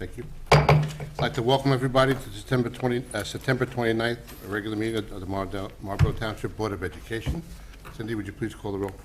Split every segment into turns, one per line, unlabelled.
Thank you. I'd like to welcome everybody to September 29th, regular meeting of the Marlborough Township Board of Education. Cindy, would you please call the roll?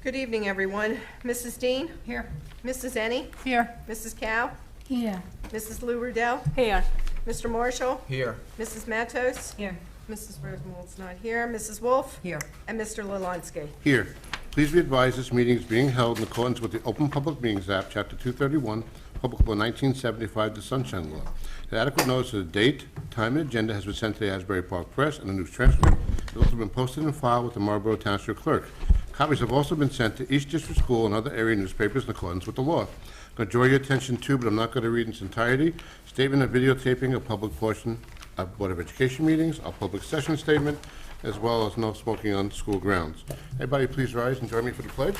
Good evening, everyone. Mrs. Dean?
Here.
Mrs. Ennie?
Here.
Mrs. Cow?
Here.
Mrs. Lou Rudell?
Here.
Mr. Marshall?
Here.
Mrs. Matos?
Here.
Mrs. Rosenwald's not here. Mrs. Wolf?
Here.
And Mr. Lelonsky.
Here. Please be advised this meeting is being held in accordance with the Open Public Meetings Act, Chapter 231, Public Law 1975, the Sunshine Law. The adequate notice of the date, time, and agenda has been sent to the Asbury Park Press and the news transcript. It has also been posted and filed with the Marlborough Township Clerk. Copies have also been sent to each district school and other area newspapers in accordance with the law. I'm going to draw your attention to, but I'm not going to read in its entirety, statement of videotaping of public portion of Board of Education meetings, our public session statement, as well as no smoking on school grounds. Everybody please rise and join me for the pledge.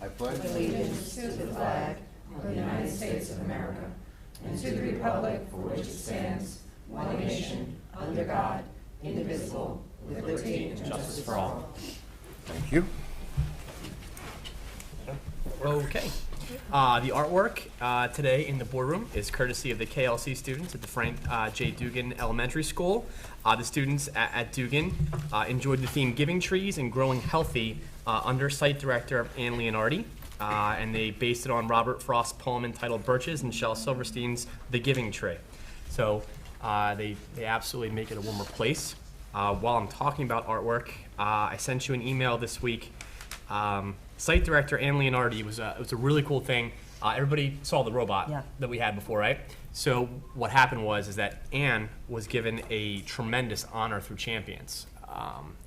I pledge
allegiance to the flag of the United States of America and to the republic for which it stands, one nation, under God, indivisible, with liberty and justice for all.
Thank you.
Okay. The artwork today in the boardroom is courtesy of the KLC students at the Frank J. Dugan Elementary School. The students at Dugan enjoyed the theme Giving Trees and Growing Healthy under site director Ann Leonardi. And they based it on Robert Frost's poem entitled Birches and Shel Silverstein's The Giving Tree. So they absolutely make it a warmer place. While I'm talking about artwork, I sent you an email this week. Site director Ann Leonardi it was a really cool thing. Everybody saw the robot that we had before, right? So what happened is that Ann was given a tremendous honor through Champions.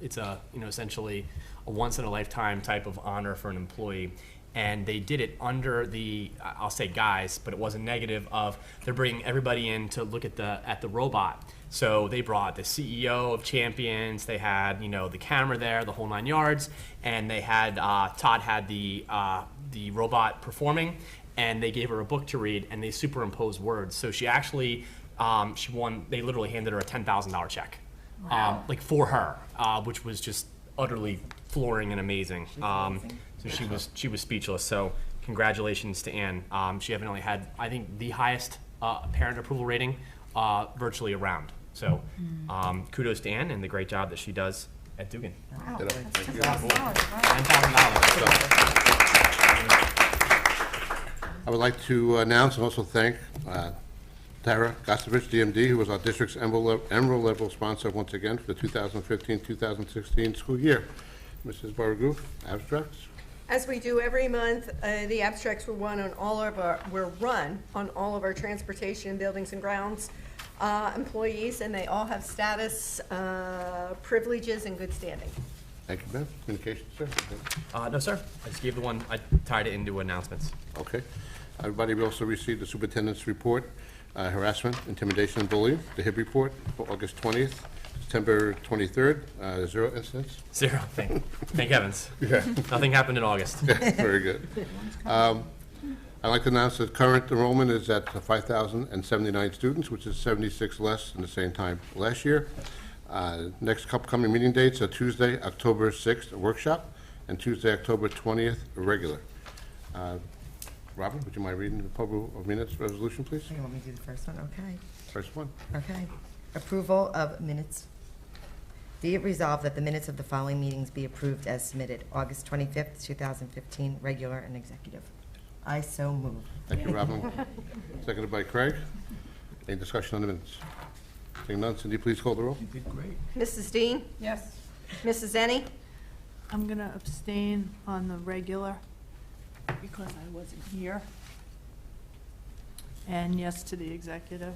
It's essentially a once in a lifetime type of honor for an employee. And they did it under the, I'll say guise, but it wasn't negative, of they're bringing everybody in to look at the robot. So they brought the CEO of Champions, they had, the camera there, the whole 9 yards, and they had, Todd had the robot performing, and they gave her a book to read, and they superimposed words. So she actually, she won, they literally handed her a $10,000 check.
Wow.
For her, which was just utterly flooring and amazing. So she was speechless. So congratulations to Ann. She evidently had, I think, the highest parent approval rating virtually around. So kudos to Ann and the great job that she does at Dugan.
Wow.
Thank you.
$10,000.
I would like to announce and also thank Tara Gostovich, DMD, who was our district's Emerald Level sponsor once again for the 2015-2016 school year. Mrs. Baragoo, abstracts.
As we do every month, the abstracts were run on all of our transportation, buildings, and grounds employees, and they all have status, privileges, and good standing.
Thank you, ma'am. Communications, sir?
No, sir. I just gave the one. I tied it into announcements.
Okay. Everybody, we also received the superintendent's report, harassment, intimidation, and bullying, the HIB report for August 20th, September 23rd, 0 incidents.
0. Thank heavens.
Yeah.
Nothing happened in August.
Very good. I'd like to announce that current enrollment is at 5,079 students, which is 76 less than the same time last year. Next upcoming meeting dates are Tuesday, October 6th, a workshop, and Tuesday, October 20th, a regular. Robin, would you mind reading the approval of minutes resolution, please?
You want me to do the first one? Okay.
First one.
Okay. Approval of minutes. Be it resolved that the minutes of the following meetings be approved as submitted. August 25th, 2015, regular and executive. I so move.
Thank you, Robin. Seconded by Craig. Any discussion on the minutes? Seeing none, Cindy, please call the roll.
You did great.
Mrs. Dean?
Yes.
Mrs. Ennie?
I'm going to abstain on the regular because I wasn't here. And yes to the executive.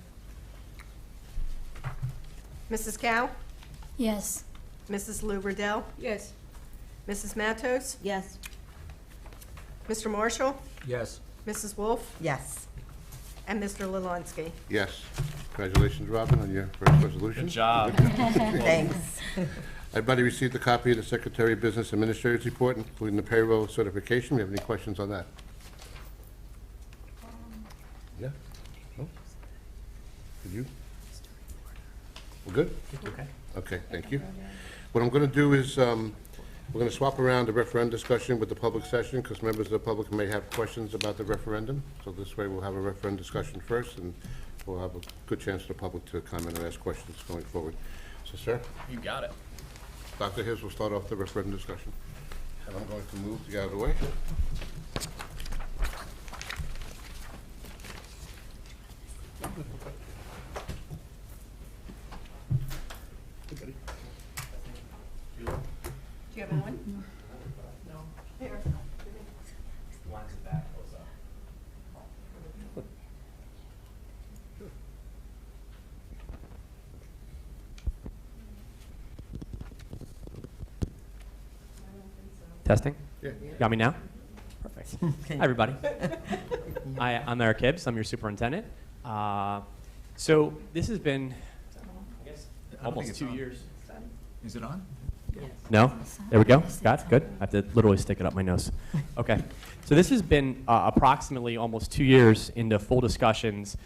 Mrs. Cow?
Yes.
Mrs. Lou Rudell?
Yes.
Mrs. Matos?
Yes.
Mr. Marshall?
Yes.
Mrs. Wolf?
Yes.
And Mr. Lelonsky.
Yes. Congratulations, Robin, on your first resolution.
Good job.
Thanks.
Everybody received a copy of the Secretary of Business Administrator's report, including the payroll certification. We have any questions on that? Yeah? No? Did you? We're good?
Okay.
Okay, thank you. What I'm going to do is We're going to swap around the referendum discussion with the public session because members of the public may have questions about the referendum. So this way we'll have a referendum discussion first and we'll have a good chance for the public to comment and ask questions going forward. So, sir,
You got it.
Dr. Hibbs will start off the referendum discussion. And I'm going to move to get out of the way.
Do you have one?
No.
Here.
Lines the back, close up. Testing?
Yeah.
Got me now? Perfect. Hi, everybody. I'm Eric Hibbs. I'm your superintendent. So this has been, I guess,
I don't think
almost
it's
2
on.
years.
Is it on?
No? There we go. Got it? Good. I have to literally stick it up my nose. Okay. So this has been approximately almost 2 years into full discussions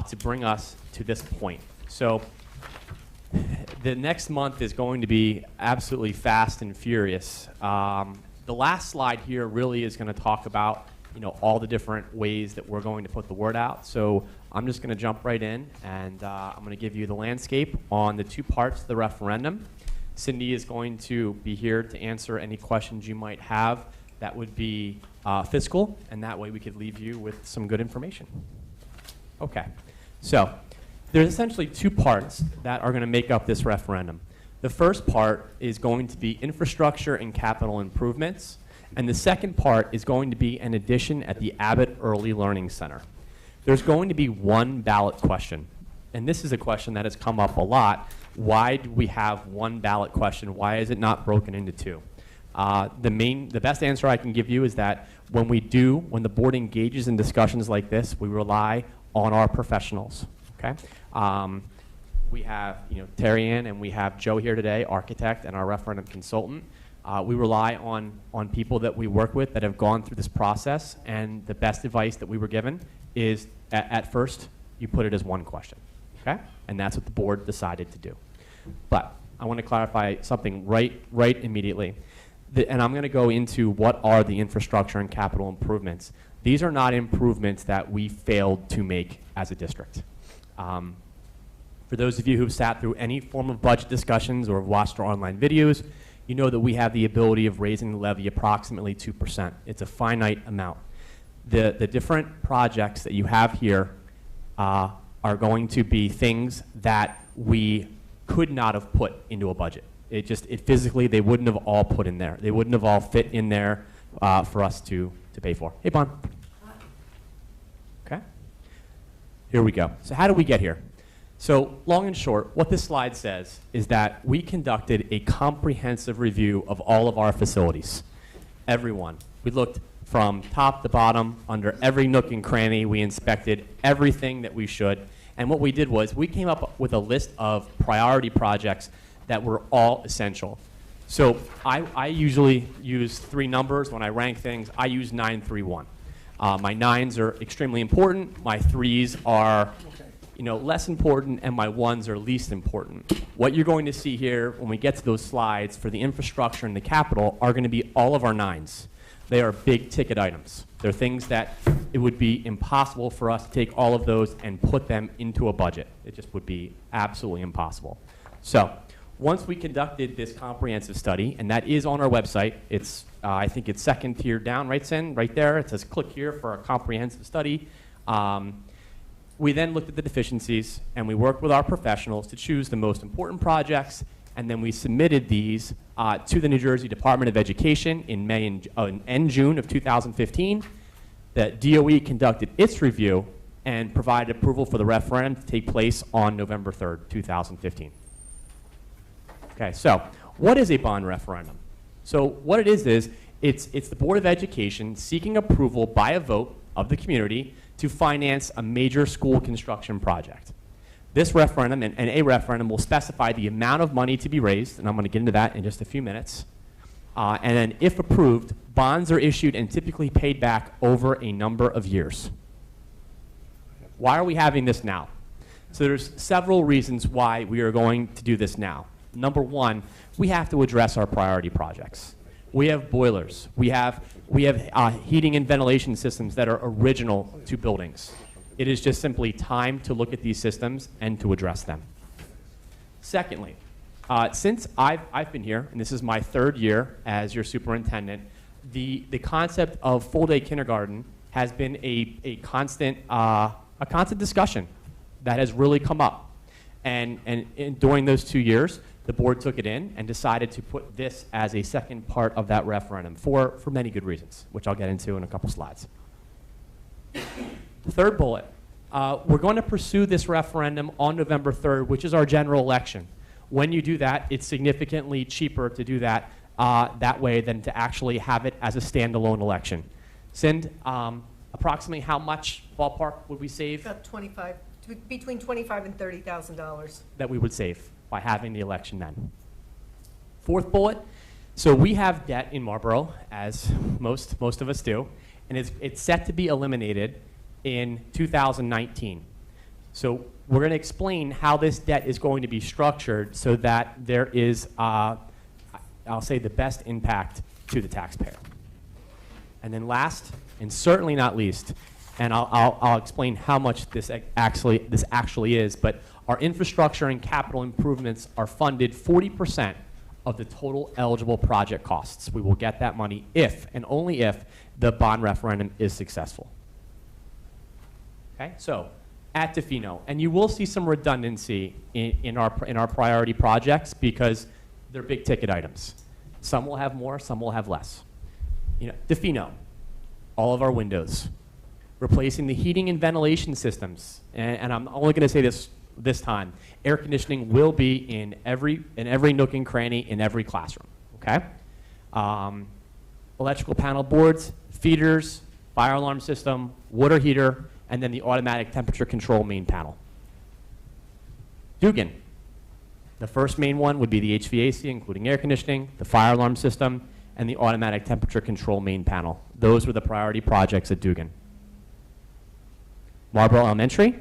to bring us to this point. So the next month is going to be absolutely fast and furious. The last slide here really is going to talk about, all the different ways that we're going to put the word out. So I'm just going to jump right in, and I'm going to give you the landscape on the two parts of the referendum. Cindy is going to be here to answer any questions you might have that would be fiscal, and that way we could leave you with some good information. Okay, so there's essentially two parts that are going to make up this referendum. The first part is going to be infrastructure and capital improvements, and the second part is going to be an addition at the Abbott Early Learning Center. There's going to be one ballot question, and this is a question that has come up a lot. Why do we have one ballot question? Why is it not broken into two? The best answer I can give you is that when the board engages in discussions like this, we rely on our professionals, okay? We have, Terry Ann and we have Joe here today, architect and our referendum consultant. We rely on people that we work with that have gone through this process, and the best advice that we were given is at first, you put it as one question, okay? And that's what the board decided to do. But I want to clarify something right immediately. And I'm going to go into what are the infrastructure and capital improvements. These are not improvements that we failed to make as a district. For those of you who've sat through any form of budget discussions or have watched our online videos, you know that we have the ability of raising the levy approximately 2%. It's a finite amount. The different projects that you have here are going to be things that we could not have put into a budget. It physically, they wouldn't have all put in there. They wouldn't have all fit in there for us to pay for. Hey, Bon. Okay. Here we go. So how did we get here? So long and short, what this slide says is that we conducted a comprehensive review of all of our facilities. Everyone. We looked from top to bottom, under every nook and cranny. We inspected everything that we should. And what we did was we came up with a list of priority projects that were all essential. So I usually use three numbers when I rank things. I use 9, 3, 1. My 9s are extremely important. My 3s are less important, and my 1s are least important. What you're going to see here when we get to those slides for the infrastructure and the capital are going to be all of our 9s. They are big ticket items. They're things that it would be impossible for us to take all of those and put them into a budget. It just would be absolutely impossible. So once we conducted this comprehensive study, and that is on our website, it's I think it's second tier down, right, Sin? Right there, it says click here for a comprehensive study. We then looked at the deficiencies, and we worked with our professionals to choose the most important projects, and then we submitted these to the New Jersey Department of Education in May and June of 2015. The DOE conducted its review and provided approval for the referendum to take place on November 3rd, 2015. Okay, so what is a bond referendum? So what it is it's the Board of Education seeking approval by a vote of the community to finance a major school construction project. This referendum and a referendum will specify the amount of money to be raised, and I'm going to get into that in just a few minutes. And then if approved, bonds are issued and typically paid back over a number of years. Why are we having this now? So there's several reasons why we are going to do this now. Number one, we have to address our priority projects.
We have boilers. We have heating and ventilation systems that are original to buildings. It is just simply time to look at these systems and to address them. Secondly, since I've been here, and this is my 3rd year as your superintendent, the concept of full-day kindergarten has been a constant discussion that has really come up. And during those 2 years, the board took it in and decided to put this as a second part of that referendum for many good reasons, which I'll get into in a couple slides. The third bullet, we're going to pursue this referendum on November 3rd, which is our general election. When you do that, it's significantly cheaper to do that that way than to actually have it as a standalone election. Cindy, approximately how much ballpark would we save?
About between $25,000 and $30,000.
That we would save by having the election then. Fourth bullet, so we have debt in Marlborough, as most of us do, and it's set to be eliminated in 2019. So we're going to explain how this debt is going to be structured so that there is, I'll say, the best impact to the taxpayer. And then last, and certainly not least, and I'll explain how much this actually is, but our infrastructure and capital improvements are funded 40% of the total eligible project costs. We will get that money if, and only if, the bond referendum is successful. Okay, so at DeFino, and you will see some redundancy in our priority projects because they're big ticket items. Some will have more, some will have less. You know, DeFino, all of our windows, replacing the heating and ventilation systems, and I'm only going to say this time, air conditioning will be in every nook and cranny in every classroom, okay? Electrical panel boards, feeders, fire alarm system, water heater, and then the automatic temperature control main panel. Dugan, the first main one would be the HVAC, including air conditioning, the fire alarm system, and the automatic temperature control main panel. Those were the priority projects at Dugan. Marlborough Elementary,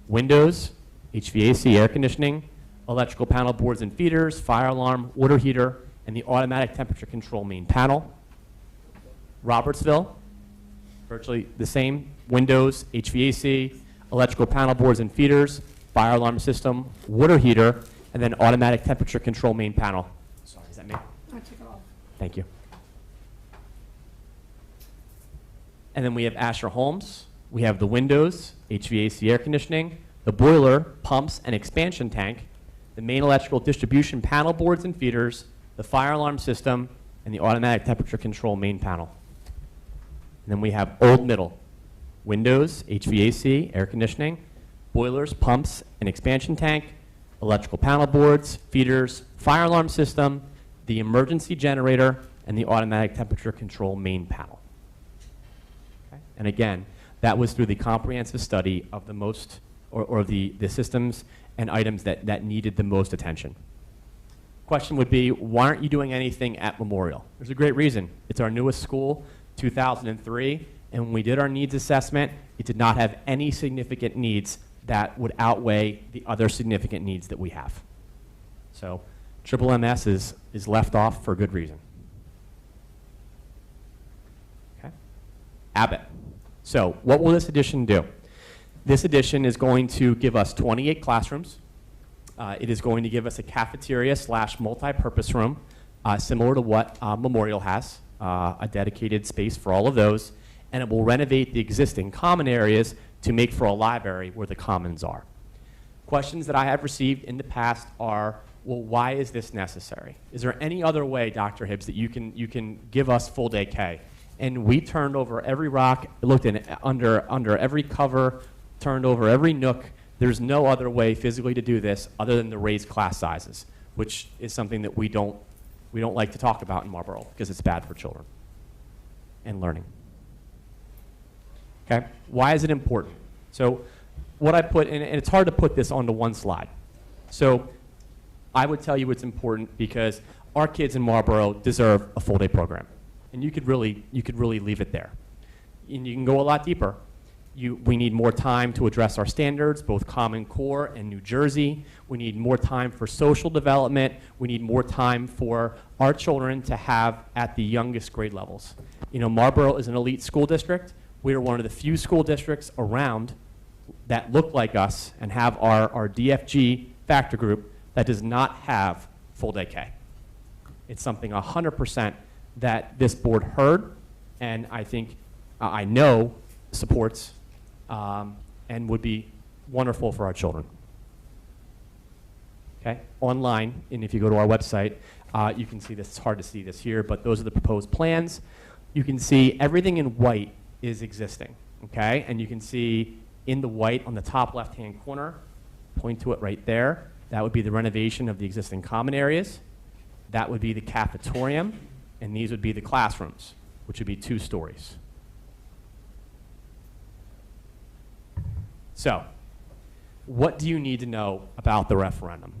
windows, HVAC, air conditioning, electrical panel boards and feeders, fire alarm, water heater, and the automatic temperature control main panel. Robertsville, virtually the same, windows, HVAC, electrical panel boards and feeders, fire alarm system, water heater, and then automatic temperature control main panel. Sorry, is that me?
I took it off.
Thank you. And then we have Asher Holmes. We have the windows, HVAC air conditioning, the boiler, pumps, and expansion tank, the main electrical distribution panel boards and feeders, the fire alarm system, and the automatic temperature control main panel. And then we have Old Middle, windows, HVAC, air conditioning, boilers, pumps, and expansion tank, electrical panel boards, feeders, fire alarm system, the emergency generator, and the automatic temperature control main panel. Okay? And again, that was through the comprehensive study of the most, or the systems and items that needed the most attention. Question would be, why aren't you doing anything at Memorial? There's a great reason. It's our newest school, 2003, and when we did our needs assessment, it did not have any significant needs that would outweigh the other significant needs that we have. So triple MS is left off for good reason. Okay. Abbott. So what will this addition do? This addition is going to give us 28 classrooms. It is going to give us a cafeteria / multi-purpose room, similar to what Memorial has, a dedicated space for all of those, and it will renovate the existing common areas to make for a library where the commons are. Questions that I have received in the past are, well, why is this necessary? Is there any other way, Dr. Hibbs, that you can give us full day K? And we turned over every rock, looked in under every cover, turned over every nook. There's no other way physically to do this other than to raise class sizes, which is something that we don't like to talk about in Marlborough because it's bad for children and learning. Okay, why is it important? So what I put, and it's hard to put this onto one slide. So I would tell you it's important because our kids in Marlborough deserve a full day program. And you could really leave it there. And you can go a lot deeper. We need more time to address our standards, both Common Core and New Jersey. We need more time for social development. We need more time for our children to have at the youngest grade levels. You know, Marlborough is an elite school district. We are one of the few school districts around that look like us and have our DFG factor group that does not have full day K. It's something 100% that this board heard, and I think, I know, supports and would be wonderful for our children. Okay, online, and if you go to our website, you can see this. It's hard to see this here, but those are the proposed plans. You can see everything in white is existing, okay? And you can see in the white on the top left-hand corner, point to it right there, that would be the renovation of the existing common areas. That would be the cafetorium, and these would be the classrooms, which would be 2 stories. So, what do you need to know about the referendum?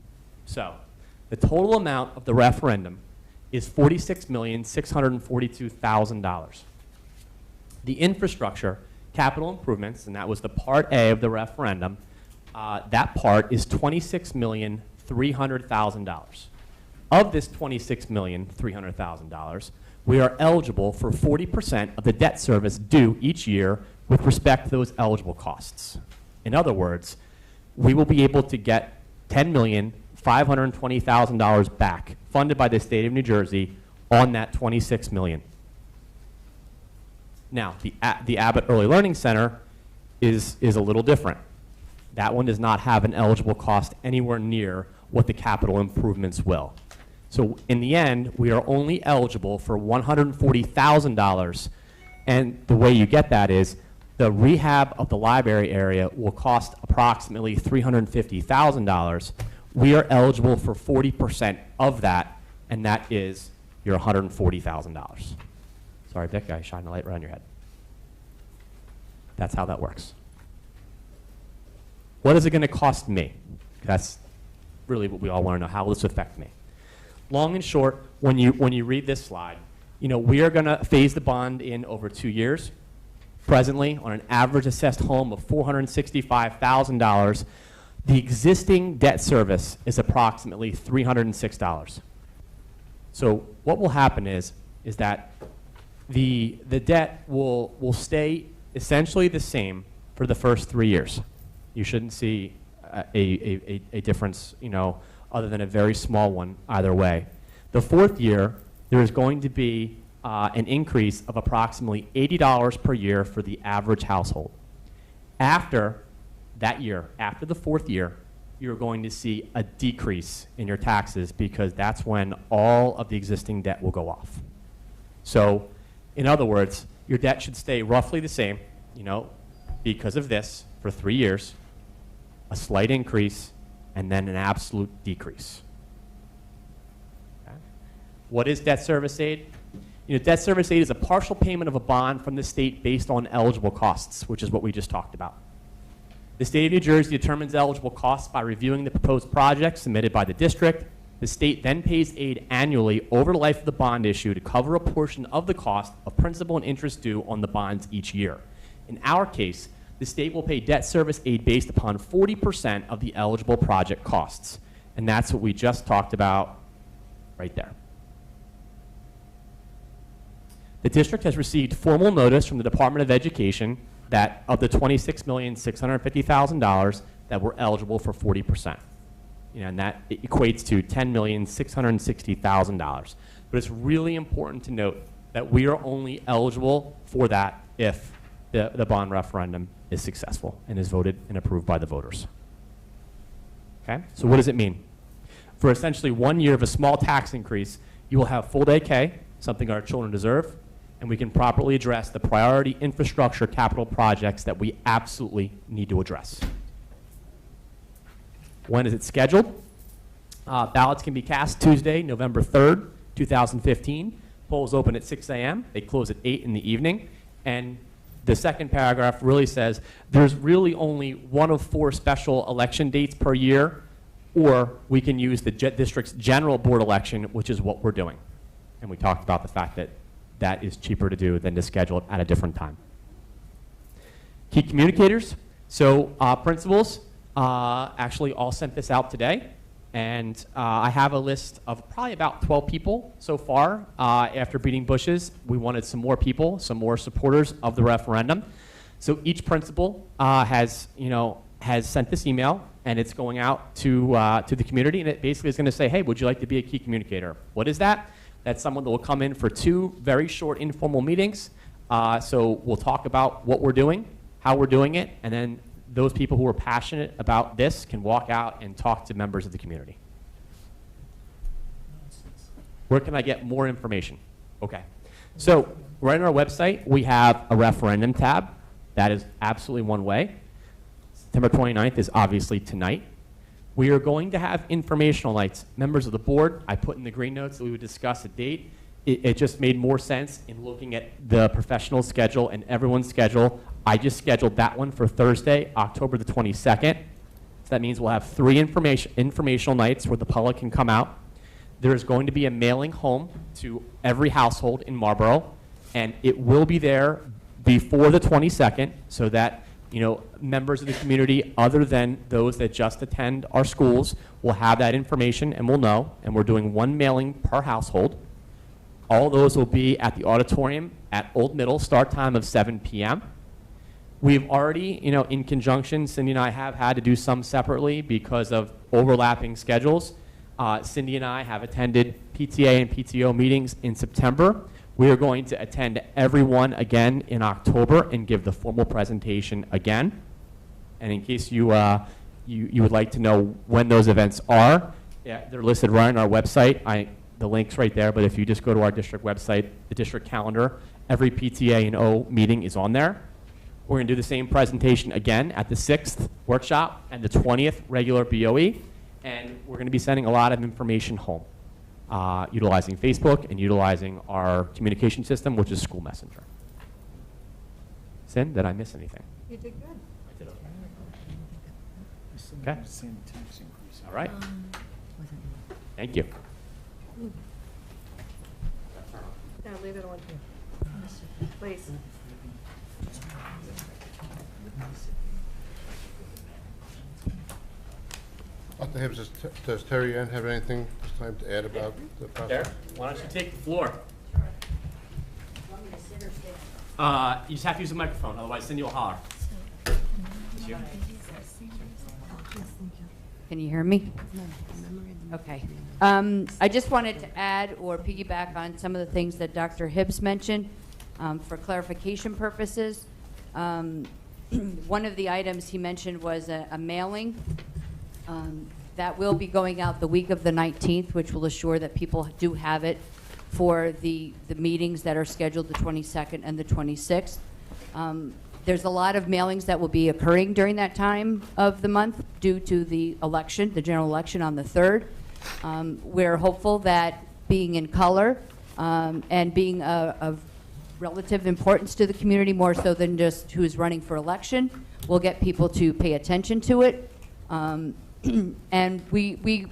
So, the total amount of the referendum is $46,642,000. The infrastructure, capital improvements, and that was the Part A of the referendum, that part is $26,300,000. Of this $26,300,000, we are eligible for 40% of the debt service due each year with respect to those eligible costs. In other words, we will be able to get $10,520,000 back, funded by the state of New Jersey, on that $26 million. Now, the Abbott Early Learning Center is a little different. That one does not have an eligible cost anywhere near what the capital improvements will. So in the end, we are only eligible for $140,000, and the way you get that is the rehab of the library area will cost approximately $350,000. We are eligible for 40% of that, and that is your $140,000. Sorry, Vic, I shined a light right on your head. That's how that works. What is it going to cost me? That's really what we all want to know. How will this affect me? Long and short, when you read this slide, you know, we are going to phase the bond in over 2 years. Presently, on an average assessed home of $465,000, the existing debt service is approximately $306. So what will happen is that the debt will stay essentially the same for the first 3 years. You shouldn't see a difference, you know, other than a very small one either way. The 4th year, there is going to be an increase of approximately $80 per year for the average household. After that year, after the 4th year, you're going to see a decrease in your taxes because that's when all of the existing debt will go off. So, in other words, your debt should stay roughly the same, you know, because of this for 3 years, a slight increase, and then an absolute decrease. Okay. What is debt service aid? You know, debt service aid is a partial payment of a bond from the state based on eligible costs, which is what we just talked about. The state of New Jersey determines eligible costs by reviewing the proposed projects submitted by the district. The state then pays aid annually over the life of the bond issue to cover a portion of the cost of principal and interest due on the bonds each year. In our case, the state will pay debt service aid based upon 40% of the eligible project costs. And that's what we just talked about right there. The district has received formal notice from the Department of Education that of the $26,650,000 that were eligible for 40%. You know, and that equates to $10,660,000. But it's really important to note that we are only eligible for that if the bond referendum is successful and is voted and approved by the voters. Okay, so what does it mean? For essentially 1 year of a small tax increase, you will have full day K, something our children deserve, and we can properly address the priority infrastructure capital projects that we absolutely need to address. When is it scheduled? Ballots can be cast Tuesday, November 3rd, 2015. Polls open at 6 a.m. They close at 8 in the evening. And the second paragraph really says there's really only 1 of 4 special election dates per year, or we can use the district's general board election, which is what we're doing. And we talked about the fact that that is cheaper to do than to schedule it at a different time. Key communicators. So principals actually all sent this out today. And I have a list of probably about 12 people so far. After beating bushes, we wanted some more people, some more supporters of the referendum. So each principal has sent this email, and it's going out to the community, and it basically is going to say, hey, would you like to be a key communicator? What is that? That's someone that will come in for 2 very short informal meetings. So we'll talk about what we're doing, how we're doing it, and then those people who are passionate about this can walk out and talk to members of the community. Where can I get more information? Okay. So right on our website, we have a referendum tab. That is absolutely one way. September 29th is obviously tonight. We are going to have informational nights. Members of the board, I put in the green notes that we would discuss a date. It just made more sense in looking at the professional schedule and everyone's schedule. I just scheduled that one for Thursday, October the 22nd. So that means we'll have 3 informational nights where the public can come out. There is going to be a mailing home to every household in Marlborough, and it will be there before the 22nd so that members of the community other than those that just attend our schools will have that information and will know, and we're doing 1 mailing per household. All those will be at the auditorium at Old Middle, start time of 7 p.m. We've already, in conjunction, Cindy and I have had to do some separately because of overlapping schedules. Cindy and I have attended PTA and PTO meetings in September. We are going to attend every one again in October and give the formal presentation again. And in case you would like to know when those events are, they're listed right on our website. The link's right there, but if you just go to our district website, the district calendar, every PTA and O meeting is on there. We're going to do the same presentation again at the 6th workshop and the 20th regular BOE, and we're going to be sending a lot of information home, utilizing Facebook and utilizing our communication system, which is School Messenger. Sin, did I miss anything?
You did good.
I did okay. Okay. All right. Thank you.
No, leave it on. Please.
Dr. Hibbs, does Terry Ann have anything this time to add about the process?
There, why don't you take the floor? You just have to use the microphone, otherwise Cindy will holler.
Can you hear me? Okay. I just wanted to add or piggyback on some of the things that Dr. Hibbs mentioned for clarification purposes. One of the items he mentioned was a mailing that will be going out the week of the 19th, which will assure that people do have it for the meetings that are scheduled the 22nd and the 26th. There's a lot of mailings that will be occurring during that time of the month due to the election, the general election on the 3rd. We're hopeful that being in color and being of relative importance to the community, more so than just who's running for election, will get people to pay attention to it. And we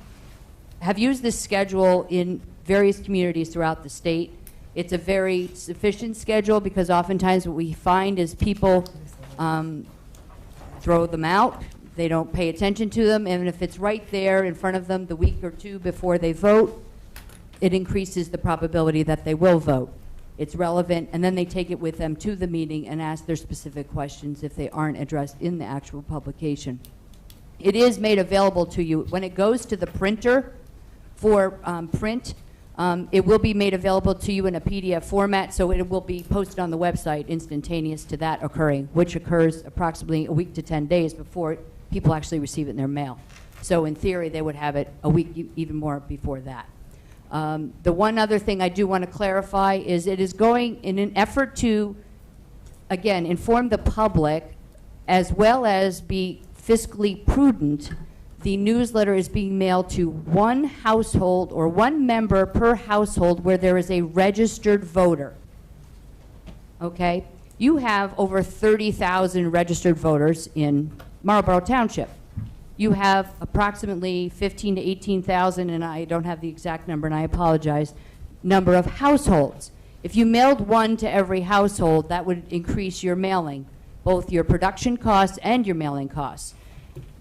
have used this schedule in various communities throughout the state. It's a very sufficient schedule because oftentimes what we find is people throw them out. They don't pay attention to them, and if it's right there in front of them the week or two before they vote, it increases the probability that they will vote. It's relevant, and then they take it with them to the meeting and ask their specific questions if they aren't addressed in the actual publication. It is made available to you. When it goes to the printer for print, it will be made available to you in a PDF format, so it will be posted on the website instantaneous to that occurring, which occurs approximately a week to 10 days before people actually receive it in their mail. So in theory, they would have it a week, even more before that. The one other thing I do want to clarify is it is going in an effort to, again, inform the public as well as be fiscally prudent. The newsletter is being mailed to one household or one member per household where there is a registered voter. Okay? You have over 30,000 registered voters in Marlborough Township. You have approximately 15 to 18,000, and I don't have the exact number, and I apologize, number of households. If you mailed one to every household, that would increase your mailing. both your production costs and your mailing costs.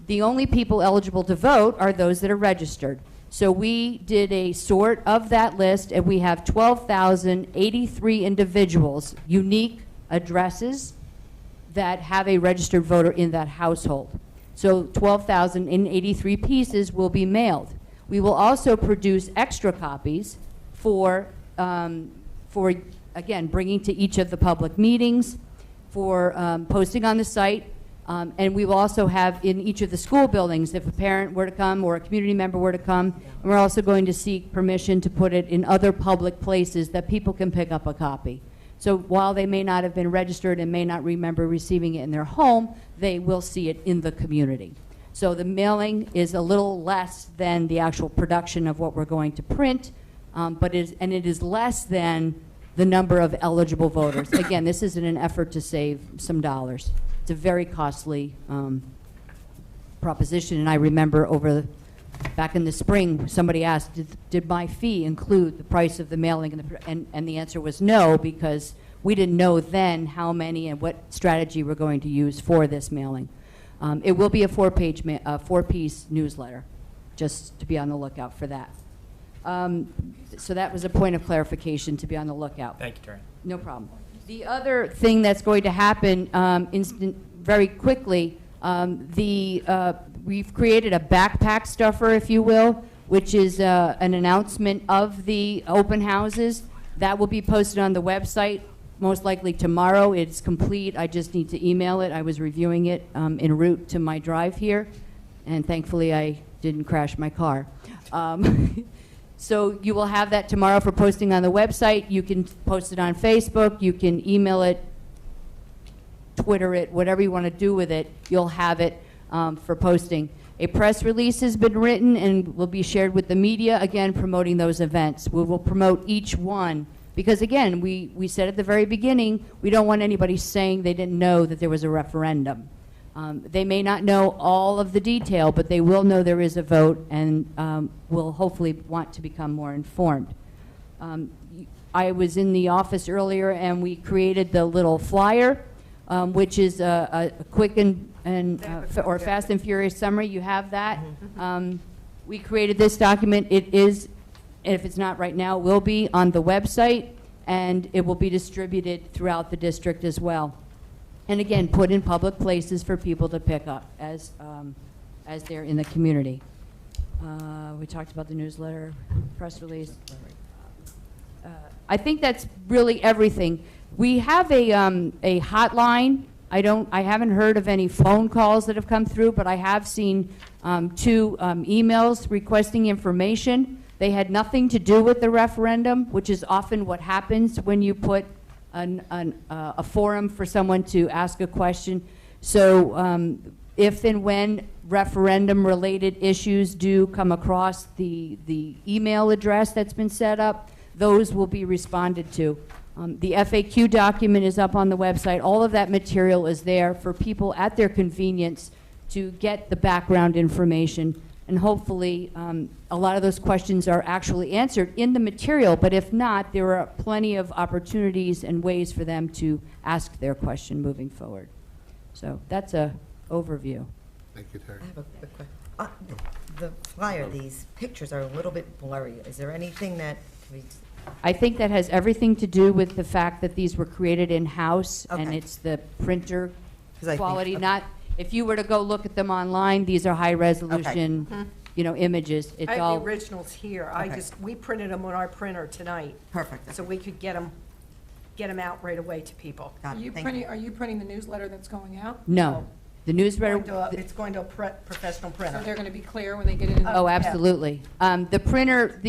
The only people eligible to vote are those that are registered. So we did a sort of that list, and we have 12,083 individuals, unique addresses, that have a registered voter in that household. So 12,083 pieces will be mailed. We will also produce extra copies for again, bringing to each of the public meetings, for posting on the site, and we will also have in each of the school buildings, if a parent were to come or a community member were to come, and we're also going to seek permission to put it in other public places that people can pick up a copy. So while they may not have been registered and may not remember receiving it in their home, they will see it in the community. So the mailing is a little less than the actual production of what we're going to print, but it is less than the number of eligible voters. Again, this is in an effort to save some dollars. It's a very costly proposition, and I remember back in the spring, somebody asked, did my fee include the price of the mailing? And the answer was no, because we didn't know then how many and what strategy we're going to use for this mailing. It will be a four-piece newsletter, just to be on the lookout for that. So that was a point of clarification, to be on the lookout.
Thank you, Terry.
No problem. The other thing that's going to happen very quickly, we've created a backpack stuffer, if you will, which is an announcement of the open houses. That will be posted on the website most likely tomorrow. It's complete. I just need to email it. I was reviewing it en route to my drive here, and thankfully I didn't crash my car. So you will have that tomorrow for posting on the website. You can post it on Facebook. You can email it, Twitter it, whatever you want to do with it. You'll have it for posting. A press release has been written and will be shared with the media, again, promoting those events. We will promote each one because, again, we said at the very beginning, we don't want anybody saying they didn't know that there was a referendum. They may not know all of the detail, but they will know there is a vote and will hopefully want to become more informed. I was in the office earlier and we created the little flyer, which is a quick or fast and furious summary. You have that. We created this document. It is, if it's not right now, will be on the website, and it will be distributed throughout the district as well. And again, put in public places for people to pick up as they're in the community. We talked about the newsletter, press release. I think that's really everything. We have a hotline. I haven't heard of any phone calls that have come through, but I have seen 2 emails requesting information. They had nothing to do with the referendum, which is often what happens when you put a forum for someone to ask a question. So if and when referendum-related issues do come across the email address that's been set up, those will be responded to. The FAQ document is up on the website. All of that material is there for people at their convenience to get the background information. And hopefully, a lot of those questions are actually answered in the material, but if not, there are plenty of opportunities and ways for them to ask their question moving forward. So that's a overview.
Thank you, Terry.
I have a quick question. The flyer, these pictures are a little bit blurry. Is there anything that can be...
I think that has everything to do with the fact that these were created in-house, and
Okay.
it's the printer
'Cause I think-
quality,
okay.
not, if you were to go look at them online, these are high-resolution, images. It's
I have
all,
the originals here.
Okay.
We printed them on our printer tonight,
Perfect.
so we could get them out right away to people.
Got
Are
it.
you
Thank
printing, are you printing the newsletter that's going out?
no. The newsletter,
It's going to a professional
So
printer.
they're going to be clear when they get it in?
oh,
yeah.
absolutely. The printer,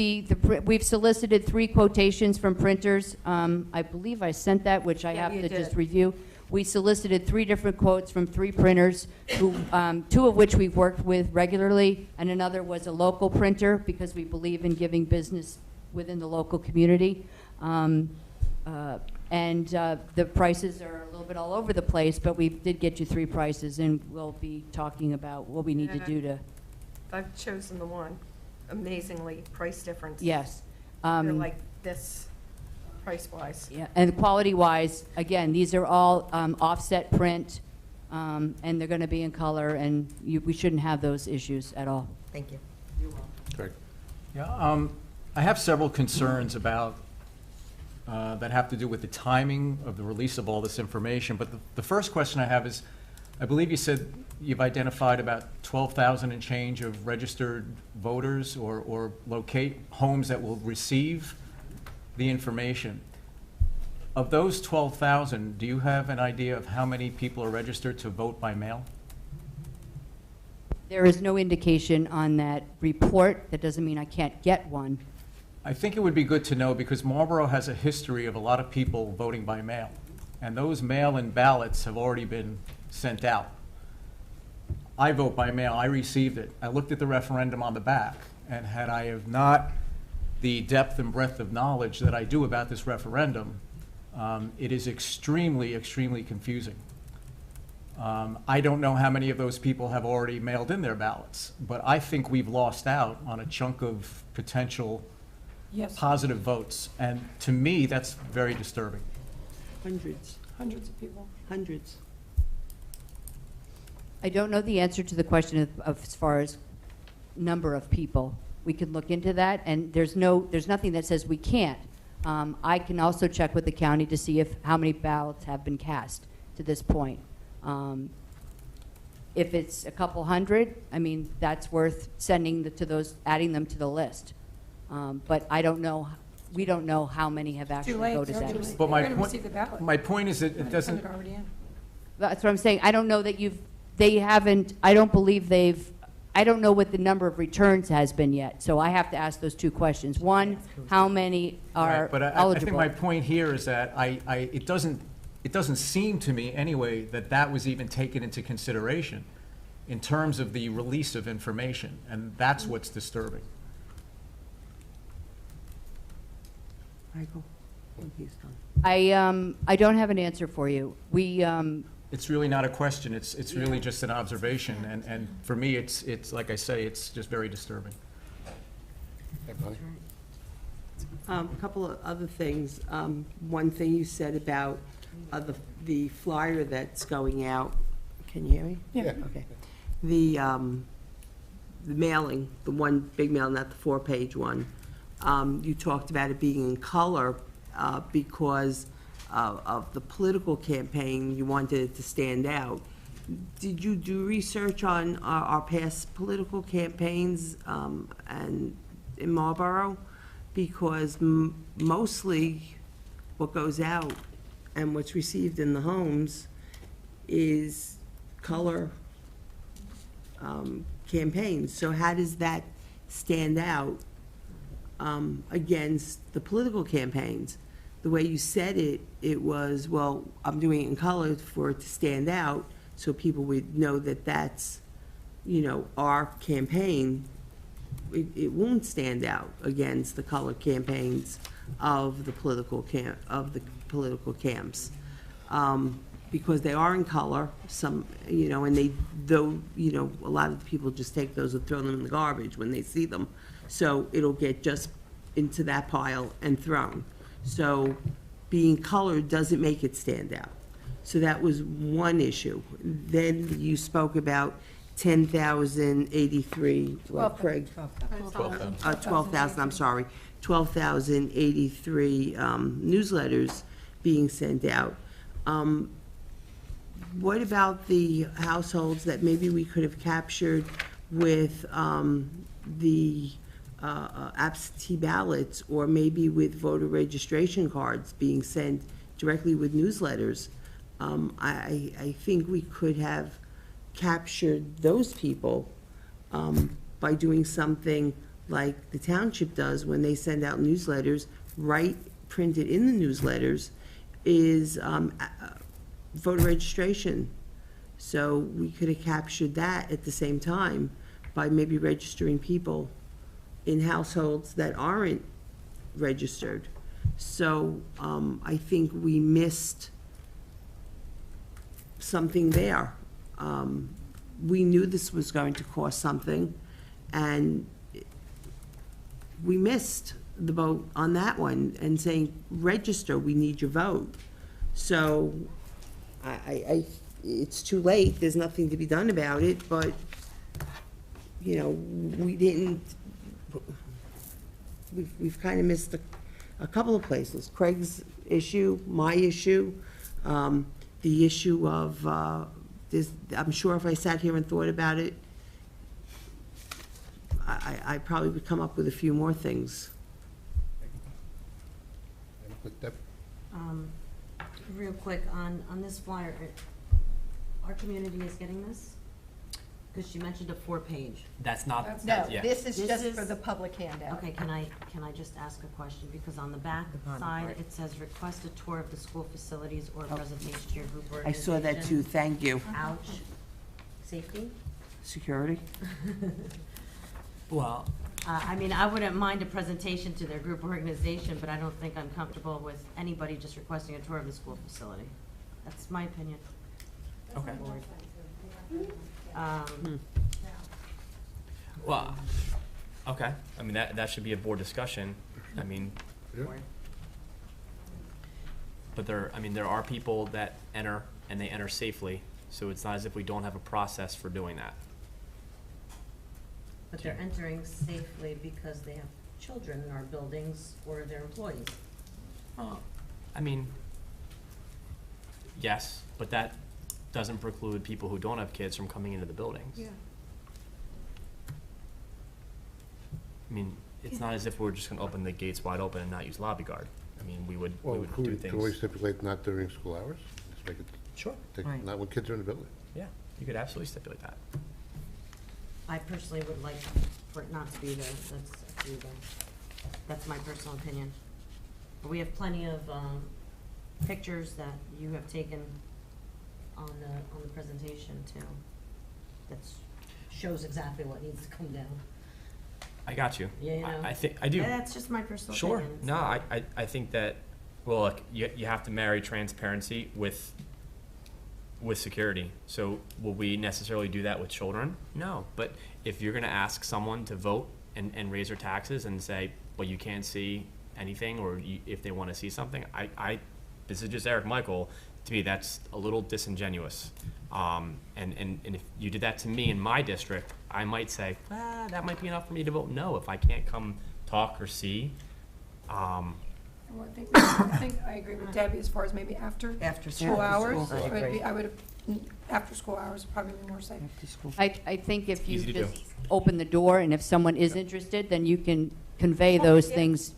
we've solicited 3 quotations from printers. I believe I sent that, which I
Yeah,
have
you
to
did.
just review. We solicited 3 different quotes from 3 printers, who, 2 of which we've worked with regularly, and another was a local printer, because we believe in giving business within the local community. The prices are a little bit all over the place, but we did get you 3 prices, and we'll be talking about what we need to do to,
I've chosen the one. Amazingly, price difference.
yes.
They're like this, price-wise.
Yeah, and quality-wise, again, these are all offset print. and they're going to be in color, and we shouldn't have those issues at all.
Thank you.
Greg?
Yeah, I have several concerns about, that have to do with the timing of the release of all this information. But the first question I have is, I believe you said you've identified about 12,000 and change of registered voters or locate homes that will receive the information. Of those 12,000, do you have an idea of how many people are registered to vote by mail?
There is no indication on that report. That doesn't mean I can't get one.
I think it would be good to know, because Marlborough has a history of a lot of people voting by mail. And those mail-in ballots have already been sent out. I vote by mail. I received it. I looked at the referendum on the back, and had I have not the depth and breadth of knowledge that I do about this referendum, it is extremely, extremely confusing. I don't know how many of those people have already mailed in their ballots, but I think we've lost out on a chunk of potential
Yes,
positive votes. And to me, that's very disturbing.
Hundreds,
hundreds of people.
hundreds.
I don't know the answer to the question of as far as number of people. We can look into that, and there's nothing that says we can't. I can also check with the county to see how many ballots have been cast to this point. If it's a couple hundred, I mean, that's worth sending adding them to the list. But I don't know, we don't know how many have
Too
actually
late.
voted
They're
that.
already-
But my
they're gonna
point-
receive the ballot.
My point is that it
Send
doesn't,
it already in.
That's what I'm saying. I don't know that I don't believe I don't know what the number of returns has been yet. So I have to ask those two questions. One, how many are
right, but I
eligible?
think my point here is that it doesn't seem to me anyway that was even taken into consideration in terms of the release of information, and that's what's disturbing.
Michael, when he's done.
I don't have an answer for you.
It's really not a question, it's really just an observation, and for me, it's like I say, it's just very disturbing.
Hey, Bonnie?
A couple of other things. One thing you said about the flyer that's going out. Can you hear me?
Yeah.
Okay. The mailing, the one big mail, not the 4-page one. You talked about it being in color because of the political campaign. You wanted it to stand out. Did you do research on our past political campaigns and in Marlborough? Because mostly what goes out and what's received in the homes is color campaigns. So how does that stand out against the political campaigns? The way you said it, it was, well, I'm doing it in color for it to stand out, so people would know that that's, our campaign. It won't stand out against the color campaigns of the political camps. Because they are in color, some, and a lot of the people just take those and throw them in the garbage when they see them. So it'll get just into that pile and thrown. So being colored doesn't make it stand out. So that was one issue. Then you spoke about 10,083, well, Craig, 12,000, I'm sorry, 12,083 newsletters being sent out. What about the households that maybe we could have captured with the absentee ballots, or maybe with voter registration cards being sent directly with newsletters? I think we could have captured those people by doing something like the township does when they send out newsletters. Printed in the newsletters is voter registration. So we could have captured that at the same time by maybe registering people in households that aren't registered. So I think we missed something there. We knew this was going to cost something, and we missed the vote on that one and saying, register, we need your vote. So I
it's too late, there's nothing to be done about it, but, you know, we've kind of missed a couple of places. Craig's issue, my issue, the issue of, I'm sure if I sat here and thought about it, I probably would come up with a few more things.
Real quick, on this flyer, our community is getting this? Because she mentioned a 4-page.
That's not,
No,
yeah.
this is
This
just
is-
for the public handout.
Okay, can I just ask a question? Because on the back side, it says request a tour of the school facilities or a presentation to your group
I
organization.
saw that too, thank you.
Ouch. Safety?
Security?
Well,
I mean, I wouldn't mind a presentation to their group organization, but I don't think I'm comfortable with anybody just requesting a tour of the school facility. That's my opinion.
okay.
Um,
Well, okay. I mean, that should be a board discussion. I mean,
Yeah.
but there are people that enter and they enter safely, so it's not as if we don't have a process for doing that.
But they're entering safely because they have children in our buildings or they're employees.
I mean, yes, but that doesn't preclude people who don't have kids from coming into the buildings.
Yeah.
I mean, it's not as if we're just gonna open the gates wide open and not use lobby guard. I mean, we would
Well,
do
could we
things.
stipulate not during school hours? Just make it,
Sure,
Right.
not when kids are in the building.
yeah, you could absolutely stipulate that.
I personally would like for it not to be there. That's up to you guys. That's my personal opinion. But we have plenty of pictures that you have taken on the presentation too. That shows exactly what needs to come down.
I got you.
Yeah, you know.
I think, I do.
That's just my personal
Sure.
opinion. It's
No,
not-
I think that, well, look, you have to marry transparency with security. So will we necessarily do that with children? No. But if you're gonna ask someone to vote and raise their taxes and say, well, you can't see anything, or if they wanna see something, this is just Eric Michael, to me, that's a little disingenuous. And if you did that to me in my district, I might say, that might be enough for me to vote no if I can't come talk or see.
Well, I think I agree with Debbie as far as maybe after
After
school
school.
hours.
I agree.
I would, after school hours would probably be more safe.
After school.
I think if you
Easy to
just open the door, and if someone is interested, then you can convey those
yeah.
things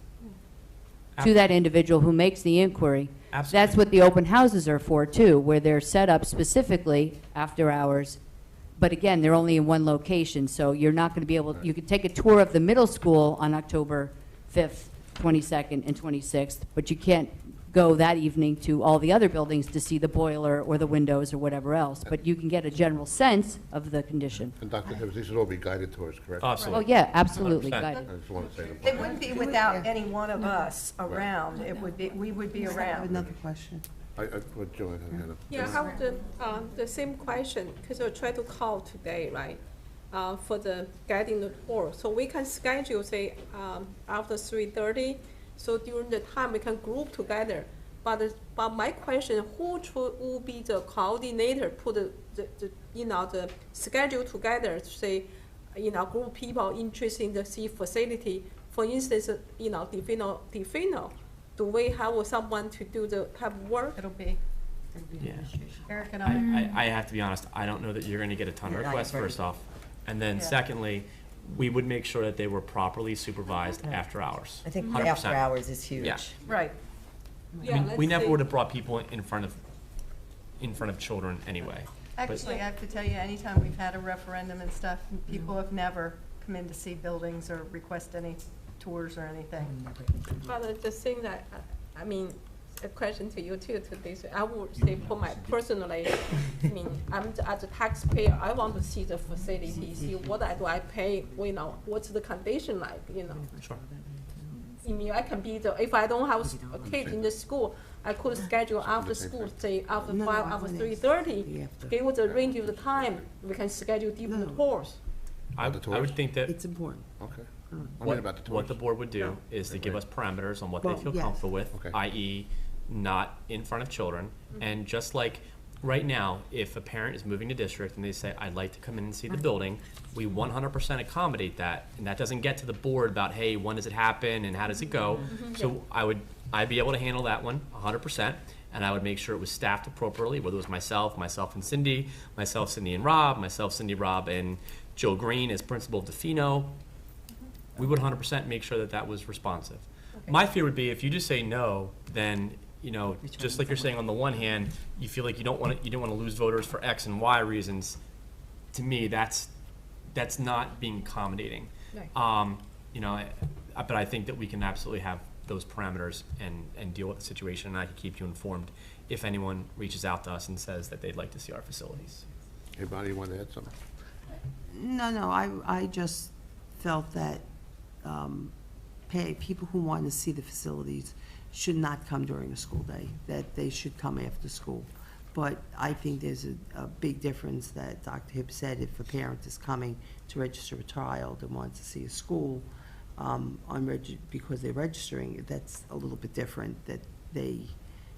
to that individual who makes the inquiry. That's what the open houses are for, too, where they're set up specifically after hours. But again, they're only in one location, so you're not going to be able, you could take a tour of the middle school on October 5th, 22nd, and 26th, but you can't go that evening to all the other buildings to see the boiler or the windows or whatever else. But you can get a general sense of the condition.
And Dr. Hibbs, these should all be guided tours, correct?
Absolutely.
Oh, yeah, absolutely,
100%.
guided.
I just want to say
It
that.
wouldn't be without any one of us around. It would be, we would be
I have
around.
another question.
What Joanne had hand up.
Yeah, I have the same question, because I tried to call today, right, for the guiding the tour. So we can schedule, say, after 3:30, so during the time we can group together. But my question, who will be the coordinator, put the schedule together, to say, group people interested in the C facility. For instance, Defino, do we have someone to do the type of work?
It'll be
Yeah.
Eric and I.
I have to be honest, I don't know that you're gonna get a ton of
Yeah, I
requests,
agree.
first off. And then
Yeah.
secondly, we would make sure that they were properly supervised after hours.
I think
100%.
after hours is huge.
Yeah.
Right.
Yeah,
I mean, we
let's
never
say-
would have brought people in front of children anyway.
Actually, I have to tell you, anytime we've had a referendum and stuff, people have never come in to see buildings or request any tours or anything.
But the thing that, I mean, a question to you too, to this, I would say for my personally, I mean, as a taxpayer, I want to see the facility, see what do I pay, what's the condition like,
Sure.
I mean, I can be if I don't have a kid in the school, I could schedule after school, say after
No,
5,
no,
after
no,
3:30,
you have to-
give us a range of the time, we can schedule different tours.
I
The
would
tours?
think that
It's important.
Okay. I
what
mean about the tours.
what the board would do is to give us parameters on what they
Well,
feel
yes.
comfortable with,
Okay.
i.e. not in front of children. And just like right now, if a parent is moving to district and they say, I'd like to come in and see the building, we 100% accommodate that. And that doesn't get to the board about, hey, when does it happen and how does it go? So I'd be able to handle that one 100%. And I would make sure it was staffed appropriately, whether it was myself and Cindy, Cindy and Rob, Cindy, Rob, and Jill Green as principal of DeFino. We would 100% make sure that that was responsive. My fear would be if you just say no, then, you know, just like you're saying, on the one hand, you feel like you don't want to lose voters for X and Y reasons. To me, that's not being accommodating.
Right.
You know, but I think that we can absolutely have those parameters and deal with the situation, and I can keep you informed if anyone reaches out to us and says that they'd like to see our facilities.
Hey, Bonnie, you want to add something?
No, I just felt that people who want to see the facilities should not come during the school day, that they should come after school. But I think there's a big difference that Dr. Hibbs said, if a parent is coming to register a child and wants to see a school because they're registering, that's a little bit different, that they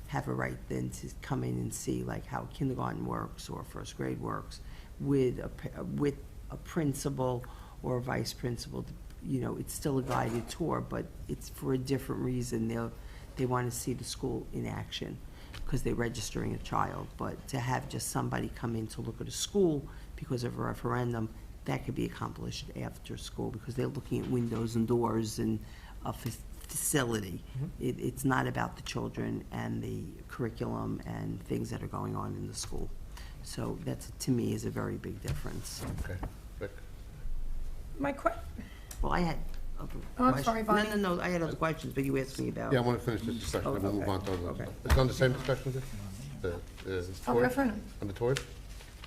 have a right then to come in and see like how kindergarten works or first grade works with a principal or a vice principal. You know, it's still a guided tour, but it's for a different reason. They want to see the school in action because they're registering a child. But to have just somebody come in to look at a school because of a referendum, that could be accomplished after school because they're looking at windows and doors and a facility. It's not about the children and the curriculum and things that are going on in the school. So that's, to me, is a very big difference.
Okay. Vic?
Well, I had other
Oh, I'm
questions.
sorry, Bonnie.
No, I had other questions, but you asked me about.
Yeah, I want to finish this discussion,
Oh,
then we'll move
okay.
on to other
Okay.
It's on the same discussion, Vic? The
Oh,
tours?
referendum.
On the tours?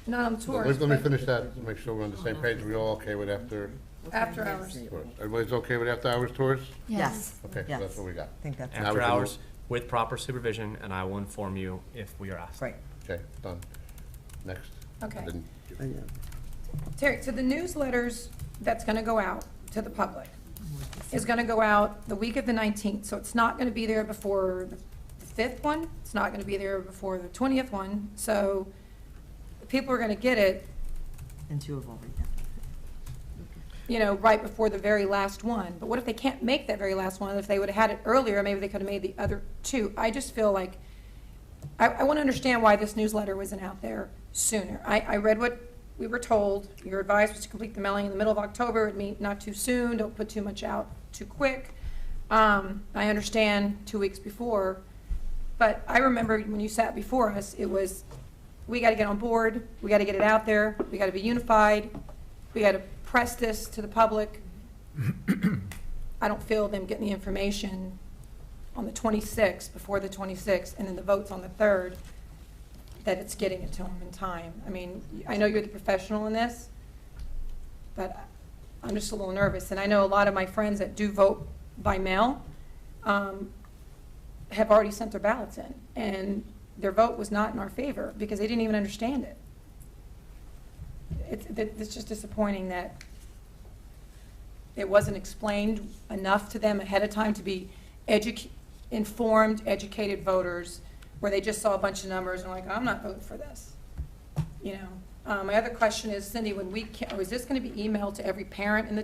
Not on tours,
Let me
but
finish that, to make sure we're on the same page. Are we all okay with after
after hours.
tours? Everybody's okay with after hours tours?
Yes.
Okay, so that's what we got.
I think that's
Now
After
we can
hours, with proper supervision, and I will inform you if we are asked.
right.
Okay, done. Next.
Okay.
Then
I know.
Terry, so the newsletters that's gonna go out to the public is gonna go out the week of the 19th, so it's not gonna be there before the 5th one, it's not gonna be there before the 20th one, so people are gonna get it,
And two have already done.
you know, right before the very last one. But what if they can't make that very last one? If they would've had it earlier, maybe they could've made the other two. I just feel like, I wanna understand why this newsletter wasn't out there sooner. I read what we were told. Your advice was to complete the mailing in the middle of October. It means not too soon, don't put too much out too quick. I understand 2 weeks before, but I remember when you sat before us, it was, we gotta get on board, we gotta get it out there, we gotta be unified, we gotta press this to the public. I don't feel them getting the information on the 26th, before the 26th, and then the vote's on the 3rd, that it's getting it to them in time. I mean, I know you're the professional in this, but I'm just a little nervous. And I know a lot of my friends that do vote by mail have already sent their ballots in, and their vote was not in our favor because they didn't even understand it. It's just disappointing that it wasn't explained enough to them ahead of time to be informed, educated voters, where they just saw a bunch of numbers and like, I'm not voting for this. You know, my other question is, Cindy, when is this going to be emailed to every parent in the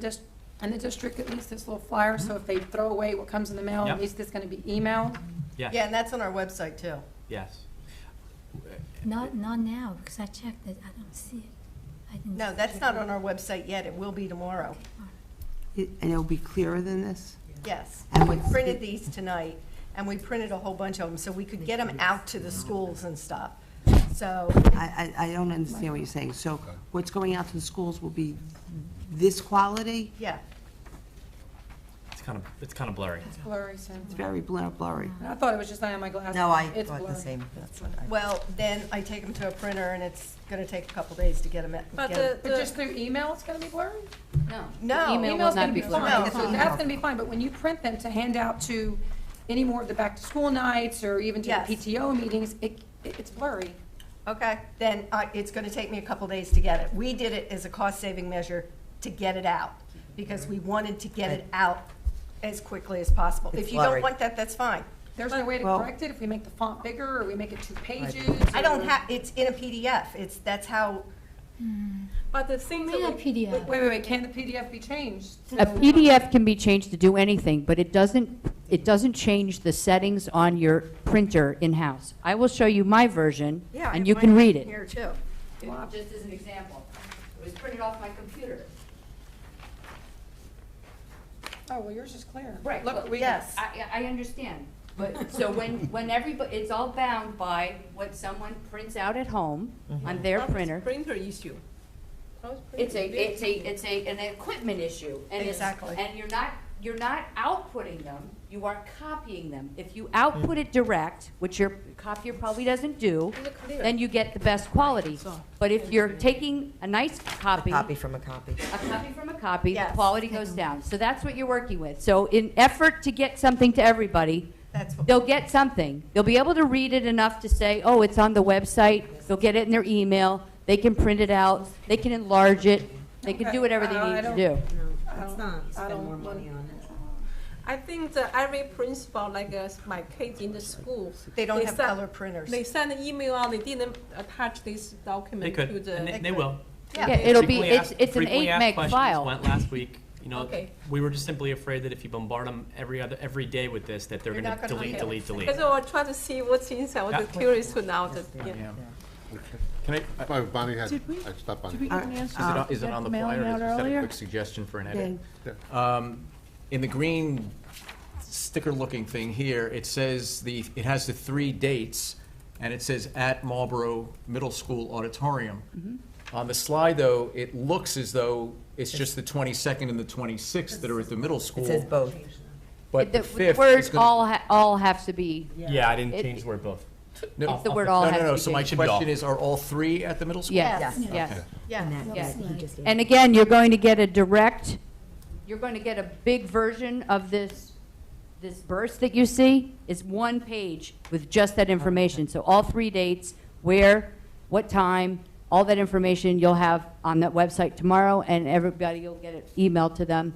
district, at least this little flyer? So if they throw away what comes in the mail,
Yep.
at least it's going to be emailed?
Yes.
Yeah, and that's on our website too.
Yes.
Not now, because I checked it, I don't see it. I didn't
No,
see
that's
it.
not on our website yet. It will be tomorrow.
And it'll be clearer than this?
Yes.
And
We
what's-
printed these tonight, and we printed a whole bunch of them, so we could get them out to the schools and stuff. So,
I don't understand what you're saying. So what's going out to the schools will be this quality?
yeah.
It's kind of blurry.
It's blurry, so.
It's very blurry.
I thought it was just on my glasses.
No, I
It's
thought the
blurry.
same. That's what I.
Well, then I take them to a printer, and it's gonna take a couple days to get them.
But
But just through email, it's going to be blurry?
No.
No.
Email will
Email's
not
gonna
be
fine.
blurred.
No.
So that's gonna be fine, but when you print them to hand out to any more of the back-to-school nights, or even to the
Yes.
PTO meetings, it's blurry.
Okay, then it's gonna take me a couple days to get it. We did it as a cost-saving measure to get it out, because we wanted to get it out as quickly as possible.
It's
If you don't
blurry.
want that, that's fine.
There's no way to
Well-
correct it if we make the font bigger or we make it 2 pages?
I don't
or-
have, it's in a PDF. That's how,
But the thing
We have
that
PDF.
Wait, can the PDF be changed?
A PDF can be changed to do anything, but it doesn't change the settings on your printer in-house. I will show you my version,
yeah. I
and
have
you can
mine
read it.
Here too.
Just as an example, it was printed off my computer.
Oh, well, yours is clear.
Right,
Look,
well,
we.
yes.
I understand, but, so when everybody, it's all bound by what someone prints out at home on their
That was
printer.
printer issue. That was
It's
printer.
an equipment issue. And it's-
Exactly.
And you're not outputting them, you are copying them. If you output it direct, which your copier probably doesn't do,
Is it clear?
then you get the best quality. But if you're taking a nice copy.
Copy from a copy.
A copy from a copy, the
Yes.
quality goes down. So that's what you're working with. So in effort to get something to everybody,
That's what,
they'll get something. They'll be able to read it enough to say, oh, it's on the website. They'll get it in their email. They can print it out. They can enlarge it. They can
Okay.
do whatever they
I
need to
don't-
do.
Let's not
I
spend
don't
more
want-
money on it.
I think that every principal, like my kids in the school,
they don't have
send-
color printers.
They send an email out, they didn't attach this
They
document
could,
to the.
and they will.
Yeah.
Yeah, it'll be,
Frequently asked-
it's an
frequently
8
asked
meg
questions
file.
Went last week, you know,
Okay.
we were just simply afraid that if you bombard them every day with this, that they're
You're
gonna
not gonna
delete,
like it.
delete.
Because I was trying to see what's inside, I was
Yeah.
curious to know that, yeah.
Yeah.
Can I, Bonnie had,
Did we-
I stopped
Did we
Bonnie.
get an answer?
Is it
to
on the
that mailing
flyer, or
out
is that a
earlier?
quick suggestion for an edit?
Yeah.
In the green sticker-looking thing here, it says it has the 3 dates, and it says at Marlborough Middle School Auditorium. On the slide, though, it looks as though it's just the 22nd and the 26th that are at the middle school.
It says both.
But the
The
5th is
words
gonna...
all have to be,
Yeah, I didn't
It-
change the word both.
No,
the word all has to be
so my
changed.
Should be all.
question is, are all 3 at the middle school?
yes,
Yes.
yes.
Okay.
Yeah.
Yes.
He just gave
And again, you're going to get a big version of this burst that you see is 1 page with just that information. So all 3 dates, where, what time, all that information you'll have on that website tomorrow, and everybody will get it emailed to them.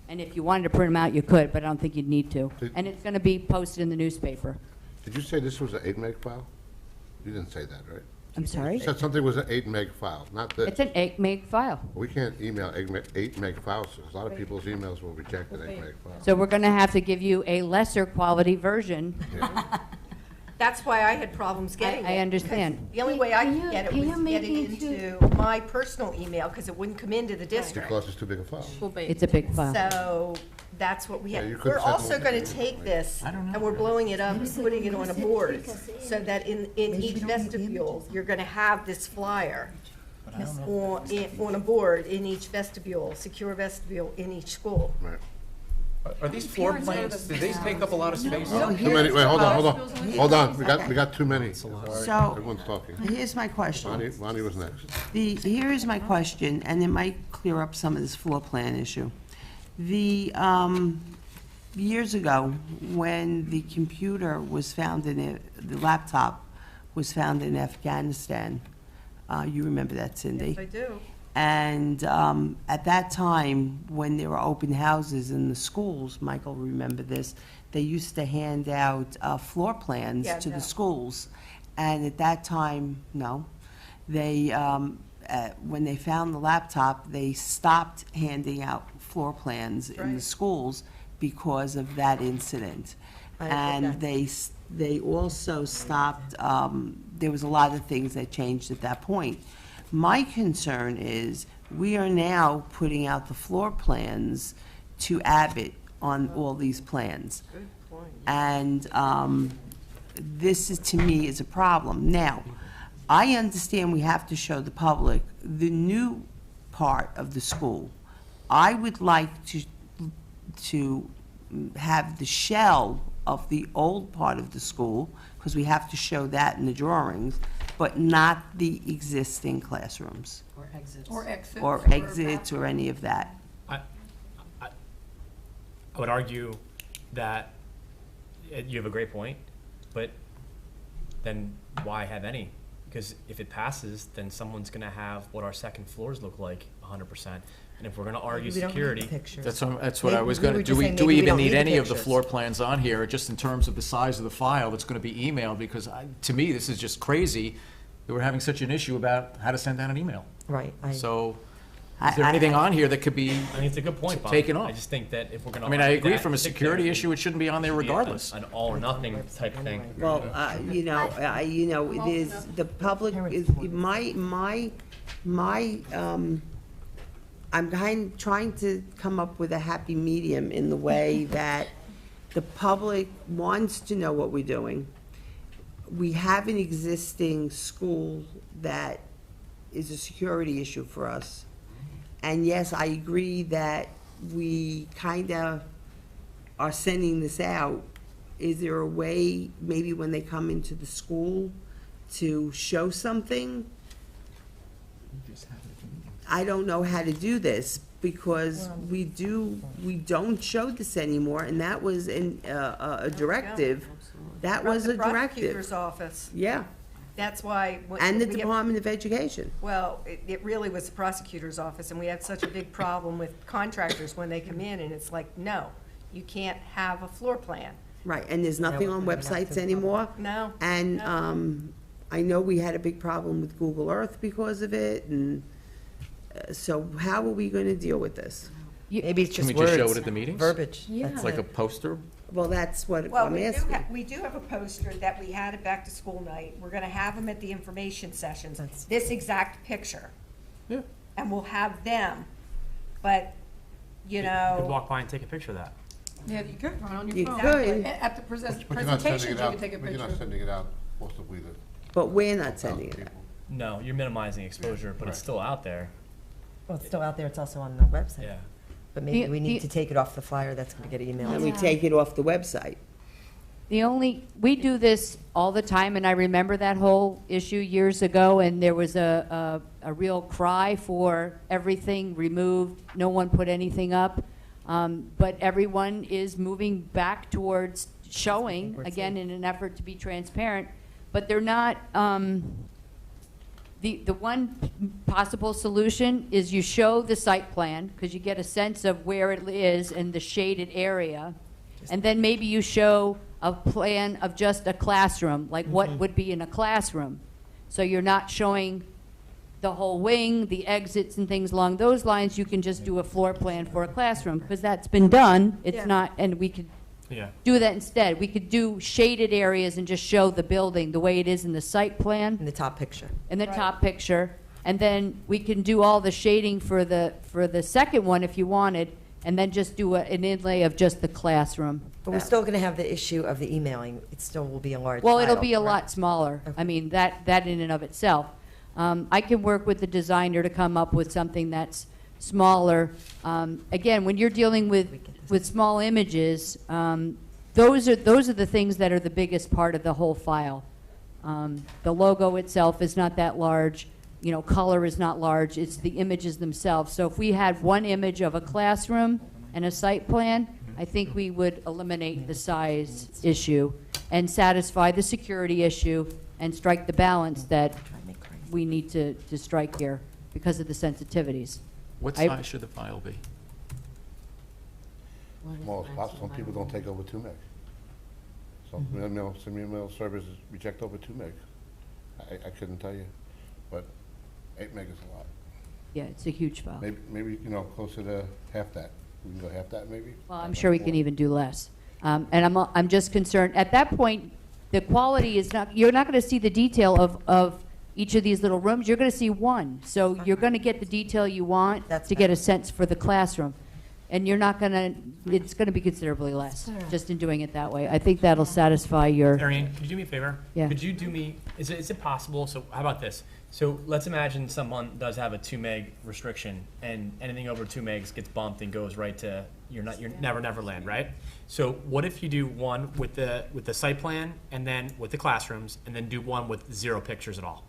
And if you wanted to print them out, you could, but I don't think you'd need to. And it's going to be posted in the newspaper.
Did you say this was an 8 meg file? You didn't say that, right?
I'm sorry?
You said something was an 8 meg file, not this.
It's an 8 meg file.
We can't email 8 meg files. A lot of people's emails will reject an 8 meg file.
So we're going to have to give you a lesser quality version.
That's why I had problems getting it.
I understand.
The only way I
Can
could
you-
get it
can
was
you make
get it
it
into my personal email, because it wouldn't come into the district.
Because it's too big a file.
It's a big file.
So that's what we
Yeah, you
have.
could
We're
send
also
them-
going to take this, and we're blowing it up and putting it on a board, so that in each vestibule, you're going to have this flyer on a board in each vestibule, secure vestibule in each school.
Right.
Are these floor plans, do they take up a lot of space?
Too many, wait, hold on. We got too many.
So,
Everyone's talking.
here's my question.
Bonnie was next.
Here's my question, and it might clear up some of this floor plan issue. Years ago, when the computer was found the laptop was found in Afghanistan, you remember that, Cindy?
Yes, I do.
And at that time, when there were open houses in the schools, Michael remember this, they used to hand out floor plans
Yeah,
to
no.
the schools. And at that time, no, they, when they found the laptop, they stopped handing out floor plans in the
Right.
schools because of that incident.
I
And
understand.
they also stopped, there was a lot of things that changed at that point. My concern is, we are now putting out the floor plans to Abbott on all these plans.
Good point.
And this is, to me, is a problem. Now, I understand we have to show the public the new part of the school. I would like to have the shell of the old part of the school, because we have to show that in the drawings, but not the existing classrooms,
Or exits.
or exits, or any of that.
I would argue that you have a great point, but then why have any? Because if it passes, then someone's gonna have what our second floors look like 100%. And if we're gonna argue
We don't need
security,
the pictures.
That's what I was
We
going
were
to,
just saying
do we
maybe we
even
don't
need
need the
any of the
pictures.
floor plans on here, just in terms of the size of the file that's going to be emailed? Because to me, this is just crazy that we're having such an issue about how to send out an email.
Right.
So, is there anything on here that could be,
I think it's a good point, Bob.
Taken off.
I just think that if we're gonna
I mean, I
argue
agree
that
from a
particular
security
thing,
issue, it shouldn't be on there
it should be
regardless.
An all or nothing type thing.
Well, it is, the public is, I'm trying to come up with a happy medium in the way that the public wants to know what we're doing. We have an existing school that is a security issue for us. And yes, I agree that we kind of are sending this out. Is there a way, maybe when they come into the school, to show something? I don't know how to do this, because we don't show this anymore, and that was a directive. That was a
The prosecutor's
directive.
office.
Yeah,
That's why.
and the
we have-
Department of Education.
Well, it really was the prosecutor's office, and we have such a big problem with contractors when they come in, and it's like, no, you can't have a floor plan.
Right, and there's nothing on websites anymore.
No.
And
no.
I know we had a big problem with Google Earth because of it, and so how are we going to deal with this?
Maybe it's
Can
just
we just show
words,
it at the meetings?
verbiage.
Yeah.
That's
Like a
it.
poster?
Well, that's what
Well,
I'm asking.
we do have a poster that we had at back to school night. We're gonna have them at the information sessions,
That's-
this exact picture.
Yeah.
And we'll have them, but, you
You could
know,
walk by and take a picture of that.
Yeah, you could, run on your
You
phone.
could.
At the
But you're not sending
presentations,
it
you
out,
could take a
but you're not
picture.
sending it out forcibly to
But we're not sending it
1,000
out.
people.
No, you're minimizing exposure, but it's
Right.
still out there.
Well, it's still out there, it's also on the website.
Yeah.
But maybe
The-
we need
the-
to take it off the flyer that's going to get
And
emailed.
we take it off the website.
We do this all the time, and I remember that whole issue years ago, and there was a real cry for everything removed, no one put anything up. But everyone is moving back towards showing, again, in an effort to be transparent, but they're not, the one possible solution is you show the site plan, because you get a sense of where it is and the shaded area. And then maybe you show a plan of just a classroom, like what would be in a classroom. So you're not showing the whole wing, the exits and things along those lines. You can just do a floor plan for a classroom, because that's been done. It's
Yeah.
not, and we could
Yeah.
do that instead. We could do shaded areas and just show the building the way it is in the site plan,
In the top picture.
in the
Right.
top picture. And then we can do all the shading for the second one if you wanted, and then just do an inlay of just the classroom.
But we're still going to have the issue of the emailing. It still will be a large
Well, it'll
file.
be a lot smaller. I mean, that in and of itself. I can work with the designer to come up with something that's smaller. Again, when you're dealing with small images, those are the things that are the biggest part of the whole file. The logo itself is not that large. Color is not large. It's the images themselves. So if we had one image of a classroom and a site plan, I think we would eliminate the size issue and satisfy the security issue and strike the balance that we need to strike here because of the sensitivities.
What
I-
size should the file be?
Small as possible. Some people don't take over 2 meg. Some email services reject over 2 meg. I couldn't tell you, but 8 meg is a lot.
Yeah, it's a huge file.
Maybe closer to half that. We can go half that, maybe?
Well, I'm sure we can even do less. And I'm just concerned, at that point, the quality is not, you're not going to see the detail of each of these little rooms. You're going to see one. So you're going to get the detail you want
That's
to get a sense for the classroom. And you're not going to, it's going to be considerably less,
Sure.
just in doing it that way. I think that'll satisfy your,
Ariane, could you do me a favor?
Yeah.
Could you do me, is it possible, so how about this? So let's imagine someone does have a 2 meg restriction, and anything over 2 megs gets bumped and goes right to your Never Land, right? So what if you do one with the site plan, and then with the classrooms, and then do one with 0 pictures at all?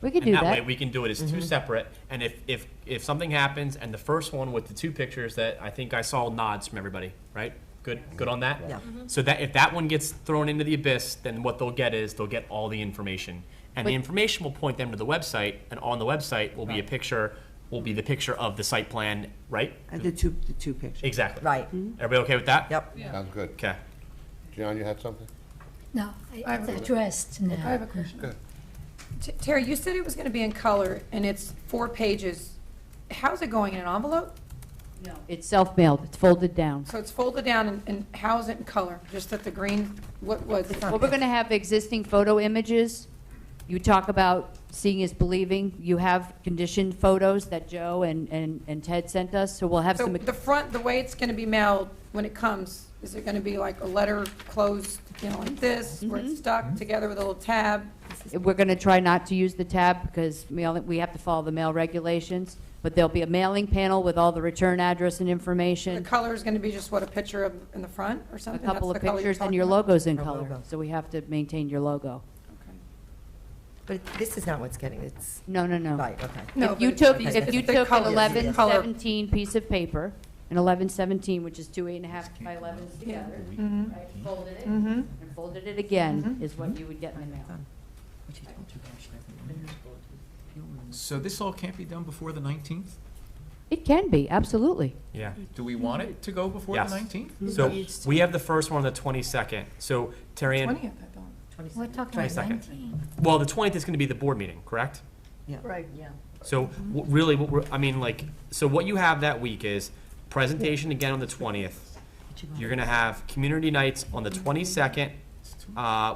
we could do
And that way
that.
we can do it as 2 separate, and if something happens, and the first one with the 2 pictures that I think I saw nods from everybody, right? Good on that?
Yeah.
So that if that one gets thrown into the abyss, then what they'll get is they'll get all the information. And the
But-
information will point them to the website, and on the website will be a picture will be the picture of the site plan, right?
The two pictures.
Exactly.
Right.
Everybody okay with that?
Yep.
Sounds good.
Okay.
John, you had something?
No, it's addressed now.
I have a question.
Good.
Terry, you said it was going to be in color, and it's 4 pages. How's it going, in an envelope?
No. It's self-mailed, it's folded down.
So it's folded down, and how is it in color? Just that the green, what was?
Well, we're going to have existing photo images. You talk about seeing is believing. You have conditioned photos that Joe and Ted sent us, so we'll have
So
some.
the front, the way it's going to be mailed when it comes, is it going to be like a letter closed, like this, where it's stuck together with a little tab?
We're going to try not to use the tab because we have to follow the mail regulations, but there'll be a mailing panel with all the return address and
The
information,
color is going to be just what, a picture of in the front or
a
something?
couple
That's
of
the color you're
pictures, and
talking
your
about?
logo's in
Our
color.
logo.
So we have to maintain your logo.
Okay.
But this is not what's getting, it's,
No.
right, okay.
No,
If you
but
took,
it's
if you
the
took an
color.
1117 piece of paper, an 1117, which is two 8.5 by 11s together, right, folded it, and folded it again, is what you would get in the mail.
So this all can't be done before the 19th?
It can be, absolutely.
Yeah.
Do we want it to go before
Yes.
the 19th?
So we have the first one on the 22nd. So Terry Ann,
20th, I thought.
We're talking about
22nd.
19.
well, the 20th is going to be the board meeting, correct?
Right.
So really, so what you have that week is presentation again on the 20th. You're going to have community nights on the 22nd,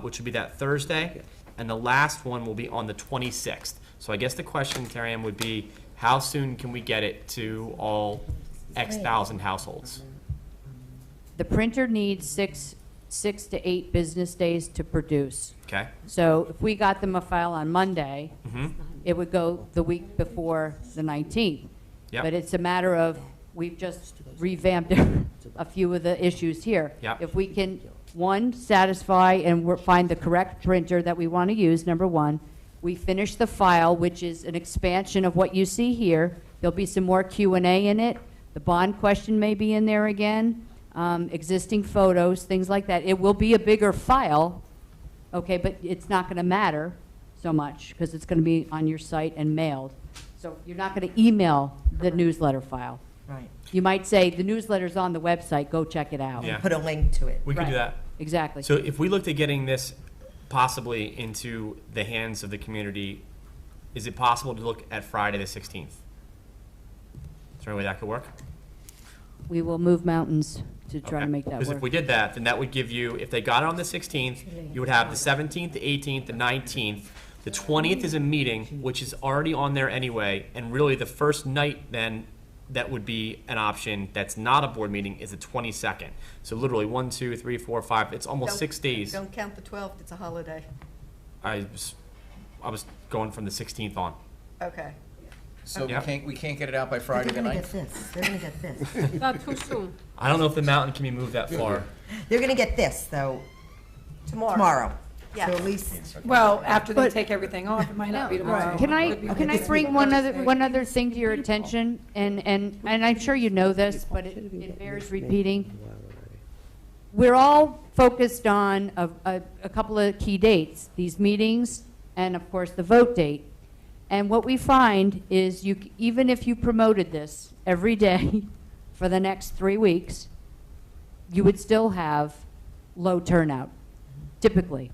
which would be that Thursday, and the last one will be on the 26th. So I guess the question, Terry Ann, would be, how soon can we get it to all X thousand households?
The printer needs six to 8 business days to produce.
Okay?
So if we got them a file on Monday,
Mm-hmm.
it would go the week before the 19th.
Yep.
But it's a matter of, we've just revamped a few of the issues here.
Yep.
If we can, one, satisfy and find the correct printer that we want to use, number one. We finish the file, which is an expansion of what you see here. There'll be some more Q&A in it. The bond question may be in there again. Existing photos, things like that. It will be a bigger file, okay, but it's not going to matter so much because it's going to be on your site and mailed. So you're not going to email the newsletter file.
Right.
You might say, the newsletter's on the website, go check it out.
Yeah.
Put a link to it.
We could do
Right.
that.
Exactly.
So if we looked at getting this possibly into the hands of the community, is it possible to look at Friday the 16th? Is there any way that could work?
We will move mountains to try to make that
Because if
work.
we did that, then that would give you, if they got it on the 16th, you would have the 17th, the 18th, the 19th. The 20th is a meeting, which is already on there anyway, and really the first night then that would be an option that's not a board meeting is the 22nd. So literally 1, 2, 3, 4, 5, it's almost
Don't-
6 days.
Don't count the 12th, it's a holiday.
I was going from the 16th on.
Okay.
So
Yeah.
we can't get it out by
But
Friday
they're
the
gonna
9th?
get this, they're gonna get this.
Not too soon.
I don't know if the mountain can be moved that far.
They're gonna get this, though, tomorrow.
Yeah.
So at least,
Well, after they take everything off, it might not be tomorrow.
Can I,
Could be
can I
next
bring
week.
one other thing to your attention? And I'm sure you know this, but it bears repeating. We're all focused on a couple of key dates, these meetings, and of course, the vote date. And what we find is even if you promoted this every day for the next 3 weeks, you would still have low turnout, typically.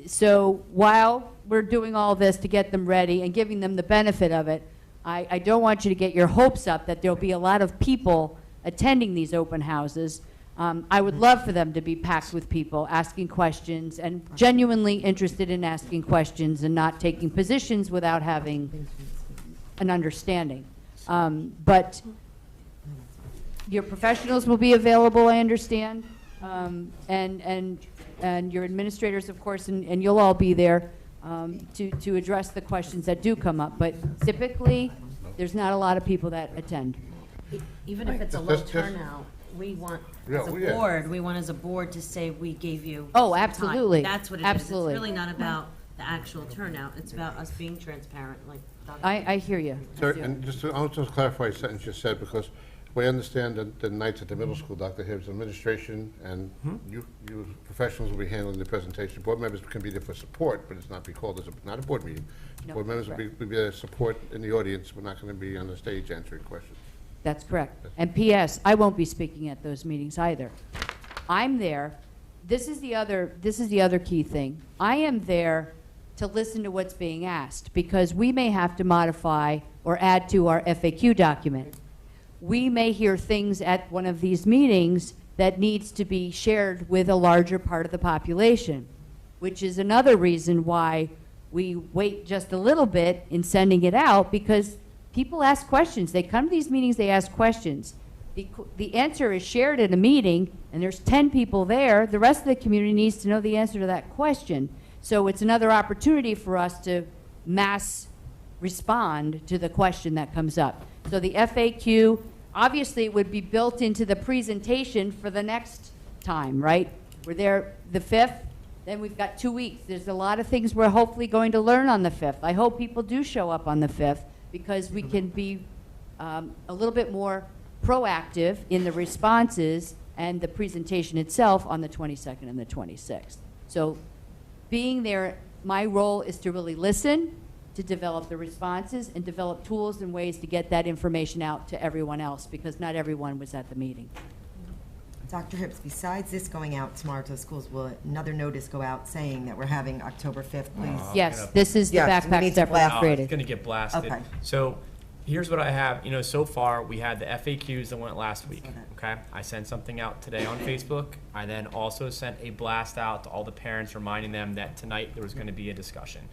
So while we're doing all this to get them ready and giving them the benefit of it, I don't want you to get your hopes up that there'll be a lot of people attending these open houses. I would love for them to be packed with people asking questions and genuinely interested in asking questions and not taking positions without having an understanding. But your professionals will be available, I understand, and your administrators, of course, and you'll all be there to address the questions that do come up. But typically, there's not a lot of people that attend.
Even if it's a low turnout, we want, as a board, we want as a board to say we gave you.
Oh,
time.
absolutely.
That's what it is.
Absolutely.
It's really not about the actual turnout. It's about us being transparent, like Dr.
I hear you.
Sir, and I want to clarify a sentence you said, because We understand that the nights at the middle school, Dr. Hibbs, administration and you professionals will be handling the presentation. Board members can be there for support, but it's not be called as not a board meeting.
No,
Board members will be there to support in the audience. We're not going to be on the stage answering questions.
That's correct. And P.S., I won't be speaking at those meetings either. I'm there. This is the other key thing. I am there to listen to what's being asked, because we may have to modify or add to our FAQ document. We may hear things at one of these meetings that needs to be shared with a larger part of the population, which is another reason why we wait just a little bit in sending it out, because people ask questions. They come to these meetings, they ask questions. The answer is shared at a meeting, and there's 10 people there. The rest of the community needs to know the answer to that question. So it's another opportunity for us to mass respond to the question that comes up. So the FAQ, obviously it would be built into the presentation for the next time, right? We're there the 5th, then we've got 2 weeks. There's a lot of things we're hopefully going to learn on the 5th. I hope people do show up on the 5th, because we can be a little bit more proactive in the responses and the presentation itself on the 22nd and the 26th. So being there, my role is to really listen, to develop the responses, and develop tools and ways to get that information out to everyone else, because not everyone was at the meeting.
Dr. Hibbs, besides this going out tomorrow to the schools, will another notice go out saying that we're having October 5th, please?
Yes, this is the
Yes, we
backpack
need to
step
blast.
we've created.
It's going to get blasted.
Okay.
So here's what I have. You know, so far we had the FAQs that went last week. Okay. I sent something out today on Facebook. I then also sent a blast out to all the parents reminding them that tonight there was going to be a discussion.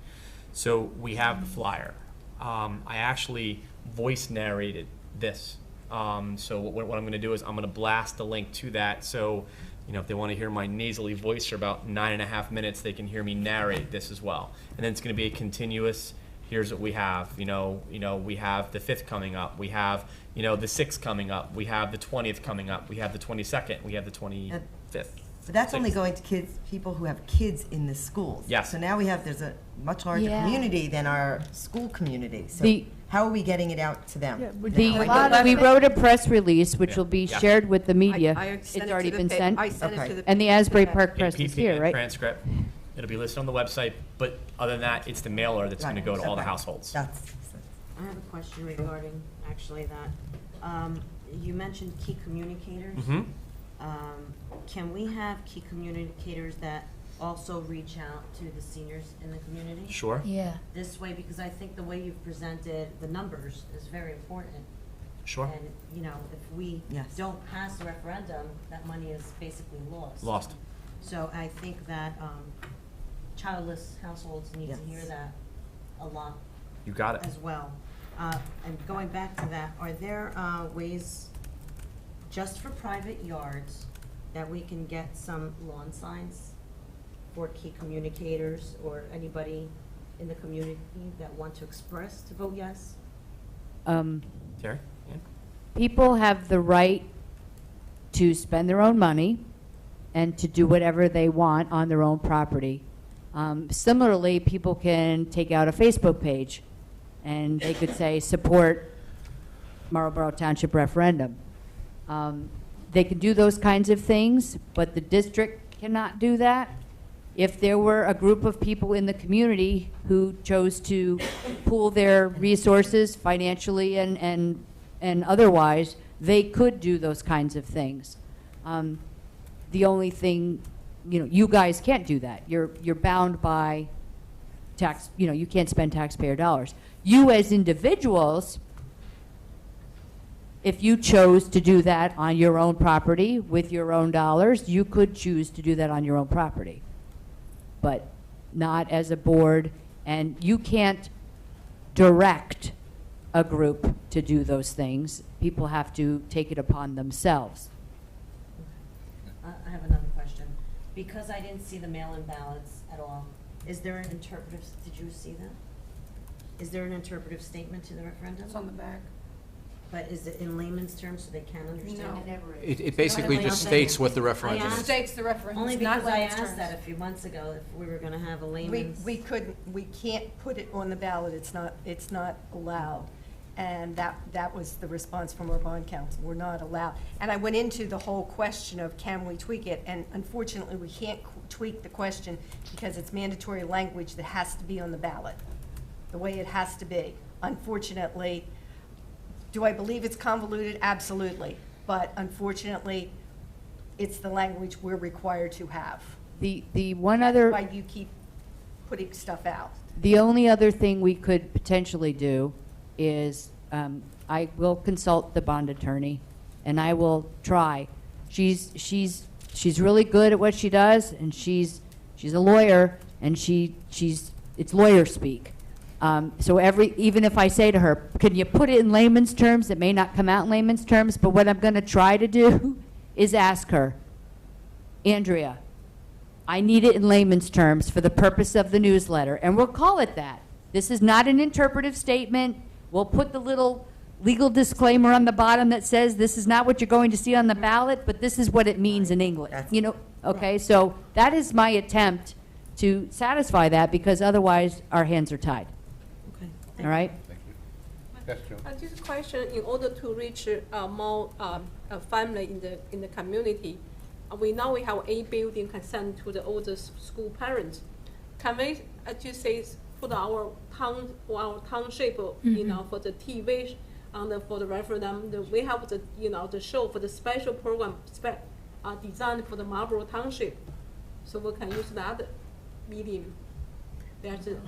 So we have the flyer. I actually voice narrated this. So what I'm going to do is I'm going to blast the link to that. So, you know, if they want to hear my nasally voice for about 9.5 minutes, they can hear me narrate this as well. And then it's going to be a continuous. Here's what we have. You know, we have the 5th coming up. We have, the 6th coming up. We have the 20th coming up. We have the 22nd. We have the 25th.
But that's only going to people who have kids in the schools.
Yes.
So now there's a much larger
Yeah.
community than our school community. So how are we getting it out to them?
We wrote a press release, which will be
Yeah.
shared with the media.
I
It's
sent it
already
to
been
the
sent.
I sent it
Okay.
to the
And the Asbury Park
In
Press is
PP
here,
and
right?
transcript. It'll be listed on the website, but other than that, it's the mailer that's going to go to all the
Okay.
households.
That's,
I have a question regarding actually that. You mentioned key communicators.
Mm-hmm.
Can we have key communicators that also reach out to the seniors in the community?
Sure.
Yeah.
This way, because I think the way you've presented the numbers is very important.
Sure.
And, if we
Yes.
don't pass the referendum, that money is basically lost.
Lost.
So I think that childless households need to hear
Yes.
that a lot
You got it.
as well. And going back to that, are there ways, just for private yards, that we can get some lawn signs for key communicators or anybody in the community that want to express to vote yes?
Um,
Terry? Yeah.
People have the right to spend their own money and to do whatever they want on their own property. Similarly, people can take out a Facebook page and they could say, support Marlborough Township referendum. They can do those kinds of things, but the district cannot do that. If there were a group of people in the community who chose to pool their resources financially and otherwise, they could do those kinds of things. The only thing, you guys can't do that. You're bound by tax, you can't spend taxpayer dollars. You as individuals, if you chose to do that on your own property with your own dollars, you could choose to do that on your own property, but not as a board, and you can't direct a group to do those things. People have to take it upon themselves.
I have another question. Because I didn't see the mail-in ballots at all, is there an interpretive, did you see that? Is there an interpretive statement to the referendum?
It's on the back.
But is it in layman's terms so they can understand
No.
it?
It basically just states what the referendum
It
is.
states the referendum.
Only
It's not
because I
layman's
asked
terms.
that a few months ago if we were gonna have a layman's.
We can't put it on the ballot, it's not allowed. And that was the response from our bond counsel. We're not allowed. And I went into the whole question of can we tweak it? And unfortunately, we can't tweak the question because it's mandatory language that has to be on the ballot, the way it has to be. Unfortunately, do I believe it's convoluted? Absolutely. But unfortunately, it's the language we're required to have.
The one other.
Why you keep putting stuff out.
The only other thing we could potentially do is I will consult the bond attorney, and I will try. She's really good at what she does, and she's a lawyer, and it's lawyer speak. So even if I say to her, can you put it in layman's terms? It may not come out in layman's terms, but what I'm going to try to do is ask her, Andrea, I need it in layman's terms for the purpose of the newsletter, and we'll call it that. This is not an interpretive statement. We'll put the little legal disclaimer on the bottom that says this is not what you're going to see on the ballot, but this is what it means in English. Okay, so that is my attempt to satisfy that, because otherwise our hands are tied.
Okay.
All right?
Thank you. Yes, Joe?
This question, in order to reach more family in the community, we know we have a building consent to the older school parents. Can we, as you say, put our township, for the TV, for the referendum, we have the show for the special program designed for the Marlborough Township, so we can use that medium. There's the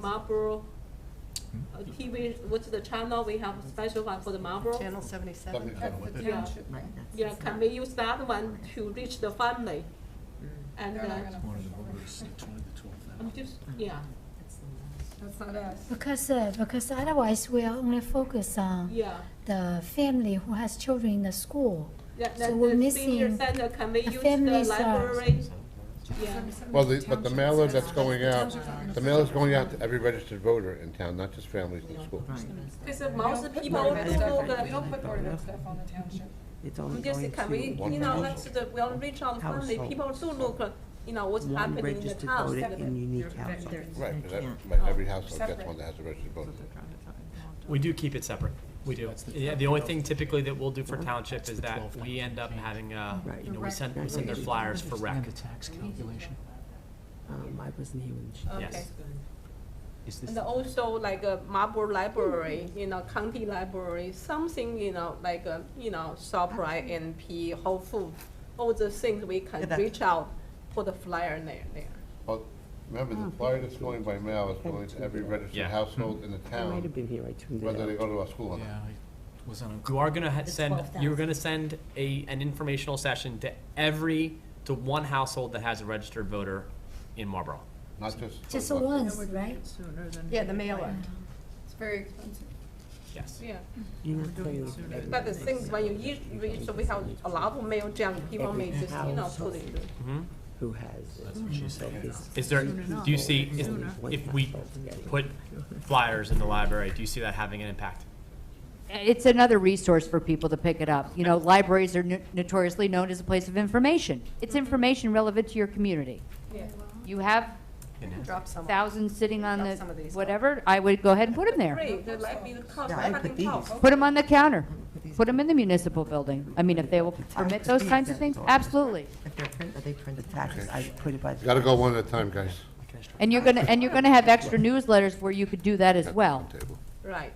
Marlborough TV. What's the channel? We have a special one for the Marlborough.
Channel 77.
Yeah, can we use that one to reach the family? And I'm just
That's not us.
Because otherwise we are only focused on the family who has children in the school. So we're missing
senior center, can we
the
use
families
the library?
Well, but the mailer that's going out, the mailer's going out to every registered voter in town, not just families in the school.
Because most people
We
don't
don't put Board of Ed stuff on the township.
It's only
just,
going
can we,
to
we'll reach out to family, people do look, what's
one
happening in the
registered
town.
voter in unique household.
Right, but every household gets one that has a registered voter.
We do keep it separate. We do. Yeah, the only thing typically that we'll do for township is that we end up having, we send their flyers for rec.
Tax calculation.
I wasn't here when she.
Okay.
Is this
And also like a Marlborough Library, county library, something, like, ShopRite, NP, Whole Foods, all the things we can reach out, put a flyer there.
Well, remember, the flyer that's going by mail is going to every registered household in the
I might
town,
have been here, I tuned it
whether they
out.
go to a school or not.
Yeah, I wasn't on.
You are gonna send an informational session to one household that has a registered voter in Marlborough.
Not just.
just once, right?
Yeah, the mailer.
It's very expensive.
Yes.
Yeah.
You're not playing with every-
But the things when you reach, so we have a lot of mail junk, people may just, put it.
Who has it.
Is there, do you see, if we put flyers in the library, do you see that having an impact?
It's another resource for people to pick it up. Libraries are notoriously known as a place of information. It's information relevant to your community.
Yeah.
You have
Drop some.
thousands sitting on
Drop
the
some of these.
whatever, I would go ahead and put them there.
Great, they like me to cost,
Yeah, I put these.
Put them on the counter. Put them in the municipal building. I mean, if they will permit those kinds of things, absolutely.
If they're print, are they printed?
The taxes, I put it by.
You gotta go one at a time, guys.
And you're gonna have extra newsletters where you could do that as well.
Table.
Right.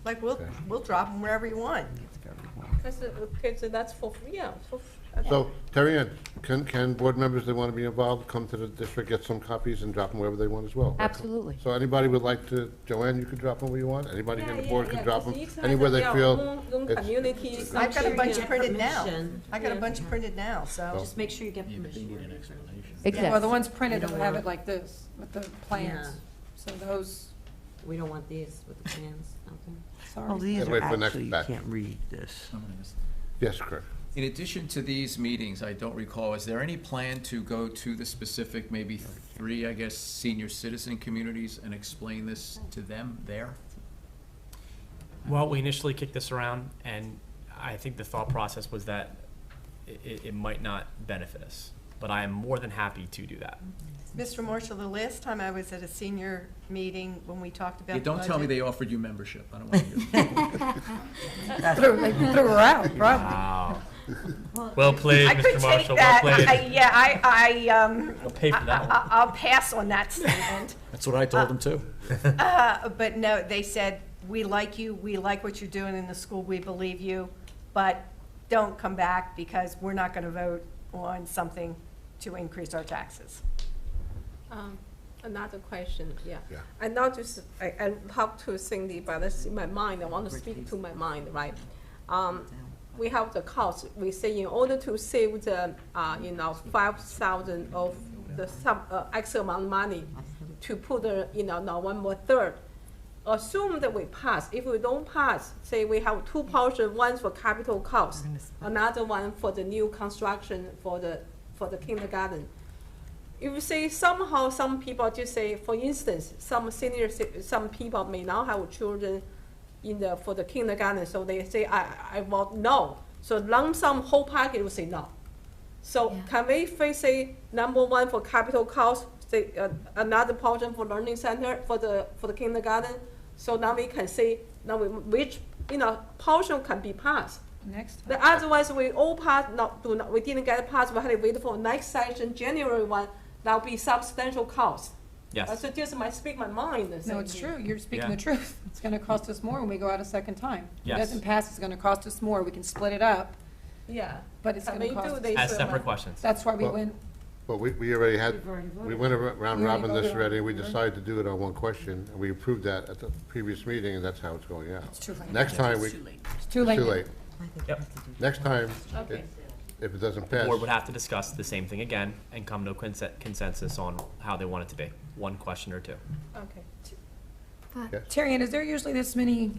Like, we'll drop them wherever you want.
Because that's for free,
So, Terry Ann, can board members that want to be involved come to the district, get some copies and drop them wherever they want as well?
Absolutely.
So anybody would like to, Joanne, you could drop them where you want? Anybody in the
Yeah,
board
yeah,
could
yeah,
drop
'cause
them
each has
anywhere they
their
feel.
own
it's-
community,
I've got a
something,
bunch
yeah.
printed now.
Permission.
I got a bunch printed now, so.
Just make sure you get permission.
Well, the
Exactly.
ones printed will have it like this, with the plans.
Yeah.
So those,
We don't want these with the plans out there.
Oh,
sorry.
these
Gotta
are
wait for the next
actually, you
batch.
can't read this.
Yes, Craig.
In addition to these meetings, I don't recall, is there any plan to go to the specific, maybe 3, I guess, senior citizen communities and explain this to them there?
Well, we initially kicked this around, and I think the thought process was that it might not benefit us, but I am more than happy to do that.
Mr. Marshall, the last time I was at a senior meeting when we talked about
You
the
don't tell me
budget-
they offered you membership. I don't want to hear
They threw her out, probably.
Wow. Well played,
I could
Mr.
take
Marshall, well
that.
played. I'll pay for that one.
I'll pass on that statement.
That's what I told them too.
But no, they said, we like you, we like what you're doing in the school, we believe you, but don't come back because we're not going to vote on something to increase our taxes.
Another question, yeah.
Yeah.
I noticed, I talked to Cindy, but that's in my mind, I want to speak to my mind, right? We have the cost, we say in order to save the, 5,000 of the X amount of money to put, now 1/3. Assume that we pass. If we don't pass, say we have two portions, one for capital cost, another one for the new construction for the kindergarten. If you say somehow some people just say, for instance, some people may not have children for the kindergarten, so they say I vote no. So lump sum whole package will say no. So can we say number one for capital cost, say another portion for learning center for the kindergarten? So now we can say which portion can be passed.
Next time.
The otherwise we all pass, we didn't get passed. We had to wait for next session, January 1. That'll be substantial cost.
Yes.
So just speak my mind.
No, it's true. You're speaking
Yeah.
the truth. It's going to cost us more when we go out a second time. If
Yes.
it doesn't pass, it's going to cost us more. We can split it up,
Yeah.
but it's
Can
going to
we
cost
do
us.
this,
As separate questions.
That's why we
Well,
went.
Well, we already had,
We've already voted.
we went round
We already
robin this
voted on
already,
it.
and we decided to do it on one question, and we approved that at the previous meeting, and that's how it's going out.
It's too late.
Next time,
It's too
it's
late.
too late.
I think
Yep.
we have to do that.
Next time,
Okay.
if it doesn't
The
pass,
board would have to discuss the same thing again and come to a consensus on how they want it to be. One question or two.
Okay.
But
yes.
Terry Ann, is there usually this many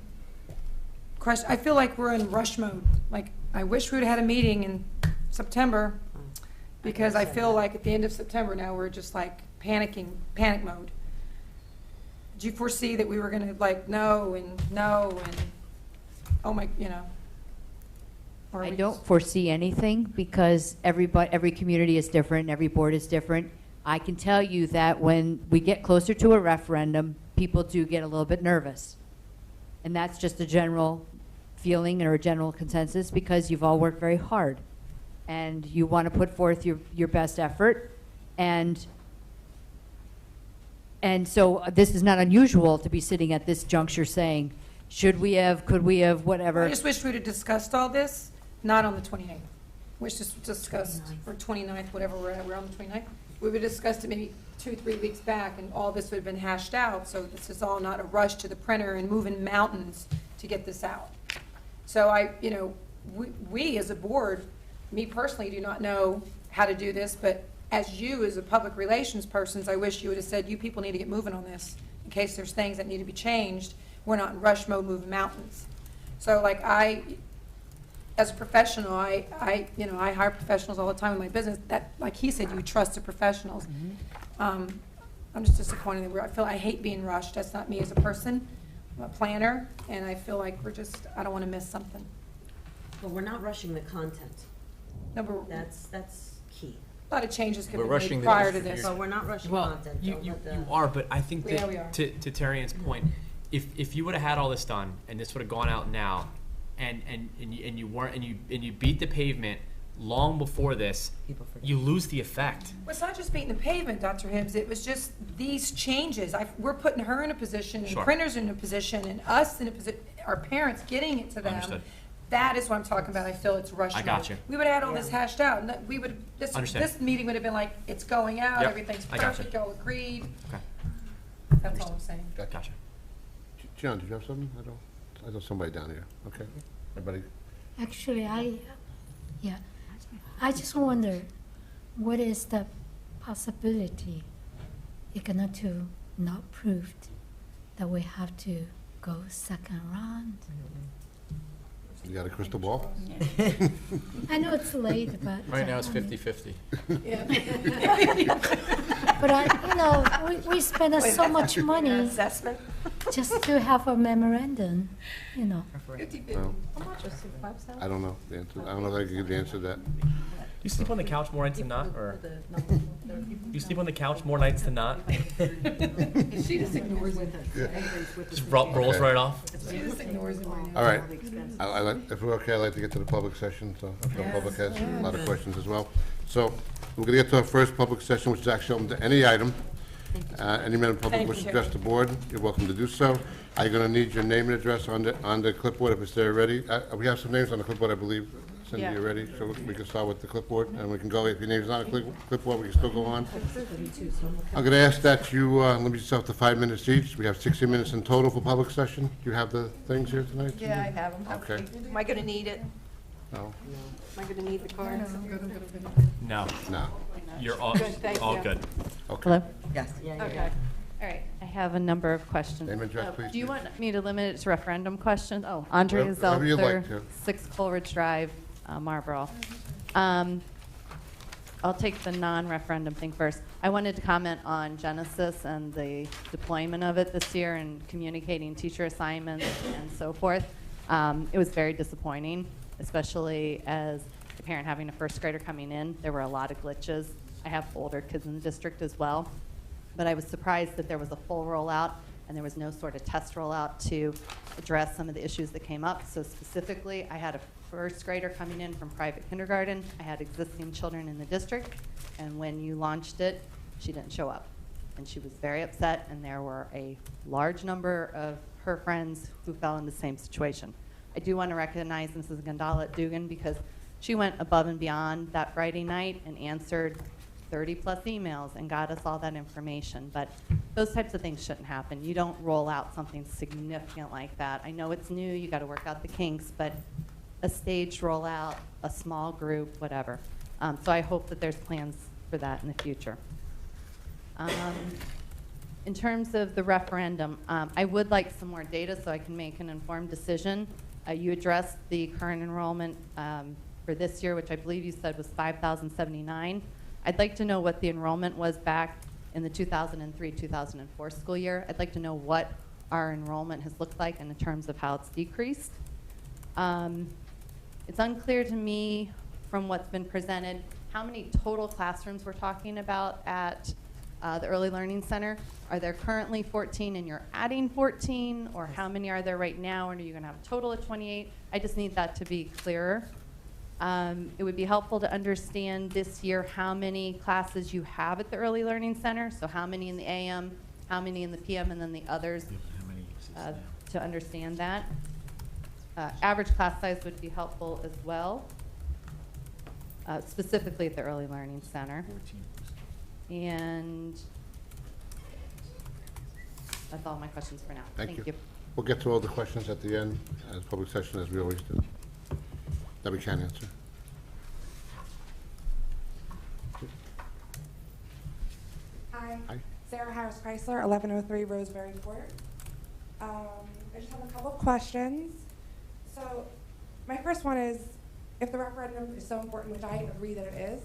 questions? I feel like we're in rush mode. Like, I wish we would have had a meeting in September, because I feel like at the end of September now, we're just like panic mode. Did you foresee that we were gonna no and oh my, or
I
we
don't
just-
foresee anything because every community is different, every board is different. I can tell you that when we get closer to a referendum, people do get a little bit nervous. And that's just a general feeling or a general consensus because you've all worked very hard. And you want to put forth your best effort. And so this is not unusual to be sitting at this juncture saying, should we have, could we have, whatever.
I just wish we'd have discussed all this, not on the 28th. Wish this was discussed, or 29th, whatever we're at, we're on the 29th. We would have discussed it maybe 2-3 weeks back, and all this would have been hashed out, so this is all not a rush to the printer and moving mountains to get this out. So we as a board, me personally, do not know how to do this, but as you, as a public relations person, I wish you would have said, you people need to get moving on this, in case there's things that need to be changed. We're not in rush mode moving mountains. So as a professional, I hire professionals all the time in my business. That, like he said, you trust the professionals. I'm just disappointed that I hate being rushed. That's not me as a person. I'm a planner, and I feel like I don't want to miss something.
But we're not rushing the content. That's key.
A lot of changes could
We're
be
rushing
made
the
prior to this.
But we're not rushing
Well,
content.
you
Don't let the-
are, but I think
Yeah, we are.
that to Terry Ann's point, if you would have had all this done and this would have gone out now, and you beat the pavement long before this,
People forget.
you lose the effect.
Well, it's not just beating the pavement, Dr. Hibbs. It was just these changes. We're putting her in a position, and
Sure.
printers in a position, and us in a position, our parents getting it to them.
Understood.
That is what I'm talking about. I feel it's rushed.
I got you.
We would have had all this hashed out, and
Understand.
this meeting would have been like, it's going out,
Yep.
everything's
I got you.
perfect, y'all agreed.
Okay.
That's all I'm saying.
Gotcha.
John, did you have something? I know somebody down here. Okay, everybody.
actually, I just wonder, what is the possibility you're gonna to not proved that we have to go second round?
You got a crystal ball?
I know it's late, but.
Right now, it's
I mean,
50-50.
But we spend so much money
Assessment?
just to have a memorandum,
No,
How much is it, 5,000?
I don't know the answer. I don't know if I can give the answer to that.
You sleep on the couch more nights than not, or? You sleep on the couch more nights than not?
She just ignores it.
Just rolls right off?
She just ignores it right now.
All right. If we're okay, I'd like to get to the public session, so if the public has a lot of questions as well. So we're going to get to our first public session, which is actually open to any item. Any member of the public wish to address the board, you're welcome to do so. Are you going to need your name and address on the clipboard if it's there already? We have some names on the clipboard, I believe. Cindy, you ready? So we can start with the clipboard, and we can go, if your name's not on the clipboard, we can still go on. I'm going to ask that you limit yourself to 5 minutes each. We have 60 minutes in total for public session. Do you have the things here tonight?
Yeah, I have them.
Okay.
Am I gonna need it?
No?
Am I gonna need the cards?
No.
No.
You're all,
Good, thank
all
you.
good.
Okay.
Hello?
Yes.
Okay.
All right, I have a number of questions.
Name and address, please.
Do you want me to limit it to referendum questions? Oh, Andrea
Whatever you'd like
Zelther,
to.
6 Coleridge Drive, Marlborough. I'll take the non-referendum thing first. I wanted to comment on Genesis and the deployment of it this year and communicating teacher assignments and so forth. It was very disappointing, especially as a parent having a first grader coming in. There were a lot of glitches. I have older kids in the district as well. But I was surprised that there was a full rollout and there was no sort of test rollout to address some of the issues that came up. So specifically, I had a first grader coming in from private kindergarten. I had existing children in the district, and when you launched it, she didn't show up. And she was very upset, and there were a large number of her friends who fell in the same situation. I do want to recognize Mrs. Gondala at Dugan because she went above and beyond that Friday night and answered 30-plus emails and got us all that information. But those types of things shouldn't happen. You don't roll out something significant like that. I know it's new, you got to work out the kinks, but a staged rollout, a small group, whatever. So I hope that there's plans for that in the future. In terms of the referendum, I would like some more data so I can make an informed decision. You addressed the current enrollment for this year, which I believe you said was 5,079. I'd like to know what the enrollment was back in the 2003-2004 school year. I'd like to know what our enrollment has looked like in terms of how it's decreased. It's unclear to me from what's been presented how many total classrooms we're talking about at the Early Learning Center. Are there currently 14 and you're adding 14, or how many are there right now, and are you going to have a total of 28? I just need that to be clearer. It would be helpful to understand this year how many classes you have at the Early Learning Center, so how many in the AM, how many in the PM, and then the others, to understand that. Average class size would be helpful as well, specifically at the Early Learning Center. And that's all my questions for now.
Thank you. We'll get to all the questions at the end, as public session, as we always do, that we can answer.
Hi. Sarah Harris Chrysler, 1103 Roseberry Court. I just have a couple questions. So my first one is, if the referendum is so important, which I agree that it is,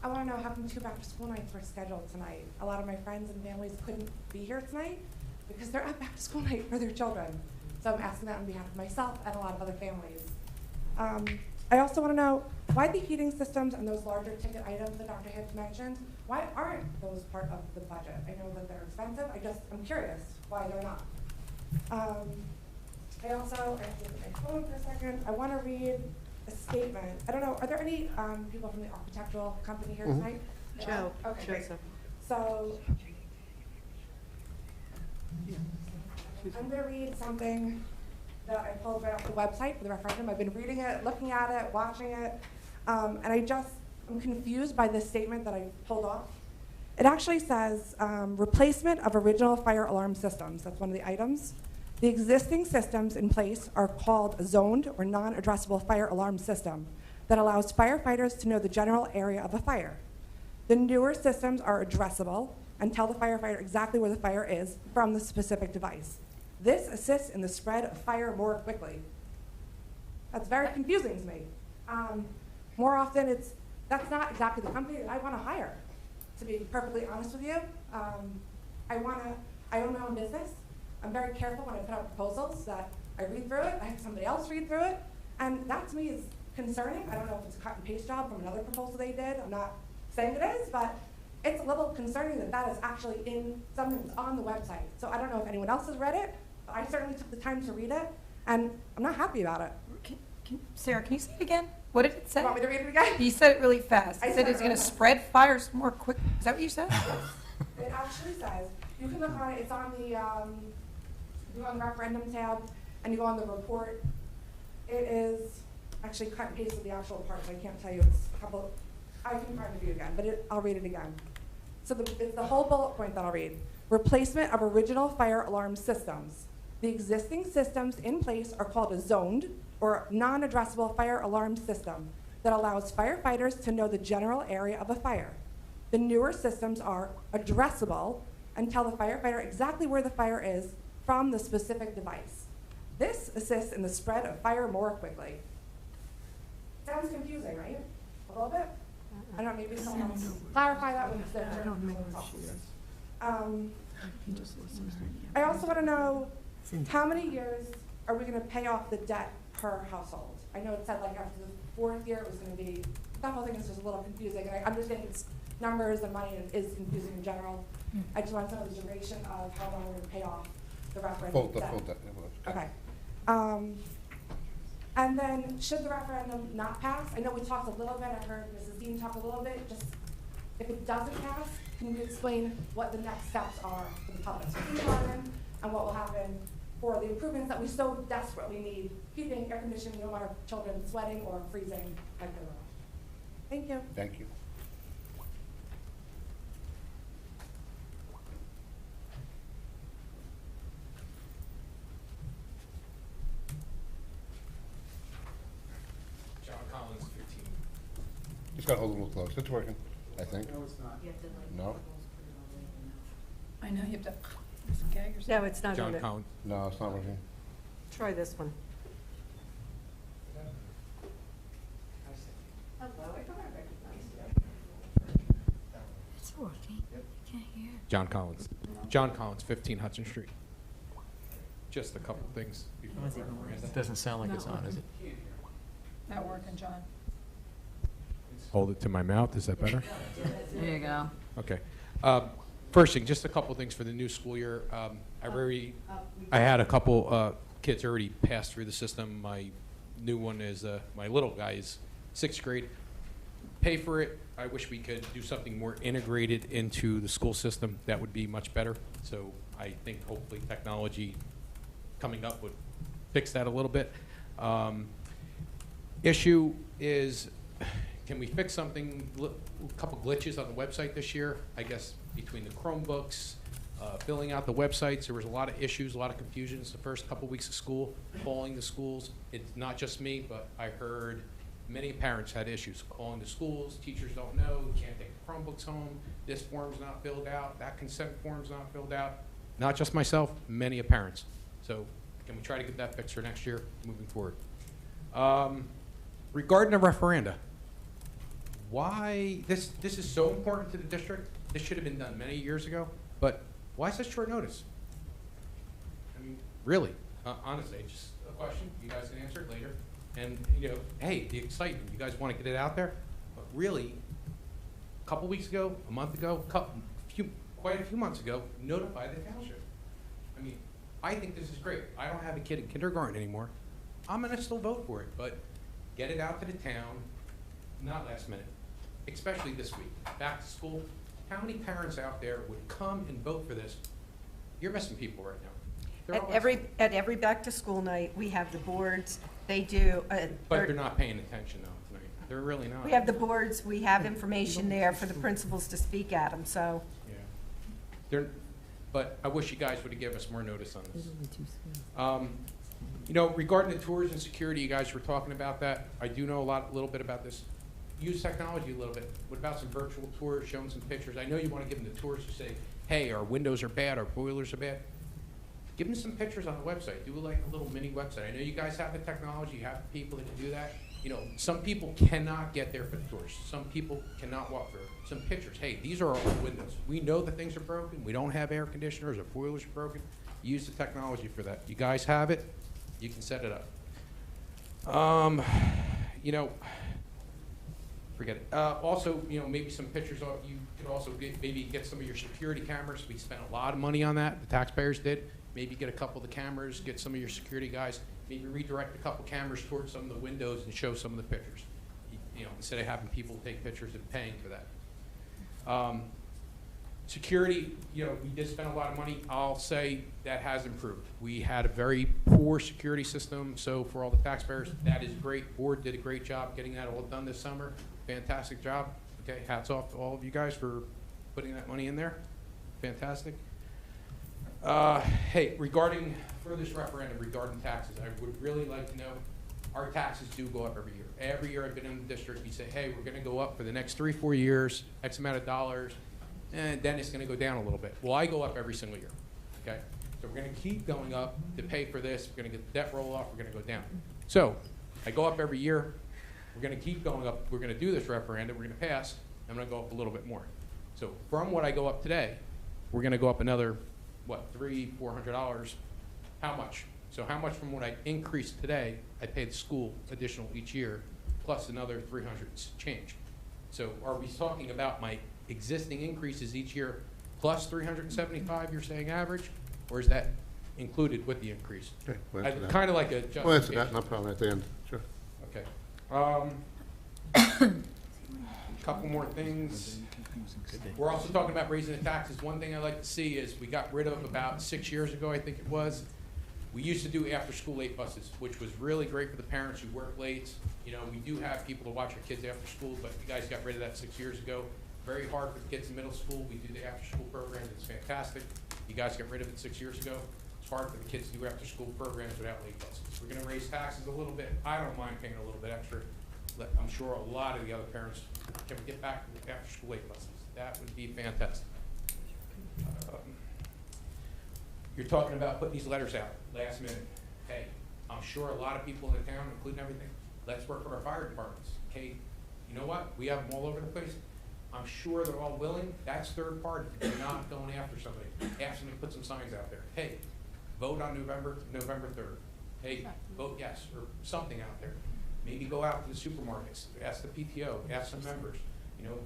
I want to know how come 2 back-to-school nights were scheduled tonight. A lot of my friends and families couldn't be here tonight because they're at back-to-school night for their children. So I'm asking that on behalf of myself and a lot of other families. I also want to know why the heating systems and those larger ticket items that Dr. Hibbs mentioned, why aren't those part of the budget? I know that they're expensive. I'm curious why they're not. I have to look at my phone for a second. I want to read a statement. I don't know, are there any people from the architectural company here tonight?
Joe.
Okay,
Joe,
great.
sir.
So, I'm going to read something that I pulled right off the website for the referendum. I've been reading it, looking at it, watching it, and I'm confused by this statement that I pulled off. It actually says replacement of original fire alarm systems. That's one of the items. The existing systems in place are called a zoned or non-addressable fire alarm system that allows firefighters to know the general area of a fire. The newer systems are addressable and tell the firefighter exactly where the fire is from the specific device. This assists in the spread of fire more quickly. That's very confusing to me. More often, that's not exactly the company that I want to hire, to be perfectly honest with you. I own my own business. I'm very careful when I put out proposals that I read through it, I have somebody else read through it, and that to me is concerning. I don't know if it's a cut and paste job from another proposal they did. I'm not saying it is, but it's a little concerning that that is actually in something that's on the website. So I don't know if anyone else has read it, but I certainly took the time to read it, and I'm not happy about it.
Sarah, can you say it again? What did it say?
You want me to read it again?
You said it really fast.
I
You
said
said it's
it
gonna
really
spread fires more quick. Is that what you said?
It actually says, you can look on it, it's on the, you go on the referendum tab, and you go on the report. It is actually cut and pasted the actual part, so I can't tell you, it's a couple, I can try to read it again, but I'll read it again. So it's the whole bullet point that I'll read. Replacement of original fire alarm systems. The existing systems in place are called a zoned or non-addressable fire alarm system that allows firefighters to know the general area of a fire. The newer systems are addressable and tell the firefighter exactly where the fire is from the specific device. This assists in the spread of fire more quickly. Sounds confusing, right? A little bit? I don't know, maybe someone else clarify that with their I also want to know, how many years are we going to pay off the debt per household? I know it said like after the 4th year it was going to be, that whole thing is just a little confusing, and I understand it's numbers and money is confusing in general. I just want to know the duration of how long we're going to pay off the referendum debt.
Full debt.
Okay. And then, should the referendum not pass? I know we talked a little bit, I heard Mrs. Dean talk a little bit, just if it doesn't pass, can you explain what the next steps are for the public safety department and what will happen for the improvements that we so desperately need, keeping air conditioning, no matter children sweating or freezing like they were. Thank you.
Thank you.
John Collins, 15.
Just gotta hold it a little close. It's working, I think.
No, it's not.
No?
I know, you have to gag yourself.
No, it's not
John
gonna.
Collins.
No, it's not working.
Try this one.
It's working. I can't hear.
John Collins. John Collins, 15 Hudson Street. Just a couple things before.
That doesn't sound like it's on, is it?
Not working, John.
Hold it to my mouth. Is that better?
There you go.
Okay. First thing, just a couple things for the new school year. I had a couple kids already pass through the system. My new one is, my little guy is 6th grade. Pay for it. I wish we could do something more integrated into the school system. That would be much better. So I think hopefully technology coming up would fix that a little bit. Issue is, can we fix something, a couple glitches on the website this year? I guess between the Chromebooks, filling out the websites, there was a lot of issues, a lot of confusions the first couple weeks of school, calling the schools. It's not just me, but I heard many parents had issues calling the schools. Teachers don't know, can't take the Chromebooks home. This form's not filled out, that consent form's not filled out. Not just myself, many parents. So can we try to get that fixed for next year, moving forward? Regarding the referenda, why, this is so important to the district. This should have been done many years ago, but why such short notice? I mean, really, honestly, just a question. You guys can answer it later. And, you know, hey, the excitement, you guys want to get it out there? But really, a couple weeks ago, a month ago, quite a few months ago, notify the township. I mean, I think this is great. I don't have a kid in kindergarten anymore. I'm going to still vote for it, but get it out to the town, not last minute, especially this week. Back to school. How many parents out there would come and vote for this? You're missing people right now.
At every back-to-school night, we have the boards. They do.
But they're not paying attention though tonight. They're really not.
We have the boards. We have information there for the principals to speak at them. So.
Yeah. But I wish you guys would have given us more notice on this. You know, regarding the tours and security, you guys were talking about that. I do know a little bit about this. Use technology a little bit. What about some virtual tours, showing some pictures? I know you want to give them the tours to say, hey, our windows are bad, our boilers are bad. Give them some pictures on the website. Do like a little mini website. I know you guys have the technology, you have the people that can do that. You know, some people cannot get there for the tours. Some people cannot walk through. Some pictures. Hey, these are our windows. We know that things are broken. We don't have air conditioners or boilers are broken. Use the technology for that. You guys have it. You can set it up. you know, forget it. Also, you know, maybe some pictures of, you could also maybe get some of your security cameras. We spent a lot of money on that, the taxpayers did. Maybe get a couple of the cameras, get some of your security guys, maybe redirect a couple cameras towards some of the windows and show some of the pictures. You know, instead of having people take pictures and paying for that. Security, you know, we did spend a lot of money. I'll say that has improved. We had a very poor security system, so for all the taxpayers, that is great. Board did a great job getting that all done this summer. Fantastic job. Okay, hats off to all of you guys for putting that money in there. Fantastic. Hey, regarding, for this referendum regarding taxes, I would really like to know, our taxes do go up every year. Every year I've been in the district, we say, hey, we're gonna go up for the next 3-4 years, X amount of dollars, and then it's gonna go down a little bit. Well, I go up every single year, okay? So we're gonna keep going up to pay for this, we're gonna get the debt roll off, we're gonna go down. So, I go up every year, we're gonna keep going up, we're gonna do this referendum, we're gonna pass, I'm gonna go up a little bit more. So from what I go up today, we're gonna go up another, what, $300-400, how much? So how much from what I increased today, I pay the school additional each year, plus another 300 change. So are we talking about my existing increases each year plus 375, you're saying average, or is that included with the increase?
Okay, we'll answer that.
Kind of like a
We'll answer
justification.
that, no problem, at the end, sure.
Okay. Couple more things. We're also talking about raising the taxes. One thing I like to see is we got rid of about 6 years ago, I think it was. We used to do after-school late buses, which was really great for the parents who work late. You know, we do have people to watch our kids after school, but you guys got rid of that 6 years ago. Very hard for the kids in middle school. We do the after-school program. It's fantastic. You guys got rid of it 6 years ago. It's hard for the kids to do after-school programs without late buses. We're going to raise taxes a little bit. I don't mind paying a little bit extra. I'm sure a lot of the other parents can get back to the after-school late buses. That would be fantastic. You're talking about putting these letters out last minute. Hey, I'm sure a lot of people in the town, including everything, let's work with our fire departments. Okay, you know what? We have them all over the place. I'm sure they're all willing. That's third party. They're not going after somebody. Ask them to put some signs out there. Hey, vote on November 3rd. Hey, vote yes, or something out there. Maybe go out to the supermarkets, ask the PTO, ask some members, you know,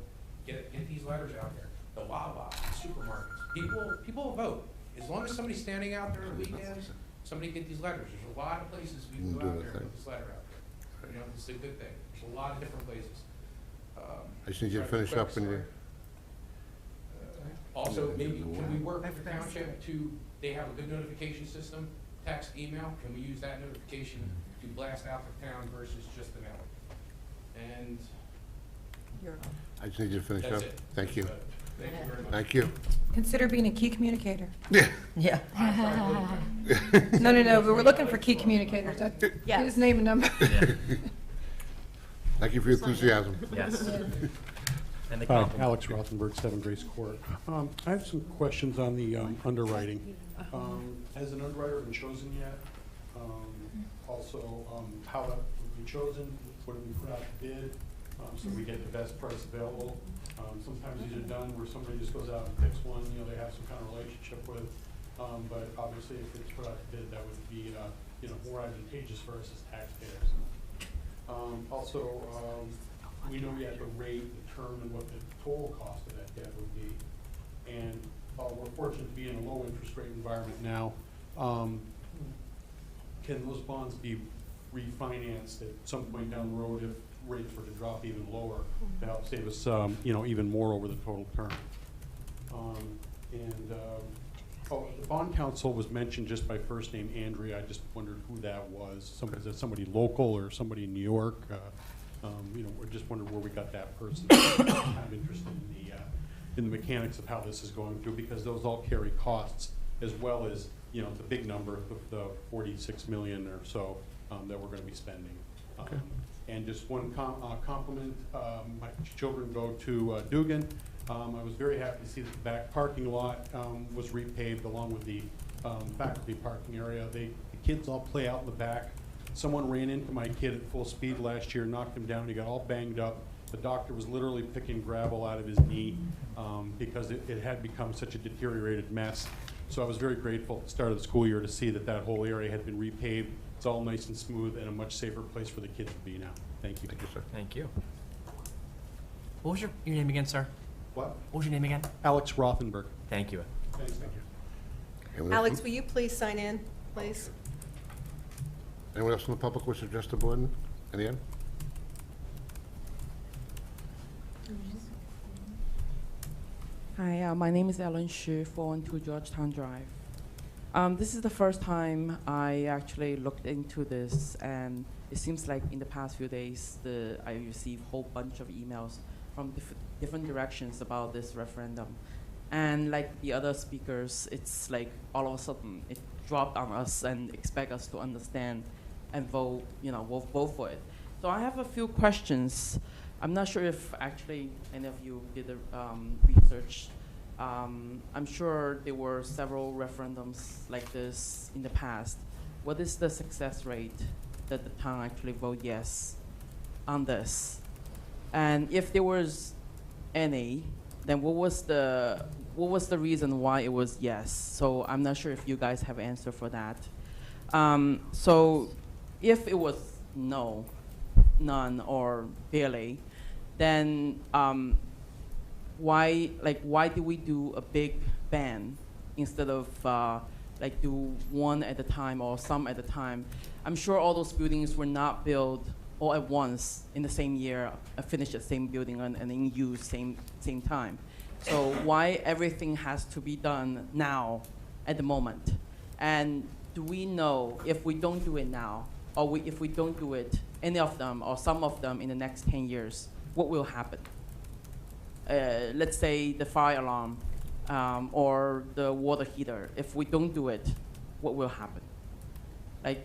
get these letters out there. The Wawa, the supermarkets. People will vote. As long as somebody's standing out there on the weekends, somebody get these letters. There's a lot of places we can go out there and put this letter out there. You know, it's a good thing. There's a lot of different places.
I just need you to finish up and you.
Also, maybe can we work with the township to, they have a good notification system, text, email, can we use that notification to blast out the town versus just the mail? And
I just need you to finish
that's
up.
it.
Thank you.
Thank you very much.
Thank you.
Consider being a key communicator.
Yeah.
Yeah.
No, but we're looking for key communicators.
Yes.
His name and number.
Thank you for your enthusiasm.
Yes. And the
Hi,
compliment.
Alex Rothenberg, 7 Grace Court. I have some questions on the underwriting. Has an underwriter been chosen yet? Also, how that would be chosen, what do we put out to bid, so we get the best price available? Sometimes these are done where somebody just goes out and picks one, you know, they have some kind of relationship with, but obviously if it's put out to bid, that would be, you know, more advantageous for us as taxpayers. Also, we know we have the rate, the term, and what the total cost of that debt would be. And we're fortunate to be in a low interest rate environment now. Can those bonds be refinanced at some point down the road if rates were to drop even lower to help save us, you know, even more over the total term? The bond counsel was mentioned just by first name Andrea. I just wondered who that was. Is that somebody local or somebody in New York? You know, we just wondered where we got that person. I'm kind of interested in the mechanics of how this is going through, because those all carry costs, as well as, you know, the big number of the 46 million or so that we're going to be spending.
Okay.
And just one compliment, my children go to Dugan. I was very happy to see that the back parking lot was repaved along with the faculty parking area. The kids all play out in the back. Someone ran into my kid at full speed last year, knocked him down, he got all banged up. The doctor was literally picking gravel out of his knee because it had become such a deteriorated mess. So I was very grateful at the start of the school year to see that that whole area had been repaved. it's all nice and smooth and a much safer place for the kids to be now. Thank you.
Thank you, sir.
Thank you. What was your name again, sir?
What?
What was your name again?
Alex Rothenberg.
Thank you.
Thanks, thank you.
Anyone else
Alex,
from-
will you please sign in, please?
Anyone else from the public wish to address the board in the end?
Hi, my name is Ellen Xu, 412 Georgetown Drive. This is the first time I actually looked into this, and it seems like in the past few days, I received a whole bunch of emails from different directions about this referendum. And like the other speakers, it's like all of a sudden it dropped on us and expect us to understand and vote, vote for it. So I have a few questions. I'm not sure if actually any of you did the research. I'm sure there were several referendums like this in the past. What is the success rate that the town actually vote yes on this? And if there was any, then what was the reason why it was yes? So I'm not sure if you guys have an answer for that. So if it was no, none, or barely, then why do we do a big ban instead of do one at a time or some at a time? I'm sure all those buildings were not built all at once in the same year, finished the same building and in use same time. So why everything has to be done now at the moment? And do we know if we don't do it now, or if we don't do it, any of them or some of them in the next 10 years, what will happen? Let's say the fire alarm or the water heater. If we don't do it, what will happen?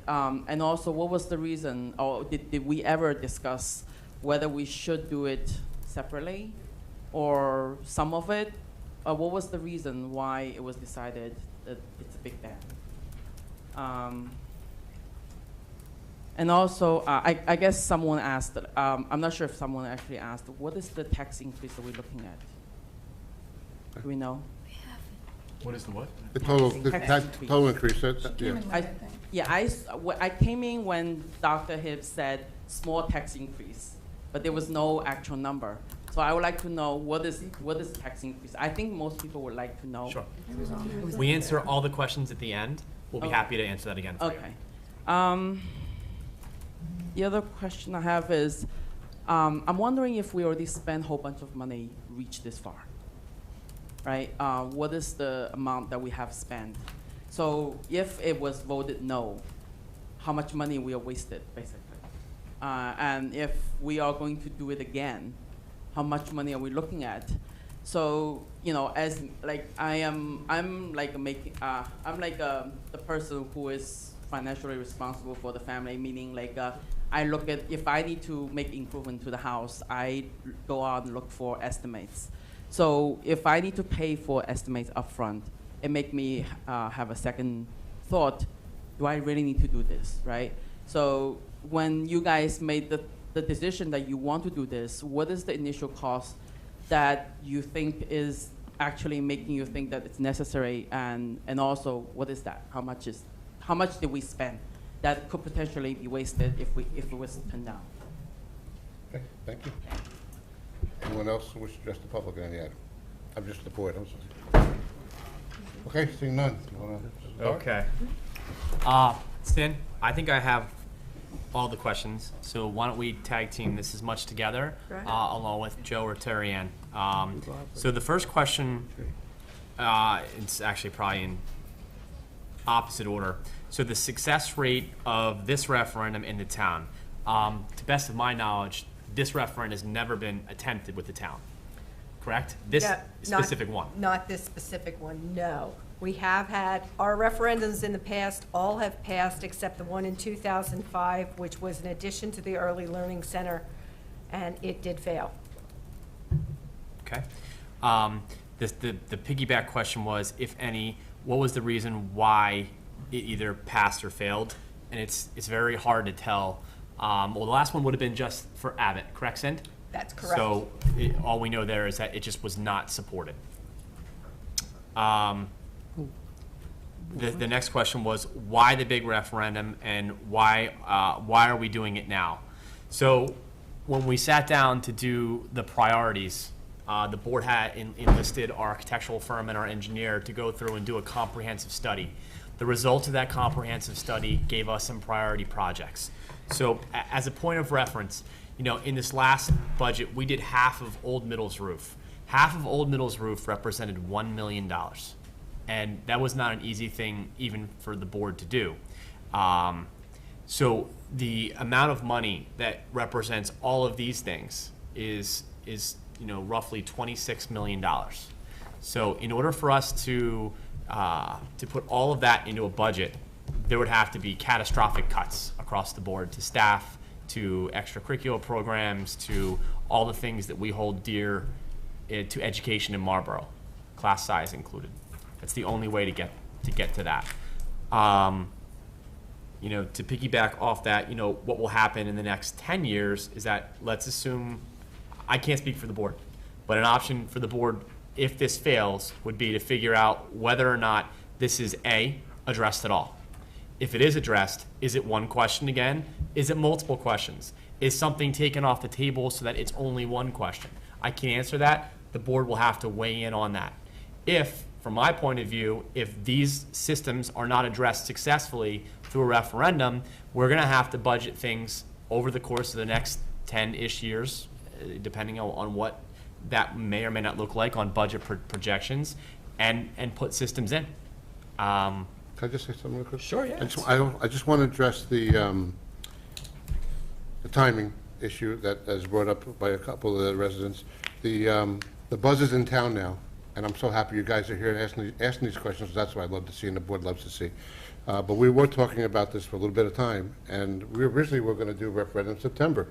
And also, what was the reason, or did we ever discuss whether we should do it separately or some of it? What was the reason why it was decided that it's a big ban? And also, I guess someone asked, I'm not sure if someone actually asked, what is the tax increase that we're looking at? Do we know?
What is the what?
The total increase,
I came in when Dr. Hibbs said small tax increase, but there was no actual number. So I would like to know what is tax increase. I think most people would like to know.
Sure. We answer all the questions at the end. We'll be happy to answer that again for you.
Okay. The other question I have is, I'm wondering if we already spent a whole bunch of money reach this far, right? What is the amount that we have spent? So if it was voted no, how much money we have wasted, basically? And if we are going to do it again, how much money are we looking at? So, as I'm the person who is financially responsible for the family, meaning I look at, if I need to make improvement to the house, I go out and look for estimates. So if I need to pay for estimates upfront, it make me have a second thought, do I really need to do this, right? So when you guys made the decision that you want to do this, what is the initial cost that you think is actually making you think that it's necessary, and also what is that? How much did we spend that could potentially be wasted if it was turned down?
Okay, thank you. Anyone else wish to address the public on any item? I'm just the board, I'm sorry. Okay, seeing none. You wanna start?
Okay. Stan, I think I have all the questions, so why don't we tag team this as much together, along with Joe or Terry Ann. So the first question, it's actually probably in opposite order. So the success rate of this referendum in the town, to best of my knowledge, this referendum has never been attempted with the town, correct? This specific one.
Not this specific one, no. We have had, our referendums in the past all have passed except the one in 2005, which was an addition to the Early Learning Center, and it did fail.
Okay. The piggyback question was, if any, what was the reason why it either passed or failed? And it's very hard to tell. Well, the last one would have been just for Abbott, correct, Sind?
That's correct.
So all we know there is that it just was not supported. the next question was, why the big referendum, and why are we doing it now? So when we sat down to do the priorities, the board had enlisted our architectural firm and our engineer to go through and do a comprehensive study. The results of that comprehensive study gave us some priority projects. So as a point of reference, you know, in this last budget, we did half of Old Middle's roof. Half of Old Middle's roof represented $1 million. And that was not an easy thing even for the board to do. So the amount of money that represents all of these things is you know, roughly $26 million. So in order for us to put all of that into a budget, there would have to be catastrophic cuts across the board to staff, to extracurricular programs, to all the things that we hold dear to education in Marlborough, class size included. That's the only way to get to that. You know, to piggyback off that, you know, what will happen in the next 10 years is that, let's assume, I can't speak for the board, but an option for the board, if this fails, would be to figure out whether or not this is A, addressed at all. If it is addressed, is it one question again? Is it multiple questions? Is something taken off the table so that it's only one question? I can't answer that. The board will have to weigh in on that. If, from my point of view, if these systems are not addressed successfully through a referendum, we're going to have to budget things over the course of the next 10-ish years, depending on what that may or may not look like on budget projections, and put systems in.
Can I just say something real quick?
Sure, yeah.
I just want to address the timing issue that is brought up by a couple of the residents. The buzz is in town now, and I'm so happy you guys are here asking these questions. That's what I love to see and the board loves to see. But we were talking about this for a little bit of time, and we originally were going to do referendum in September.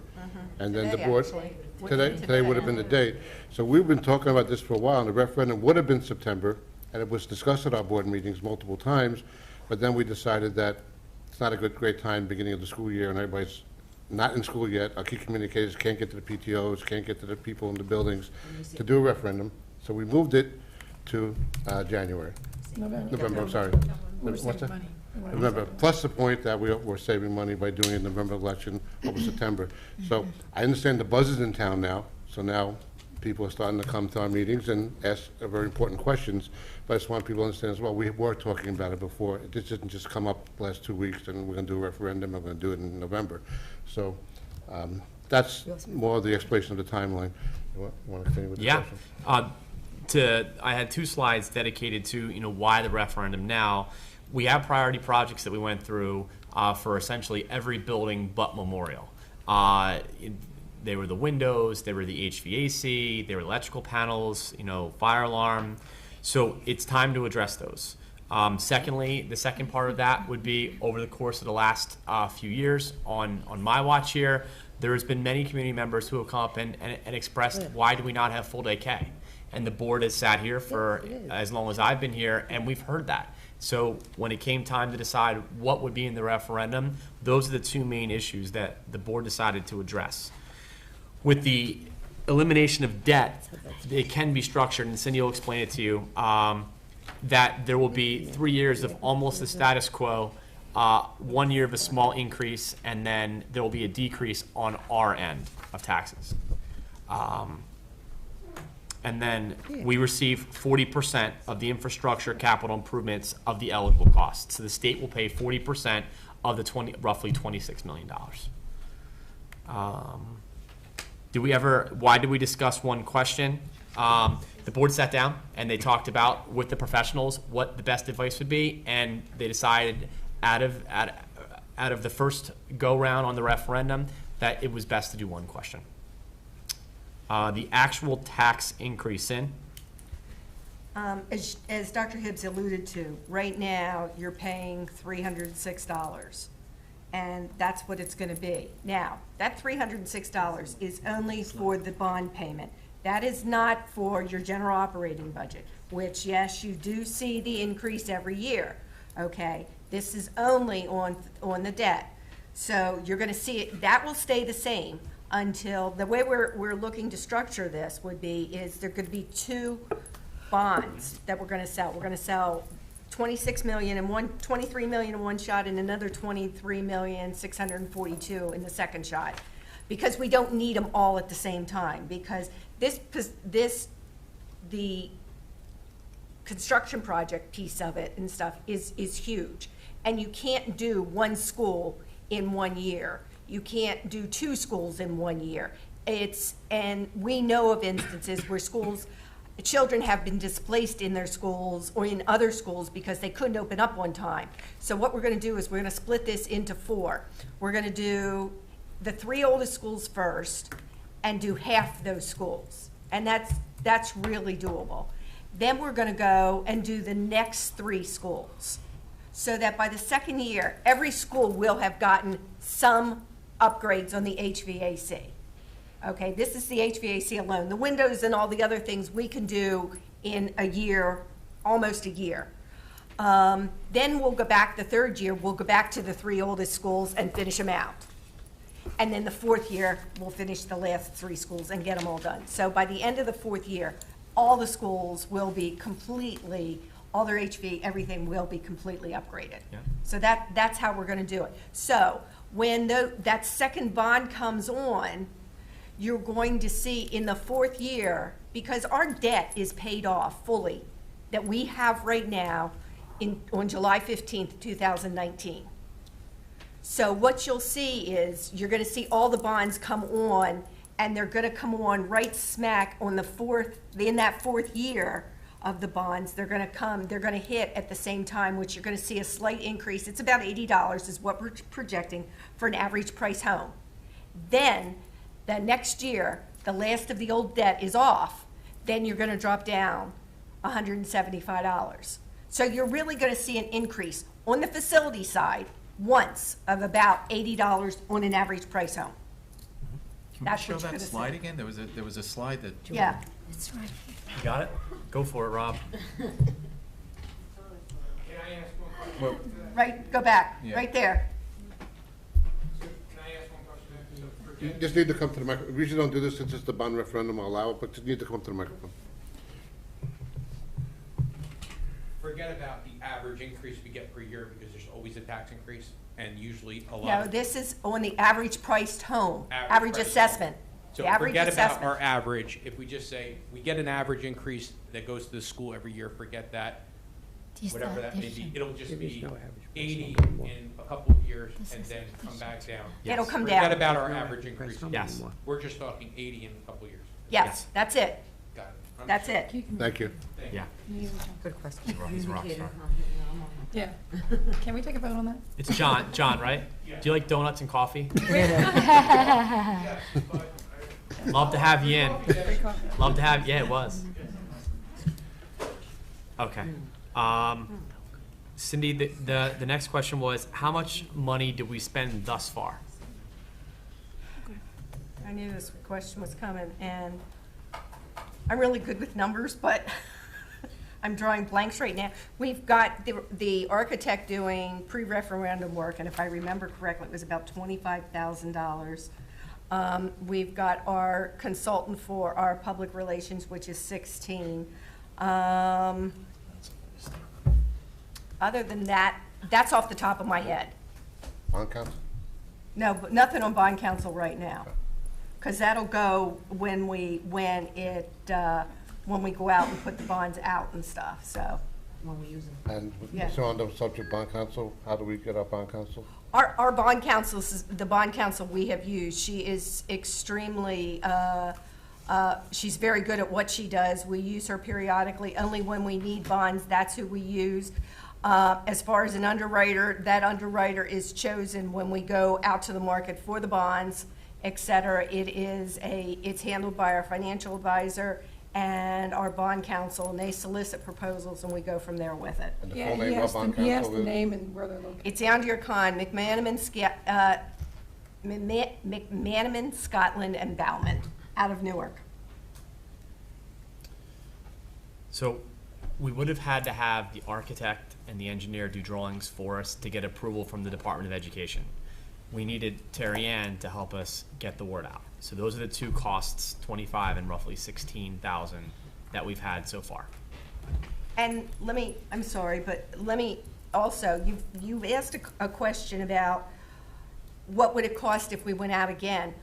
And then the board, today would have been the date. So we've been talking about this for a while, and the referendum would have been September, and it was discussed at our board meetings multiple times, but then we decided that it's not a great time, beginning of the school year, and everybody's not in school yet. Our key communicators can't get to the PTOs, can't get to the people in the buildings to do a referendum. So we moved it to January. November, I'm sorry. What's that? November, plus the point that we're saving money by doing a November election over September. So I understand the buzz is in town now, so now people are starting to come to our meetings and ask very important questions, but I just want people to understand as well, we were talking about it before. This didn't just come up the last 2 weeks and we're going to do a referendum, we're going to do it in November. So that's more of the explanation of the timeline. You want to continue with the question?
I had 2 slides dedicated to, you know, why the referendum now. We have priority projects that we went through for essentially every building but Memorial. They were the windows, they were the HVAC, they were electrical panels, you know, fire alarm. So it's time to address those. Secondly, the second part of that would be over the course of the last few years on my watch here, there has been many community members who have come up and expressed, why do we not have full day K? And the board has sat here for as long as I've been here, and we've heard that. So when it came time to decide what would be in the referendum, those are the 2 main issues that the board decided to address. With the elimination of debt, it can be structured, and Cindy will explain it to you, that there will be 3 years of almost the status quo, 1 year of a small increase, and then there will be a decrease on our end of taxes. And then we receive 40% of the infrastructure capital improvements of the eligible costs. So the state will pay 40% of the roughly $26 million. Why did we discuss one question? The board sat down and they talked about with the professionals what the best advice would be, and they decided out of the first go round on the referendum that it was best to do one question. The actual tax increase in?
As Dr. Hibbs alluded to, right now you're paying $306, and that's what it's going to be. Now, that $306 is only for the bond payment. That is not for your general operating budget, which, yes, you do see the increase every year, okay? This is only on the debt. So you're going to see it, that will stay the same until, the way we're looking to structure this would be, is there could be 2 bonds that we're going to sell. We're going to sell 26 million and 23 million in one shot and another 23,642,000 in the second shot. Because we don't need them all at the same time, because the construction project piece of it and stuff is huge. And you can't do one school in 1 year. You can't do 2 schools in 1 year. And we know of instances where children have been displaced in their schools or in other schools because they couldn't open up one time. So what we're gonna do is we're gonna split this into 4. We're gonna do the 3 oldest schools first and do half those schools. And that's really doable. Then we're gonna go and do the next 3 schools, so that by the second year, every school will have gotten some upgrades on the HVAC. Okay, this is the HVAC alone. The windows and all the other things we can do in a year, almost a year. Then we'll go back the 3rd year, we'll go back to the 3 oldest schools and finish them out. And then the 4th year, we'll finish the last 3 schools and get them all done. So by the end of the 4th year, all the schools will be completely, all their HV, everything will be completely upgraded.
Yeah.
So that's how we're gonna do it. So when that second bond comes on, you're going to see in the 4th year, because our debt is paid off fully, that we have right now on July 15th, 2019. So what you'll see is, you're gonna see all the bonds come on, and they're gonna come on right smack on in that 4th year of the bonds. They're gonna hit at the same time, which you're gonna see a slight increase. It's about $80 is what we're projecting for an average price home. Then, the next year, the last of the old debt is off, then you're gonna drop down $175. So you're really gonna see an increase on the facility side once of about $80 on an average price home.
Can
That's
we
what
show
you're
that
gonna
slide
see.
again? There was a slide that.
Yeah.
It's right here.
You got it? Go for it, Rob.
Well,
Right, go back,
Yeah.
right there.
You just need to come to the microphone. We usually don't do this since it's the bond referendum, I'll allow it, but you need to come to the microphone.
Forget about the average increase we get per year, because there's always a tax increase, and usually a lot.
No,
of-
this is on the average priced home, average
price
assessment.
So
The average
forget about
assessment.
our average. If we just say, we get an average increase that goes to the school every year, forget that.
This
Whatever that may be,
addition.
it'll just
There is
be
no average.
80 in a couple of years and then come back down.
It'll come down.
Forget about our average increase.
Yes.
We're just talking 80 in a couple of years.
Yes, that's it.
Got it.
That's it.
Thank you.
Yeah.
Good question.
He's a rock star.
Yeah. Can we take a vote on that?
It's John, right? Do you like donuts and coffee? Love to have you in. Love to have, yeah, it was. Okay. Cindy, the next question was, how much money did we spend thus far?
I knew this question was coming, and I'm really good with numbers, but I'm drawing blanks right now. We've got the architect doing pre-referendum work, and if I remember correctly, it was about $25,000. We've got our consultant for our public relations, which is 16. Other than that, that's off the top of my head.
Bond council?
No, but nothing on bond council right now. Because that'll go when we go out and put the bonds out and stuff, so.
When we use them.
And
Yeah.
so on the subject bond council, how do we get our bond council?
Our bond counsel, the bond counsel we have used, she is extremely, she's very good at what she does. We use her periodically, only when we need bonds, that's who we use. As far as an underwriter, that underwriter is chosen when we go out to the market for the bonds, et cetera. It's handled by our financial advisor and our bond counsel, and they solicit proposals, and we go from there with it.
And the
Yeah,
full
he
name of
has
bond
the, he has
council
the
is?
name and where they're located.
It's Andrea Khan, McManaman, Scotland, and Bauman, out of Newark.
So we would have had to have the architect and the engineer do drawings for us to get approval from the Department of Education. We needed Terry Ann to help us get the word out. So those are the two costs, 25 and roughly 16,000 that we've had so far.
And I'm sorry, but let me also, you've asked a question about what would it cost if we went out again.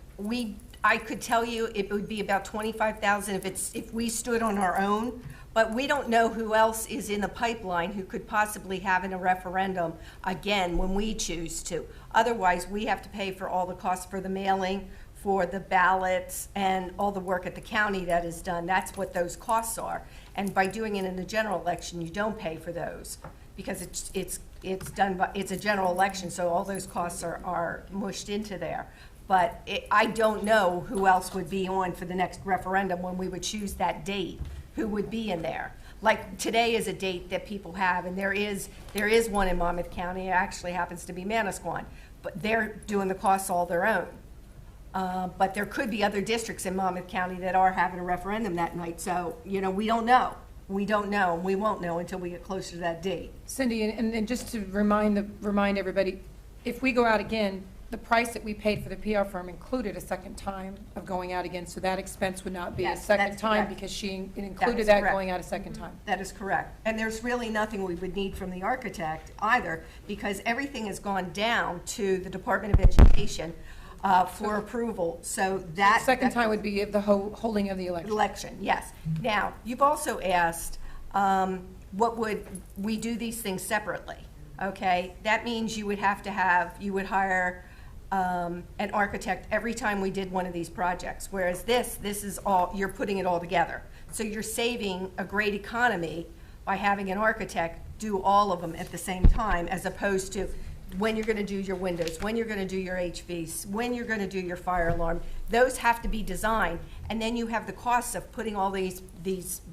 I could tell you it would be about $25,000 if we stood on our own, but we don't know who else is in the pipeline who could possibly have in a referendum again when we choose to. Otherwise, we have to pay for all the costs for the mailing, for the ballots, and all the work at the county that is done. That's what those costs are. And by doing it in the general election, you don't pay for those because it's a general election, so all those costs are mushed into there. But I don't know who else would be on for the next referendum when we would choose that date, who would be in there. Like today is a date that people have, and there is one in Monmouth County. It actually happens to be Manasquan, but they're doing the costs all their own. But there could be other districts in Monmouth County that are having a referendum that night. So, we don't know. We don't know, and we won't know until we get closer to that date.
Cindy, and just to remind everybody, if we go out again, the price that we paid for the PR firm included a second time of going out again, so that expense would not be a second time because it included that going out a second time.
That is correct. And there's really nothing we would need from the architect either, because everything has gone down to the Department of Education for approval. So that
second time would be the holding of the election.
Election, yes. Now, you've also asked, what would we do these things separately? Okay, that means you would hire an architect every time we did one of these projects, whereas this is all, you're putting it all together. So you're saving a great economy by having an architect do all of them at the same time, as opposed to when you're going to do your windows, when you're going to do your HVs, when you're going to do your fire alarm. Those have to be designed, and then you have the costs of putting all these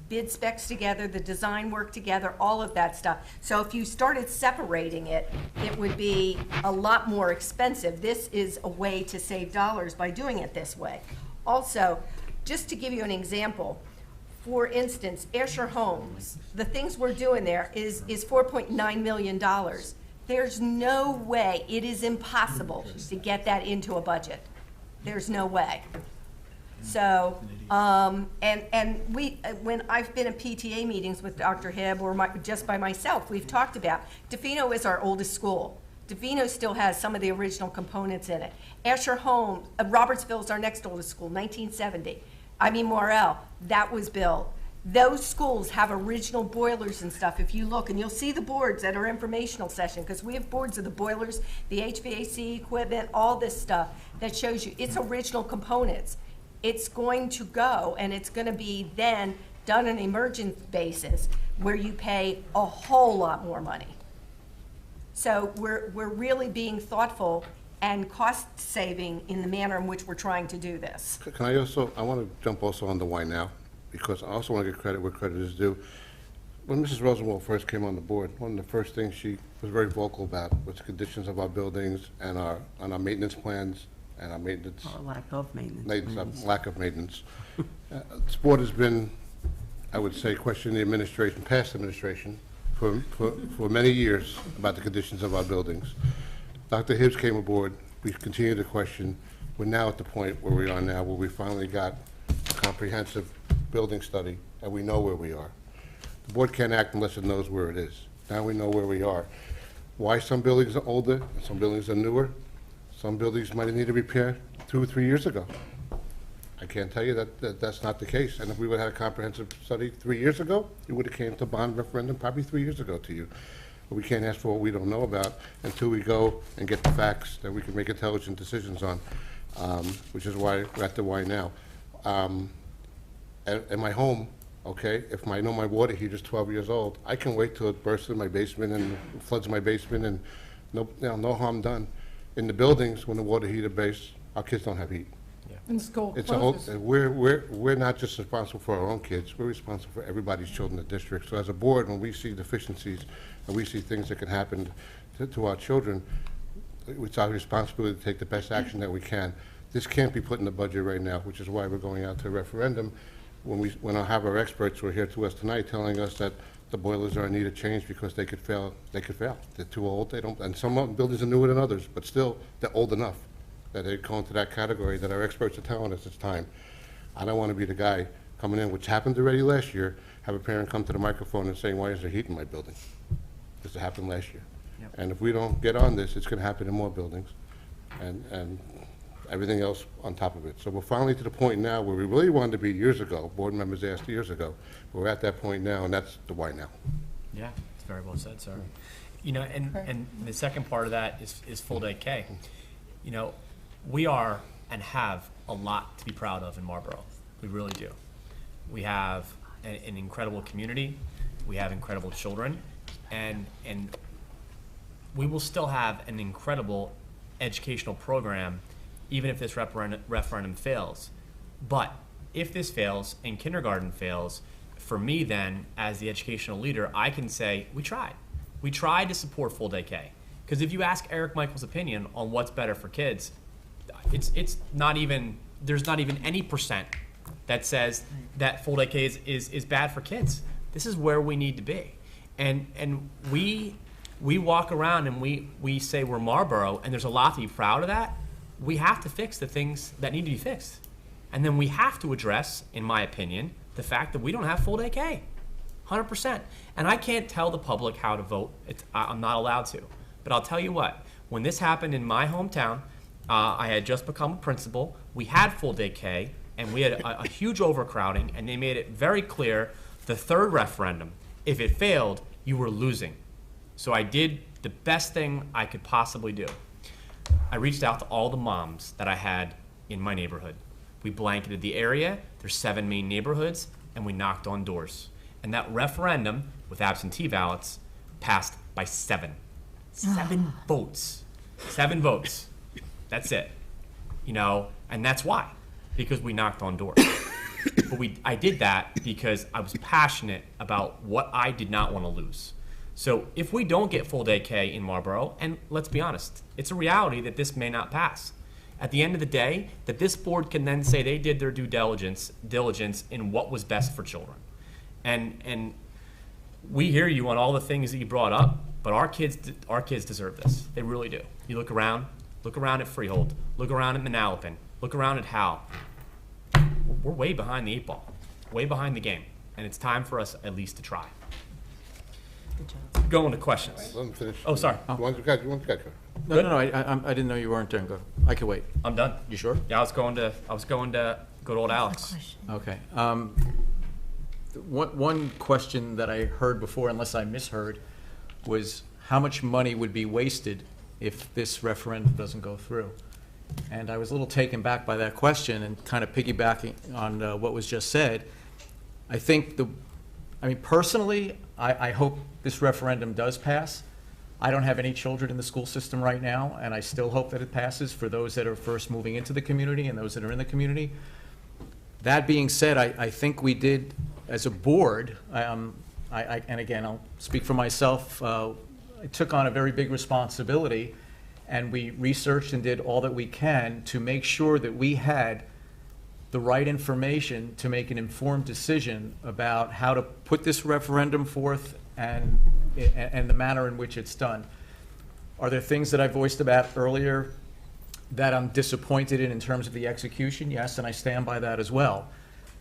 bid specs together, the design work together, all of that stuff. So if you started separating it, it would be a lot more expensive. This is a way to save dollars by doing it this way. Also, just to give you an example, for instance, Asher Homes, the things we're doing there is $4.9 million. There's no way, it is impossible to get that into a budget. There's no way. So, when I've been in PTA meetings with Dr. Hibb or just by myself, we've talked about, Defino is our oldest school. Defino still has some of the original components in it. Asher Homes, Robertsville is our next oldest school, 1970. Morrell, that was built. Those schools have original boilers and stuff. If you look, and you'll see the boards at our informational session, because we have boards of the boilers, the HVAC equipment, all this stuff that shows you it's original components. It's going to go, and it's going to be then done on an emergent basis where you pay a whole lot more money. So we're really being thoughtful and cost saving in the manner in which we're trying to do this.
Can I want to jump also on the why now, because I also want to give credit where credit is due. When Mrs. Rosenwald first came on the board, one of the first things she was very vocal about was the conditions of our buildings and our maintenance plans and our maintenance.
Lack of maintenance.
Lack of maintenance. This board has been, I would say, questioning the administration, past administration, for many years about the conditions of our buildings. Dr. Hibbs came aboard. We continued to question. We're now at the point where we are now, where we finally got a comprehensive building study, and we know where we are. The board can't act unless it knows where it is. Now we know where we are. Why some buildings are older and some buildings are newer? Some buildings might have needed repair 2 or 3 years ago. I can't tell you that that's not the case. And if we would have had a comprehensive study 3 years ago, it would have came to bond referendum probably 3 years ago to you. But we can't ask for what we don't know about until we go and get the facts that we can make intelligent decisions on, which is why we're at the why now. At my home, okay, if I know my water heater's 12 years old, I can wait till it bursts in my basement and floods my basement and no harm done. In the buildings, when the water heater breaks, our kids don't have heat.
In school.
It's a whole, we're not just responsible for our own kids, we're responsible for everybody's children in the district. So as a board, when we see deficiencies and we see things that can happen to our children, it's our responsibility to take the best action that we can. This can't be put in the budget right now, which is why we're going out to a referendum. When I have our experts who are here to us tonight telling us that the boilers are in need of change because they could fail. They're too old, and some buildings are newer than others, but still, they're old enough that they go into that category that our experts are telling us it's time. I don't want to be the guy coming in, which happened already last year, have a parent come to the microphone and saying, why is there heat in my building? This happened last year.
Yep.
And if we don't get on this, it's gonna happen in more buildings, and everything else on top of it. So we're finally to the point now where we really wanted to be years ago, board members asked years ago, but we're at that point now, and that's the why now.
Yeah, it's very well said, sir. You know, and the second part of that is full day K. You know, we are and have a lot to be proud of in Marlborough. We really do. We have an incredible community. We have incredible children, and we will still have an incredible educational program even if this referendum fails. But if this fails and kindergarten fails, for me then, as the educational leader, I can say, we tried. We tried to support full day K. Because if you ask Eric Michael's opinion on what's better for kids, it's not even, there's not even any percent that says that full day K is bad for kids. This is where we need to be. And we walk around and we say we're Marlborough, and there's a lot to be proud of that. We have to fix the things that need to be fixed. And then we have to address, in my opinion, the fact that we don't have full day K, 100%. And I can't tell the public how to vote. I'm not allowed to. But I'll tell you what, when this happened in my hometown, I had just become a principal, we had full day K, and we had a huge overcrowding, and they made it very clear, the third referendum, if it failed, you were losing. So I did the best thing I could possibly do. I reached out to all the moms that I had in my neighborhood. We blanketed the area, there's 7 main neighborhoods, and we knocked on doors. And that referendum, with absentee ballots, passed by 7. 7 votes. 7 votes. That's it. You know, and that's why. Because we knocked on doors. But I did that because I was passionate about what I did not want to lose. So if we don't get full day K in Marlborough, and let's be honest, it's a reality that this may not pass. At the end of the day, that this board can then say they did their due diligence in what was best for children. And we hear you on all the things that you brought up, but our kids deserve this. They really do. You look around at Freehold, look around at Manalapan, look around at Howe. We're way behind the 8 ball, way behind the game, and it's time for us at least to try. Going to questions.
Let me finish.
Oh, sorry.
You want to go?
No, I didn't know you weren't done. Go. I can wait.
I'm done.
You sure?
Yeah, I was going to go to old Alex.
Okay. One question that I heard before, unless I misheard, was how much money would be wasted if this referendum doesn't go through? And I was a little taken back by that question, and kind of piggybacking on what was just said. I think personally, I hope this referendum does pass. I don't have any children in the school system right now, and I still hope that it passes for those that are first moving into the community and those that are in the community. That being said, I think we did, as a board, and again, I'll speak for myself, I took on a very big responsibility, and we researched and did all that we can to make sure that we had the right information to make an informed decision about how to put this referendum forth and the manner in which it's done. Are there things that I voiced about earlier that I'm disappointed in terms of the execution? Yes, and I stand by that as well.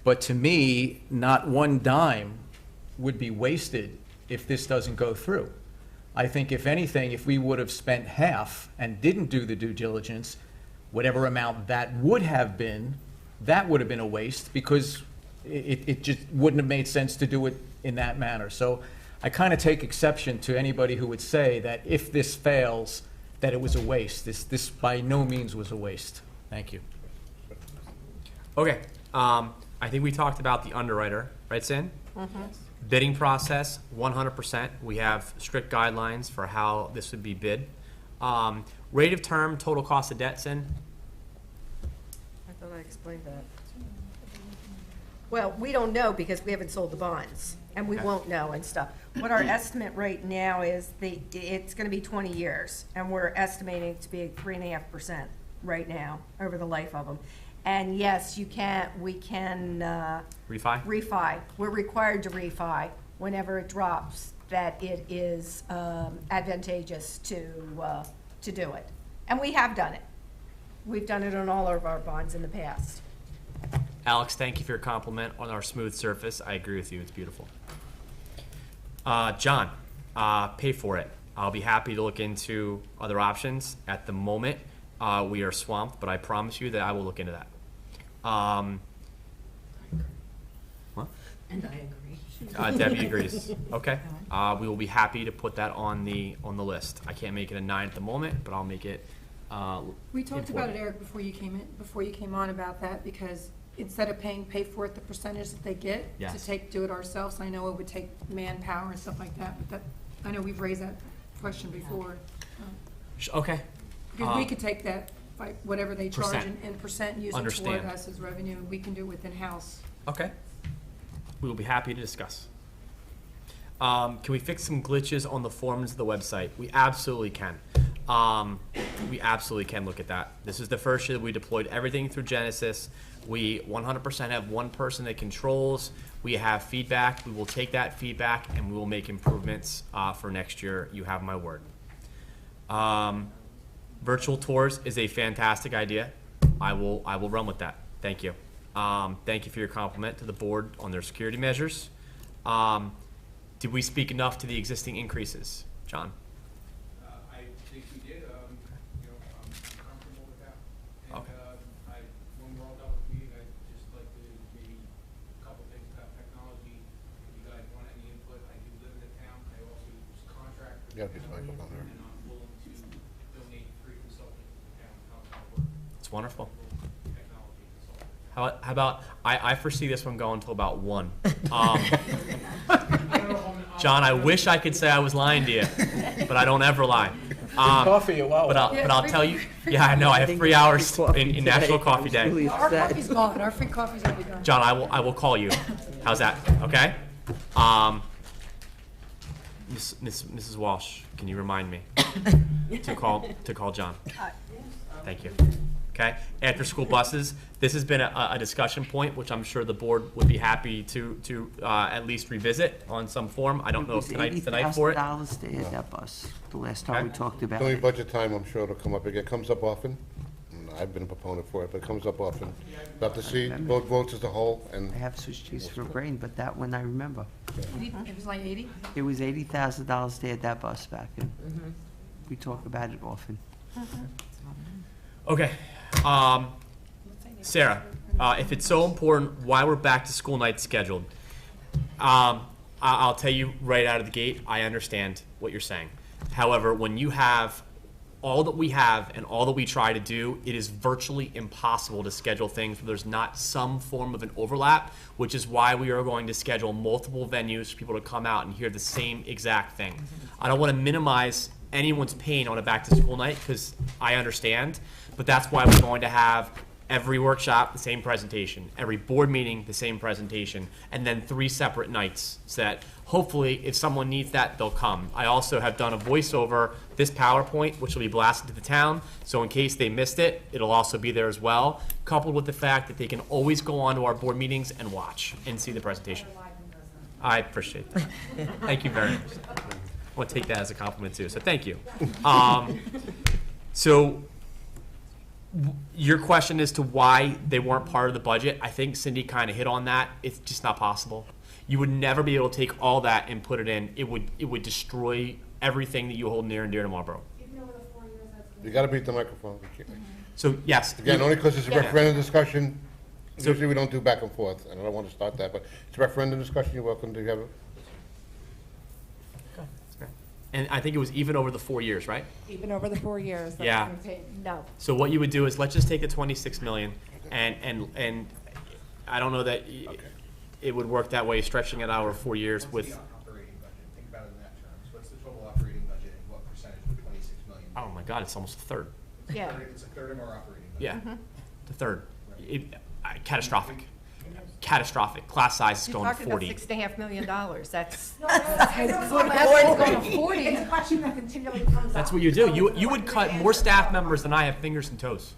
But to me, not one dime would be wasted if this doesn't go through. I think if anything, if we would have spent half and didn't do the due diligence, whatever amount that would have been a waste, because it just wouldn't have made sense to do it in that manner. So I kind of take exception to anybody who would say that if this fails, that it was a waste. This by no means was a waste. Thank you.
Okay, I think we talked about the underwriter, right, Sin?
Mm-hmm.
Bidding process, 100%. We have strict guidelines for how this would be bid. Rate of term, total cost of debt, Sin?
I thought I explained that. Well, we don't know because we haven't sold the bonds, and we won't know and stuff. What our estimate right now is it's going to be 20 years, and we're estimating it to be 3.5% right now over the life of them. And yes, we can refi. We're required to refi whenever it drops, that it is advantageous to do it. And we have done it. We've done it on all of our bonds in the past.
Alex, thank you for your compliment on our smooth surface. I agree with you. It's beautiful. John, pay for it. I'll be happy to look into other options. At the moment, we are swamped, but I promise you that I will look into that. What?
And I agree.
Debbie agrees. Okay. We will be happy to put that on the list. I can't make it a 9 at the moment, but I'll make it.
We talked about it, Eric, before you came on about that, because instead of pay for it, the percentage that they get
Yes.
to do it ourselves. I know it would take manpower and stuff like that, but I know we've raised that question before.
Okay.
Because we could take that, like, whatever they charge
Percent.
and percent, use it
Understand.
toward us as revenue, and we can do it within house.
Okay. We will be happy to discuss. Can we fix some glitches on the forms of the website? We absolutely can. We absolutely can look at that. This is the first year that we deployed everything through Genesis. We 100% have one person that controls. We have feedback. We will take that feedback and we will make improvements for next year. You have my word. Virtual tours is a fantastic idea. I will run with that. Thank you. Thank you for your compliment to the board on their security measures. Did we speak enough to the existing increases, John?
I think we did. I'm comfortable with that. And when we're all done with the meeting, I'd just like to maybe a couple things about technology. If you guys want any input, I do live in the town. I also contract with the town, and I'm willing to donate free consulting to the town. How it works.
It's wonderful. How about I foresee this one going till about 1. John, I wish I could say I was lying to you, but I don't ever lie.
Coffee, wow.
But I'll tell you. Yeah, I know. I have 3 hours in National Coffee Day.
Our coffee's gone, our free coffee's already gone.
John, I will call you. How's that? Okay. Mrs. Walsh, can you remind me to call John? Thank you. Okay. After school buses. This has been a discussion point, which I'm sure the board would be happy to at least revisit on some form. I don't know if tonight's the night for it.
$80,000 to add that bus, the last time we talked about
During
it.
budget time, I'm sure it'll come up again. It comes up often. I've been a proponent for it, but it comes up often. We'll have to see both votes as a whole and.
I have Swiss cheese for a brain, but that one I remember.
It was like 80?
It was $80,000 to add that bus back in. We talk about it often.
Okay. Sarah, if it's so important why we're back to school night scheduled, I'll tell you right out of the gate, I understand what you're saying. However, when you have all that we have and all that we try to do, it is virtually impossible to schedule things where there's not some form of an overlap, which is why we are going to schedule multiple venues for people to come out and hear the same exact thing. I don't want to minimize anyone's pain on a back to school night because I understand, but that's why we're going to have every workshop the same presentation, every board meeting the same presentation, and then 3 separate nights so that hopefully if someone needs that, they'll come. I also have done a voiceover, this PowerPoint, which will be blasted to the town, so in case they missed it, it'll also be there as well, coupled with the fact that they can always go on to our board meetings and watch and see the presentation. I appreciate that. Thank you very much. I want to take that as a compliment too, so thank you. So your question as to why they weren't part of the budget, I think Cindy kind of hit on that. It's just not possible. You would never be able to take all that and put it in. It would destroy everything that you hold near and dear to Marlborough.
You gotta beat the microphone.
So, yes.
Again, only because it's a
Yeah.
referendum discussion.
So-
Usually we don't do back and forth, and I don't want to start that, but it's a referendum discussion. You're welcome to have it.
And I think it was even over the 4 years, right?
Even over the 4 years. That's
Yeah.
been paid. No.
So what you would do is let's just take the 26 million and I don't know that it would work that way, stretching it out over 4 years with.
Operating budget. Think about it in that terms. What's the total operating budget and what percentage of 26 million?
Oh my God, it's almost a third.
Yeah.
It's a third of our operating budget.
Yeah, the third. Catastrophic. Catastrophic. Class size is
You're
going to
talking about
40.
$6.5 million. That's.
It's a question that continually comes up.
That's what you do. You would cut more staff members than I have fingers and toes.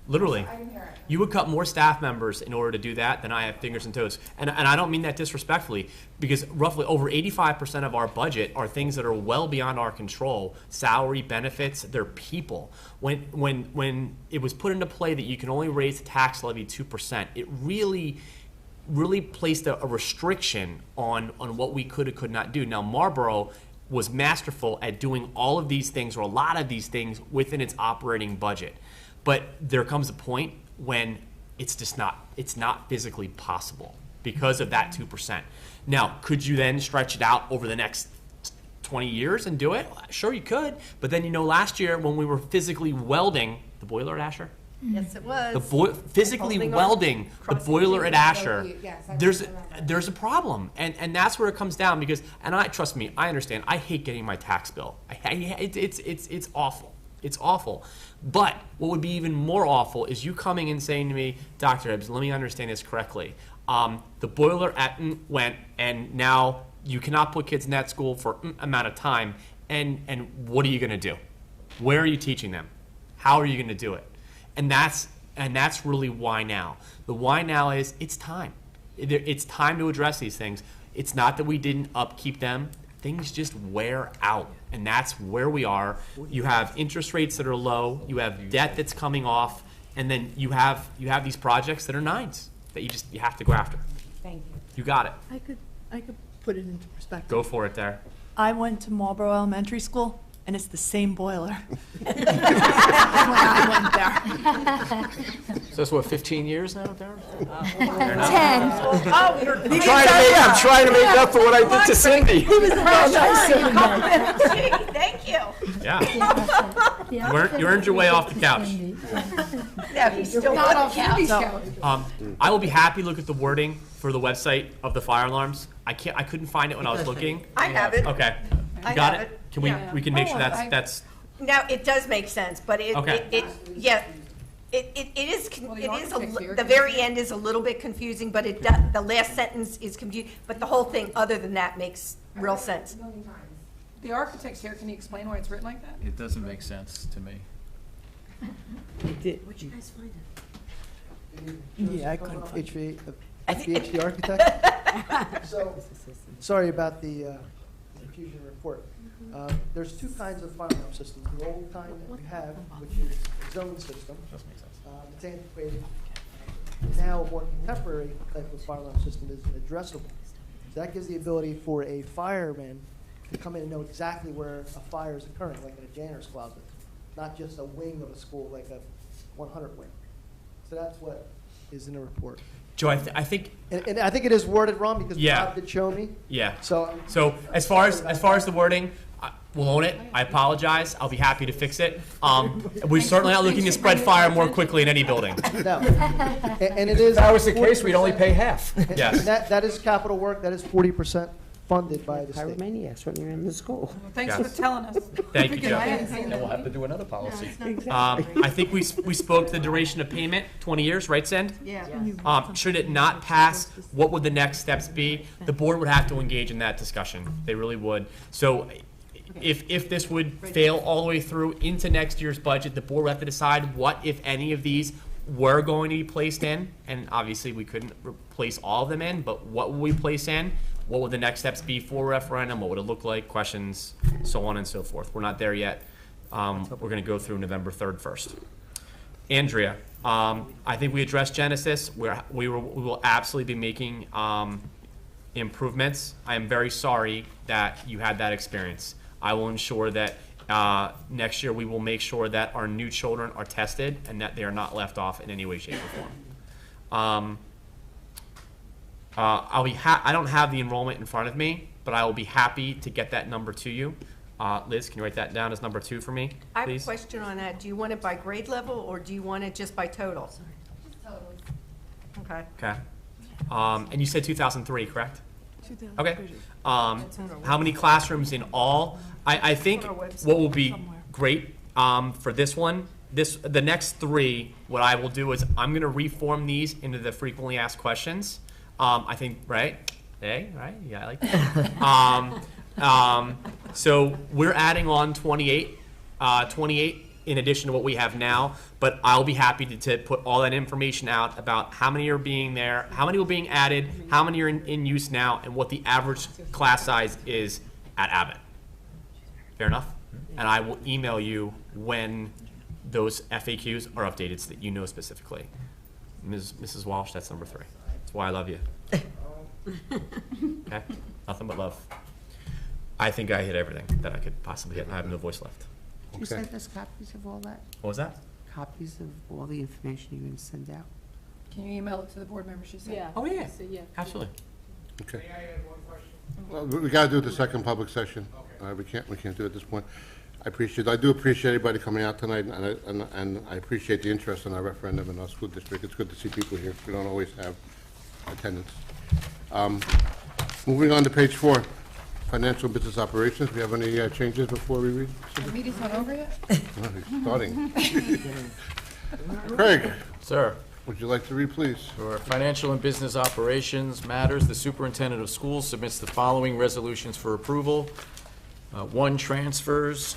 Literally.
I didn't hear it.
You would cut more staff members in order to do that than I have fingers and toes. And I don't mean that disrespectfully, because roughly over 85% of our budget are things that are well beyond our control. Salary, benefits, they're people. When it was put into play that you can only raise the tax levy 2%, it really placed a restriction on what we could or could not do. Now, Marlborough was masterful at doing all of these things, or a lot of these things, within its operating budget. But there comes a point when it's just not physically possible because of that 2%. Now, could you then stretch it out over the next 20 years and do it? Sure, you could. But then, last year when we were physically welding the boiler at Asher,
Yes, it was.
physically
Holding on,
welding the boiler at Asher,
Yes, I
there's a problem, and that's where it comes down. Because, and trust me, I understand. I hate getting my tax bill. It's awful. It's awful. But what would be even more awful is you coming and saying to me, Dr. Hibbs, let me understand this correctly. The boiler went, and now you cannot put kids in that school for amount of time. And what are you going to do? Where are you teaching them? How are you going to do it? And that's really why now. The why now is it's time. It's time to address these things. It's not that we didn't upkeep them. Things just wear out, and that's where we are. You have interest rates that are low. You have debt that's coming off, and then you have these projects that are nines that you have to go after.
Thank you.
You got it.
I could put it into perspective.
Go for it there.
I went to Marlborough Elementary School, and it's the same boiler. When I went there.
So that's what, 15 years now, Darren?
10. Oh,
I'm trying to make up for what I did to Cindy.
He was the
Gee, thank you.
Yeah. You earned your way off the couch.
Yeah, he's still
Not
on
off
the couch.
Cindy's couch.
I will be happy to look at the wording for the website of the fire alarms. I couldn't find it when I was looking.
I have it.
Okay.
I
You got
have
it?
it.
Can we
Yeah.
we can make
Oh,
sure that's
Now, it does make sense, but it
Okay.
the very end is a little bit confusing, but the last sentence is confusing, but the whole thing, other than that, makes real sense.
The architect's here, can you explain why it's written like that?
It doesn't make sense to me.
Where'd you guys find it?
Yeah, I couldn't. PhD architect. So, sorry about the confusion report. There's two kinds of fire alarm systems. The old kind that we have, which is a zone system. It's antiquated. Now, a more contemporary type of fire alarm system is an addressable. So that gives the ability for a fireman to come in and know exactly where a fire is occurring, like in a janitor's closet, not just a wing of a school, like a 100 wing. So that's what is in the report.
Joe, I think.
And I think it is worded wrong because
Yeah.
Bob did show me.
Yeah.
So
as far as the wording, we'll own it. I apologize. I'll be happy to fix it. We're certainly not looking to spread fire more quickly in any building.
No. And it is.
If that was the case, we'd only pay half.
Yes.
And that is capital work. That is 40% funded by the state.
Pyromaniacs running around the school.
Thanks
Yeah.
for telling us.
Thank you, Joe.
And we'll have to do another policy.
I think we spoke to the duration of payment, 20 years, right, Send?
Yeah.
Should it not pass, what would the next steps be? The board would have to engage in that discussion. They really would. So if this would fail all the way through into next year's budget, the board would have to decide what, if any, of these were going to be placed in. And obviously, we couldn't replace all of them in, but what would we place in? What would the next steps be for referendum? What would it look like? Questions, so on and so forth. We're not there yet. We're going to go through November 3rd first. Andrea, I think we addressed Genesis. We will absolutely be making improvements. I am very sorry that you had that experience. I will ensure that next year we will make sure that our new children are tested and that they are not left off in any way, shape, or form. I don't have the enrollment in front of me, but I will be happy to get that number to you. Liz, can you write that down as number 2 for me,
I have a
please?
question on that. Do you want it by grade level, or do you want it just by total? Okay.
Okay. And you said 2003, correct? Okay. How many classrooms in all? I think what will be great for this one, the next 3, what I will do is I'm going to reform these into the frequently asked questions. I think, right? Hey, right? Yeah, I like that. So we're adding on 28 in addition to what we have now, but I'll be happy to put all that information out about how many are being there, how many are being added, how many are in use now, and what the average class size is at Abbott. Fair enough? And I will email you when those FAQs are updated so that you know specifically. Mrs. Walsh, that's number 3. That's why I love you. Okay? Nothing but love. I think I hit everything that I could possibly hit. I have no voice left.
You sent us copies of all that?
What was that?
Copies of all the information you're going to send out?
Can you email it to the board members, she said?
Yeah.
Oh, yeah.
So, yeah.
Absolutely.
Okay.
May I add one question?
Well, we gotta do the second public session. We can't do it at this point. I do appreciate everybody coming out tonight, and I appreciate the interest in our referendum in our school district. It's good to see people here. We don't always have attendance. Moving on to page 4, financial and business operations. Do we have any changes before we read?
The meeting's not over yet?
No, it's starting. Craig.
Sir.
Would you like to read, please?
For financial and business operations matters, the superintendent of schools submits the following resolutions for approval. 1, transfers.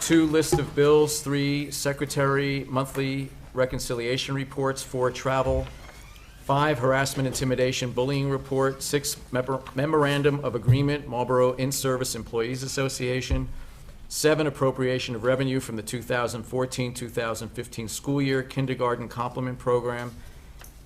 2, list of bills. 3, secretary monthly reconciliation reports. 4, travel. 5, harassment, intimidation, bullying report. 6, memorandum of agreement, Marlborough In-Service Employees Association. 7, appropriation of revenue from the 2014-2015 school year kindergarten complement program.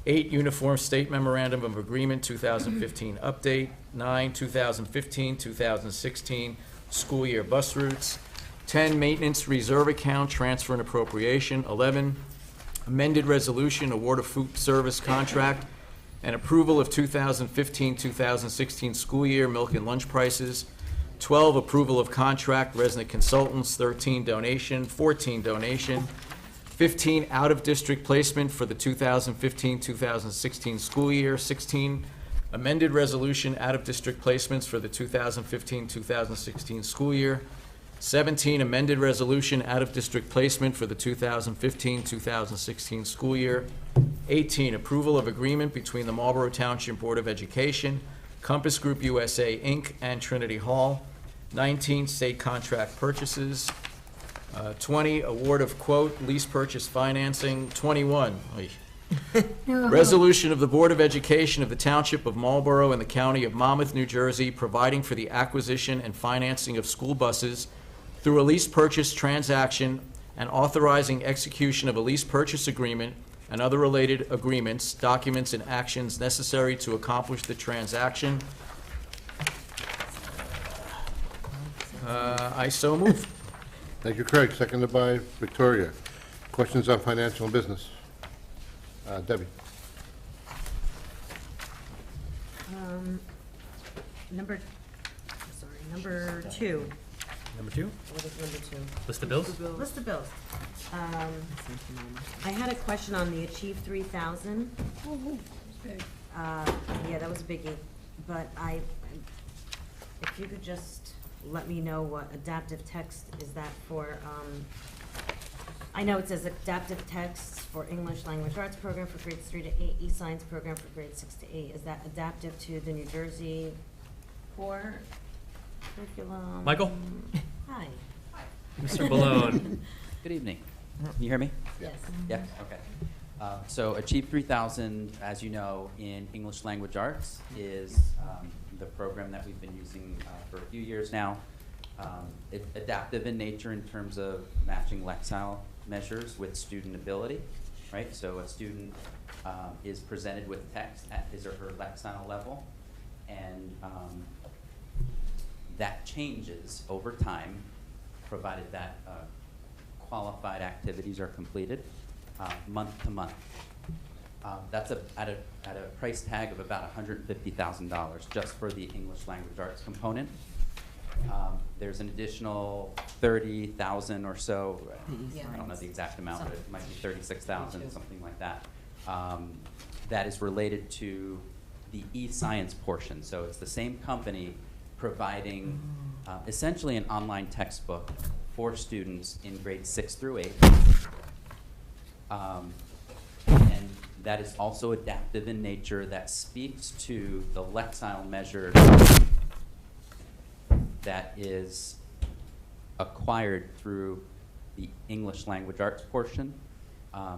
8, uniform state memorandum of agreement 2015 update. 9, 2015-2016 school year bus routes. 10, maintenance reserve account transfer and appropriation. 11, amended resolution award of food service contract and approval of 2015-2016 school year milk and lunch prices. 12, approval of contract resident consultants. 13, donation. 14, donation. 15, out-of-district placement for the 2015-2016 school year. 16, amended resolution out-of-district placements for the 2015-2016 school year. 17, amended resolution out-of-district placement for the 2015-2016 school year. 18, approval of agreement between the Marlborough Township Board of Education, Compass Group USA, Inc., and Trinity Hall. 19, state contract purchases. 20, award of quote, lease purchase financing. 21, resolution of the Board of Education of the Township of Marlborough and the County of Monmouth, New Jersey, providing for the acquisition and financing of school buses through a lease purchase transaction and authorizing execution of a lease purchase agreement and other related agreements, documents, and actions necessary to accomplish the transaction. I so move.
Thank you, Craig. Seconded by Victoria. Questions on financial and business? Debbie.
Number 2.
Number 2?
What is number 2?
List of bills?
List of bills. I had a question on the Achieve 3000. Yeah, that was a biggie. But if you could just let me know what adaptive text is that for. I know it says adaptive text for English language arts program for grades 3 to 8, e-science program for grades 6 to 8. Is that adaptive to the New Jersey core curriculum?
Michael?
Hi.
Mr. Balone.
Good evening. Can you hear me?
Yes.
Yeah, okay. So Achieve 3000, as you know, in English language arts is the program that we've been using for a few years now. It's adaptive in nature in terms of matching lexile measures with student ability, right? So a student is presented with text at his or her lexile level, and that changes over time, provided that qualified activities are completed month to month. That's at a price tag of about $150,000 just for the English language arts component. There's an additional 30,000 or so, I don't know the exact amount, but it might be 36,000, something like that, that is related to the e-science portion. So it's the same company providing essentially an online textbook for students in grades 6 through 8. And that is also adaptive in nature, that speaks to the lexile measure that is acquired through the English language arts portion.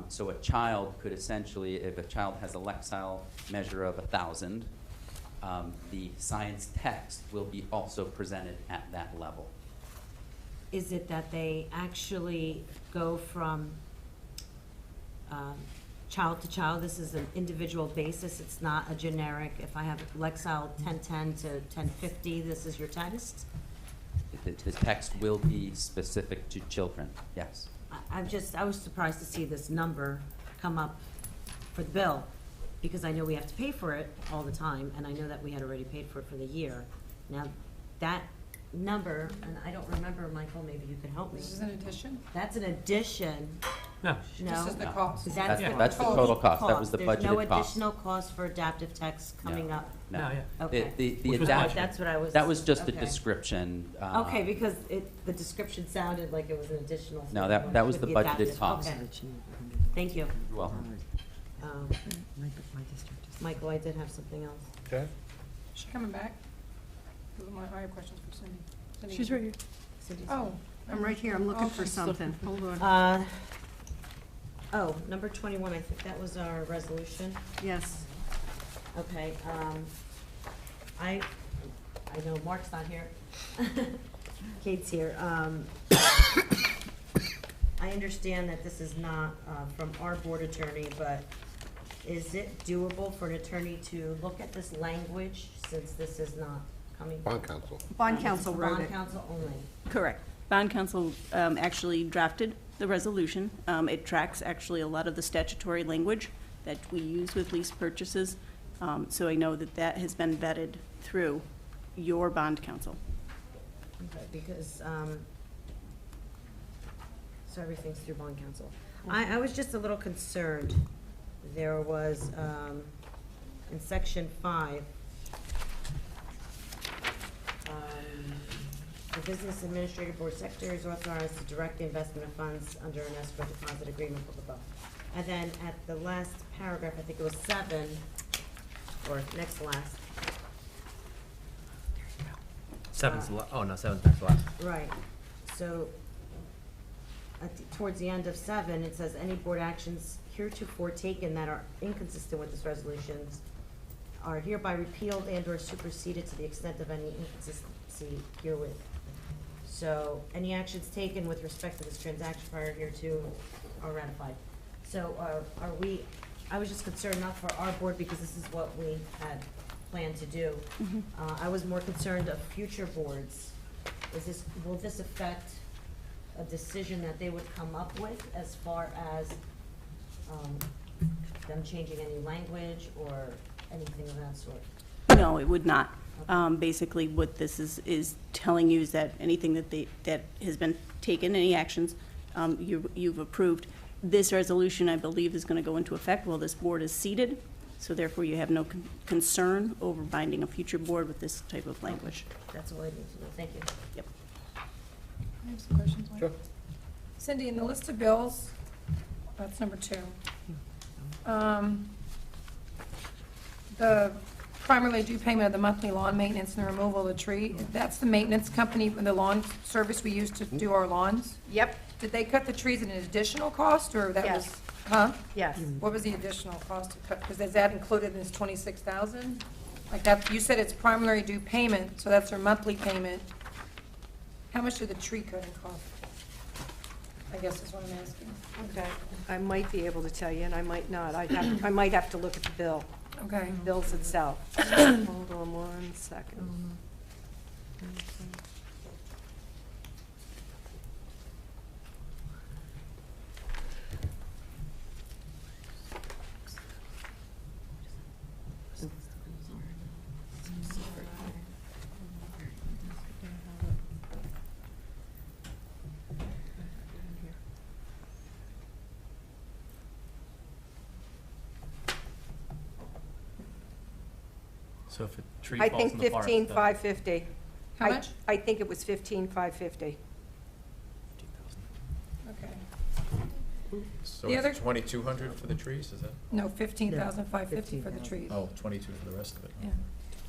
So a child could essentially, if a child has a Lexile measure of 1,000, the science text will be also presented at that level.
Is it that they actually go from child to child? This is an individual basis. It's not a generic, if I have Lexile 1010 to 1050, this is your text?
The text will be specific to children, yes.
I was surprised to see this number come up for the bill, because I know we have to pay for it all the time, and I know that we had already paid for it for the year. Now, that number, and I don't remember, Michael, maybe you could help me.
This is an addition?
That's an addition.
No.
This is the cost.
That's the total cost. That was the budgeted
There's no
cost.
additional cost for adaptive text coming up?
No.
Okay.
The adapt-
That's what I was.
That was just a
okay.
description.
Okay, because the description sounded like it was an additional.
No, that was
with
the budgeted
adaptive.
cost.
Okay. Thank you.
You're welcome.
Michael, I did have something else.
Okay.
Is she coming back? I have questions for Cindy. Cindy.
She's right here.
Cindy's-
Oh.
I'm right here, I'm looking for
Okay.
something. Hold on.
Oh, number 21, I think that was our resolution.
Yes.
Okay, I know Mark's not here. Kate's here. I understand that this is not from our board attorney, but is it doable for an attorney to look at this language, since this is not coming?
Bond counsel.
Bond counsel wrote
Bond
it.
counsel only.
Correct. Bond counsel actually drafted the resolution. It tracks actually a lot of the statutory language that we use with lease purchases. So I know that that has been vetted through your bond counsel.
Okay, because, so everything's through bond counsel. I was just a little concerned. There was, in section 5, the business administrator board secretary is authorized to direct the investment of funds under an escrow deposit agreement, blah, blah, blah. And then at the last paragraph, I think it was 7, or next to last.
Seven's the oh no, seven's next to last.
Right, so, towards the end of 7, it says, any board actions heretofore taken that are inconsistent with this resolution are hereby repealed and or superseded to the extent of any inconsistency herewith. So, any actions taken with respect to this transaction prior hereto are ratified. So, are we, I was just concerned not for our board, because this is what we had planned to do. I was more concerned of future boards. Will this affect a decision that they would come up with as far as them changing any language or anything of that sort?
No, it would not. Basically, what this is telling you is that anything that has been taken, any actions you've approved, this resolution, I believe, is going to go into effect while this board is seated. So therefore, you have no concern over binding a future board with this type of language.
That's all I need to know. Thank you.
Yep.
I have some questions. Sure. Cindy, in the list of bills, that's number 2. The primarily due payment of the monthly lawn maintenance and the removal of the tree, that's the maintenance company, the lawn service we use to do our lawns?
Yep.
Did they cut the trees at an additional cost, or that was?
Yes.
Huh?
Yes.
What was the additional cost to cut, because is that included in this 26,000? Like that, you said it's primary due payment, so that's their monthly payment. How much did the tree cutting cost? I guess is what I'm asking.
Okay, I might be able to tell you, and I might not. I might have to look at the bill.
Okay.
Bills itself. Hold on 1 second.
So if a tree
I
falls
think
in the forest,
15,550.
How much?
I think it was 15,550.
Okay.
So
The other-
it's 2,200 for the trees, is that?
No, 15,550 for the trees.
Oh, 22 for the rest of it.
Yeah.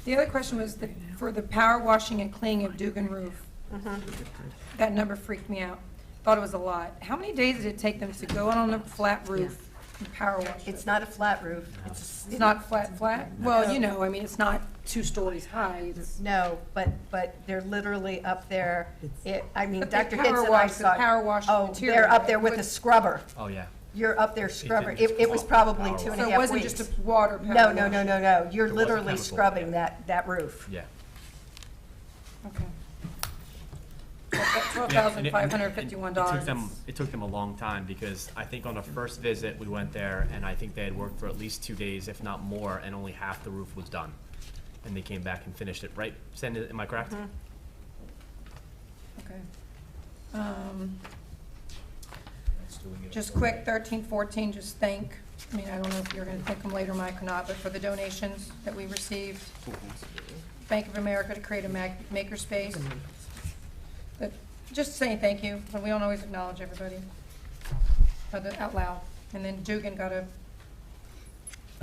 The other question was for the power washing and cleaning of Dugan roof. That number freaked me out. thought it was a lot. How many days did it take them to go on a flat roof and power wash it?
It's not a flat roof.
It's not flat? Well, you know, I mean, it's not 2 stories high. It's-
No, but they're literally up there. I mean,
But they
Dr.
power
Hitz and I
wash-
saw.
they power wash the
Oh,
material,
they're up there
right?
with a scrubber.
Oh, yeah.
You're up there scrubbing.
didn't
It was
just
probably
power
2.5
So
weeks.
it wasn't just a water power
No,
wash?
no. You're
It was a
literally
chemical,
scrubbing
yeah.
that roof.
Yeah.
Okay. That
Yeah, and it-
$12,551.
It took them a long time, because I think on the first visit, we went there, and I think they had worked for at least 2 days, if not more, and only half the roof was done. And they came back and finished it, right? Sandy, am I correct?
Mhm. Okay. Just quick, 13, 14, just thank, I mean, I don't know if you're gonna thank them later, Mike, or not, but for the donations that we received. Bank of America to create a makerspace. But just saying thank you, but we don't always acknowledge everybody out loud. And then Dugan got a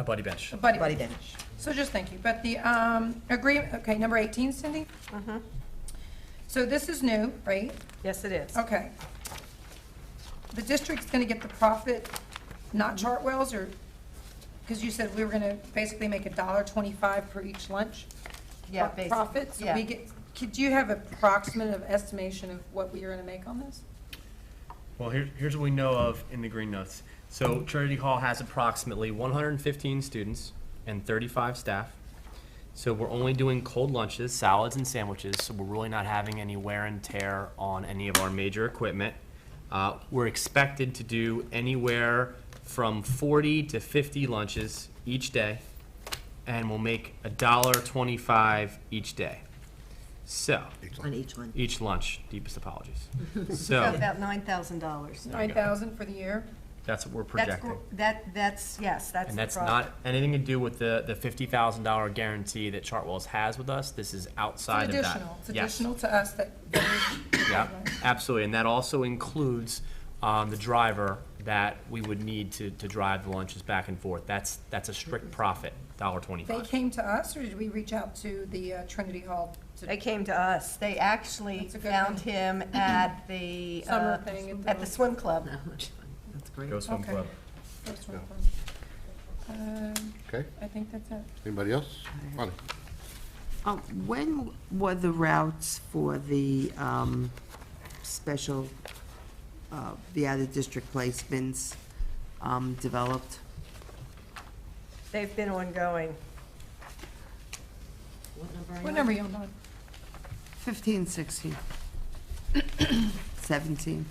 Buddy bench.
buddy bench. So just thank you. But the agreement, okay, number 18, Cindy?
Mm-hmm.
So this is new, right?
Yes, it is.
Okay. The district's gonna get the profit, not Chartwell's, or, because you said we were gonna basically make $1.25 per each lunch?
Yeah, basically,
Profit, so
yeah.
we get, could you have approximate of estimation of what we are gonna make on this?
Well, here's what we know of in the green notes. So Trinity Hall has approximately 115 students and 35 staff. So we're only doing cold lunches, salads, and sandwiches, so we're really not having any wear and tear on any of our major equipment. We're expected to do anywhere from 40 to 50 lunches each day, and we'll make $1.25 each day. So.
On each one.
Each lunch, deepest apologies.
So
So,
about $9,000.
9,000 for the year?
that's what we're
That's,
projecting.
that's, yes, that's
And
the
that's
profit.
not anything to do with the $50,000 guarantee that Chartwell's has with us. This is outside of that.
It's
Yes.
additional to us that.
Yeah, absolutely. And that also includes the driver that we would need to drive the lunches back and forth. That's a strict profit, $1.25.
They came to us, or did we reach out to the Trinity Hall?
They came to us. They actually
That's a good
found
thing.
him at the,
Summer thing
at the swim club.
That's great.
Go swim
Okay.
club.
First one.
Okay.
I think that's it.
Anybody else? Bonnie?
When were the routes for the special, the out-of-district placements developed?
They've been ongoing.
What number are you on?
15, 16, 17.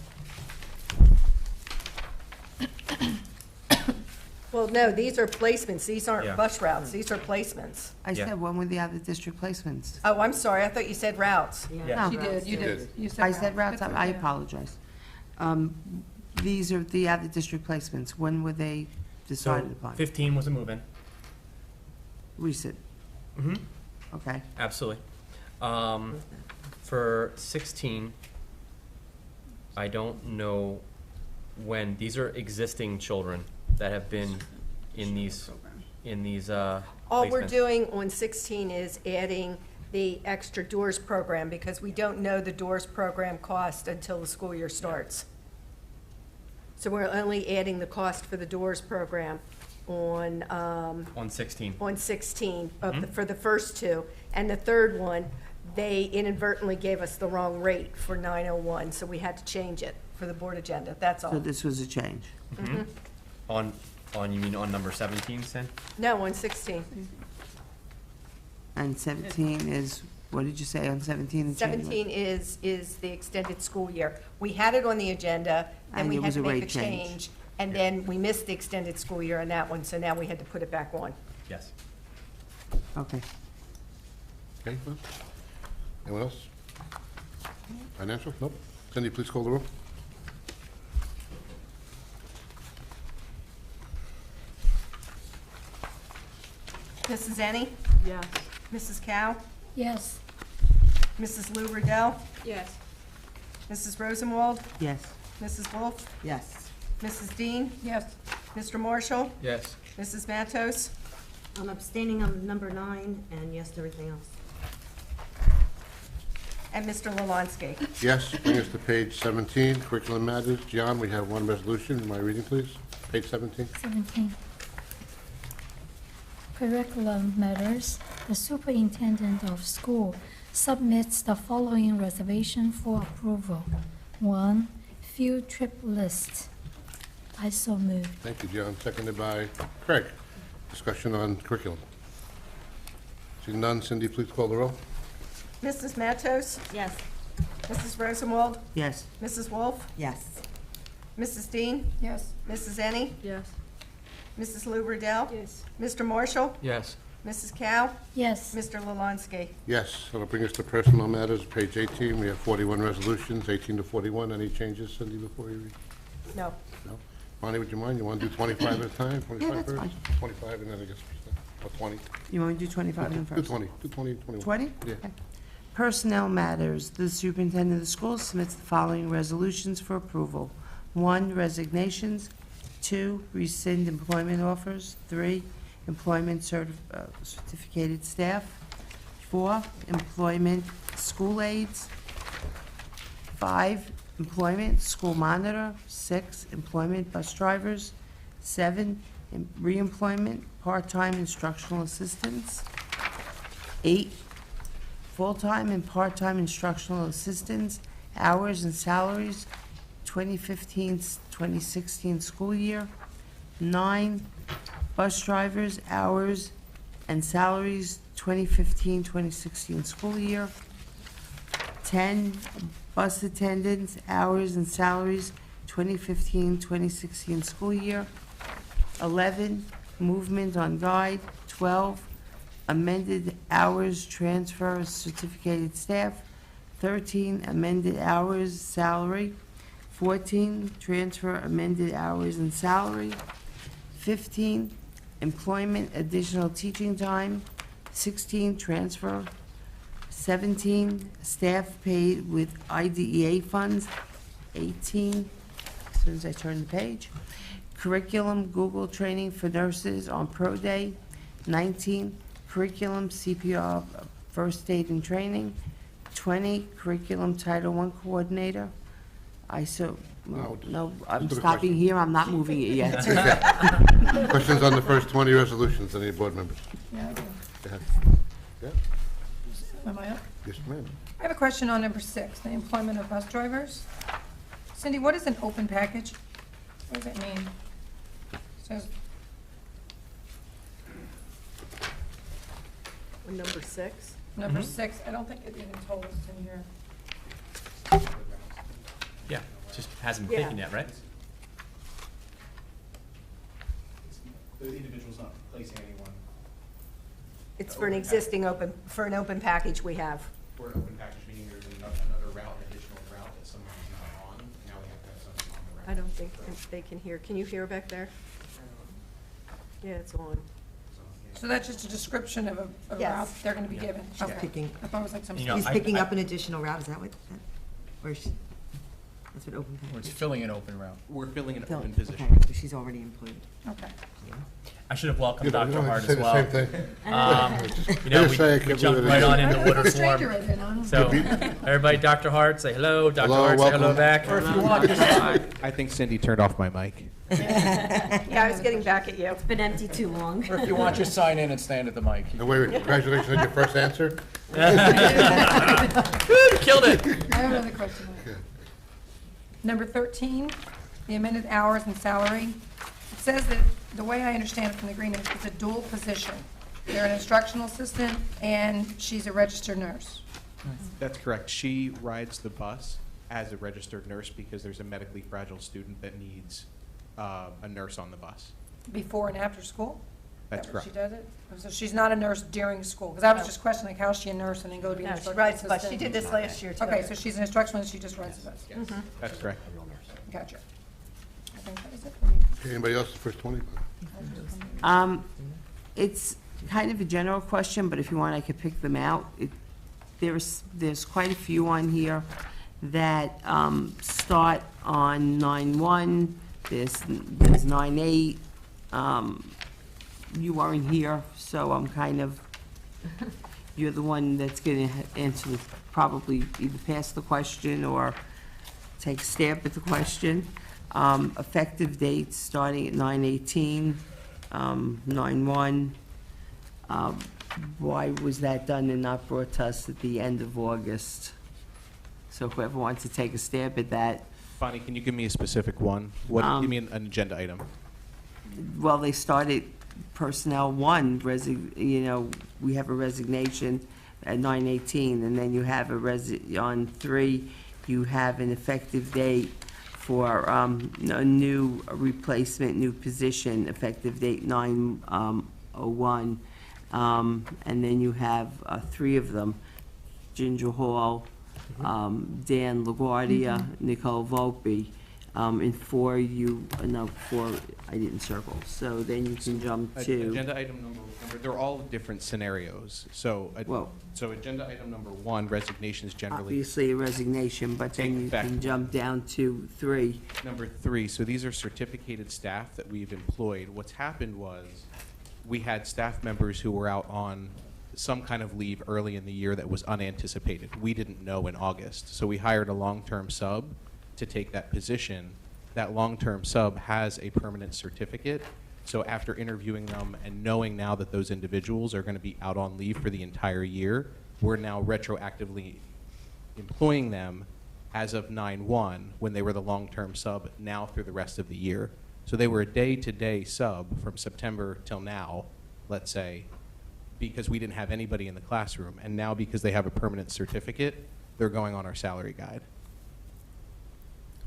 Well, no, these are placements. These
Yeah.
aren't bus routes. These are placements.
I
Yeah.
said, when were the out-of-district placements?
Oh, I'm sorry. I thought you said routes.
No.
You did, you did. You said
I said routes,
That's
I
okay.
apologize. These are the out-of-district placements. When were they
So
decided upon?
15 was a move-in.
Recent,
Mm-hmm.
okay.
Absolutely. For 16, I don't know when. These are existing children that have been in these
All we're
placements.
doing on 16 is adding the extra doors program because we don't know the doors program cost until the school year starts. So we're only adding the cost for the doors program on,
On 16.
on 16 of
Mm-hmm.
for the first two. And the third one, they inadvertently gave us the wrong rate for 901, so we had to change it for the board agenda. That's all.
So this was a change.
Mhm.
On, you mean on number 17, Sin?
No, on 16.
And 17 is, what did you say on 17 in January?
17 is the extended school year. We had it on the agenda, then
And
we
it
had
was
to
a
make a
rate change.
change, and then we missed the extended school year on that one, so now we had to put it back on.
Yes.
Okay.
Okay, well, anyone else? Financial? Nope. Cindy, please call the roll.
Mrs. Ennie?
Yes.
Mrs. Cow?
Yes.
Mrs. Lou Riddell?
Yes.
Mrs. Rosenwald?
Yes.
Mrs. Wolf?
Yes.
Mrs. Dean?
Yes.
Mr. Marshall?
Yes.
Mrs. Matos?
I'm abstaining on number 9 and yes to everything else.
and Mr. Lalansky.
Yes, bring us to page 17, Curriculum Matters. John, we have one resolution. Am I reading, please? Page 17.
17. Curriculum matters. The superintendent of school submits the following reservation for approval. 1, field trip list. I so move.
Thank you, John. Seconded by Craig. Discussion on curriculum. Seeing none, Cindy, please call the roll.
Mrs. Matos? Yes. Mrs. Rosenwald?
Yes.
Mrs. Wolf?
Yes.
Mrs. Dean?
Yes.
Mrs. Ennie?
Yes.
Mrs. Lou Riddell?
Yes.
Mr. Marshall?
Yes.
Mrs. Cow?
Yes.
Mr. Lalansky?
Yes, that'll bring us to Personnel Matters, page 18. We have 41 resolutions, 18 to 41. Any changes, Cindy, before you read?
No.
No? Bonnie, would you mind? You want to do 25 at a time? 25
that's
first?
fine.
25, and then I guess, or 20?
You want me to do 25 then
Do
first?
20, do 20, 21.
20?
Yeah.
Okay. Personnel matters. The superintendent of the schools submits the following resolutions for approval. 1, resignations. 2, rescind employment offers. 3, employment certificated staff. 4, employment school aides. 5, employment school monitor. 6, employment bus drivers. 7, reemployment part-time instructional assistants. 8, full-time and part-time instructional assistants, hours and salaries, 2015-2016 school year. 9, bus drivers, hours and salaries, 2015-2016 school year. 10, bus attendants, hours and salaries, 2015-2016 school year. 11, movement on guide. 12, amended hours transfer certificated staff. 13, amended hours salary. 14, transfer amended hours and salary. 15, employment additional teaching time. 16, transfer. 17, staff paid with IDEA funds. 18, as soon as I turn the page, curriculum Google training for nurses on Pro Day. 19, curriculum CPR first aid and training. 20, curriculum Title I coordinator. No, I'm
to the
stopping
question.
here, I'm not moving it yet.
Questions on the first 20 resolutions, any board members?
Yeah, I do.
Go ahead. Yeah,
Am I up?
yes, ma'am.
I have a question on number 6, the employment of bus drivers. Cindy, what is an open package? What does that mean? Says,
Number 6?
number 6, I don't think it even told us in here.
Yeah, just hasn't been taken
Yeah.
yet, right?
The individual's not placing anyone
It's for an existing for an open package we have.
for an open package, meaning there's another route, an additional route that someone's not on. Now we have to have someone on the route.
I don't think they can hear. Can you hear back there? Yeah, it's on.
So that's just a description of a
Yes.
route they're gonna be given?
She's
Okay.
picking,
I thought it was like some.
You know,
he's
I-
picking
I-
up an additional route, is that what, or is she, that's what open
Or it's
package?
filling an open route.
We're filling an
Fill-
open
okay,
position.
so she's already employed.
Okay.
I should have welcomed
You
Dr.
don't
Hart
have to
as
say
well.
the same thing.
You know,
Just say it,
we
can't
jumped
believe it.
right on
I
into
don't know
order
if a stranger
form.
right in, I don't know.
So, everybody, Dr. Hart, say hello. Dr.
Hello,
Hart, say hello
welcome.
back.
Or if you want, just
I think Cindy turned off my mic.
Yeah, I was getting back at you.
Been empty too long.
or if you want, just sign in and stand at the mic.
And wait, congratulations on your first answer.
Woo, you killed it.
I have another question. Number 13, the amended hours and salary. It says that, the way I understand it from the agreement, it's a dual position. They're an instructional assistant, and she's a registered nurse.
That's correct. She rides the bus as a registered nurse because there's a medically fragile student that needs a nurse on the bus.
Before and after school?
That's
Is that what
correct.
she does it? So she's not a nurse during school? Because I was just questioning, like, how is she a nurse and then go to be an
No, she
instructional
rides the bus.
assistant?
She did this last year, too.
Okay, so she's an instructional, and she just rides the bus?
Yes, that's correct.
Gotcha. I think that was it for me.
Okay, anybody else, the first 20?
It's kind of a general question, but if you want, I could pick them out. There's quite a few on here that start on 9/1, there's 9/8. You weren't here, so I'm kind of, you're the one that's gonna answer, probably either pass the question or take a stab at the question. Effective dates starting at 9/18, 9/1. Why was that done and not brought to us at the end of August? So whoever wants to take a stab at that.
Bonnie, can you give me a specific one? Give me an agenda item.
Well, they started personnel one, we have a resignation at 9/18, and then you have on 3, you have an effective date for a new replacement, new position, effective date 9/01. And then you have 3 of them, Ginger Hall, Dan LaGuardia, Nicole Volpe. And 4, 4 I didn't circle. So then you can jump to.
Agenda item number, they're all different scenarios. So, so agenda item number 1, resignations generally.
Obviously a resignation, but then you can jump down to 3.
Number 3, so these are certificated staff that we've employed. What's happened was we had staff members who were out on some kind of leave early in the year that was unanticipated. We didn't know in August. So we hired a long-term sub to take that position. That long-term sub has a permanent certificate. So after interviewing them and knowing now that those individuals are going to be out on leave for the entire year, we're now retroactively employing them as of 9/1 when they were the long-term sub now through the rest of the year. So they were a day-to-day sub from September till now, let's say, because we didn't have anybody in the classroom. And now because they have a permanent certificate, they're going on our salary guide.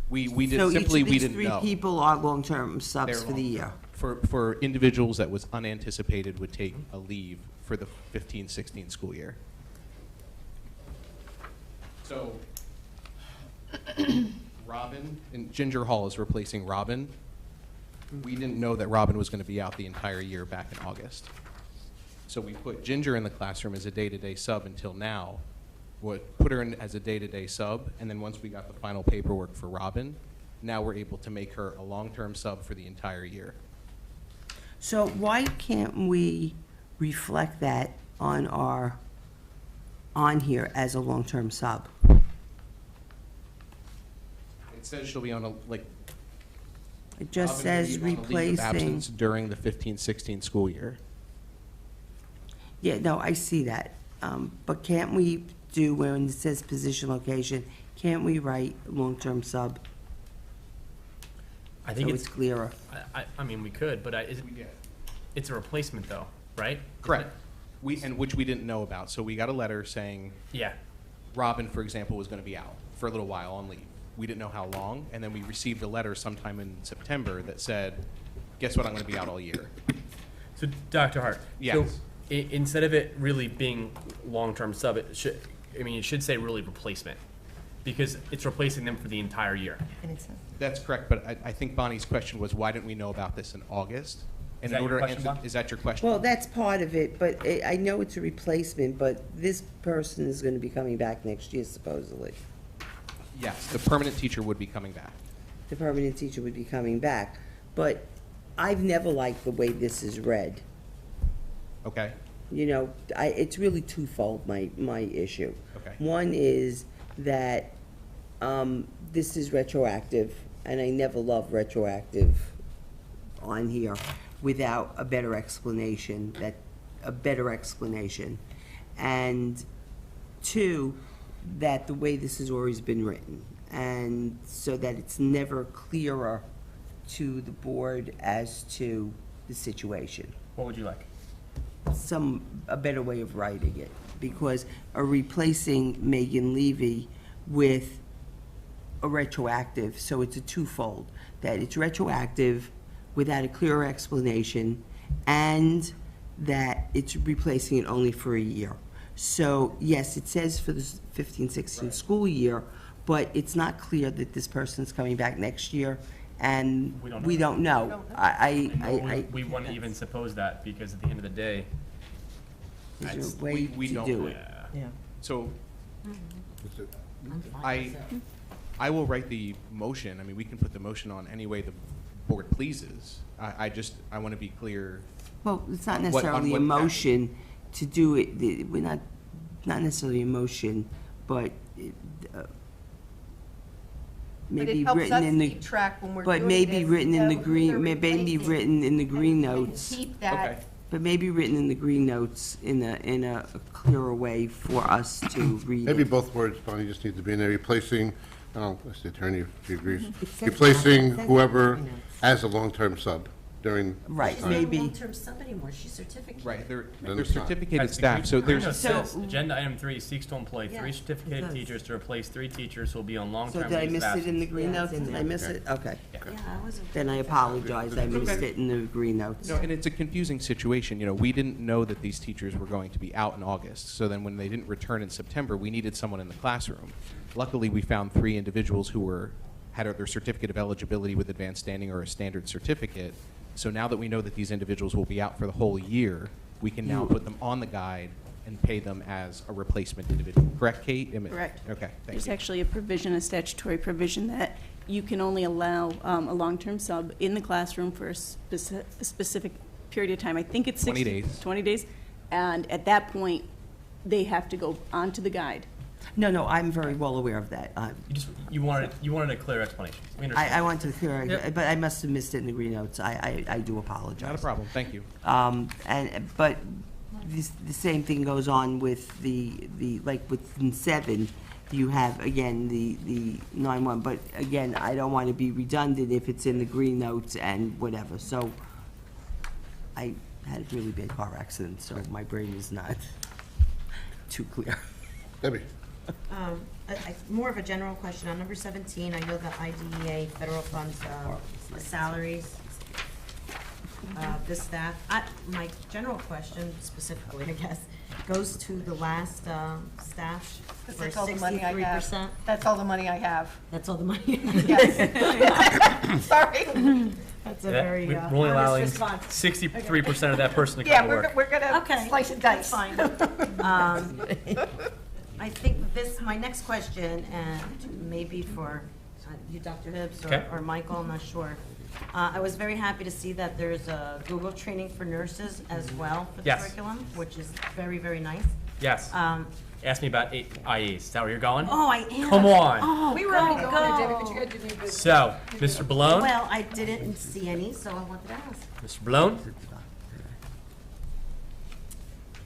We did
So
simply
each of
we
these
didn't
3
know.
people are long-term subs
They're
for the year.
For individuals that was unanticipated would take a leave for the 15-16 school year. So Robin, and Ginger Hall is replacing Robin. We didn't know that Robin was going to be out the entire year back in August. So we put Ginger in the classroom as a day-to-day sub until now. Put her in as a day-to-day sub, and then once we got the final paperwork for Robin, now we're able to make her a long-term sub for the entire year.
So why can't we reflect that on here as a long-term sub?
It says she'll be on a,
It just says
Robin will be on a leave of
replacing.
absence during the 15-16 school year.
Yeah, no, I see that. But can't we do, when it says position location, can't we write long-term sub?
I think
So it's clearer.
I mean, we could, but it's a replacement though, right?
Correct. Which we didn't know about. So we got a letter saying,
Yeah.
Robin, for example, was going to be out for a little while on leave. We didn't know how long, and then we received a letter sometime in September that said, guess what, I'm going to be out all year.
So, Dr. Hart.
Yes.
So, instead of it really being long-term sub, it should say really replacement, because it's replacing them for the entire year.
That's correct, but I think Bonnie's question was, why didn't we know about this in August? And
Is that
in order
your
to
question,
answer,
Bob?
is that your question?
Well, that's part of it, but I know it's a replacement, but this person is going to be coming back next year supposedly.
Yes, the permanent teacher would be coming back.
The permanent teacher would be coming back. But I've never liked the way this is read.
Okay.
It's really twofold, my issue.
Okay.
One is that this is retroactive, and I never love retroactive on here without a better explanation, And 2, that the way this has always been written, and so that it's never clearer to the board as to the situation.
What would you like?
A better way of writing it, because replacing Megan Levy with a retroactive, so it's a twofold, that it's retroactive without a clearer explanation, and that it's replacing it only for a year. So, yes, it says for the 15-16 school year, but it's not clear that this person's coming back next year, and we don't know.
We wouldn't even suppose that, because at the end of the day,
There's a way
we
to
don't
do
know.
it.
Yeah.
So
I'm fine with it.
I will write the motion. I mean, we can put the motion on any way the board pleases. I want to be clear.
Well, it's not
on
necessarily
what
a motion to do it, we're not not necessarily a motion, but maybe written in the.
keep track when we're
But
doing
maybe
this,
written in the
who
green,
they're
maybe
replacing.
written in the green
And
notes.
keep that.
But maybe written in the green notes in a clearer way for us to read.
Maybe
it.
both words, Bonnie, just need to be in there, replacing, that's the attorney, if she agrees,
says
replacing
that. It says
whoever
that, you know.
as a long-term sub during.
Right,
this time.
maybe.
Long-term sub anymore, she's certificated.
Right, they're
Then it's not.
certificated staff, so there's.
It says, agenda item 3 seeks to employ
Yeah,
3
it
certificated
does.
teachers to replace 3 teachers who will be on
So
long-term
did I
leave
miss
of
it in the
absence.
green
Yeah,
notes?
it's in
Did I
there.
miss it? Okay.
Yeah, I wasn't.
Then I apologize, I missed it in the green notes.
No, and it's a confusing situation. You know, we didn't know that these teachers were going to be out in August. So then when they didn't return in September, we needed someone in the classroom. Luckily, we found 3 individuals who had their certificate of eligibility with advanced standing or a standard certificate. So now that we know that these individuals will be out for the whole year, we can now put them on the guide and pay them as a replacement individual. Correct, Kate?
Correct.
Okay, thank
There's
you.
actually a provision, a statutory provision, that you can only allow a long-term sub in the classroom for a specific period of time. I think it's
20
60
days.
20 days. And at that point, they have to go onto the guide.
No, I'm very well aware of that.
You wanted a clear explanation. We understand.
I want to clear,
Yep.
but I must have missed it in the green notes. I do apologize.
Not a problem, thank you.
But the same thing goes on with the like within 7, you have, again, the 9/1. But again, I don't want to be redundant if it's in the green notes and whatever. So I had a really bad car accident, so my brain is not too clear.
Debbie?
More of a general question. On number 17, I know the IDEA federal funds salaries, the staff. My general question specifically, I guess, goes to the last staff for
That's all the money I have.
63%.
That's all the money I have.
That's all the money.
Yes. Sorry.
That's a
Yeah,
very
we're only
honest
allowing
response.
63% of that person to
Yeah,
come to work.
we're gonna
Okay,
slice and dice.
that's fine. I think my next question, and maybe for you, Dr. Hibbs,
Okay.
or Michael, I'm not sure. I was very happy to see that there's a Google training for nurses as well for the
Yes.
curriculum, which is very, very nice.
Yes. Ask me about IEs. Is that where you're going?
Oh, I am.
Come on.
Oh,
We were already going there, David, but you gotta do new business.
So, Mr. Balone?
Well, I didn't see any, so I wanted to ask.
Mr. Balone?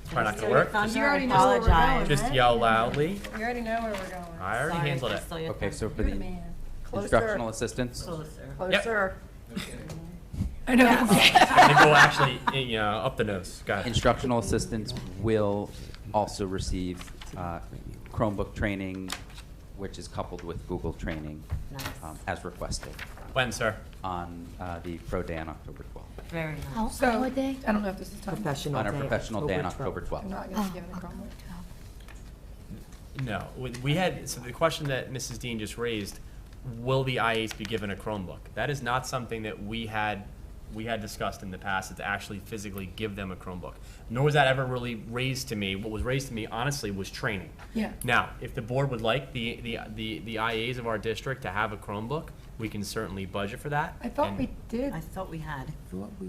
Probably not gonna work.
Thunder,
You already
I
know where we're
apologize.
Just yell loudly.
We already know where we're going.
I already
Sorry,
handled
I
it.
saw your
Okay, so for
You're the
the
man.
instructional assistants,
Closer.
I know.
They go actually, up the nose. Got it.
instructional assistants will also receive Chromebook training, which is coupled with Google training as requested
When, sir?
on the Pro Day on October 12th.
Very nice.
How
So,
a day?
I don't know if this is time.
Professional
On our
day,
professional day on
October
October 12th.
I'm not gonna give it a Chromebook.
No. We had, so the question that Mrs. Dean just raised, will the IAs be given a Chromebook? That is not something that we had discussed in the past, to actually physically give them a Chromebook. Nor was that ever really raised to me. What was raised to me, honestly, was training.
Yeah.
Now, if the board would like the IAs of our district to have a Chromebook, we can certainly budget for that.
I thought
And
we did.
I thought we had.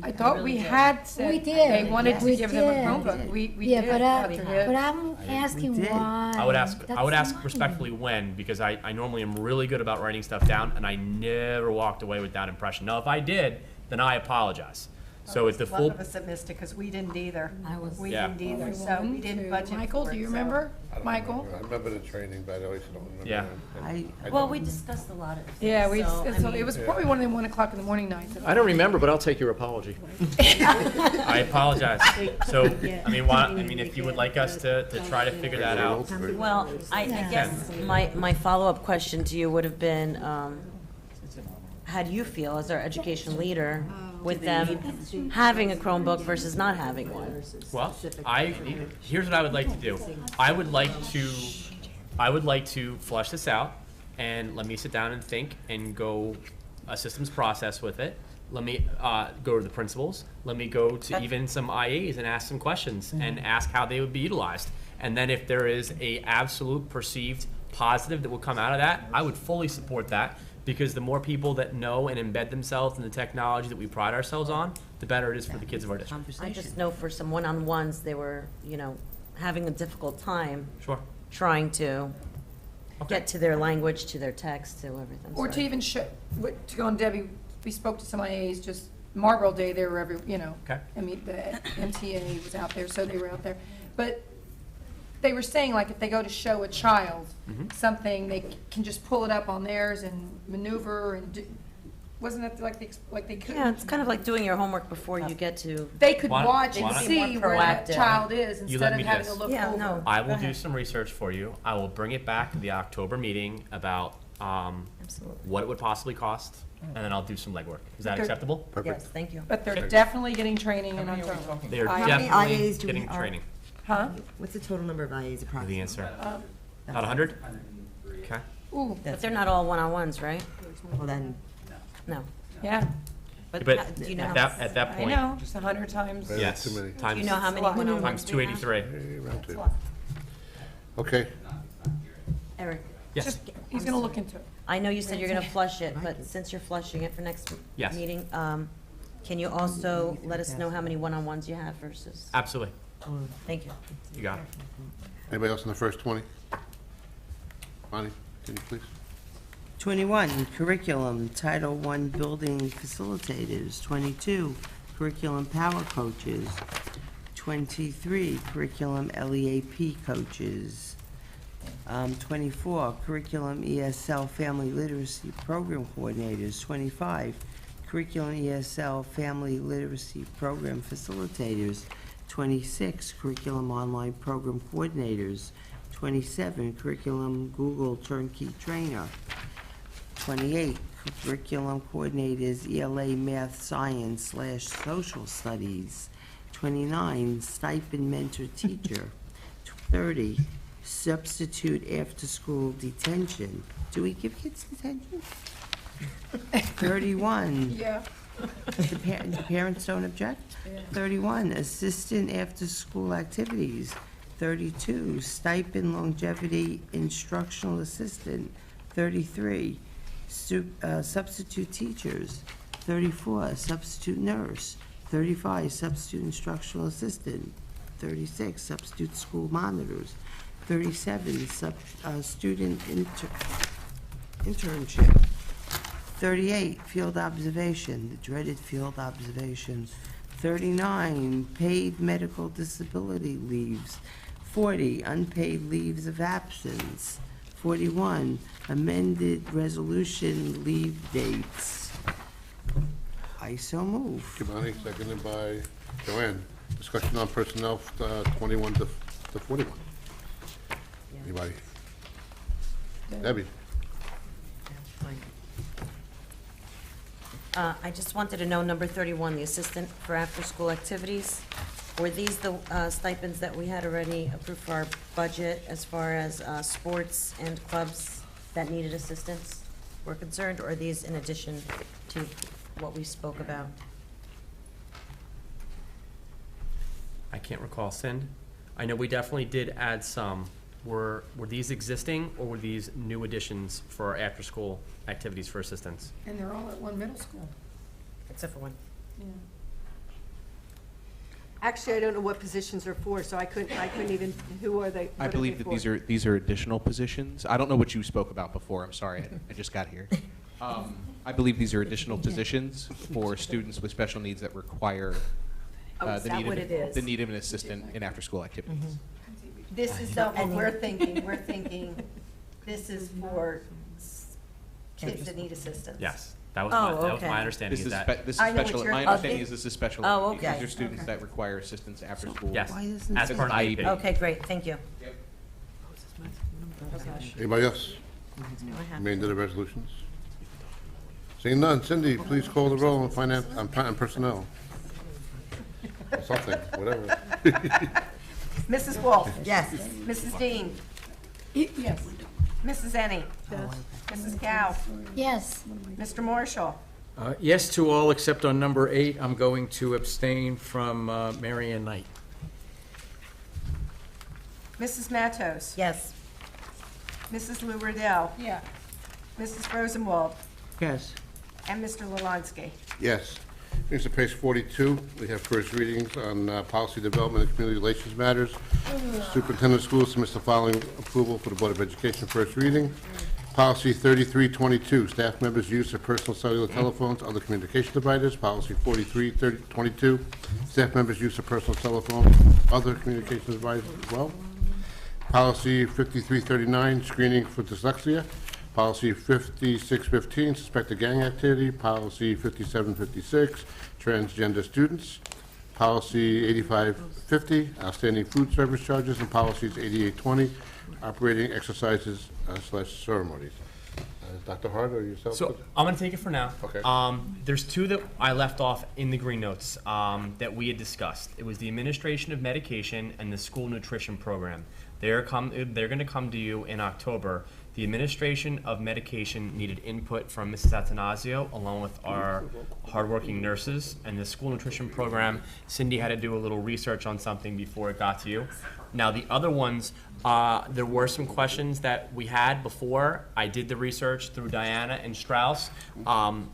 I thought we had said
We did.
they wanted to
We
give them a
did.
Chromebook. We
Yeah,
did.
but
Dr. Hibbs.
but I'm asking
did.
why.
I would ask
That's mine.
respectfully when, because I normally am really good about writing stuff down, and I never walked away with that impression. Now, if I did, then I apologize. So if the
A
full,
lot of us have missed it, because we didn't either. We
Yeah.
didn't either, so we didn't budget for it.
Michael, do you
so-
remember?
I don't
Michael?
remember. I remember the training, but I always don't remember.
Yeah.
Well, we discussed a lot of things.
Yeah, we,
so, I
so it
mean-
was probably one of them 1 o'clock in the morning nights.
I don't remember, but I'll take your apology.
I apologize. So, if you would like us to try to figure that out.
Well, I guess my follow-up question to you would have been, how do you feel as our education leader with them having a Chromebook versus not having one?
Well, here's what I would like to do. I would like to flush this out, and let me sit down and think and go a systems process with it. Let me go to the principals. Let me go to even some IAs and ask some questions and ask how they would be utilized. And then if there is a absolute perceived positive that will come out of that, I would fully support that, because the more people that know and embed themselves in the technology that we pride ourselves on, the better it is for the kids of our district.
I just know for some one-on-ones, they were, having a difficult time
Sure.
trying to get to their language, to their text, to everything.
Or to even show, to go on Debbie, we spoke to some IAs just Marlborough Day, they were every,
Okay.
I mean, the MTA was out there, so they were out there. But they were saying, like, if they go to show a child something, they can just pull it up on theirs and maneuver and do, wasn't it like they could?
Yeah, it's kind of like doing your homework before you get to.
They could
Why-
watch and
why not?
see where that
Proactive.
child is
You let
instead of
me do
having
this.
to look
Yeah,
over.
no.
I will
Go
do
ahead.
some research for you. I will bring it back to the October meeting about
Absolutely.
what it would possibly cost, and then I'll do some legwork. Is that
They're-
acceptable?
Yes, thank you.
But they're
Okay.
definitely getting training in
many are we
October.
talking
They are
How
many
definitely
IAs do we
getting
are?
training.
Huh?
What's the total number of IAs approximately?
The answer.
Um,
About 100? Okay.
Ooh,
But they're not all one-on-ones, right?
Well, then,
No.
yeah,
But
But
do you know?
at that
I
point,
know, just 100 times.
Right.
yes,
Too many.
Do
times
you know how many
Times
one-on-ones
times
we have?
283.
Hey, round
That's a
two.
lot.
Okay,
Eric,
Yes.
Just, he's gonna look into it.
I know you said you're gonna flush it, but since you're flushing it for next
Yes.
meeting, can you also let us know how many one-on-ones you have versus?
Absolutely.
Thank you.
You got it.
anybody else in the first 20? Bonnie, can you please?
21, curriculum, Title I building facilitators. 22, curriculum power coaches. 23, curriculum LEAP coaches. 24, curriculum ESL family literacy program coordinators. 25, curriculum ESL family literacy program facilitators. 26, curriculum online program coordinators. 27, curriculum Google turnkey trainer. 28, curriculum coordinators, ELA math, science / social studies. 29, stipend mentor teacher. 30, substitute after-school detention. Do we give kids detention? 31,
Yeah.
the parents don't object? 31, assistant after-school activities. 32, stipend longevity instructional assistant. 33, substitute teachers. 34, substitute nurse. 35, substitute instructional assistant. 36, substitute school monitors. 37, student internship. 38, field observation, the dreaded field observation. 39, paid medical disability leaves. 40, unpaid leaves of absence. 41, amended resolution leave dates. I so move.
Kimani, seconded by Joanne. Discussion on personnel, 21 to 41. Anybody? Debbie?
I just wanted to know, number 31, the assistant for after-school activities. Were these the stipends that we had already approved for our budget as far as sports and clubs that needed assistance were concerned, or are these in addition to what we spoke about?
I can't recall, Cindy. I know we definitely did add some. Were these existing, or were these new additions for our after-school activities for assistants?
And they're all at one middle school.
Except for one.
Yeah.
Actually, I don't know what positions are for, so I couldn't even, who are they?
I
what are
believe
they
that
for?
these are additional positions. I don't know what you spoke about before. I'm sorry, I just got here. I believe these are additional positions for students with special needs that require
Oh, is
the
that
need
what
of
it is?
the need of an assistant in after-school activities.
This is not what we're thinking, this is for kids that need assistance.
Yes, that was
Oh,
that was
okay.
my understanding.
This
is
is
that
this is
I know what
special.
you're-
My understanding is this is special.
Oh,
These
okay.
are students that require assistance after school.
yes,
Why doesn't
as
it
per an
say-
IEP.
Okay, great, thank you.
Anybody else? Remain to the resolutions? Seeing none, Cindy, please call the roll on finance, on personnel. Or something, whatever.
Mrs. Wolf?
yes.
Mrs. Dean?
Yes.
Mrs. Ennie? Mrs. Cow?
Yes.
Mr. Marshall?
Yes to all except on number 8. I'm going to abstain from Mary Ann Knight.
Mrs. Matos?
Yes.
Mrs. Lou Riddell?
Yeah.
Mrs. Rosenwald?
Yes.
And Mr. Lalanski?
Yes. Brings to page 42. We have first readings on policy development and community relations matters. Superintendent of schools submits the following approval for the Board of Education first reading. Policy 3322, staff members' use of personal cellular telephones, other communication devices. Policy 4322, staff members' use of personal telephones, other communication devices as well. Policy 5339, screening for dyslexia. Policy 5615, suspected gang activity. Policy 5756, transgender students. Policy 8550, outstanding food service charges. And policies 8820, operating exercises / ceremonies. Dr. Hart or yourself?
So I'm going to take it for now.
Okay.
There's two that I left off in the green notes that we had discussed. It was the administration of medication and the school nutrition program. They're going to come to you in October. The administration of medication needed input from Mrs. Atanasio along with our hardworking nurses, and the school nutrition program, Cindy had to do a little research on something before it got to you. Now the other ones, there were some questions that we had before. I did the research through Diana and Strauss,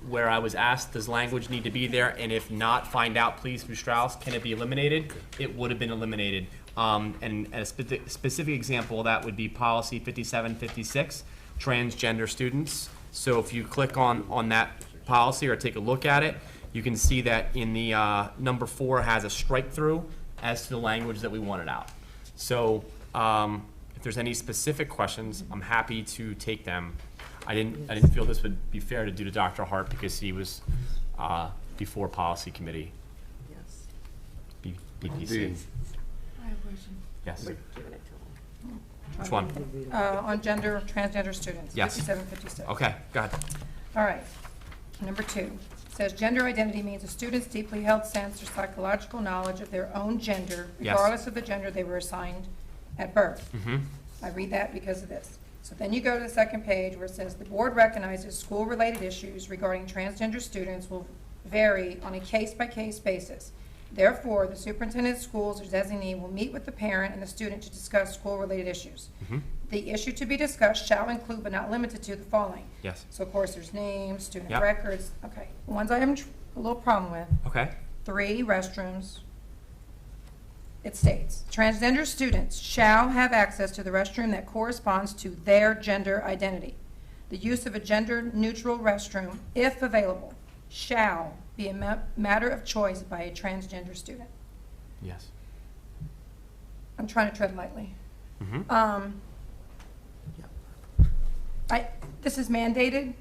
where I was asked, does language need to be there? And if not, find out please through Strauss, can it be eliminated? It would have been eliminated. And a specific example of that would be policy 5756, transgender students. So if you click on that policy or take a look at it, you can see that in the number 4 has a strike through as to the language that we wanted out. So if there's any specific questions, I'm happy to take them. I didn't feel this would be fair to do to Dr. Hart because he was before policy committee.
Yes.
BPC.
I have a question.
Yes. Which one?
On gender, transgender students.
Yes.
5756.
Okay, go ahead.
All right. Number 2 says gender identity means a student's deeply held sense or psychological knowledge of their own gender,
Yes.
regardless of the gender they were assigned at birth.
Mm-hmm.
I read that because of this. So then you go to the second page where it says the board recognizes school-related issues regarding transgender students will vary on a case-by-case basis. Therefore, the superintendent of schools or designee will meet with the parent and the student to discuss school-related issues.
Mm-hmm.
The issue to be discussed shall include but not limited to the following.
Yes.
So of course, there's names, student
Yep.
records. Okay. The ones I have a little problem with.
Okay.
3, restrooms. It states, transgender students shall have access to the restroom that corresponds to their gender identity. The use of a gender-neutral restroom, if available, shall be a matter of choice by a transgender student.
Yes.
I'm trying to tread lightly.
Mm-hmm.
This is mandated?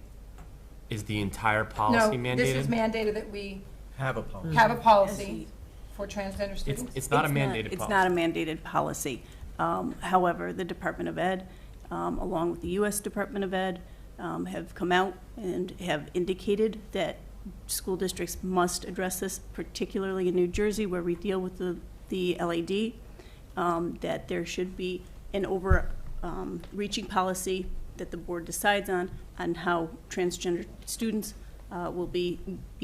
Is the entire policy mandated?
No, this is mandated that we
Have a policy.
have a policy for transgender students.
It's not a mandated policy.
It's not a mandated policy. However, the Department of Ed, along with the U.S. Department of Ed, have come out and have indicated that school districts must address this, particularly in New Jersey, where we deal with the LAD, that there should be an overreaching policy that the board decides on how transgender students will be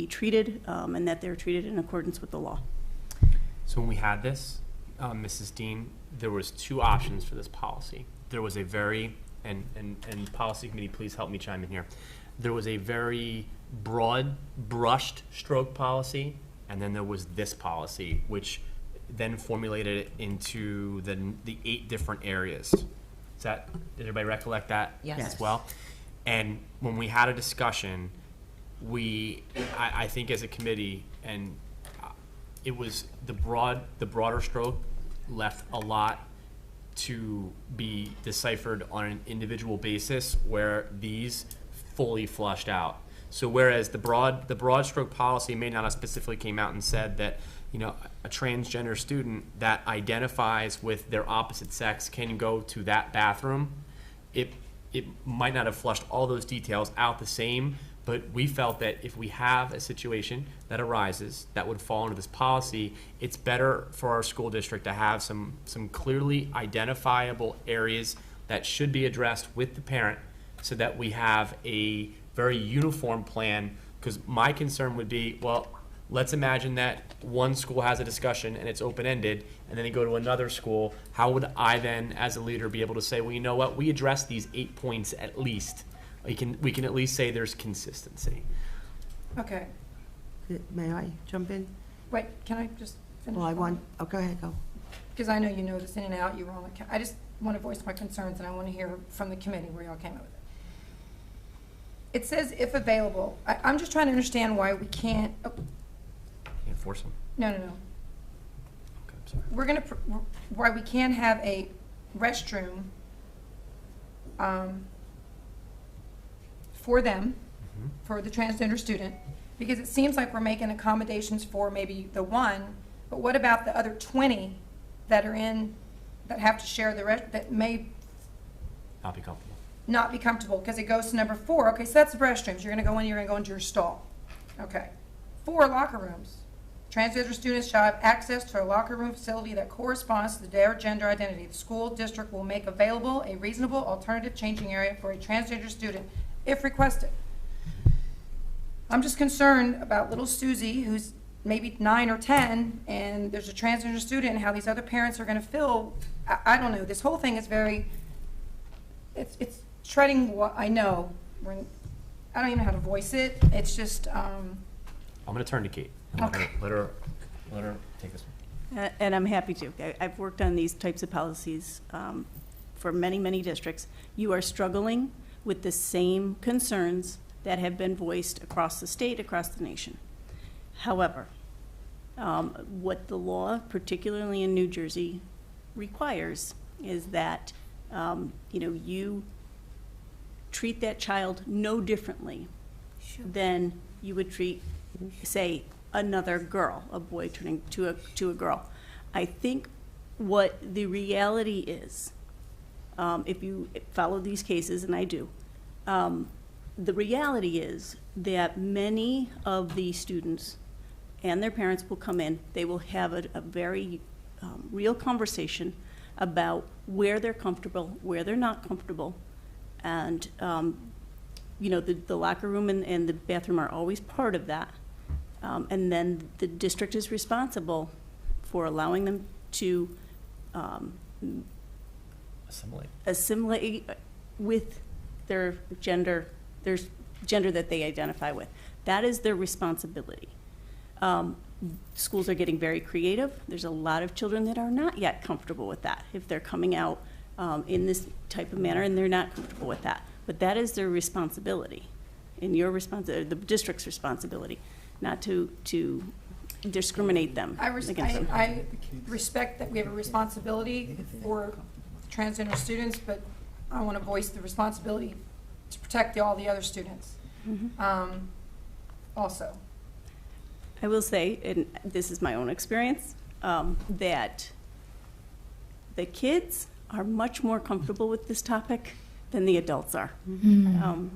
treated, and that they're treated in accordance with the law.
So when we had this, Mrs. Dean, there was 2 options for this policy. There was a very, and policy committee, please help me chime in here. There was a very broad brushed stroke policy, and then there was this policy, which then formulated it into the 8 different areas. Did everybody recollect that
Yes.
as well? And when we had a discussion, I think as a committee, and it was the broader stroke left a lot to be deciphered on an individual basis, where these fully flushed out. So whereas the broad stroke policy may not have specifically came out and said that, a transgender student that identifies with their opposite sex can go to that bathroom, it might not have flushed all those details out the same, but we felt that if we have a situation that arises that would fall into this policy, it's better for our school district to have some clearly identifiable areas that should be addressed with the parent, so that we have a very uniform plan. Because my concern would be, well, let's imagine that one school has a discussion and it's open-ended, and then they go to another school. How would I then, as a leader, be able to say, well, you know what, we addressed these 8 points at least. We can at least say there's consistency.
Okay.
May I jump in?
Wait, can I just finish?
Well, go ahead, go.
Because I know you know this in and out, you were on the, I just want to voice my concerns, and I want to hear from the committee where y'all came up with it. It says if available. I'm just trying to understand why we can't, oh,
Can't force them.
no.
Okay, I'm sorry.
We're gonna, why we can't have a restroom for them, for the transgender student, because it seems like we're making accommodations for maybe the one, but what about the other 20 that are in, that have to share the rest, that may
Not be comfortable.
not be comfortable, because it goes to number 4. Okay, so that's the restrooms. You're gonna go in, you're gonna go into your stall. Okay. 4 locker rooms. Transgender students shall have access to a locker room facility that corresponds to their gender identity. The school district will make available a reasonable alternative changing area for a transgender student if requested. I'm just concerned about little Susie, who's maybe 9 or 10, and there's a transgender student, and how these other parents are gonna feel. I don't know. This whole thing is very, it's treading what I know. I don't even know how to voice it. It's just,
I'm going to turn to Kate. And
Okay.
Let her take this one.
And I'm happy to. I've worked on these types of policies for many, many districts. You are struggling with the same concerns that have been voiced across the state, across the nation. However, what the law, particularly in New Jersey, requires is that you treat that child no differently than you would treat, say, another girl, a boy turning to a girl. I think what the reality is, if you follow these cases, and I do, the reality is that many of the students and their parents will come in, they will have a very real conversation about where they're comfortable, where they're not comfortable, and the locker room and the bathroom are always part of that. And then the district is responsible for allowing them to assimilate with their gender that they identify with. That is their responsibility. Schools are getting very creative. There's a lot of children that are not yet comfortable with that if they're coming out in this type of manner, and they're not comfortable with that. But that is their responsibility, and the district's responsibility, not to discriminate them against them.
I respect that we have a responsibility for transgender students, but I want to voice the responsibility to protect all the other students also.
I will say, and this is my own experience, that the kids are much more comfortable with this topic than the adults are.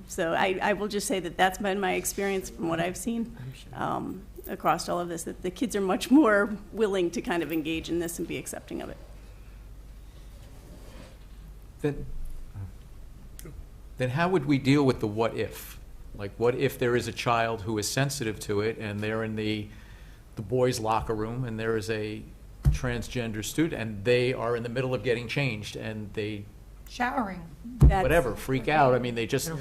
So I will just say that that's been my experience from what I've seen across all of this, that the kids are much more willing to kind of engage in this and be accepting of it.
Then how would we deal with the what if? Like, what if there is a child who is sensitive to it, and they're in the boys' locker room, and there is a transgender student, and they are in the middle of getting changed, and they
showering,
whatever, freak out. I mean, they just,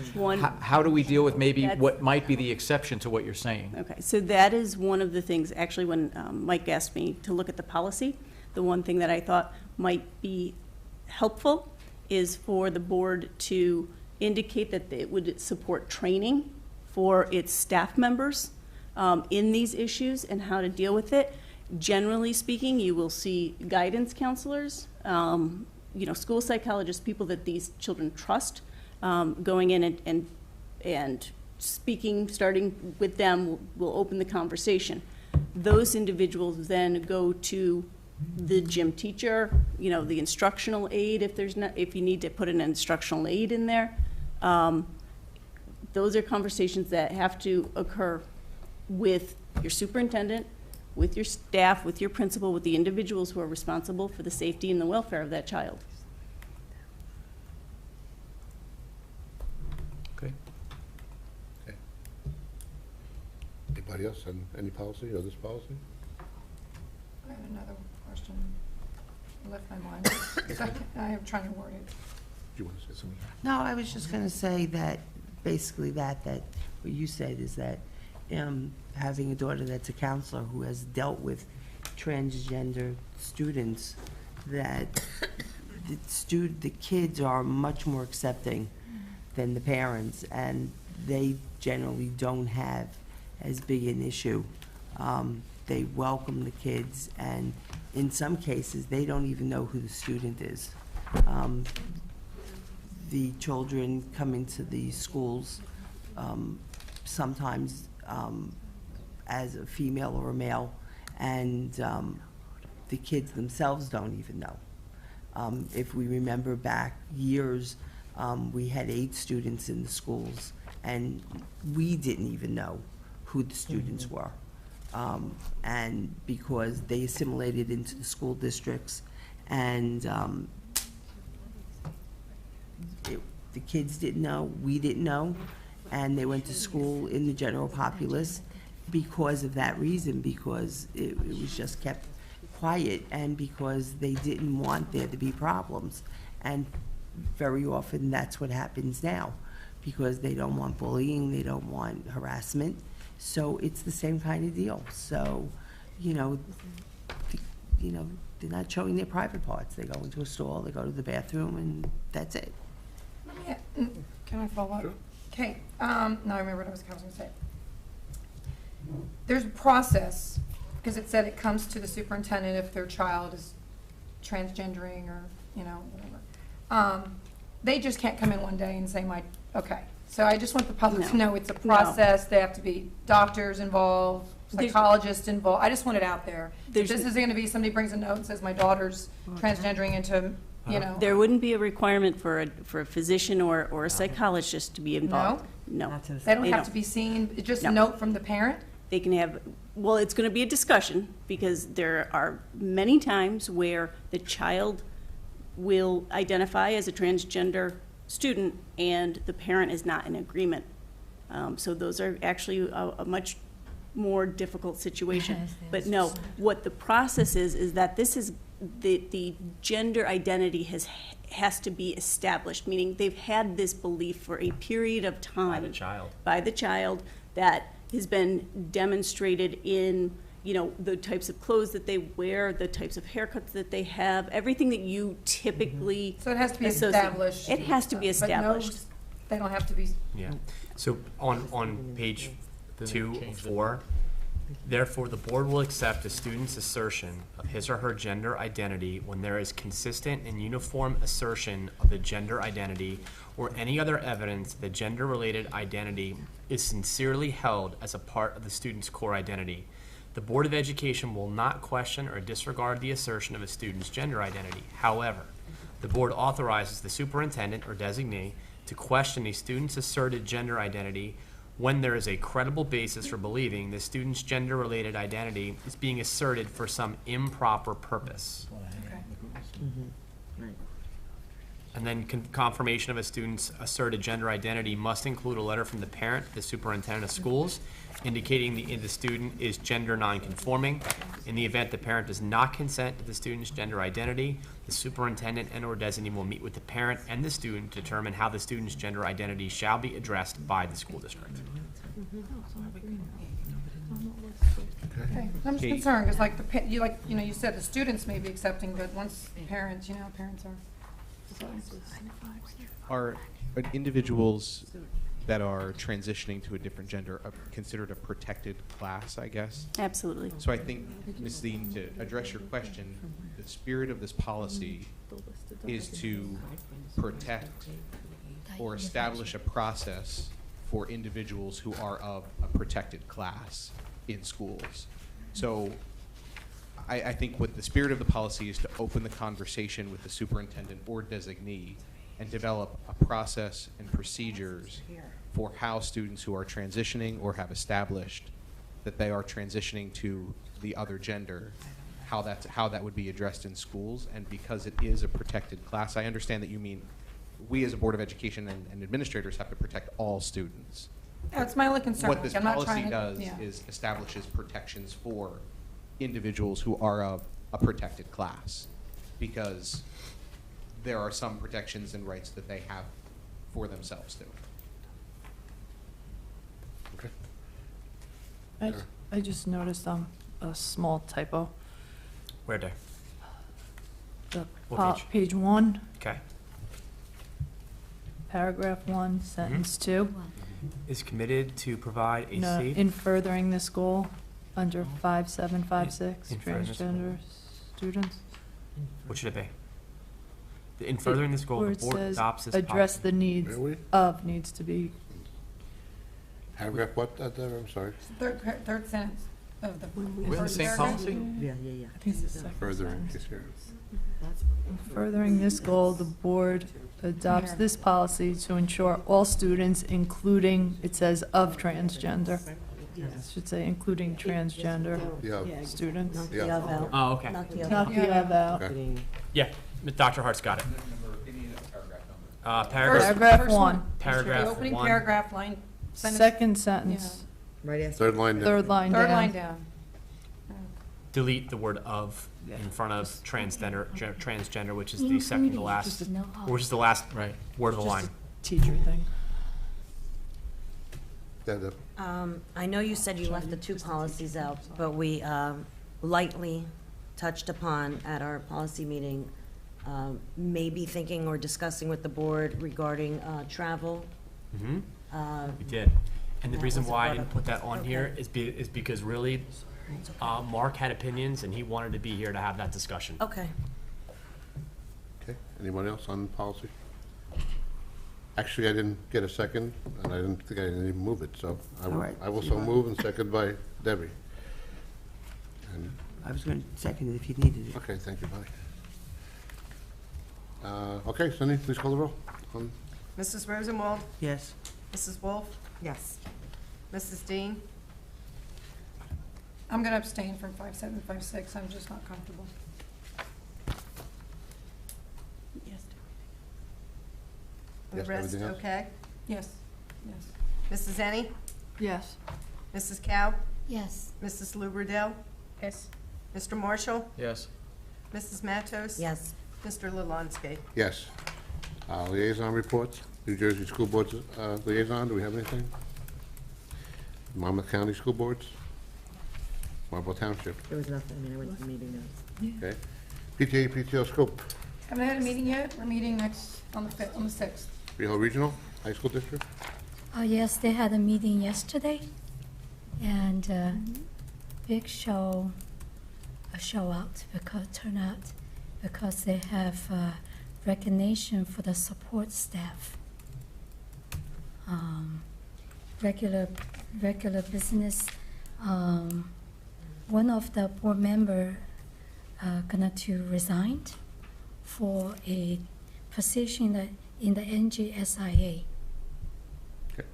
how do we deal with maybe what might be the exception to what you're saying?
Okay, so that is one of the things, actually, when Mike asked me to look at the policy, the one thing that I thought might be helpful is for the board to indicate that it would support training for its staff members in these issues and how to deal with it. Generally speaking, you will see guidance counselors, school psychologists, people that these children trust, going in and speaking, starting with them, will open the conversation. Those individuals then go to the gym teacher, the instructional aide, if you need to put an instructional aide in there. Those are conversations that have to occur with your superintendent, with your staff, with your principal, with the individuals who are responsible for the safety and the welfare of that child.
Okay. Anybody else on any policy or this policy?
I have another question. I left my mind. I am trying to word it.
Do you want to say something?
No, I was just going to say that, basically that what you said is that having a daughter that's a counselor who has dealt with transgender students, that the kids are much more accepting than the parents, and they generally don't have as big an issue. They welcome the kids, and in some cases, they don't even know who the student is. The children come into the schools sometimes as a female or a male, and the kids themselves don't even know. If we remember back years, we had 8 students in the schools, and we didn't even know who the students were. And because they assimilated into the school districts, and the kids didn't know, we didn't know, and they went to school in the general populace because of that reason, because it was just kept quiet, and because they didn't want there to be problems. And very often that's what happens now, because they don't want bullying, they don't want harassment. So it's the same kind of deal. So, they're not showing their private parts. They go into a stall, they go to the bathroom, and that's it.
Can I follow up? Okay, now I remember what I was going to say. There's a process, because it said it comes to the superintendent if their child is transgendering or, whatever. They just can't come in one day and say, okay. So I just want the public to know it's a process. They have to be doctors involved, psychologists involved. I just want it out there. This is going to be somebody brings a note and says, my daughter's transgendering into,
There wouldn't be a requirement for a physician or a psychologist to be involved. No.
They don't have to be seen, it's just a note from the parent?
They can have, well, it's going to be a discussion, because there are many times where the child will identify as a transgender student and the parent is not in agreement. So those are actually a much more difficult situation.
Yes,
But no, what the process is that this is, the gender identity has to be established, meaning they've had this belief for a period of time. By the child, that has been demonstrated in, the types of clothes that they wear, the types of haircuts that they have, everything that you typically
So it has to be
associate.
established.
It has to be
But no,
established.
they don't have to be.
Yeah. So on page 2 of 4, therefore, the board will accept a student's assertion of his or her gender identity when there is consistent and uniform assertion of the gender identity or any other evidence that gender-related identity is sincerely held as a part of the student's core identity. The Board of Education will not question or disregard the assertion of a student's gender identity. However, the board authorizes the superintendent or designee to question a student's asserted gender identity when there is a credible basis for believing the student's gender-related identity is being asserted for some improper purpose. And then confirmation of a student's asserted gender identity must include a letter from the parent to the superintendent of schools indicating the student is gender nonconforming. In the event the parent does not consent to the student's gender identity, the superintendent and/or designee will meet with the parent and the student to determine how the student's gender identity shall be addressed by the school district.
Okay, I'm just concerned, because you said the students may be accepting, but once parents, parents are.
Are individuals that are transitioning to a different gender considered a protected class, I guess?
Absolutely.
So I think, Ms. Dean, to address your question, the spirit of this policy is to protect or establish a process for individuals who are of a protected class in schools. So I think what the spirit of the policy is to open the conversation with the superintendent or designee and develop a process and procedures for how students who are transitioning or have established that they are transitioning to the other gender, how that would be addressed in schools. And because it is a protected class, I understand that you mean we as a Board of Education and administrators have to protect all students.
That's my only concern.
What this
I'm not
policy
trying to-
does
yeah.
is establishes protections for individuals who are of a protected class, because there are some protections and rights that they have for themselves too.
I just noticed a small typo.
Where there?
The
What page?
Page 1,
Okay.
paragraph 1, sentence 2.
Is committed to provide a
No,
safe.
in furthering this goal, under 5756,
In furthering this goal.
transgender students.
What should it be? In furthering this goal,
Where
the
it
board
says,
adopts this
address
policy.
the needs
Really?
of needs to be,
Paragraph what, there, I'm sorry?
Third sentence of the.
We're in the
first
same
paragraph.
policy?
Yeah, yeah, yeah.
I think it's the second
Furthering,
sentence.
here.
In furthering this goal, the board adopts this policy to ensure all students, including, it says of transgender. It should say including transgender
Yeah.
students.
Knock the
Yeah.
of out.
Oh, okay.
Knock the of
Knock
out.
the of out.
Okay.
Yeah, Dr. Hart's got it.
First-
Paragraph
first
one.
Paragraph
The opening
one.
paragraph, line, sentence.
Second sentence,
Right after.
Third line down.
third line
Third line
down.
down.
Delete the word of in front of transgender, which is the second to last, or which is the last
Right.
word of the line.
Teacher thing.
Yeah, the-
I know you said you left the two policies out, but we lightly touched upon at our policy meeting, maybe thinking or discussing with the board regarding travel.
Mm-hmm.
Uh,
We did. And the
That
reason
was
why I
brought
didn't
up.
put that on here
Okay.
is because really, Mark had opinions and he wanted to be here to have that discussion.
Okay.
Okay, anyone else on policy? Actually, I didn't get a second, and I didn't think I didn't even move it, so
All right.
I will so move and second by Debbie. And,
I was going to second it if you needed it.
okay, thank you, Bonnie. Okay, Cindy, please call the roll.
Mrs. Rosenwald,
Yes.
Mrs. Wolf,
Yes.
Mrs. Dean,
I'm gonna abstain from 5756, I'm just not comfortable.
Yes.
the
Yes,
rest
everything else?
okay?
Yes, yes.
Mrs. Ennie,
Yes.
Mrs. Cow,
Yes.
Mrs. Luberdell,
Yes.
Mr. Marshall,
Yes.
Mrs. Matos.
Yes.
Mr. Lalansky.
Yes. Liaison reports, New Jersey School Boards liaison, do we have anything? Monmouth County School Boards? Marlborough Township,
There was nothing, I mean, I went to the meeting notes.
okay. PTA, PTO scope,
Haven't had a meeting yet, we're meeting next, on the 5th, on the 6th.
Freehold Regional High School District?
Oh, yes, they had a meeting yesterday, and big show out, because turnout, because they have recognition for the support staff. Regular business. One of the board member gonna to resign for a position in the NGSIA.
Okay.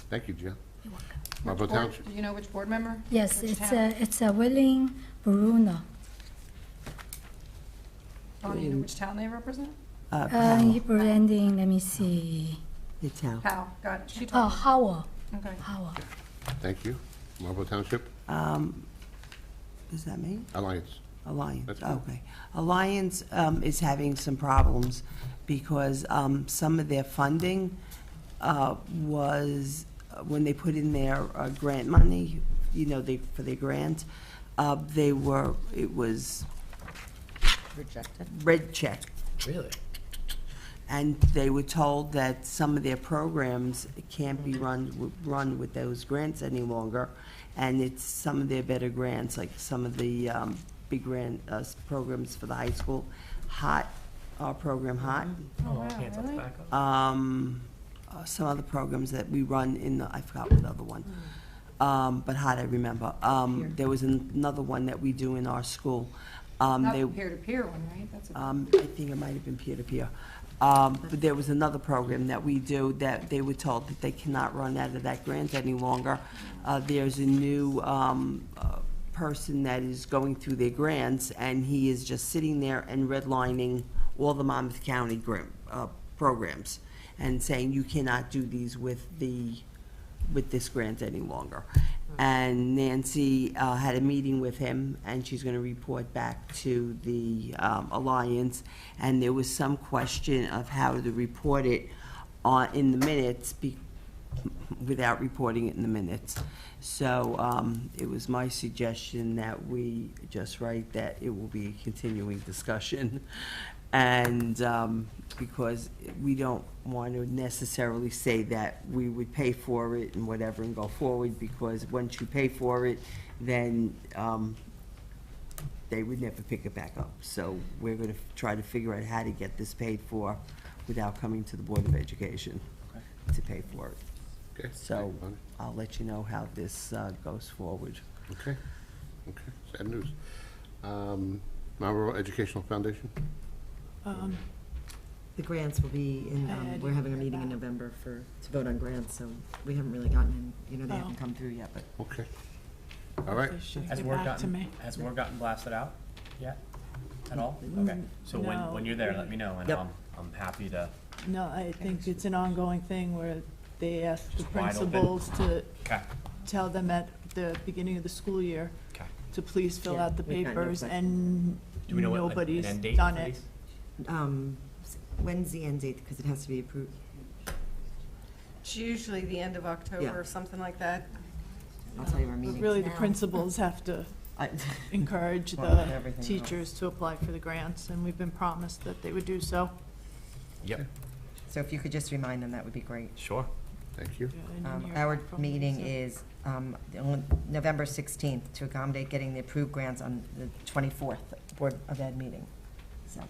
Thank you, Jill.
You're welcome.
Marlborough
Board-
Township,
Do you know which board member?
Yes,
Which
it's
town?
it's a Willing Bruno.
Bonnie, you know which town they represent?
Powell,
Hebrew ending, let me see.
the town.
Powell, got it, she
Oh,
told me.
Howell.
Okay.
Howell.
thank you. Marlborough Township,
Is that me?
Alliance.
Alliance,
That's good.
okay. Alliance is having some problems because some of their funding was, when they put in their grant money, you know, for their grant, it was
Rejected.
red check.
Really?
And they were told that some of their programs can't be run with those grants any longer. And it's some of their better grants, like some of the big grant programs for the high school. Our program HOT.
Oh, wow,
Hands on the
really?
back up.
Some other programs that we run I forgot what other one. But HOT I remember. There was another one that we do in our school.
Not
they-
the peer-to-peer one, right? That's a-
I think it might have been peer-to-peer. But there was another program that we do that they were told that they cannot run out of that grant any longer. There's a new person that is going through their grants, and he is just sitting there and redlining all the Monmouth County programs and saying, you cannot do these with this grant any longer. And Nancy had a meeting with him, and she's going to report back to the Alliance. And there was some question of how to report it in the minutes without reporting it in the minutes. So it was my suggestion that we just write that it will be a continuing discussion. And because we don't want to necessarily say that we would pay for it and whatever and go forward, because once you pay for it, then they would never pick it back up. So we're going to try to figure out how to get this paid for without coming to the Board of Education to pay for it.
Okay.
So I'll let you know how this goes forward.
Okay. Okay. Sad news. Marlborough Educational Foundation?
The grants will be in, we're having a meeting in November to vote on grants, so we haven't really gotten in, they haven't come through yet, but.
Okay. All right.
Has word gotten blasted out yet at all? Okay, so
No.
when you're there, let me know, and
Yep.
I'm happy to.
No, I think it's an ongoing thing where they ask the
Just wide open.
principals to
Okay.
tell them at the beginning of the school year
Okay.
to please fill
Yeah,
out the
we've got no
papers,
question.
and
Do we know what,
nobody's
an end date
done
for
it.
these?
When's the end date? Because it has to be approved.
It's usually the end of October
Yeah.
or something like that.
I'll tell you our
But
meeting.
really, the principals have to encourage the
everything
teachers to apply for the grants, and we've been promised that they would do so.
Yep,
So if you could just remind them, that would be great.
sure.
Thank you.
Yeah, I didn't hear
Our
back from
meeting
Lisa.
is on November 16th to accommodate getting the approved grants on the 24th Board of Ed meeting. So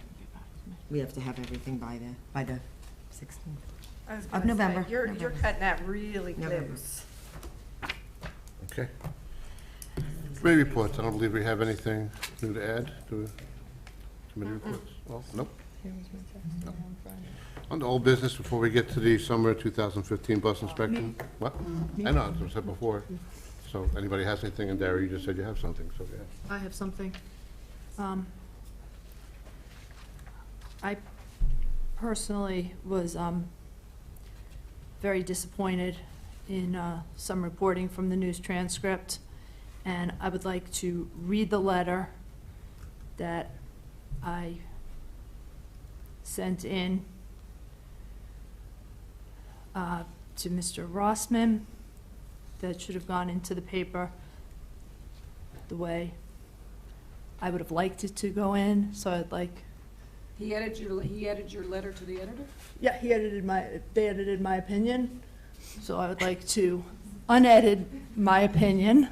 we have to have everything by the 16th.
I was
Of
gonna say,
November.
You're
November.
cutting that really
November.
close.
Okay. Committee reports. I don't believe we have anything new to add to committee reports. Well, nope. No. On to old business before we get to the summer 2015 bus inspection. What? I know, as I said before. So anybody has anything, and Dara, you just said you have something, so yeah.
I have something. I personally was very disappointed in some reporting from the news transcript, and I would like to read the letter that I sent in to Mr. Rossman that should have gone into the paper the way I would have liked it to go in, so I'd like.
He added your letter to the editor?
Yeah, they edited my opinion, so I would like to unedit my opinion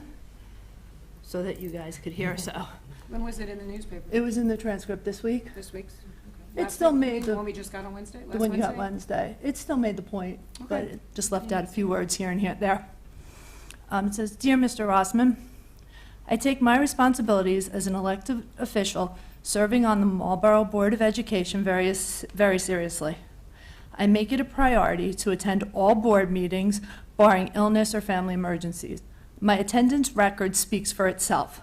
so that you guys could hear so.
When was it in the newspaper?
It was in the transcript this week.
This week's?
It still made
The one we just got on Wednesday?
the one you got Wednesday. It still made the point, but
Okay.
it just left out a few words here and there. It says, "Dear Mr. Rossman, I take my responsibilities as an elected official serving on the Marlborough Board of Education very seriously. I make it a priority to attend all board meetings barring illness or family emergencies. My attendance record speaks for itself.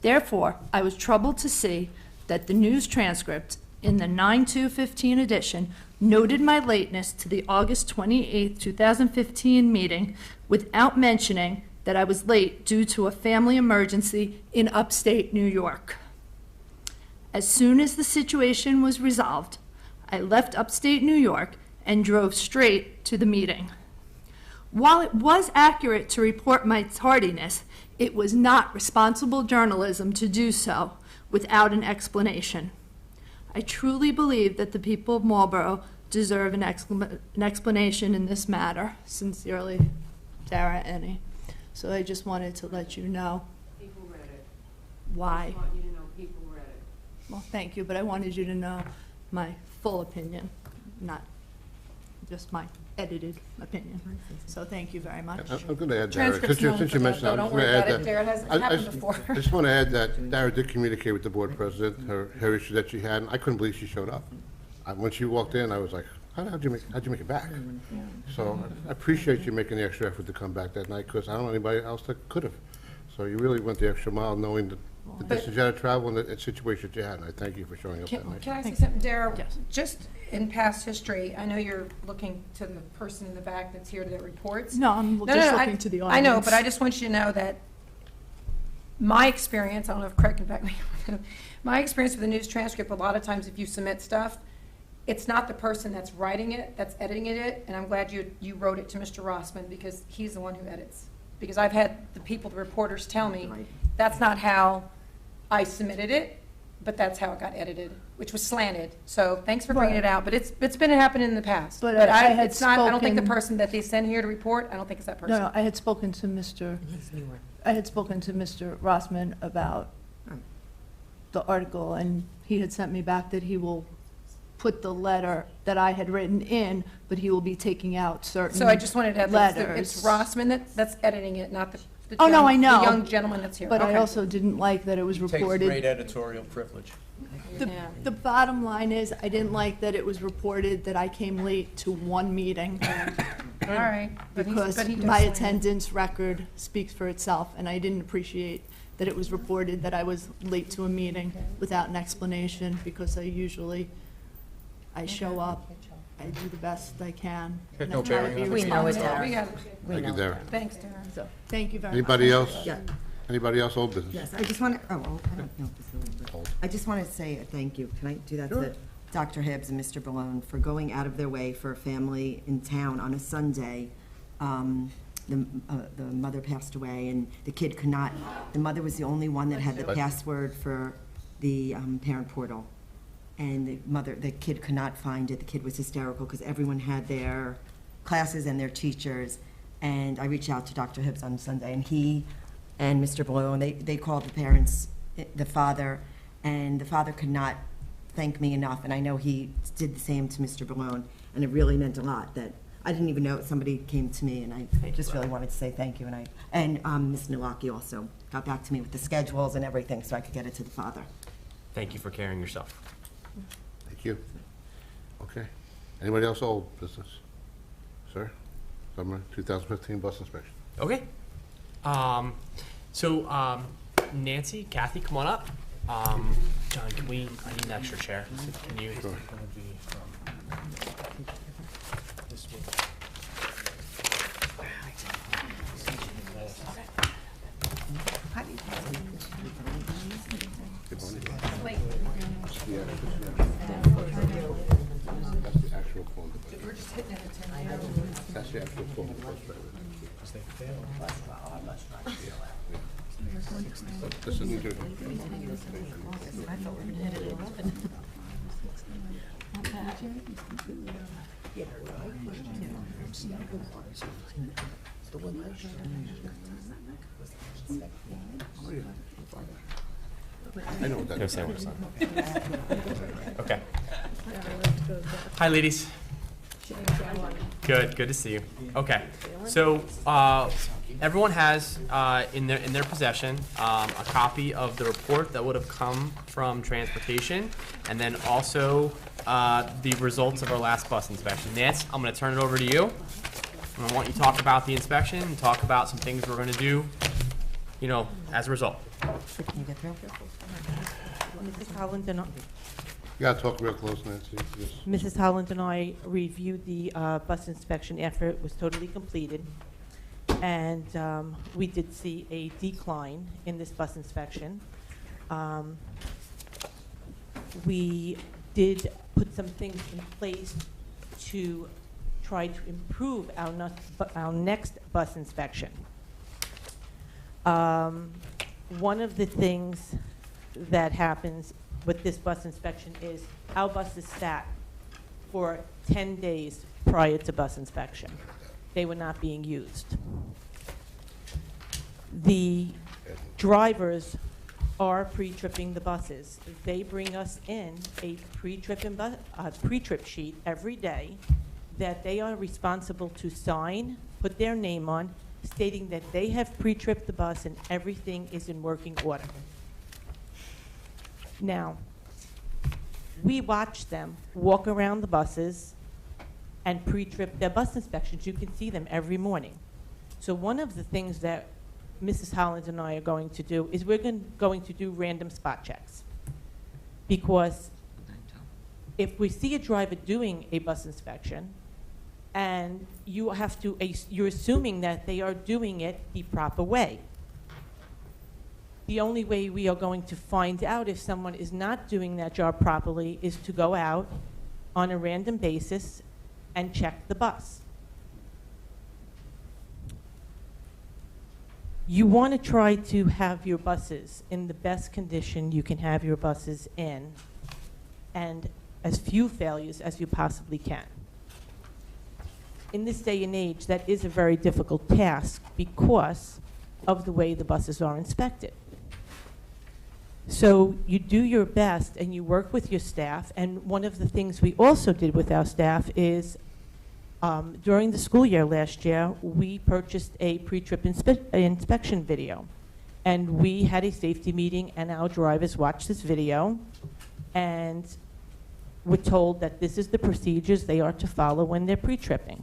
Therefore, I was troubled to see that the news transcript in the 9/2/15 edition noted my lateness to the August 28, 2015 meeting without mentioning that I was late due to a family emergency in upstate New York. As soon as the situation was resolved, I left upstate New York and drove straight to the meeting. While it was accurate to report my tardiness, it was not responsible journalism to do so without an explanation. I truly believe that the people of Marlborough deserve an explanation in this matter. Sincerely, Dara Ennie." So I just wanted to let you know
People read it.
why.
I want you to know people read it.
Well, thank you, but I wanted you to know my full opinion, not just my edited opinion. So thank you very much.
I'm going to add, Dara,
Transcript's known
since you
for that,
mentioned that,
though.
I'm
Don't
going to
worry
add
about
that.
it, Dara. It hasn't happened before.
I just want to add that Dara did communicate with the board president, her issue that she had, and I couldn't believe she showed up. When she walked in, I was like, how'd you make it back? So I appreciate you making the extra effort to come back that night, because I don't know anybody else that could have. So you really went the extra mile, knowing the distance you had to travel and the situation you had, and I thank you for showing up that night.
Can I say something, Dara? Just in past history, I know you're looking to the person in the back that's here that reports.
No, I'm just looking to the audience.
I know, but I just want you to know that my experience, I don't know if Craig can back me up, my experience with the news transcript, a lot of times if you submit stuff, it's not the person that's writing it, that's editing it, and I'm glad you wrote it to Mr. Rossman, because he's the one who edits. Because I've had the people, the reporters tell me, that's not how I submitted it, but that's how it got edited, which was slanted. So thanks for bringing it out, but it's been happening in the past.
But I had
it's not, I don't think the
spoken-
person that they send here to report, I don't think it's that person.
No, I had spoken to Mr. Rossman about the article, and he had sent me back that he will put the letter that I had written in, but he will be taking out certain
So I just wanted to have,
letters.
it's Rossman that's editing it, not the
Oh, no, I know.
the young gentleman that's here.
But I
Okay.
also didn't like that it was
Takes
reported.
great editorial privilege.
The bottom line is, I didn't like that it was reported that I came late to one meeting.
All right. But he
Because
does
my
slant it.
attendance record speaks for itself, and I didn't appreciate that it was reported that I was late to a meeting without an explanation, because I show up, I do the best I can. and I
No
try to
bearing
be
on
We know it,
responsible.
Darren.
We got it.
Thank you, Darren.
Thanks, Darren.
So, thank you very much.
Anybody else?
Yeah.
Anybody else old business?
Yes, I just want to, I don't know if this is old, but I just want to say a thank you. Can I do that to Dr. Hibbs and Mr. Balone for going out of their way for a family in town on a Sunday? The mother passed away, and the kid could not, the mother was the only one that had the password for the parent portal. And the kid could not find it. The kid was hysterical because everyone had their classes and their teachers. And I reached out to Dr. Hibbs on Sunday, and he and Mr. Balone, they called the parents, the father, and the father could not thank me enough. And I know he did the same to Mr. Balone, and it really meant a lot that I didn't even know somebody came to me, and I just really wanted to say thank you. And Ms. Nowacki also got back to me with the schedules and everything so I could get it to the father.
Thank you for carrying yourself.
Thank you. Okay. Anybody else old business? Sir? Summer 2015 bus inspection.
Okay. Nancy, Kathy, come on up. John, I need an extra chair. Can you?
Sure. That's the actual form.
We're just hitting it at 10.
That's the actual form. This isn't good. I know what that is.
Okay. Hi, ladies. Good to see you. Okay, so everyone has in their possession a copy of the report that would have come from transportation, and then also the results of our last bus inspection. Nance, I'm going to turn it over to you. And I want you to talk about the inspection and talk about some things we're going to do, as a result.
Can you get through?
Mrs. Holland and
You gotta talk real close, Nancy. Yes.
Mrs. Holland and I reviewed the bus inspection after it was totally completed, and we did see a decline in this bus inspection. We did put some things in place to try to improve our next bus inspection. One of the things that happens with this bus inspection is our buses sat for 10 days prior to bus inspection. They were not being used. The drivers are pre-tripping the buses. They bring us in a pre-trip sheet every day that they are responsible to sign, put their name on, stating that they have pre-tripped the bus and everything is in working order. Now, we watch them walk around the buses and pre-trip their bus inspections. You can see them every morning. So one of the things that Mrs. Holland and I are going to do is we're going to do random spot checks. Because if we see a driver doing a bus inspection, and you're assuming that they are doing it the proper way. The only way we are going to find out if someone is not doing that job properly is to go out on a random basis and check the bus. You want to try to have your buses in the best condition you can have your buses in, and as few failures as you possibly can. In this day and age, that is a very difficult task because of the way the buses are inspected. So you do your best and you work with your staff, and one of the things we also did with our staff is during the school year last year, we purchased a pre-trip inspection video. And we had a safety meeting, and our drivers watched this video and were told that this is the procedures they are to follow when they're pre-tripping.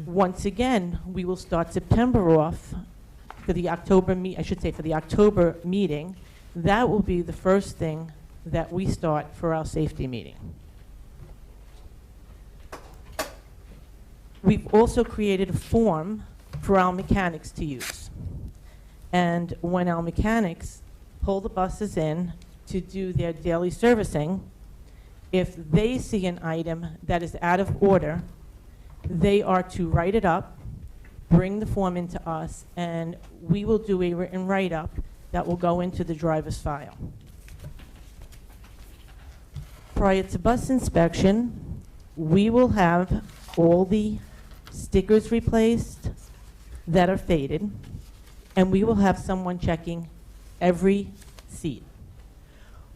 Once again, we will start September off for the October for the October meeting. That will be the first thing that we start for our safety meeting. We've also created a form for our mechanics to use. And when our mechanics pull the buses in to do their daily servicing, if they see an item that is out of order, they are to write it up, bring the form into us, and we will do a written write-up that will go into the driver's file. Prior to bus inspection, we will have all the stickers replaced that are faded, and we will have someone checking every seat.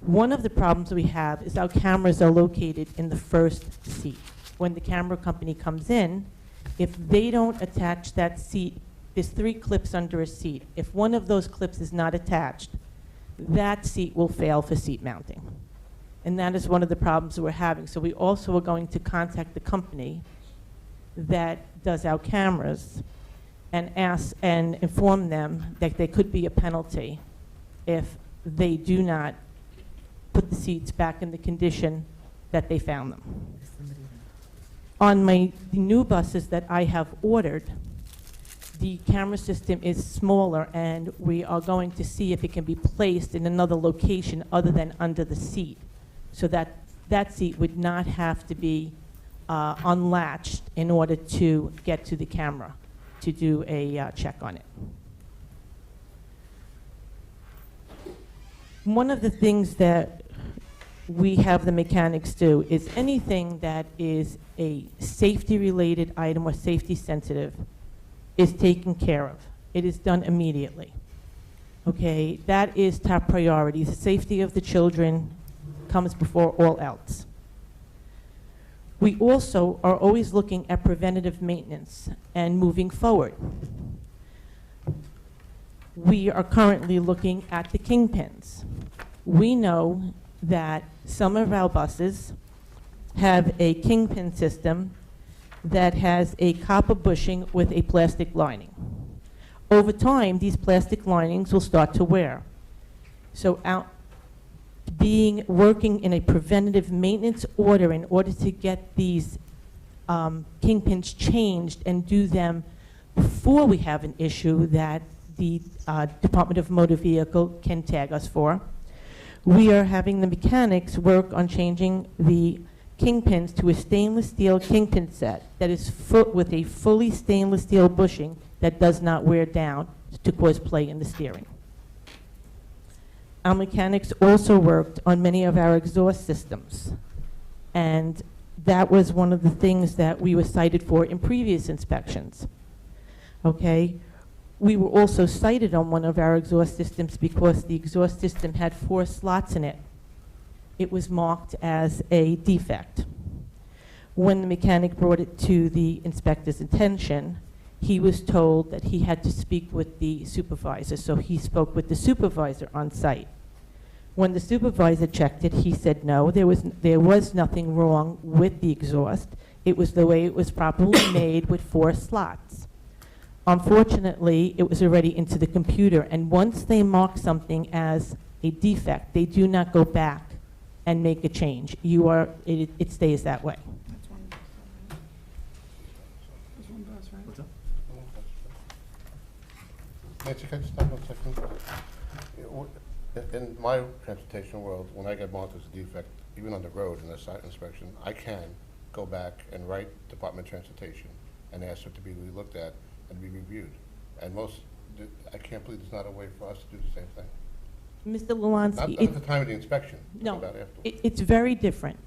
One of the problems we have is our cameras are located in the first seat. When the camera company comes in, if they don't attach that seat, there's 3 clips under a seat. If one of those clips is not attached, that seat will fail for seat mounting. And that is one of the problems we're having. So we also are going to contact the company that does our cameras and ask and inform them that there could be a penalty if they do not put the seats back in the condition that they found them. On the new buses that I have ordered, the camera system is smaller, and we are going to see if it can be placed in another location other than under the seat, so that that seat would not have to be unlatched in order to get to the camera to do a check on it. One of the things that we have the mechanics do is anything that is a safety-related item or safety-sensitive is taken care of. It is done immediately. Okay, that is top priority. The safety of the children comes before all else. We also are always looking at preventative maintenance and moving forward. We are currently looking at the kingpins. We know that some of our buses have a kingpin system that has a copper bushing with a plastic lining. Over time, these plastic linings will start to wear. So working in a preventative maintenance order in order to get these kingpins changed and do them before we have an issue that the Department of Motor Vehicle can tag us for. We are having the mechanics work on changing the kingpins to a stainless steel kingpin set that is with a fully stainless steel bushing that does not wear down to cause play in the steering. Our mechanics also worked on many of our exhaust systems, and that was one of the things that we were cited for in previous inspections. Okay, we were also cited on one of our exhaust systems because the exhaust system had 4 slots in it. It was marked as a defect. When the mechanic brought it to the inspector's attention, he was told that he had to speak with the supervisor, so he spoke with the supervisor on site. When the supervisor checked it, he said no, there was nothing wrong with the exhaust. It was the way it was properly made with 4 slots. Unfortunately, it was already into the computer, and once they mark something as a defect, they do not go back and make a change. It stays that way.
Nancy, can I just stop 1 second? In my transportation world, when I get marked as a defect, even on the road in a site inspection, I can go back and write Department of Transportation and ask for it to be looked at and be reviewed. And I can't believe there's not a way for us to do the same thing.
Mr.
Not
Lulansky,
at the time of the inspection,
no,
about afterwards.
it's very different.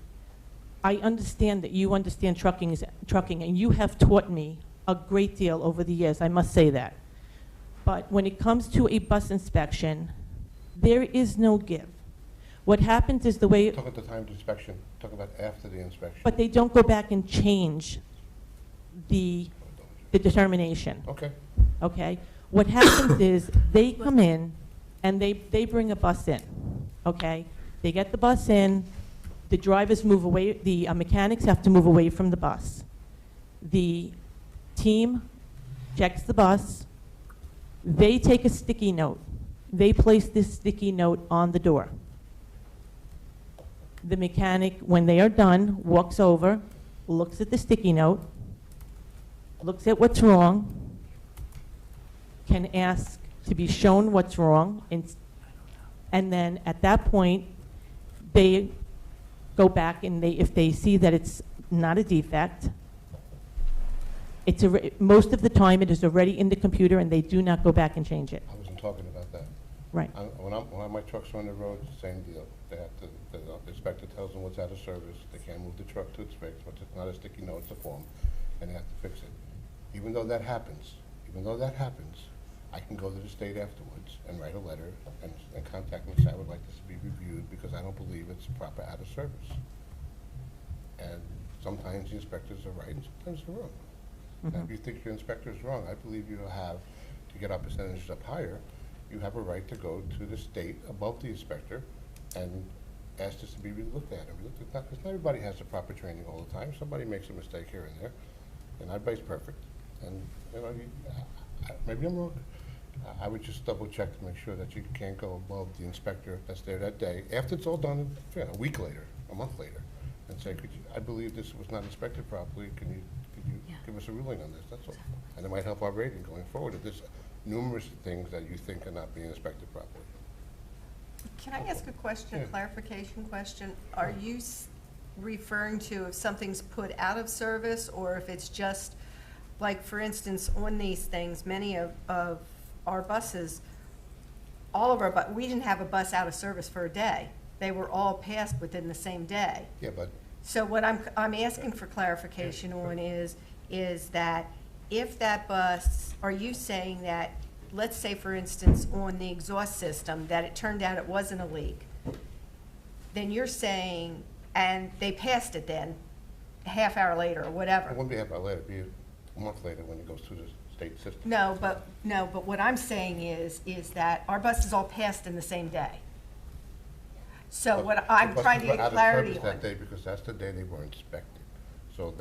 I understand that you understand trucking, and you have taught me a great deal over the years, I must say that. But when it comes to a bus inspection, there is no give. What happens is the way,
Talk at the time of the inspection, talk about after the inspection.
but they don't go back and change the determination.
Okay.
Okay? What happens is they come in and they bring a bus in, okay? They get the bus in, the drivers move away, the mechanics have to move away from the bus. The team checks the bus, they take a sticky note. They place this sticky note on the door. The mechanic, when they are done, walks over, looks at the sticky note, looks at what's wrong, can ask to be shown what's wrong, and then at that point, they go back and if they see that it's not a defect, most of the time it is already in the computer and they do not go back and change it.
I wasn't talking about that.
Right.
When my trucks are on the road, same deal. They have to, the inspector tells them what's out of service. They can't move the truck to inspect, but it's not a sticky note, it's a form, and they have to fix it. Even though that happens, I can go to the state afterwards and write a letter and contact them and say, I would like this to be reviewed because I don't believe it's proper out of service. And sometimes the inspectors are right and sometimes they're wrong. Now, if you think your inspector is wrong, I believe you have, to get our percentages up higher, you have a right to go to the state above the inspector and ask this to be looked at. Because not everybody has the proper training all the time. Somebody makes a mistake here and there, and everybody's perfect. And maybe I'm wrong. I would just double check to make sure that you can't go above the inspector that's there that day, after it's all done, a week later, a month later, and say, I believe this was not inspected properly, could you give us a ruling on this, that's all. And it might help our rating going forward if there's numerous things that you think are not being inspected properly.
Can I ask a question, a clarification question? Are you referring to if something's put out of service, or if it's just, like, for instance, on these things, many of our buses, we didn't have a bus out of service for a day. They were all passed within the same day.
Yeah, but.
So what I'm asking for clarification on is that if that bus, are you saying that, let's say for instance on the exhaust system, that it turned out it wasn't a leak, then you're saying, and they passed it then, a half hour later or whatever.
It wouldn't be a half hour later, it'd be a month later when it goes through the state system.
No, but what I'm saying is that our buses all passed in the same day. So what I'm trying to get clarity on.
That day because that's the day they were inspected. So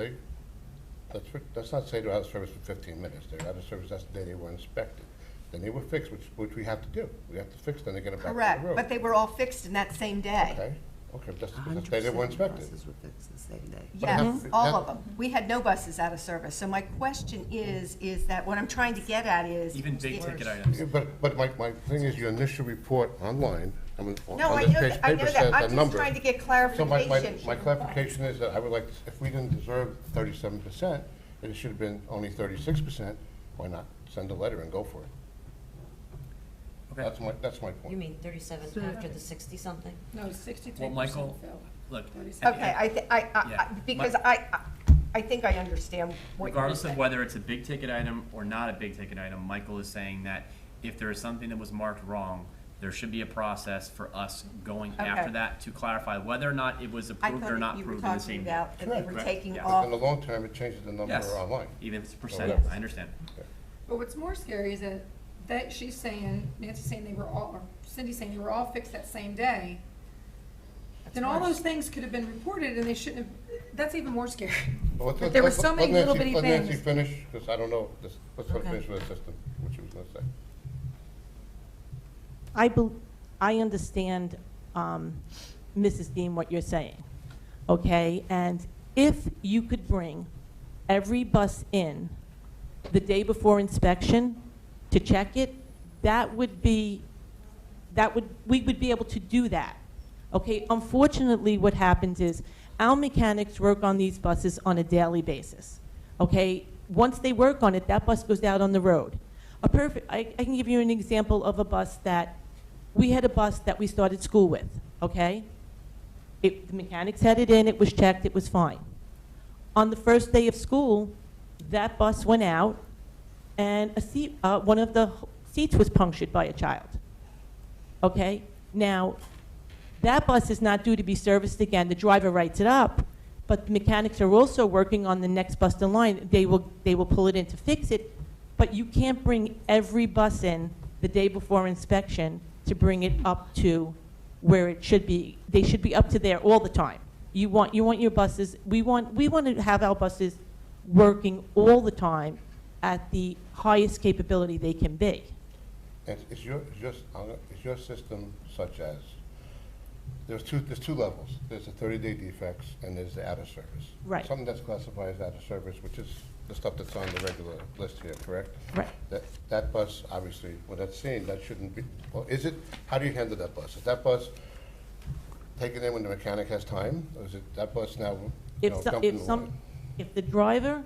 let's not say they're out of service for 15 minutes. They're out of service, that's the day they were inspected. Then they were fixed, which we have to do. We have to fix them, they get them back on the road.
Correct, but they were all fixed in that same day.
Okay, that's the day they were inspected.
Buses were fixed the same day.
Yes, all of them. We had no buses out of service. So my question is that what I'm trying to get at is.
Even big ticket items.
Yeah, but my thing is your initial report online,
No, I know that, I'm just trying to get clarification.
So my clarification is that I would like, if we didn't deserve 37%, it should have been only 36%, why not send a letter and go for it?
Okay.
That's my point.
You mean 37 after the 60-something?
No, 63%.
Well, Michael, look.
Okay, I think I understand what you're
Regardless
saying.
of whether it's a big ticket item or not a big ticket item, Michael is saying that if there is something that was marked wrong, there should be a process for us going after that to clarify whether or not it was approved or not approved in the same day.
I thought you were talking about that they were taking
But
off.
in the long term, it changes the number online.
Even if it's a percent,
Yes.
I understand.
But what's more scary is that she's saying, Nancy's saying they were all, or Cindy's saying they were all fixed that same day. Then all those things could have been reported and they shouldn't have, that's even more scary.
Well,
But there were so many little bitty
Let Nancy
things.
finish, because I don't know, let's let her
Okay.
finish with the system, what she was gonna say.
I understand, Mrs. Dean, what you're saying, okay? And if you could bring every bus in the day before inspection to check it, that would be we would be able to do that. Okay, unfortunately, what happens is our mechanics work on these buses on a daily basis. Okay, once they work on it, that bus goes out on the road. I can give you an example of a bus that, we had a bus that we started school with, okay? The mechanics had it in, it was checked, it was fine. On the first day of school, that bus went out, and one of the seats was punctured by a child. Okay? Now, that bus is not due to be serviced again. The driver writes it up, but the mechanics are also working on the next bus in line. They will pull it in to fix it, but you can't bring every bus in the day before inspection to bring it up to where it should be. They should be up to there all the time. You want your buses, we want to have our buses working all the time at the highest capability they can be.
Is your system such as, there's two levels. There's the 30-day defects and there's the out of service.
Right.
Something that's classified as out of service, which is the stuff that's on the regular list here, correct?
Right.
That bus, obviously, when that's seen, that shouldn't be, well, is it, how do you handle that bus? Is that bus taken in when the mechanic has time? Or is it that bus now, dumped in the water?
If the driver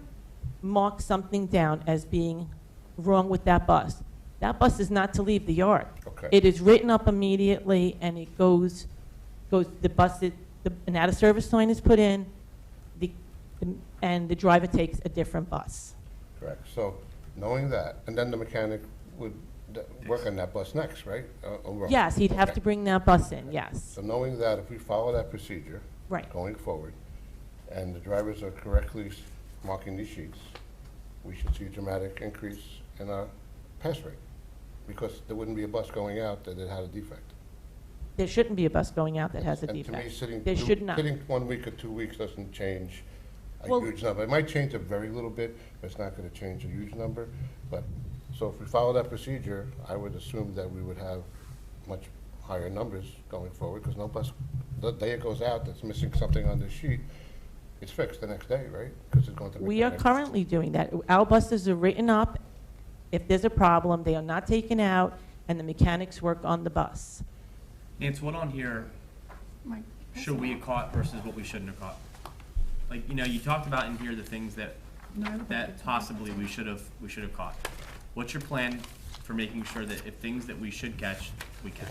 marks something down as being wrong with that bus is not to leave the yard.
Okay.
It is written up immediately, and it goes, an out-of-service sign is put in, and the driver takes a different bus.
Correct. So, knowing that, and then the mechanic would work on that bus next, right? Overall.
Yes, he'd have to bring that bus in, yes.
So knowing that, if we follow that procedure
Right.
going forward, and the drivers are correctly marking these sheets, we should see a dramatic increase in our pass rate, because there wouldn't be a bus going out that had a defect.
There shouldn't be a bus going out that has a
And
defect.
to me,
There should not.
sitting 1 week or 2 weeks doesn't change a
Well-
huge number. It might change a very little bit, but it's not gonna change a huge number. But, so if we follow that procedure, I would assume that we would have much higher numbers going forward, because no bus, the day it goes out that's missing something on the sheet, it's fixed the next day, right? Because it's going to the
We are
mechanic.
currently doing that. Our buses are written up. If there's a problem, they are not taken out, and the mechanics work on the bus.
Nance, what on here should we have caught versus what we shouldn't have caught? Like, you talked about in here the things that possibly we should have caught. What's your plan for making sure that if things that we should catch, we catch?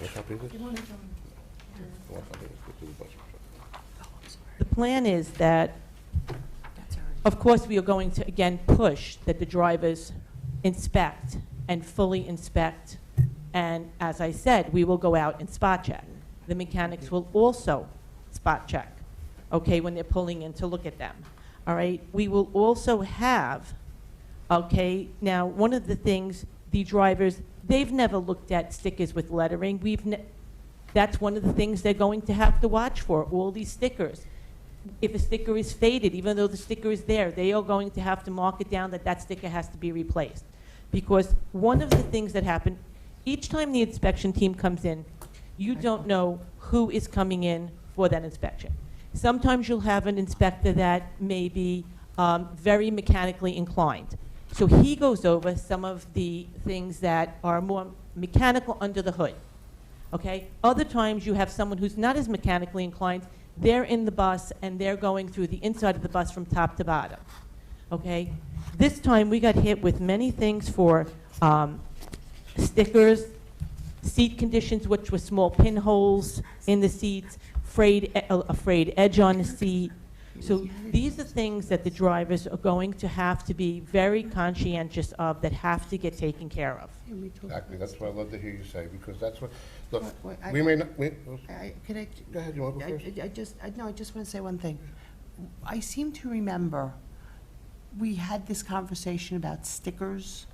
The plan is that, of course, we are going to, again, push that the drivers inspect and fully inspect. And as I said, we will go out and spot check. The mechanics will also spot check, okay, when they're pulling in to look at them. All right, we will also have, okay, now one of the things, the drivers, they've never looked at stickers with lettering. That's one of the things they're going to have to watch for, all these stickers. If a sticker is faded, even though the sticker is there, they are going to have to mark it down that that sticker has to be replaced. Because one of the things that happen, each time the inspection team comes in, you don't know who is coming in for that inspection. Sometimes you'll have an inspector that may be very mechanically inclined. So he goes over some of the things that are more mechanical under the hood. Okay? Other times you have someone who's not as mechanically inclined. They're in the bus and they're going through the inside of the bus from top to bottom. Okay? This time we got hit with many things for stickers, seat conditions, which were small pinholes in the seats, a frayed edge on the seat. So these are things that the drivers are going to have to be very conscientious of, that have to get taken care of.
Exactly, that's what I love to hear you say, because that's what, look,
I-
we may not,
Can I?
Go ahead, you want to go first?
I just want to say one thing. I seem to remember we had this conversation about stickers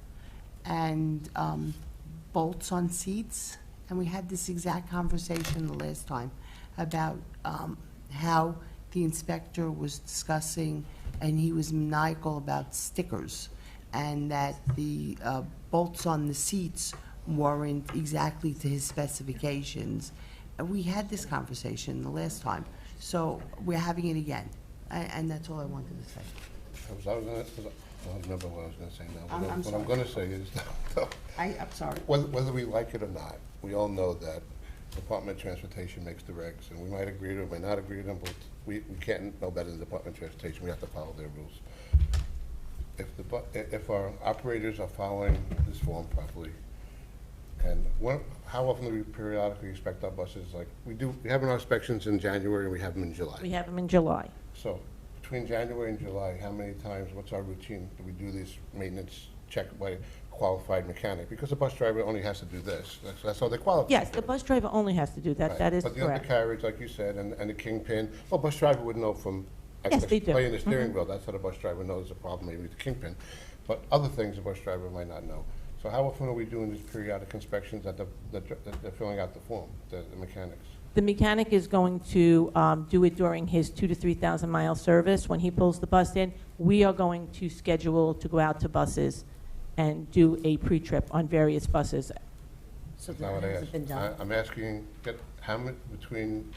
and bolts on seats, and we had this exact conversation the last time about how the inspector was discussing, and he was maniacal about stickers, and that the bolts on the seats weren't exactly to his specifications. We had this conversation the last time, so we're having it again, and that's all I wanted to say.
I don't remember what I was going to say now.
I'm
What
sorry.
I'm going to say is,
I'm sorry.
whether we like it or not, we all know that Department of Transportation makes the regs, and we might agree to them, might not agree to them, but we can't know better than the Department of Transportation. We have to follow their rules. If our operators are following this form properly, and how often do we periodically inspect our buses? Like, we have our inspections in January and we have them in July.
We have them in July.
So, between January and July, how many times, what's our routine? Do we do these maintenance check by qualified mechanic? Because the bus driver only has to do this. That's how they qualify.
Yes, the bus driver only has to do that.
Right.
That is
But the
correct.
undercarriage, like you said, and the kingpin, well, bus driver would know from
Yes, they do.
playing the steering
Mhm.
wheel. That's how the bus driver knows the problem, maybe with the kingpin. But other things the bus driver might not know. So how often are we doing these periodic inspections that they're filling out the form, the mechanics?
The mechanic is going to do it during his 2,000 to 3,000 mile service. When he pulls the bus in, we are going to schedule to go out to buses and do a pre-trip on various buses.
So
That's not what I asked. I'm asking, how many, between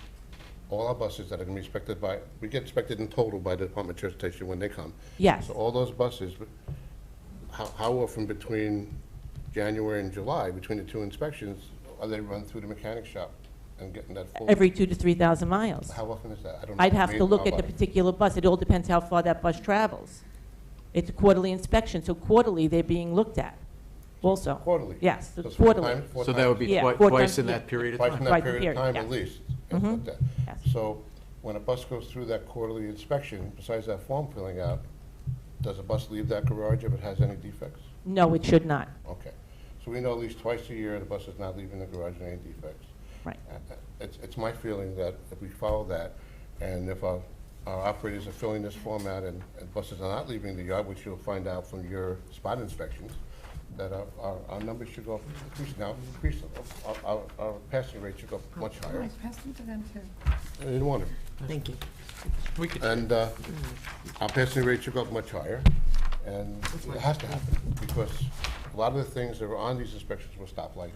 all our buses that are going to be inspected by, we get inspected in total by the Department of Transportation when they come.
Yes.
So all those buses, how often between January and July, between the two inspections, are they run through the mechanic shop and getting that full?
Every 2,000 to 3,000 miles.
How often is that? I don't know.
I'd have to look at the
Nobody.
particular bus. It all depends how far that bus travels. It's a quarterly inspection, so quarterly they're being looked at also.
Quarterly?
Yes,
So
it's
it's four
quarterly.
times- four
So that would be
Yeah,
twi-
four
twice
times-
in
yeah.
that period of
Twice
time?
in that
Twice
period of time at
yeah.
least.
Mhm.
That.
Yes.
So when a bus goes through that quarterly inspection, besides that form filling out, does a bus leave that garage if it has any defects?
No, it should not.
Okay. So we know at least twice a year the bus is not leaving the garage with any defects.
Right.
It's my feeling that if we follow that, and if our operators are filling this form out and buses are not leaving the yard, which you'll find out from your spot inspections, that our numbers should go up, our passing rate should go up much higher.
I passed them to them too.
I didn't want to.
Thank you.
And our passing rate should go up much higher, and it has to happen, because a lot of the things that are on these inspections were stoplights,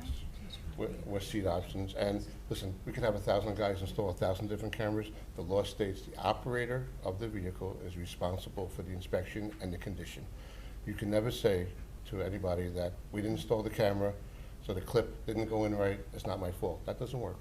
were seat options, and listen, we could have 1,000 guys install 1,000 different cameras. The law states the operator of the vehicle is responsible for the inspection and the condition. You can never say to anybody that we didn't install the camera, so the clip didn't go in right, it's not my fault. That doesn't work.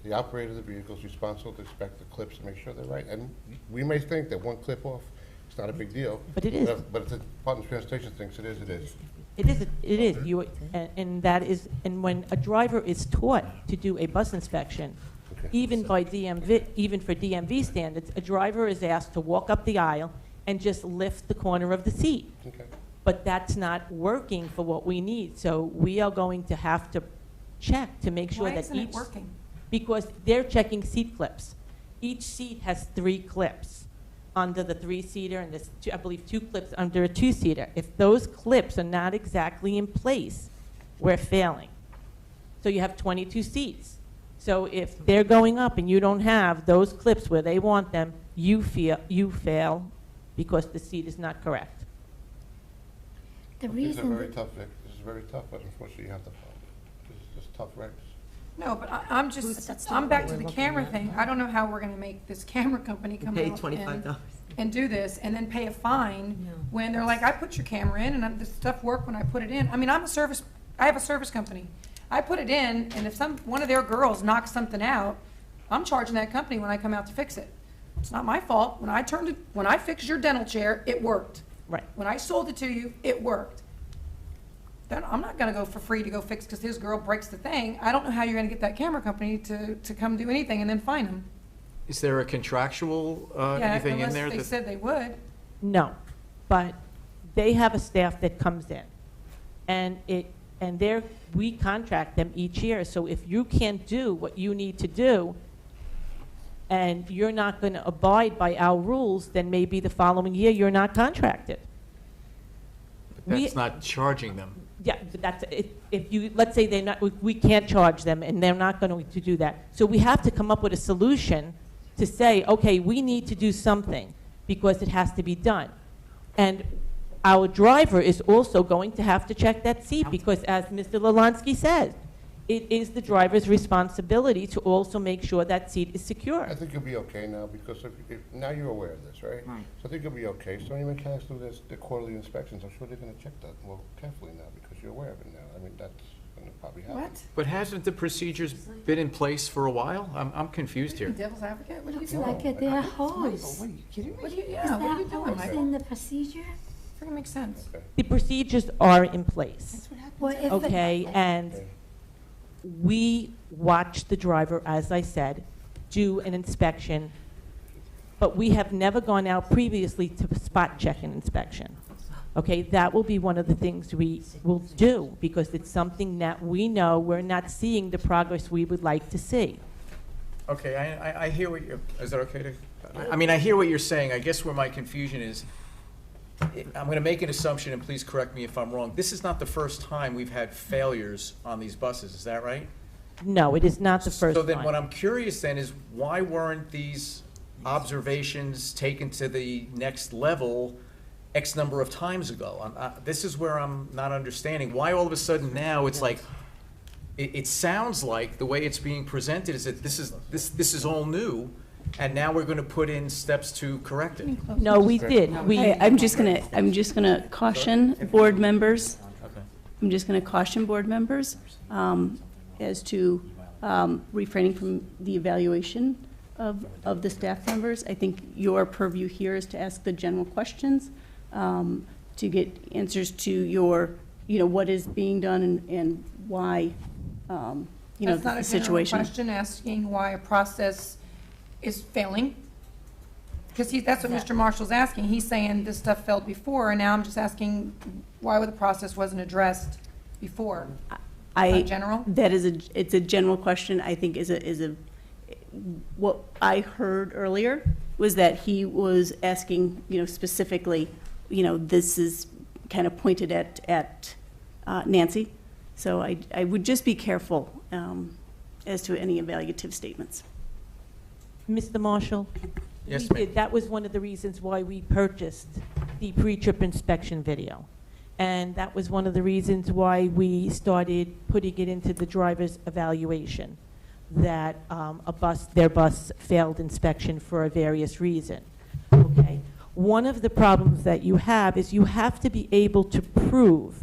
The operator of the vehicle is responsible to inspect the clips and make sure they're right. And we may think that one clip off, it's not a big deal.
But it is.
But if the Department of Transportation thinks it is, it is.
It is, it is. You, and that is, and when a driver is taught to do a bus inspection,
Okay.
even by DMV, even for DMV standards, a driver is asked to walk up the aisle and just lift the corner of the seat.
Okay.
But that's not working for what we need. So we are going to have to check to make sure
Why
that
isn't it
each,
working?
because they're checking seat clips. Each seat has 3 clips under the 3-seater, and there's, I believe, 2 clips under a 2-seater. If those clips are not exactly in place, we're failing. So you have 22 seats. So if they're going up and you don't have those clips where they want them, you fail because the seat is not correct.
The
These are
reason,
very tough, Vic. This is very tough, but unfortunately you have to follow. This is just tough regs.
No, but I'm back to the camera thing. I don't know how we're gonna make this camera company come
Pay
out
$25.
and do this, and then pay a fine when they're like, I put your camera in, and the stuff worked when I put it in. I mean, I have a service company. I put it in, and if one of their girls knocks something out, I'm charging that company when I come out to fix it. It's not my fault. When I fixed your dental chair, it worked.
Right.
When I sold it to you, it worked. Then I'm not gonna go for free to go fix because his girl breaks the thing. I don't know how you're gonna get that camera company to come do anything and then fine them.
Is there a contractual anything in there?
Unless they
that-
said they would.
No, but they have a staff that comes in, and we contract them each year. So if you can't do what you need to do, and you're not going to abide by our rules, then maybe the following year you're not contracted.
That's not charging them.
Yeah, but that's, if you, let's say they're not, we can't charge them, and they're not going to do that. So we have to come up with a solution to say, okay, we need to do something, because it has to be done. And our driver is also going to have to check that seat, because as Mr. Lalanski said, it is the driver's responsibility to also make sure that seat is secure.
I think you'll be okay now, because if now you're aware of this, right?
Right.
So I think you'll be okay. So any mechanics do this, the quarterly inspections, I'm sure they're gonna check that more carefully now, because you're aware of it now. I mean, that's, and it probably has.
What?
But hasn't the procedures been in place for a while? I'm confused here.
Devil's advocate? What are you
It's
doing?
like there are holes.
What are you kidding me?
Is
Yeah, what are you
there
doing,
holes
Michael?
in the procedure?
Freaking makes sense.
The procedures are in place,
Well, if it-
okay? And we watch the driver, as I said, do an inspection, but we have never gone out previously to spot check an inspection. Okay, that will be one of the things we will do, because it's something that we know we're not seeing the progress we would like to see.
Okay, I hear what you're, is that okay to, I mean, I hear what you're saying. I guess where my confusion is, I'm going to make an assumption, and please correct me if I'm wrong. This is not the first time we've had failures on these buses, is that right?
No, it is not the first
So then
time.
what I'm curious then is, why weren't these observations taken to the next level X number of times ago? This is where I'm not understanding. Why all of a sudden now it's like, it sounds like the way it's being presented is that this is all new, and now we're going to put in steps to correct it.
No, we did. I'm just gonna caution board members.
Okay.
I'm just gonna caution board members as to refraining from the evaluation of the staff members. I think your purview here is to ask the general questions, to get answers to your, what is being done and why,
That's not
the
a general
situation.
question, asking why a process is failing. Because that's what Mr. Marshall's asking. He's saying this stuff failed before, and now I'm just asking why the process wasn't addressed before. Not general?
It's a general question, I think what I heard earlier was that he was asking, specifically, this is kind of pointed at Nancy. So I would just be careful as to any evaluative statements.
Mr. Marshall?
Yes,
We
ma'am.
did. That was one of the reasons why we purchased the pre-trip inspection video. And that was one of the reasons why we started putting it into the driver's evaluation, that their bus failed inspection for a various reason. Okay? One of the problems that you have is you have to be able to prove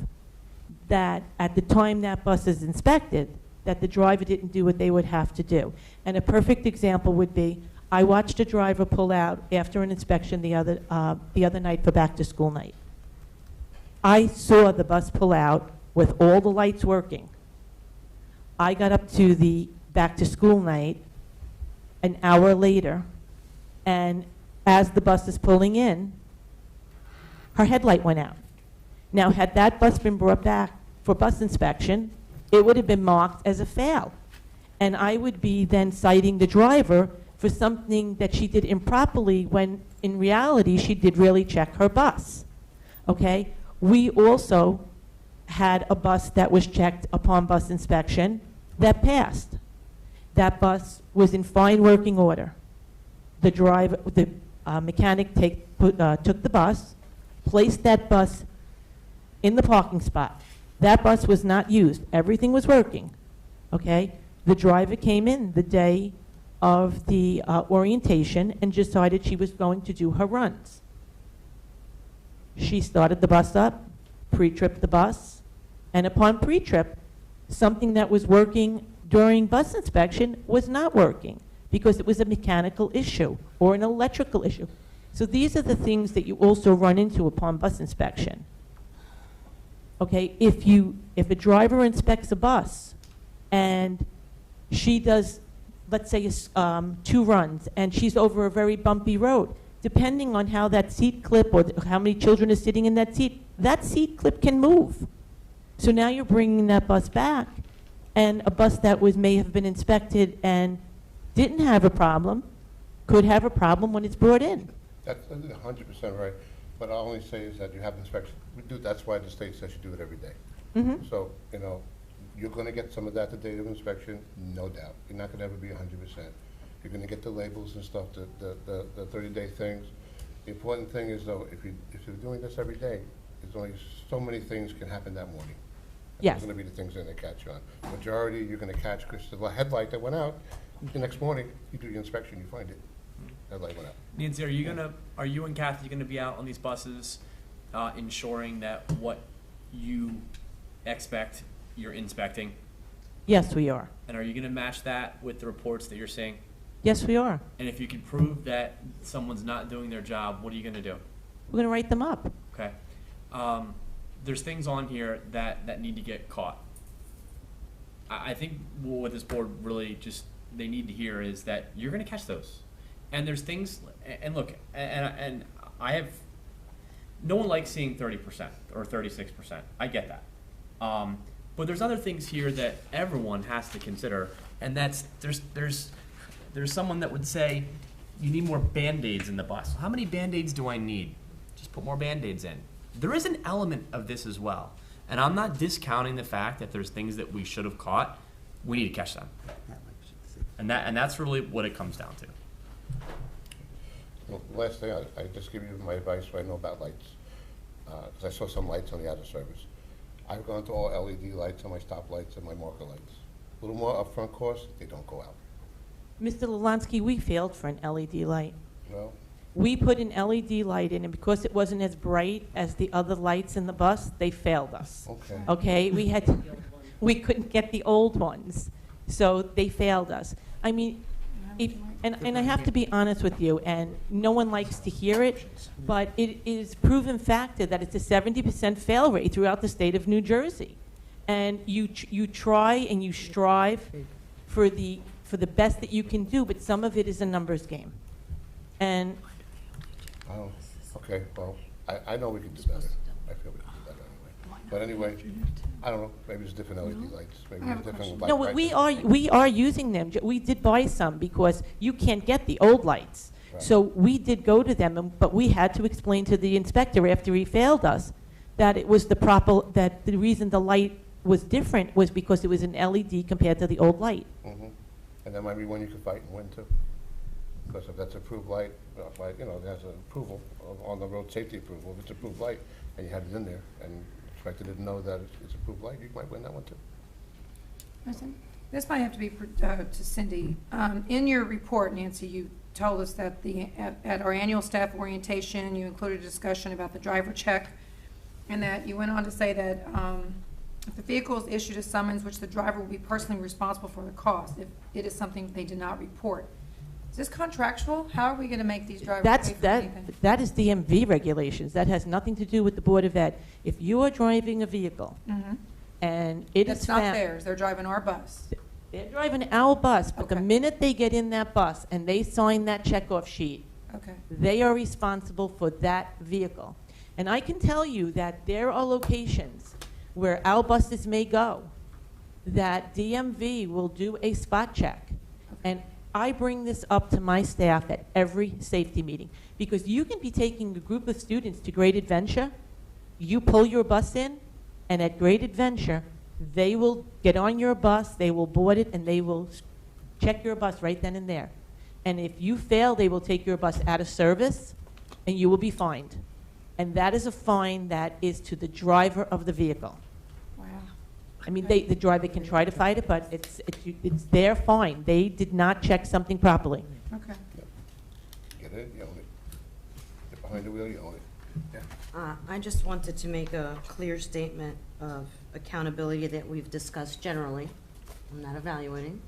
that at the time that bus is inspected, that the driver didn't do what they would have to do. And a perfect example would be, I watched a driver pull out after an inspection the other night for back-to-school night. I saw the bus pull out with all the lights working. I got up to the back-to-school night an hour later, and as the bus is pulling in, her headlight went out. Now, had that bus been brought back for bus inspection, it would have been marked as a fail. And I would be then citing the driver for something that she did improperly when in reality she did really check her bus. Okay? We also had a bus that was checked upon bus inspection that passed. That bus was in fine working order. The mechanic took the bus, placed that bus in the parking spot. That bus was not used. Everything was working. Okay? The driver came in the day of the orientation and decided she was going to do her runs. She started the bus up, pre-tripped the bus, and upon pre-trip, something that was working during bus inspection was not working because it was a mechanical issue or an electrical issue. So these are the things that you also run into upon bus inspection. Okay, if a driver inspects a bus and she does, let's say, 2 runs, and she's over a very bumpy road, depending on how that seat clip or how many children are sitting in that seat clip can move. So now you're bringing that bus back, and a bus that may have been inspected and didn't have a problem could have a problem when it's brought in.
That's 100% right. What I'll only say is that you have inspection. That's why the state says you do it every day.
Mhm.
So, you're going to get some of that the day of inspection, no doubt. You're not going to ever be 100%. You're going to get the labels and stuff, the 30-day things. The important thing is, though, if you're doing this every day, there's only so many things can happen that morning.
Yes.
Those are going to be the things that they catch you on. Majority, you're going to catch, because the headlight that went out, the next morning, you do your inspection, you find it. Headlight went out.
Nancy, are you and Kathy gonna be out on these buses, ensuring that what you expect you're inspecting?
Yes, we are.
And are you gonna match that with the reports that you're seeing?
Yes, we are.
And if you can prove that someone's not doing their job, what are you gonna do?
We're going to write them up.
Okay. There's things on here that need to get caught. I think what this board really just, they need to hear is that you're gonna catch those. And there's things, and look, and I have, no one likes seeing 30% or 36%. I get that. But there's other things here that everyone has to consider, and that's, there's someone that would say, you need more Band-Aids in the bus. How many Band-Aids do I need? Just put more Band-Aids in. There is an element of this as well. And I'm not discounting the fact that there's things that we should have caught. We need to catch them. And that's really what it comes down to.
Well, last thing, I just give you my advice, what I know about lights. Because I saw some lights on the out of service. I've gone to all LED lights on my stop lights and my marker lights. A little more upfront cost, they don't go out.
Mr. Lalansky, we failed for an LED light.
No?
We put an LED light in, and because it wasn't as bright as the other lights in the bus, they failed us.
Okay.
Okay, we couldn't get the old ones, so they failed us. I mean, and I have to be honest with you, and no one likes to hear it, but it is proven fact that it's a 70% fail rate throughout the state of New Jersey. And you try and you strive for the best that you can do, but some of it is a numbers game. And
Oh, okay, well, I know we could do better. I feel we could do better anyway. But anyway, I don't know, maybe it's different LED lights, maybe it's different light
no,
prices.
we are using them. We did buy some because you can't get the old lights.
Right.
So we did go to them, but we had to explain to the inspector after he failed us that it was that the reason the light was different was because it was an LED compared to the old light.
Mm-hmm. And that might be one you could fight and win too. Because if that's approved light, you know, it has an approval on the road safety approval. If it's approved light and you had it in there and the inspector didn't know that it's approved light, you might win that one too.
Listen, this might have to be to Cindy. In your report, Nancy, you told us that at our annual staff orientation, you included a discussion about the driver check, and that you went on to say that if the vehicle is issued a summons, which the driver will be personally responsible for the cost if it is something they did not report. Is this contractual? How are we going to make these drivers pay for anything?
That is DMV regulations. That has nothing to do with the Board of Ed. If you are driving a vehicle and it is
That's not theirs. They're driving our bus.
They're driving our bus, but the minute they get in that bus and they sign that checkoff sheet,
Okay.
they are responsible for that vehicle. And I can tell you that there are locations where our buses may go that DMV will do a spot check. And I bring this up to my staff at every safety meeting, because you can be taking a group of students to Great Adventure, you pull your bus in, and at Great Adventure, they will get on your bus, they will board it, and they will check your bus right then and there. And if you fail, they will take your bus out of service, and you will be fined. And that is a fine that is to the driver of the vehicle.
Wow.
I mean, the driver can try to fight it, but it's their fine. They did not check something properly.
Okay.
Get it, you own it. Get behind the wheel, you own it. Yeah.
I just wanted to make a clear statement of accountability that we've discussed generally. I'm not evaluating.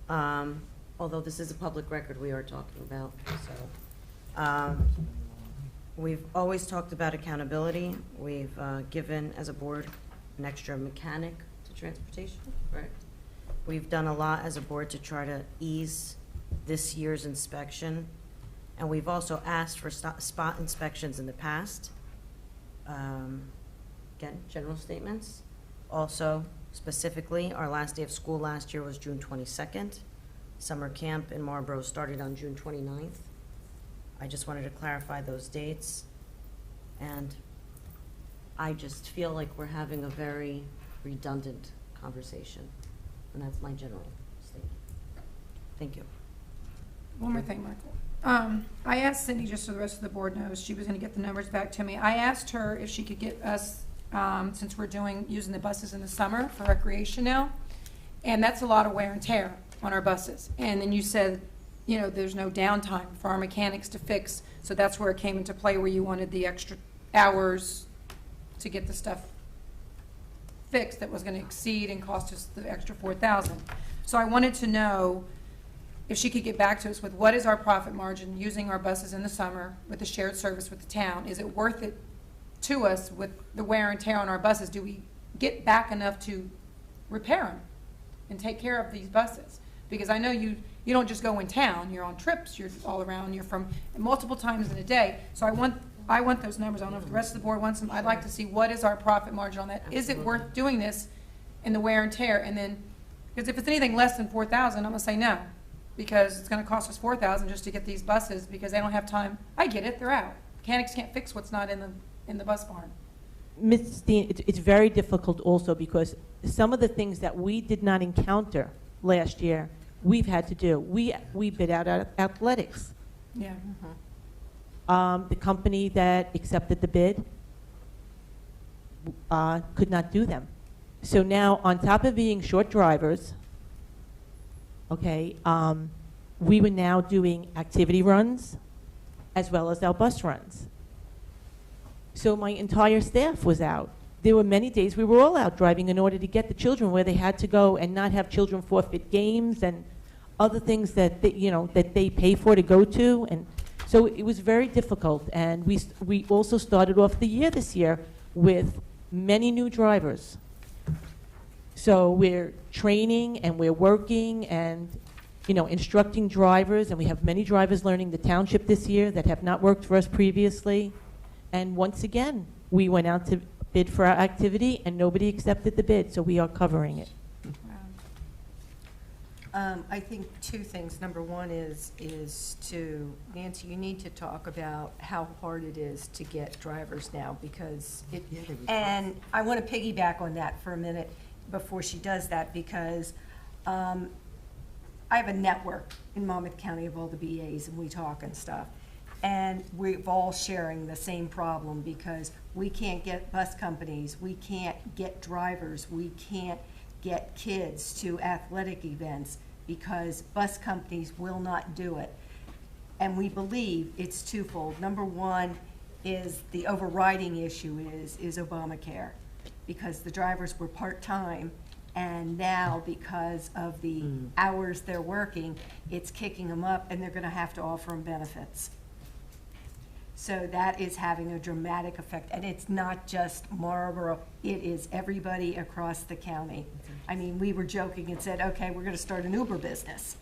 Although this is a public record we are talking about, so. We've always talked about accountability. We've given, as a board, an extra mechanic to transportation, correct? We've done a lot as a board to try to ease this year's inspection. And we've also asked for spot inspections in the past. Again, general statements. Also, specifically, our last day of school last year was June 22nd. Summer camp in Marlborough started on June 29th. I just wanted to clarify those dates. And I just feel like we're having a very redundant conversation. And that's my general statement. Thank you.
One more thing, Michael. I asked Cindy, just so the rest of the board knows, she was going to get the numbers back to me. I asked her if she could get us, since we're using the buses in the summer for recreation now, and that's a lot of wear and tear on our buses. And then you said, you know, there's no downtime for our mechanics to fix, so that's where it came into play, where you wanted the extra hours to get the stuff fix that was gonna exceed and cost us the extra 4,000. So I wanted to know if she could get back to us with what is our profit margin using our buses in the summer with the shared service with the town? Is it worth it to us with the wear and tear on our buses? Do we get back enough to repair them and take care of these buses? Because I know you don't just go in town, you're on trips, you're all around, you're from multiple times in a day. So I want those numbers. I don't know if the rest of the board wants them. I'd like to see what is our profit margin on that. Is it worth doing this in the wear and tear? And then, because if it's anything less than 4,000, I'm gonna say no, because it's gonna cost us 4,000 just to get these buses because they don't have time. I get it, they're out. Mechanics can't fix what's not in the bus barn.
Ms. Steen, it's very difficult also because some of the things that we did not encounter last year, we've had to do. We bid out our athletics.
Yeah.
The company that accepted the bid could not do them. So now, on top of being short drivers, okay, we were now doing activity runs as well as our bus runs. So my entire staff was out. There were many days we were all out driving in order to get the children where they had to go and not have children forfeit games and other things that that they pay for to go to. And so it was very difficult. And we also started off the year this year with many new drivers. So we're training and we're working and instructing drivers, and we have many drivers learning the township this year that have not worked for us previously. And once again, we went out to bid for our activity and nobody accepted the bid, so we are covering it.
I think two things. Number one is to, Nancy, you need to talk about how hard it is to get drivers now, because and I want to piggyback on that for a minute before she does that, because I have a network in Monmouth County of all the BAs, and we talk and stuff. And we're all sharing the same problem because we can't get bus companies, we can't get drivers, we can't get kids to athletic events because bus companies will not do it. And we believe it's twofold. Number one is the overriding issue is Obamacare, because the drivers were part-time, and now because of the hours they're working, it's kicking them up, and they're gonna have to offer them benefits. So that is having a dramatic effect, and it's not just Marlborough, it is everybody across the county. I mean, we were joking and said, okay, we're gonna start an Uber business,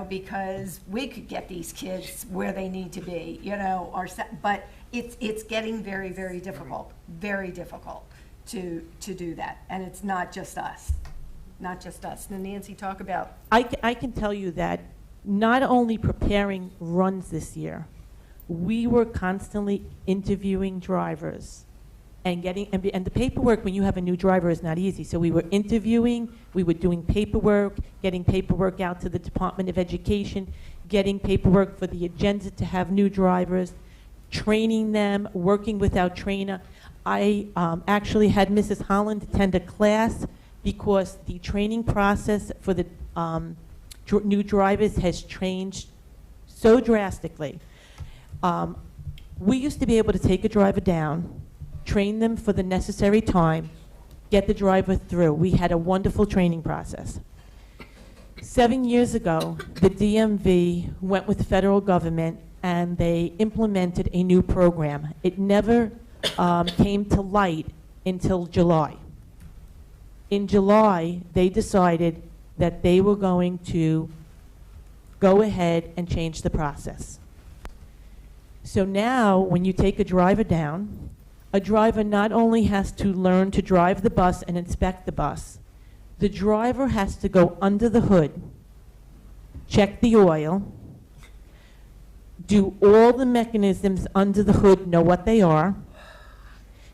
because we could get these kids where they need to be, but it's getting very, very difficult to do that, and it's not just us. Now, Nancy, talk about.
I can tell you that not only preparing runs this year, we were constantly interviewing drivers and and the paperwork when you have a new driver is not easy. So we were interviewing, we were doing paperwork, getting paperwork out to the Department of Education, getting paperwork for the agenda to have new drivers, training them, working with our trainer. I actually had Mrs. Holland attend a class because the training process for the new drivers has changed so drastically. We used to be able to take a driver down, train them for the necessary time, get the driver through. We had a wonderful training process. 7 years ago, the DMV went with the federal government and they implemented a new program. It never came to light until July. In July, they decided that they were going to go ahead and change the process. So now, when you take a driver down, a driver not only has to learn to drive the bus and inspect the bus, the driver has to go under the hood, check the oil, do all the mechanisms under the hood, know what they are.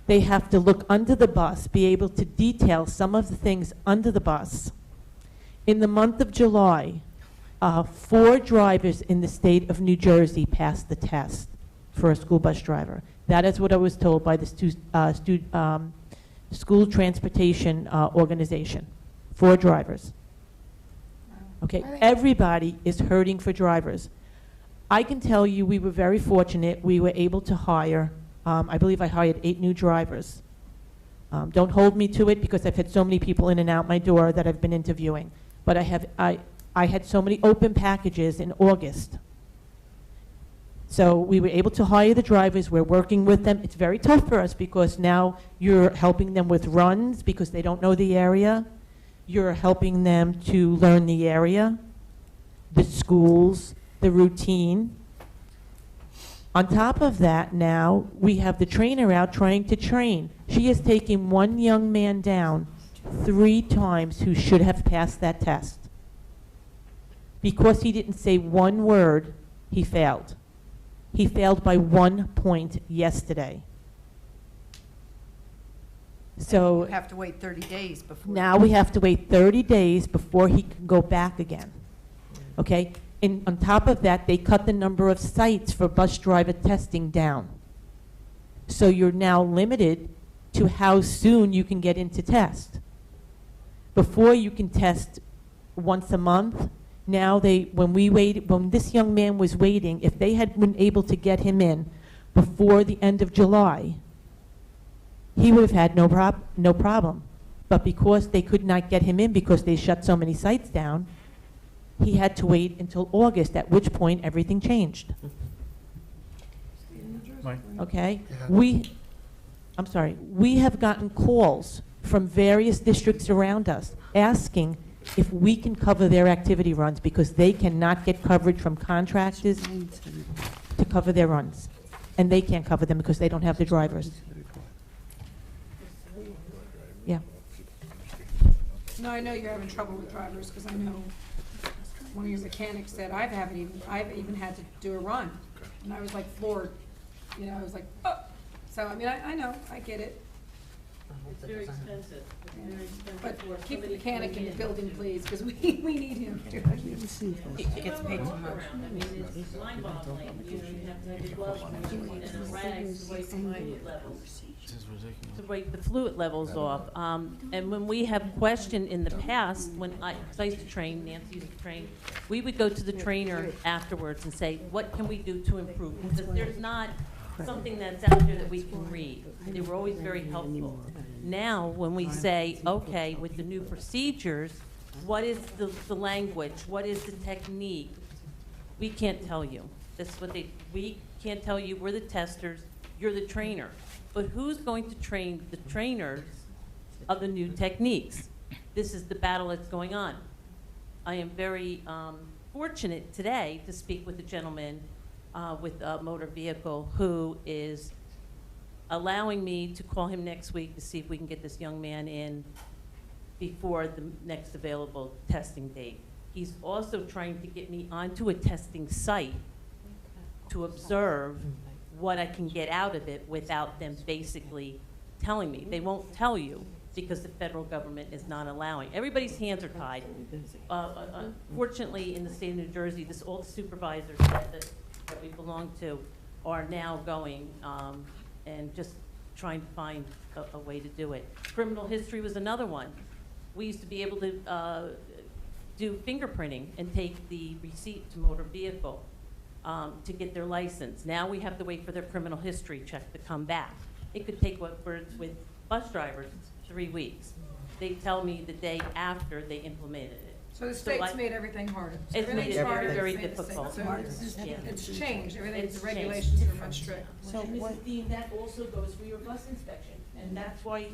They have to look under the bus, be able to detail some of the things under the bus. In the month of July, 4 drivers in the state of New Jersey passed the test for a school bus driver. That is what I was told by the school transportation organization. 4 drivers. Okay, everybody is hurting for drivers. I can tell you we were very fortunate. We were able to hire, I believe I hired 8 new drivers Don't hold me to it, because I've had so many people in and out my door that I've been interviewing. But I had so many open packages in August. So we were able to hire the drivers. We're working with them. It's very tough for us, because now you're helping them with runs because they don't know the area. You're helping them to learn the area, the schools, the routine. On top of that, now we have the trainer out trying to train. She is taking one young man down 3 times who should have passed that test. Because he didn't say one word, he failed. He failed by 1 point yesterday. So
You have to wait 30 days before.
now we have to wait 30 days before he can go back again. Okay? And on top of that, they cut the number of sites for bus driver testing down. So you're now limited to how soon you can get into test. Before, you can test once a month. Now when this young man was waiting, if they had been able to get him in before the end of July, he would have had no problem. But because they could not get him in because they shut so many sites down, he had to wait until August, at which point everything changed. Okay? I'm sorry. We have gotten calls from various districts around us asking if we can cover their activity runs, because they cannot get coverage from contractors to cover their runs. And they can't cover them because they don't have the drivers. Yeah.
No, I know you're having trouble with drivers, because I know one of your mechanics said, I've even had to do a run, and I was like floored. You know, I was like, oh. So, I mean, I know, I get it.
It's very expensive.
But keep the mechanic in the building, please, because we need him.
He gets paid too much. I mean, it's mind-boggling. You know, you have to have your gloves and the rags to wipe the fluid levels. To wipe the fluid levels off. And when we have questioned in the past, when I used to train, Nancy used to train, we would go to the trainer afterwards and say, what can we do to improve? Because there's not something that's out there that we can read. They were always very helpful. Now, when we say, okay, with the new procedures, what is the language? What is the technique? We can't tell you. We can't tell you. We're the testers. You're the trainer. But who's going to train the trainers of the new techniques? This is the battle that's going on. I am very fortunate today to speak with a gentleman with a motor vehicle who is allowing me to call him next week to see if we can get this young man in before the next available testing date. He's also trying to get me onto a testing site to observe what I can get out of it without them basically telling me. They won't tell you because the federal government is not allowing. Everybody's hands are tied. Fortunately, in the state of New Jersey, all the supervisors that we belong to are now going and just trying to find a way to do it. Criminal history was another one. We used to be able to do fingerprinting and take the receipt to motor vehicle to get their license. Now we have to wait for their criminal history check to come back. It could take, with bus drivers, 3 weeks. They tell me the day after they implemented it.
So the state's made everything harder. So
It's made it
harder,
very, very
it's made the
difficult.
states harder. It's changed, everything,
It's
the regulations are much strict.
So, Mrs. Dean, that also goes for your bus inspection, and that's why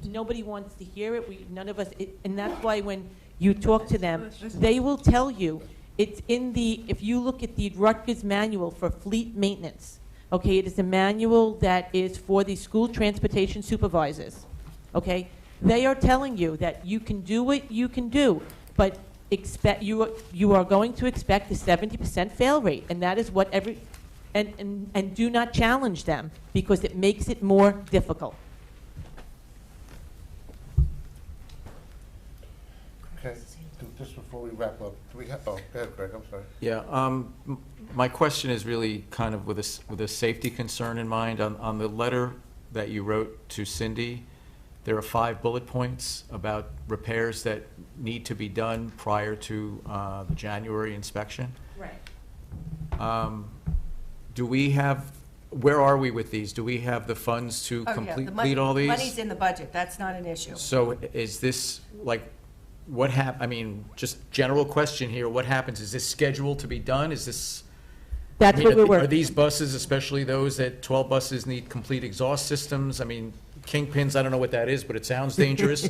nobody wants to hear it. None of us, and that's why when you talk to them, they will tell you. It's in if you look at the Rutgers manual for fleet maintenance, okay, it is a manual that is for the school transportation supervisors, okay? They are telling you that you can do what you can do, but you are going to expect a 70% fail rate, and that is what and do not challenge them because it makes it more difficult.
Okay, just before we wrap up, do we have, go ahead, Craig, I'm sorry.
Yeah, my question is really kind of with a safety concern in mind. On the letter that you wrote to Cindy, there are 5 bullet points about repairs that need to be done prior to the January inspection.
Right.
Do we have where are we with these? Do we have the funds to
Oh, yeah, the
complete all these?
Money's in the budget, that's not an issue.
So is this, like, I mean, just general question here, what happens? Is this scheduled to be done? Is this?
That's what we're
Are
working.
these buses, especially those 12 buses, need complete exhaust systems? I mean, kingpins, I don't know what that is, but it sounds dangerous.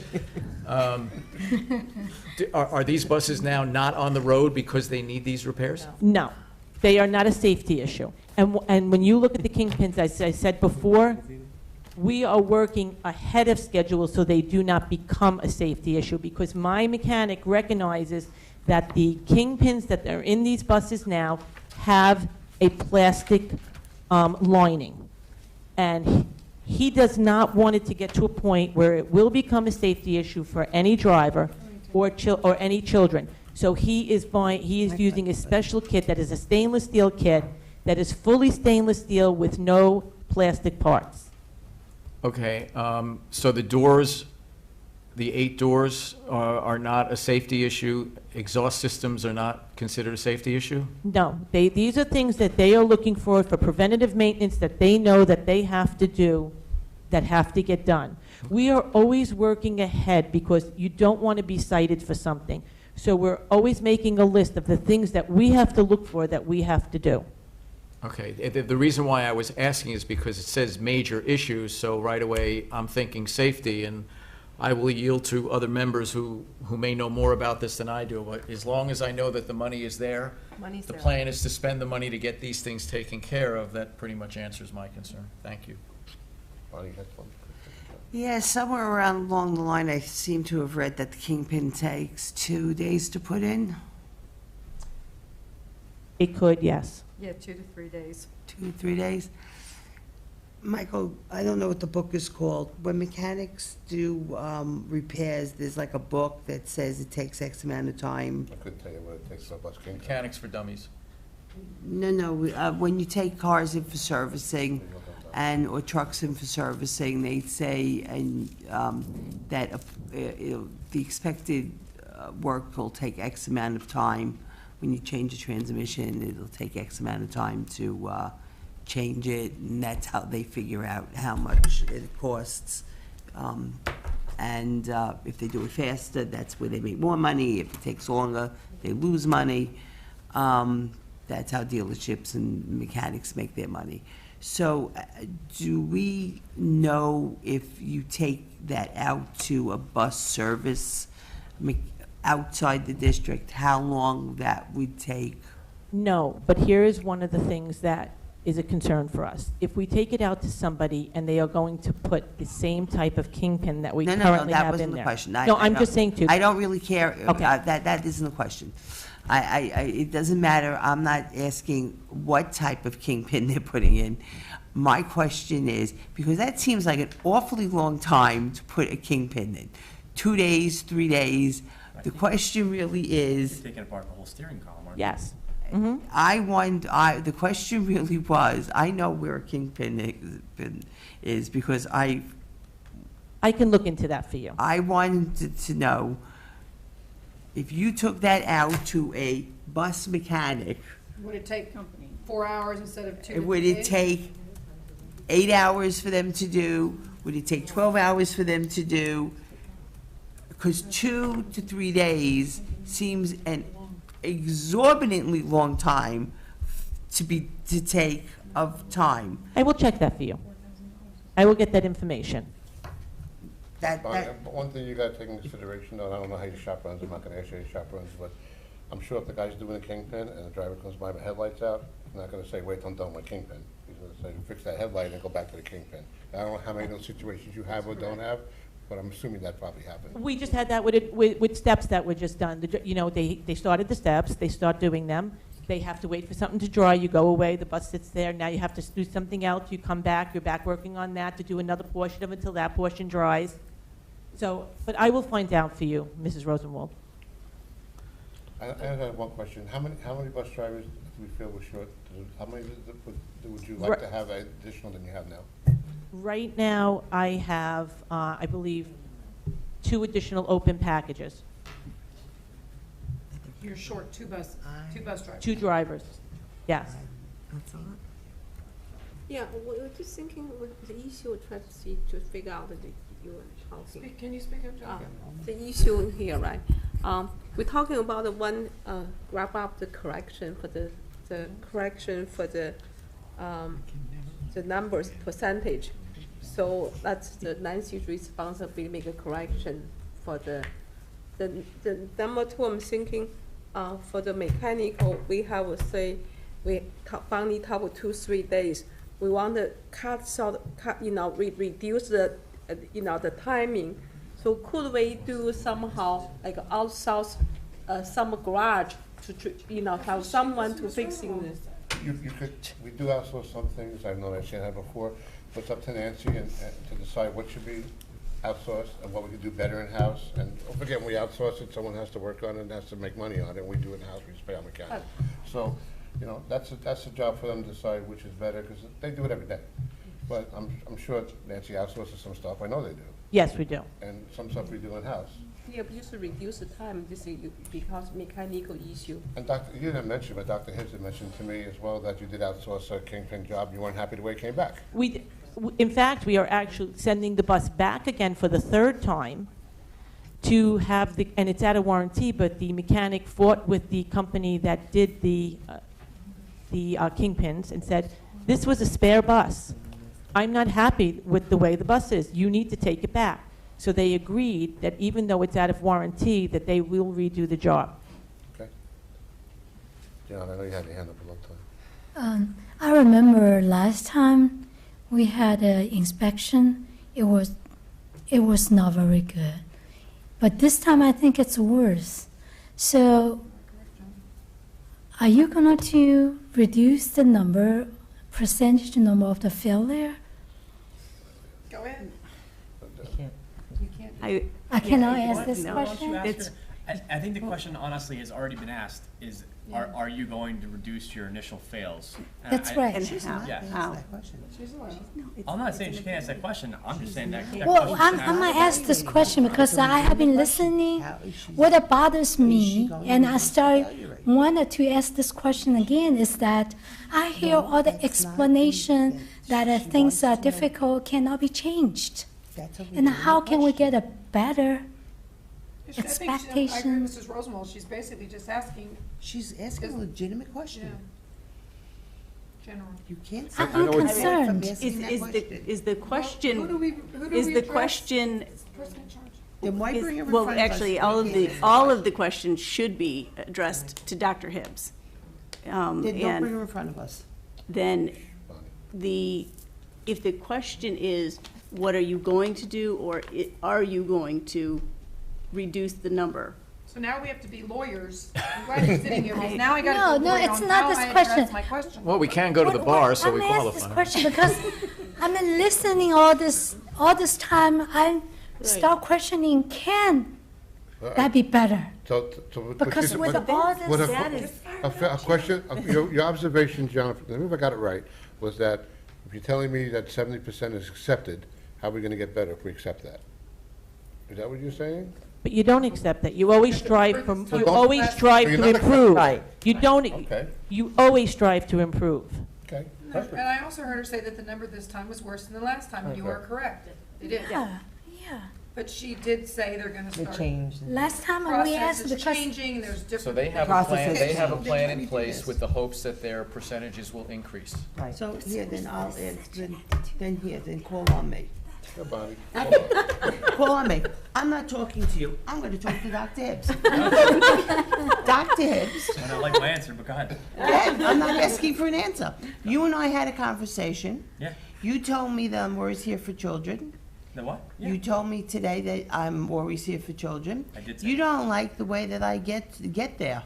Are these buses now not on the road because they need these repairs?
No, they are not a safety issue. And when you look at the kingpins, as I said before, we are working ahead of schedule so they do not become a safety issue, because my mechanic recognizes that the kingpins that are in these buses now have a plastic lining. And he does not want it to get to a point where it will become a safety issue for any driver or any children. So he is using a special kit that is a stainless steel kit that is fully stainless steel with no plastic parts.
Okay, so the doors, the 8 doors are not a safety issue? Exhaust systems are not considered a safety issue?
No, these are things that they are looking for preventative maintenance that they know that they have to do, that have to get done. We are always working ahead because you don't want to be cited for something. So we're always making a list of the things that we have to look for, that we have to do.
Okay, the reason why I was asking is because it says major issues, so right away I'm thinking safety, and I will yield to other members who may know more about this than I do, but as long as I know that the money is there, the plan is to spend the money to get these things taken care of, that pretty much answers my concern. Thank you.
Yeah, somewhere around along the line, I seem to have read that the kingpin takes 2 days to put in.
It could, yes.
Yeah, 2 to 3 days.
2 to 3 days. Michael, I don't know what the book is called. When mechanics do repairs, there's like a book that says it takes X amount of time.
I couldn't tell you what it takes for a bus king.
Mechanics for Dummies.
No, when you take cars in for servicing or trucks in for servicing, they say that the expected work will take X amount of time. When you change a transmission, it'll take X amount of time to change it, and that's how they figure out how much it costs. And if they do it faster, that's where they make more money. If it takes longer, they lose money. That's how dealerships and mechanics make their money. So do we know if you take that out to a bus service outside the district, how long that would take?
No, but here is one of the things that is a concern for us. If we take it out to somebody and they are going to put the same type of kingpin that we currently have in there.
No, that wasn't the question.
I'm just saying too.
I don't really care.
Okay.
That isn't the question. It doesn't matter. I'm not asking what type of kingpin they're putting in. My question is, because that seems like an awfully long time to put a kingpin in. 2 days, 3 days. The question really is.
You're taking apart the whole steering column, aren't
Yes.
Mm-hmm. The question really was, I know where a kingpin is because I
can look into that for you.
I wanted to know if you took that out to a bus mechanic.
Would it take 4 hours instead of 2 to 3
Would
days?
it take 8 hours for them to do? Would it take 12 hours for them to do? Because 2 to 3 days seems an exorbitantly long time to take of time.
I will check that for you. I will get that information.
One thing you gotta take into consideration, though, and I don't know how your shop runs, I'm not gonna ask you how your shop runs, but I'm sure if the guy's doing a kingpin and the driver comes by with headlights out, he's not gonna say, wait till I'm done with my kingpin. He's gonna say, fix that headlight and go back to the kingpin. I don't know how many of those situations you have or don't have, but I'm assuming that probably happened.
We just had that with steps that were just done. They started the steps, they start doing them. They have to wait for something to dry, you go away, the bus sits there, now you have to do something else, you come back, you're back working on that to do another portion of it until that portion dries. So, but I will find out for you, Mrs. Rosenwald.
I have one question. How many bus drivers do we feel we're short? How many would you like to have additional than you have now?
Right now, I have, I believe, 2 additional open packages.
You're short 2 bus drivers.
2 drivers, yes.
That's a lot.
Yeah, we were just thinking with the issue, try to see, to figure out that you were talking.
Can you speak up, John?
The issue here, right? We're talking about the one, wrap up the correction for the correction for the numbers percentage. So that's the Nancy's responsibility, make a correction for the number two, I'm thinking, for the mechanical, we have, say, we only cover 2-3 days. We want to reduce the, the timing. So could we do somehow, like outsource some garage to, have someone to fixing this?
You could, we do outsource some things, I've known I've seen that before, but it's up to Nancy and to decide what should be outsourced and what we could do better in-house. And don't forget, when we outsource it, someone has to work on it and has to make money on it, and we do it in-house, we just pay our mechanic. So, that's a job for them to decide which is better, because they do it every day. But I'm sure Nancy outsources some stuff, I know they do.
Yes, we do.
And some stuff we do in-house.
Yeah, but just to reduce the time, this is because mechanical issue.
And you didn't mention, but Dr. Hibbs had mentioned to me as well that you did outsource a Kingpin job, you weren't happy the way it came back.
In fact, we are actually sending the bus back again for the third time to have and it's out of warranty, but the mechanic fought with the company that did the Kingpins and said, this was a spare bus. I'm not happy with the way the bus is. You need to take it back. So they agreed that even though it's out of warranty, that they will redo the job.
Okay. John, I know you had your hand up a long time.
I remember last time we had an inspection. It was not very good, but this time I think it's worse. So, are you going to reduce the percentage number of the failure?
Go ahead.
I cannot ask this question.
I think the question honestly has already been asked, is are you going to reduce your initial fails?
That's right.
And how?
Yeah.
How?
I'm not saying she can't ask that question, I'm just saying that
Well,
question
I'm going to ask this question because I have been listening. What bothers me, and I wanted to ask this question again, is that I hear all the explanation that things are difficult, cannot be changed. And how can we get a better
I agree
expectation?
with Mrs. Rosenwald, she's basically just asking.
She's asking a legitimate question.
General.
You can't.
I'm concerned.
Is the question,
Who do we
is the
address?
question,
Person in charge.
Then why bring her in
well,
front of us
actually,
if
all
you
of
can't
the,
answer
all
the
of the questions should be addressed to Dr. Hibbs.
Then don't bring
And
her in front of us.
then if the question is, what are you going to do, or are you going to reduce the number?
So now we have to be lawyers. I'm glad you're sitting here, because now I got to go
No,
lawyer
it's
on
not
how
this
I
question.
address my question.
Well, we can go to the bar, so we
I'm asking this
qualify.
question because I've been listening all this time. I start questioning, can that be better? Because with all this,
A question, your observation, John, if I got it right, was that if you're telling me that 70% is accepted, how are we gonna get better if we accept that? Is that what you're saying?
But you don't accept that. You always strive
So
you
don't-
always
so
strive
you're
to
not
improve.
Right.
You don't,
Okay.
you always strive to improve.
Okay,
And
perfect.
I also heard her say that the number this time was worse than the last time, and you are correct. It is.
yeah.
But she did say they're gonna start.
Last time when we asked,
Process is
because
changing, there's different.
So they have a
processes.
plan, they have a plan in place with the hopes that their percentages will increase.
So here, then I'll answer, then call on me.
Yeah, Bonnie.
Call on me. I'm not talking to you. I'm gonna talk to Dr. Hibbs. Dr. Hibbs.
I don't like my answer, but go ahead.
Yeah, I'm not asking for an answer. You and I had a conversation.
Yeah.
You told me that I'm always here for children.
The what?
You told me today that I'm always here for children.
I did say
You
that.
don't like the way that I get there.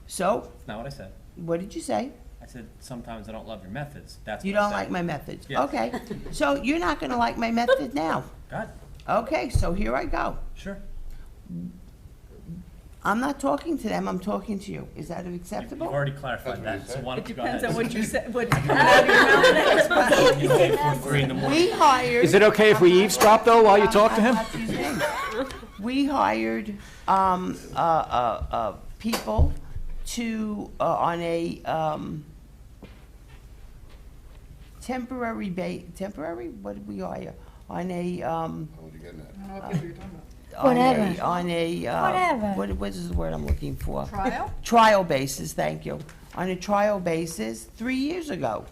So,
That's not what I said.
what did you say?
I said, sometimes I don't love your methods. That's
You
what I
don't
said.
like my methods.
Yeah.
Okay. So you're not gonna like my method now.
Go ahead.
Okay, so here I go.
Sure.
I'm not talking to them, I'm talking to you. Is that
You've
acceptable?
already clarified that, so why don't you go ahead?
Depends on what you said, what's coming out of your mouth next.
You say 4:03 in the morning.
We hired.
Is it okay if we eavesdrop, though, while you talk to him?
We hired people to on a temporary, what did we hire? On a,
What are you getting at?
Whatever.
On a,
Whatever.
what is the word I'm looking for?
Trial?
Trial basis, thank you. On a trial basis 3 years ago.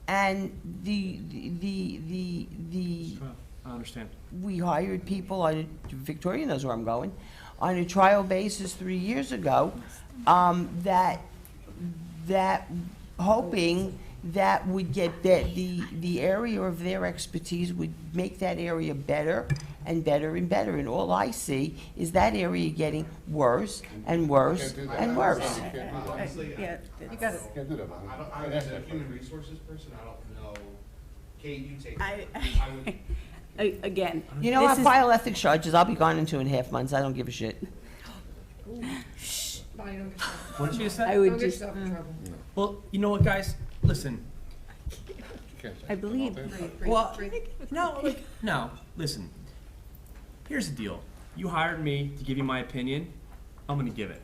And
I understand.
we hired people, Victoria knows where I'm going, on a trial basis 3 years ago, that hoping that would get the area of their expertise would make that area better and better and better. And all I see is that area getting worse and worse and worse.
Yeah,
You got it.
Can't do that, man.
I as a human resources person, I don't know. Kate, you take it. I would.
Again.
You know, I
this is-
file ethics charges, I'll be gone in 2.5 months, I don't give a shit.
What did you say?
I would just,
Well, you know what, guys? Listen.
I believe.
Well, no, listen. Here's the deal. You hired me to give you my opinion. I'm going to give it.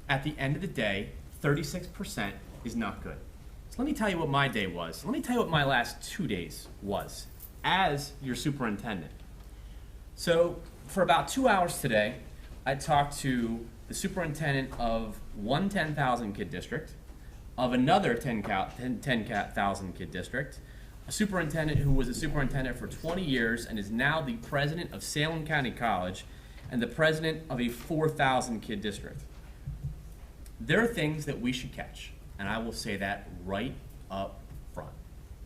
At the end of the day, 36% is not good. So let me tell you what my day was. Let me tell you what my last 2 days was as your superintendent. So for about 2 hours today, I talked to the superintendent of one 10,000 kid district, of another 10,000 kid district, a superintendent who was a superintendent for 20 years and is now the president of Salem County College and the president of a 4,000 kid district. There are things that we should catch, and I will say that right up front.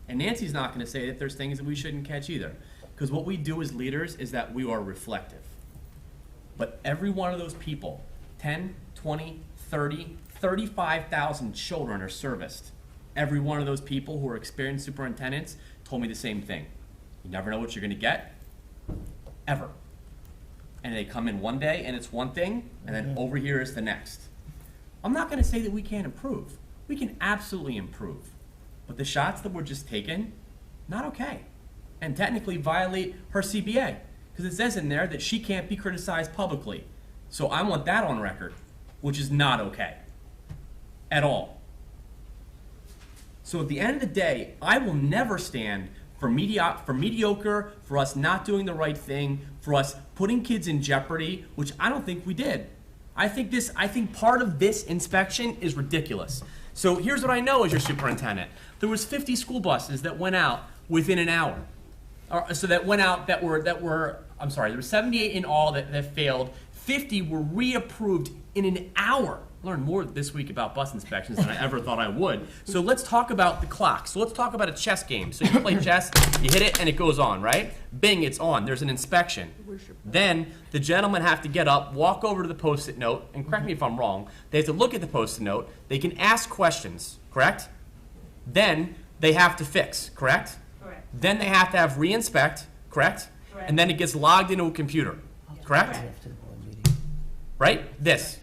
And Nancy's not going to say that there's things that we shouldn't catch either, because what we do as leaders is that we are reflective. But every one of those people, 10, 20, 30, 35,000 children are serviced. Every one of those people who are experienced superintendents told me the same thing. You never know what you're going to get, ever. And they come in one day and it's one thing, and then over here is the next. I'm not going to say that we can't improve. We can absolutely improve. But the shots that were just taken, not okay. And technically violate her CBA, because it says in there that she can't be criticized publicly. So I want that on record, which is not okay at all. So at the end of the day, I will never stand for mediocre, for us not doing the right thing, for us putting kids in jeopardy, which I don't think we did. I think part of this inspection is ridiculous. So here's what I know as your superintendent. There was 50 school buses that went out within an hour. So that went out there were 78 in all that failed. 50 were reapproved in an hour. I learned more this week about bus inspections than I ever thought I would. So let's talk about the clock. So let's talk about a chess game. So you play chess, you hit it, and it goes on, right? Bing, it's on. There's an inspection. Then the gentlemen have to get up, walk over to the Post-it note, and correct me if I'm wrong, they have to look at the Post-it note. They can ask questions, correct? Then they have to fix, correct?
Correct.
Then they have to have re-inspect, correct?
Correct.
And then it gets logged into a computer, correct? Right? This.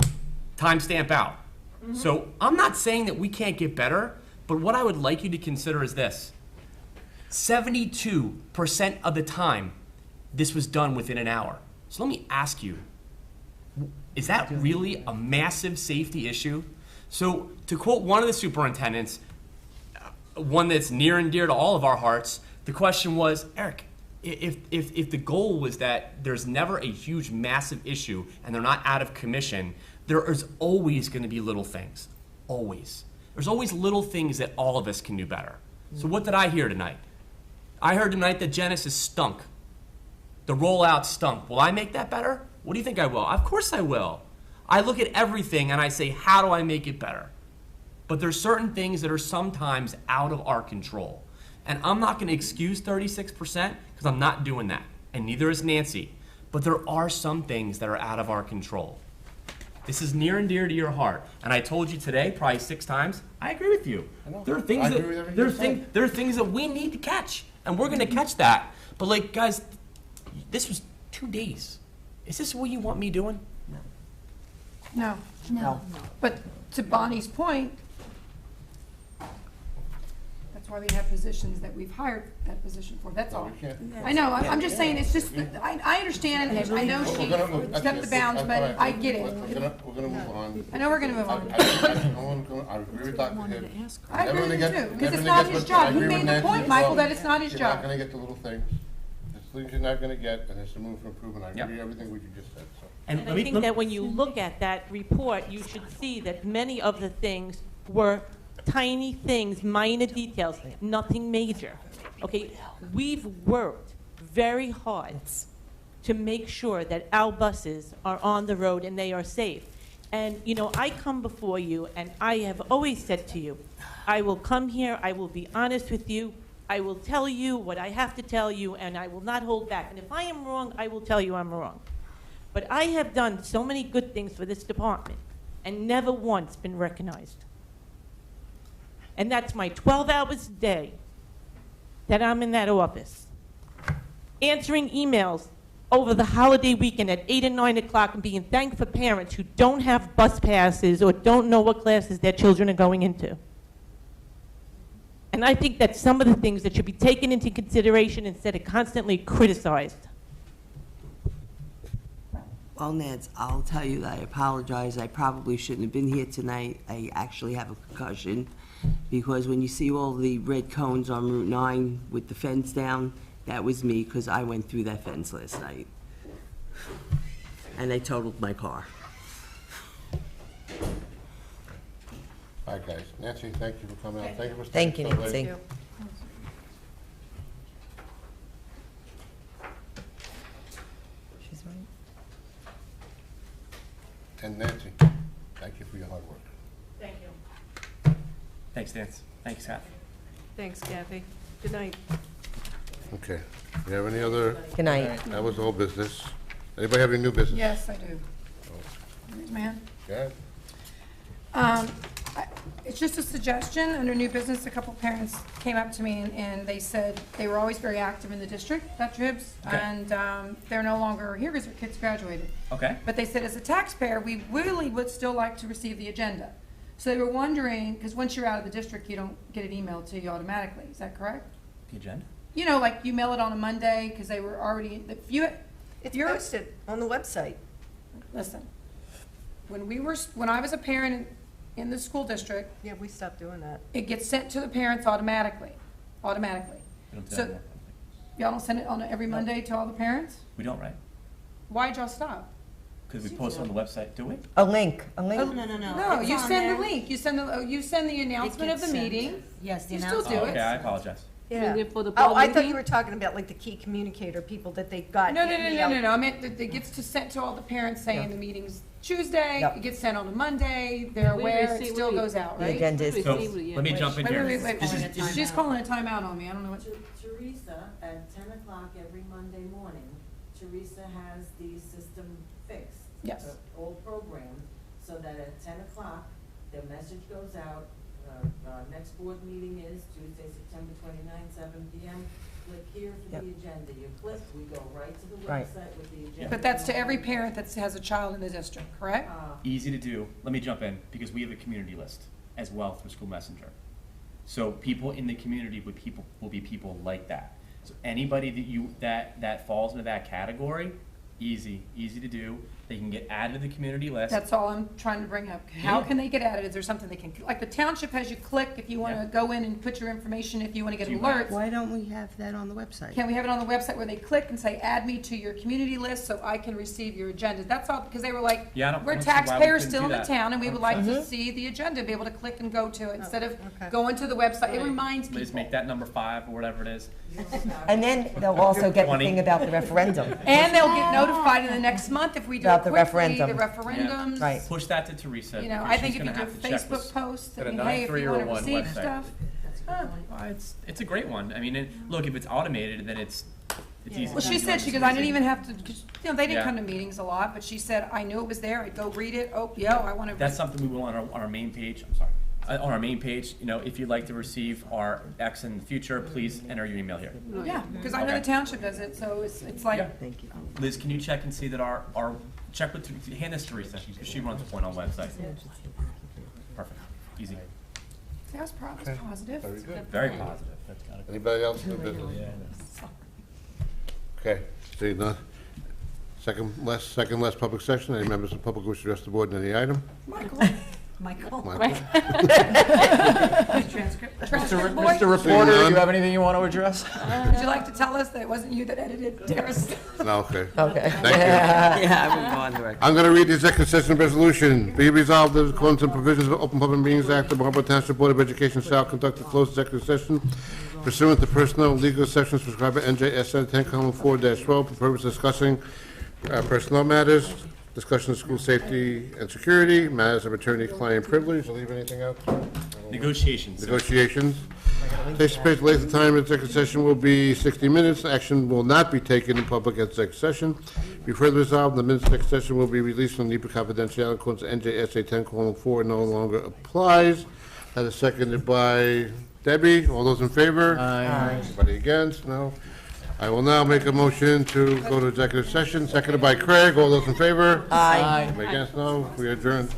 Timestamp out. So I'm not saying that we can't get better, but what I would like you to consider is this. 72% of the time, this was done within an hour. So let me ask you, is that really a massive safety issue? So to quote one of the superintendents, one that's near and dear to all of our hearts, the question was, Eric, if the goal was that there's never a huge, massive issue and they're not out of commission, there is always going to be little things. Always. There's always little things that all of us can do better. So what did I hear tonight? I heard tonight that Genesis stunk. The rollout stunk. Will I make that better? What do you think I will? Of course I will. I look at everything and I say, how do I make it better? But there's certain things that are sometimes out of our control. And I'm not going to excuse 36% because I'm not doing that. And neither is Nancy. But there are some things that are out of our control. This is near and dear to your heart. And I told you today, probably 6 times, I agree with you. There are things there are things that we need to catch. And we're going to catch that. But like, guys, this was 2 days. Is this what you want me doing?
No.
No.
But to Bonnie's point, that's why they have positions that we've hired that position for, that's all.
we can't.
I know, I'm just saying, it's just, I understand, and I know she stepped the bounds, but I get it.
We're gonna move on.
I know we're gonna move on.
I agree with Dr. Hibb.
I agree with
Everyone
you too,
gets-
because it's
everyone
not
gets
his
what-
job.
I
You
agree
made
with
the
Nancy
point,
as
Michael,
well.
that it's not his
You're not
job.
gonna get the little things. The things you're not gonna get, and it's a room for improvement. I agree
Yep.
with everything what you just said, so.
And I think that when you look at that report, you should see that many of the things were tiny things, minor details, nothing major. Okay, we've worked very hard to make sure that our buses are on the road and they are safe. And, you know, I come before you and I have always said to you, I will come here, I will be honest with you, I will tell you what I have to tell you, and I will not hold back. And if I am wrong, I will tell you I'm wrong. But I have done so many good things for this department and never once been recognized. And that's my 12 hours a day that I'm in that office, answering emails over the holiday weekend at 8 and 9 o'clock and being thanked for parents who don't have bus passes or don't know what classes their children are going into. And I think that's some of the things that should be taken into consideration instead of constantly criticized.
Well, Nance, I'll tell you that I apologize. I probably shouldn't have been here tonight. I actually have a concussion, because when you see all the red cones on Route 9 with the fence down, that was me, because I went through that fence last night. And they totaled my car.
All right, guys. Nancy, thank you for coming out. Thank you for
Thank
staying
you,
so late.
Nancy. She's right.
And Nancy, thank you for your hard work.
Thank you.
Thanks, Nance. Thanks, Scott.
Thanks, Kathy. Good night.
Okay. Do you have any other?
Good night.
That was all business. Anybody have any new business?
Yes, I do. Raise my hand.
Okay.
It's just a suggestion, under new business, a couple parents came up to me and they said they were always very active in the district, Dr. Hibbs,
Okay.
and they're no longer here because their kids graduated.
Okay.
But they said, as a taxpayer, we really would still like to receive the agenda. So they were wondering, because once you're out of the district, you don't get it emailed to you automatically, is that correct?
The agenda?
You know, like you mail it on a Monday, because they were already,
It's posted on the website.
Listen, when I was a parent in the school district,
Yeah, we stopped doing that.
it gets sent to the parents automatically.
We don't do that
So,
anymore.
y'all don't send it on every Monday to all the parents?
We don't, right?
Why'd y'all stop?
Because we post it on the website, do we?
A link.
No.
No,
It's
you
on
send
there.
the link, you send the announcement of the
gets sent.
meeting.
Yes, the
You still
announcement.
do
Oh,
it.
okay, I apologize.
Yeah.
For the
Oh,
board
I thought
meeting?
you were talking about like the key communicator people that they got.
No,
emailed.
I meant that it gets sent to all the parents saying the meeting's Tuesday,
Yep.
it gets sent on a Monday, they're
We
aware, it
receive-
still
we-
goes out,
The
right?
agenda is
So,
posted.
let me jump in here.
Wait,
This is-
she's calling a timeout on me, I don't know what.
Teresa, at 10 o'clock every Monday morning, Teresa has the system fixed.
Yes.
All programmed, so that at 10 o'clock, the message goes out. Our next board meeting is Tuesday, September 29th, 7 PM. Click here for
Yep.
the agenda. You click, we go right to the
Right.
website with the agenda.
But that's to every parent that has a child in the district, correct?
Easy to do. Let me jump in, because we have a community list as well through School Messenger. So people in the community will be people like that. So anybody that falls into that category, easy to do. They can get added to the community list.
That's all I'm trying to bring up. How
Yeah.
can they get added? Is there something they can, like the township has you click if you want to
Yeah.
go in and put your information, if you want to get
Do you
alerts.
Why don't we have that on the website?
Can we have it on the website where they click and say, add me to your community list so I can receive your agenda? That's all, because they were like,
Yeah, I don't- I
we're
don't see why we
taxpayers
couldn't
still
do
in the
that.
town and we would like
Mm-hmm.
to see the agenda, be able to click and go to it instead of
okay.
going to the website. It reminds
Liz,
people.
make that number 5 or whatever it is.
And then they'll also get the
20.
thing about the referendum.
And they'll get notified in the next month if we do it
About the
quickly, the
referendum.
referendums.
Right.
Push that to Teresa.
You know,
because
I think
she's
if you
gonna
do
have
a
to check
Facebook
with-
post,
at a
that, hey, if you want to
9301
receive
website.
stuff.
Well, it's a great one. I mean, look, if it's automated, then it's easy.
Well, she
to
said,
do.
she goes, I didn't even have to, 'cause, you know, they didn't
Yeah.
come to meetings a lot, but she said, I knew it was there, I'd go read it, oh, I want to.
That's something we will on our main page. I'm sorry. On our main page, you know, if you'd like to receive our X in the future, please enter your email here.
Yeah, because I know
Okay.
the township does it, so it's like,
Yeah.
Thank you.
Liz, can you check and see that our check with, hand this to Teresa, because she runs the point on website. Perfect, easy.
That was positive.
Very good.
Very positive. That's kind of.
Anybody else in business? Okay, seeing none. Second last public session. Any members of the public wish to address the board on any item?
Michael.
Michael.
Transcript.
Mr. Reporter, do you have anything you want to address?
Would you like to tell us that it wasn't you that edited Dara's?
No, okay.
Okay.
Thank you.
Yeah, I would go on direct.
I'm going to read the executive session resolution. Be resolved that according to the provisions of the Open Public Meetings Act, the Marlborough Township Board of Education shall conduct a closed executive session pursuant to personnel and legal sections prescribed by NJSA 10:4-12 for purpose of discussing personnel matters, discussion of school safety and security, matters of attorney-client privilege. Did I leave anything out?
Negotiations.
Negotiations. Anticipate length of time in executive session will be 60 minutes. Action will not be taken in public executive session. Be further resolved, the minutes of executive session will be released from NEPA confidentiality according to NJSA 10:4 no longer applies. That is seconded by Debbie. All those in favor?
Aye.
Anybody against? No. I will now make a motion to go to executive session, seconded by Craig. All those in favor?
Aye.
Anybody against? No. We adjourn.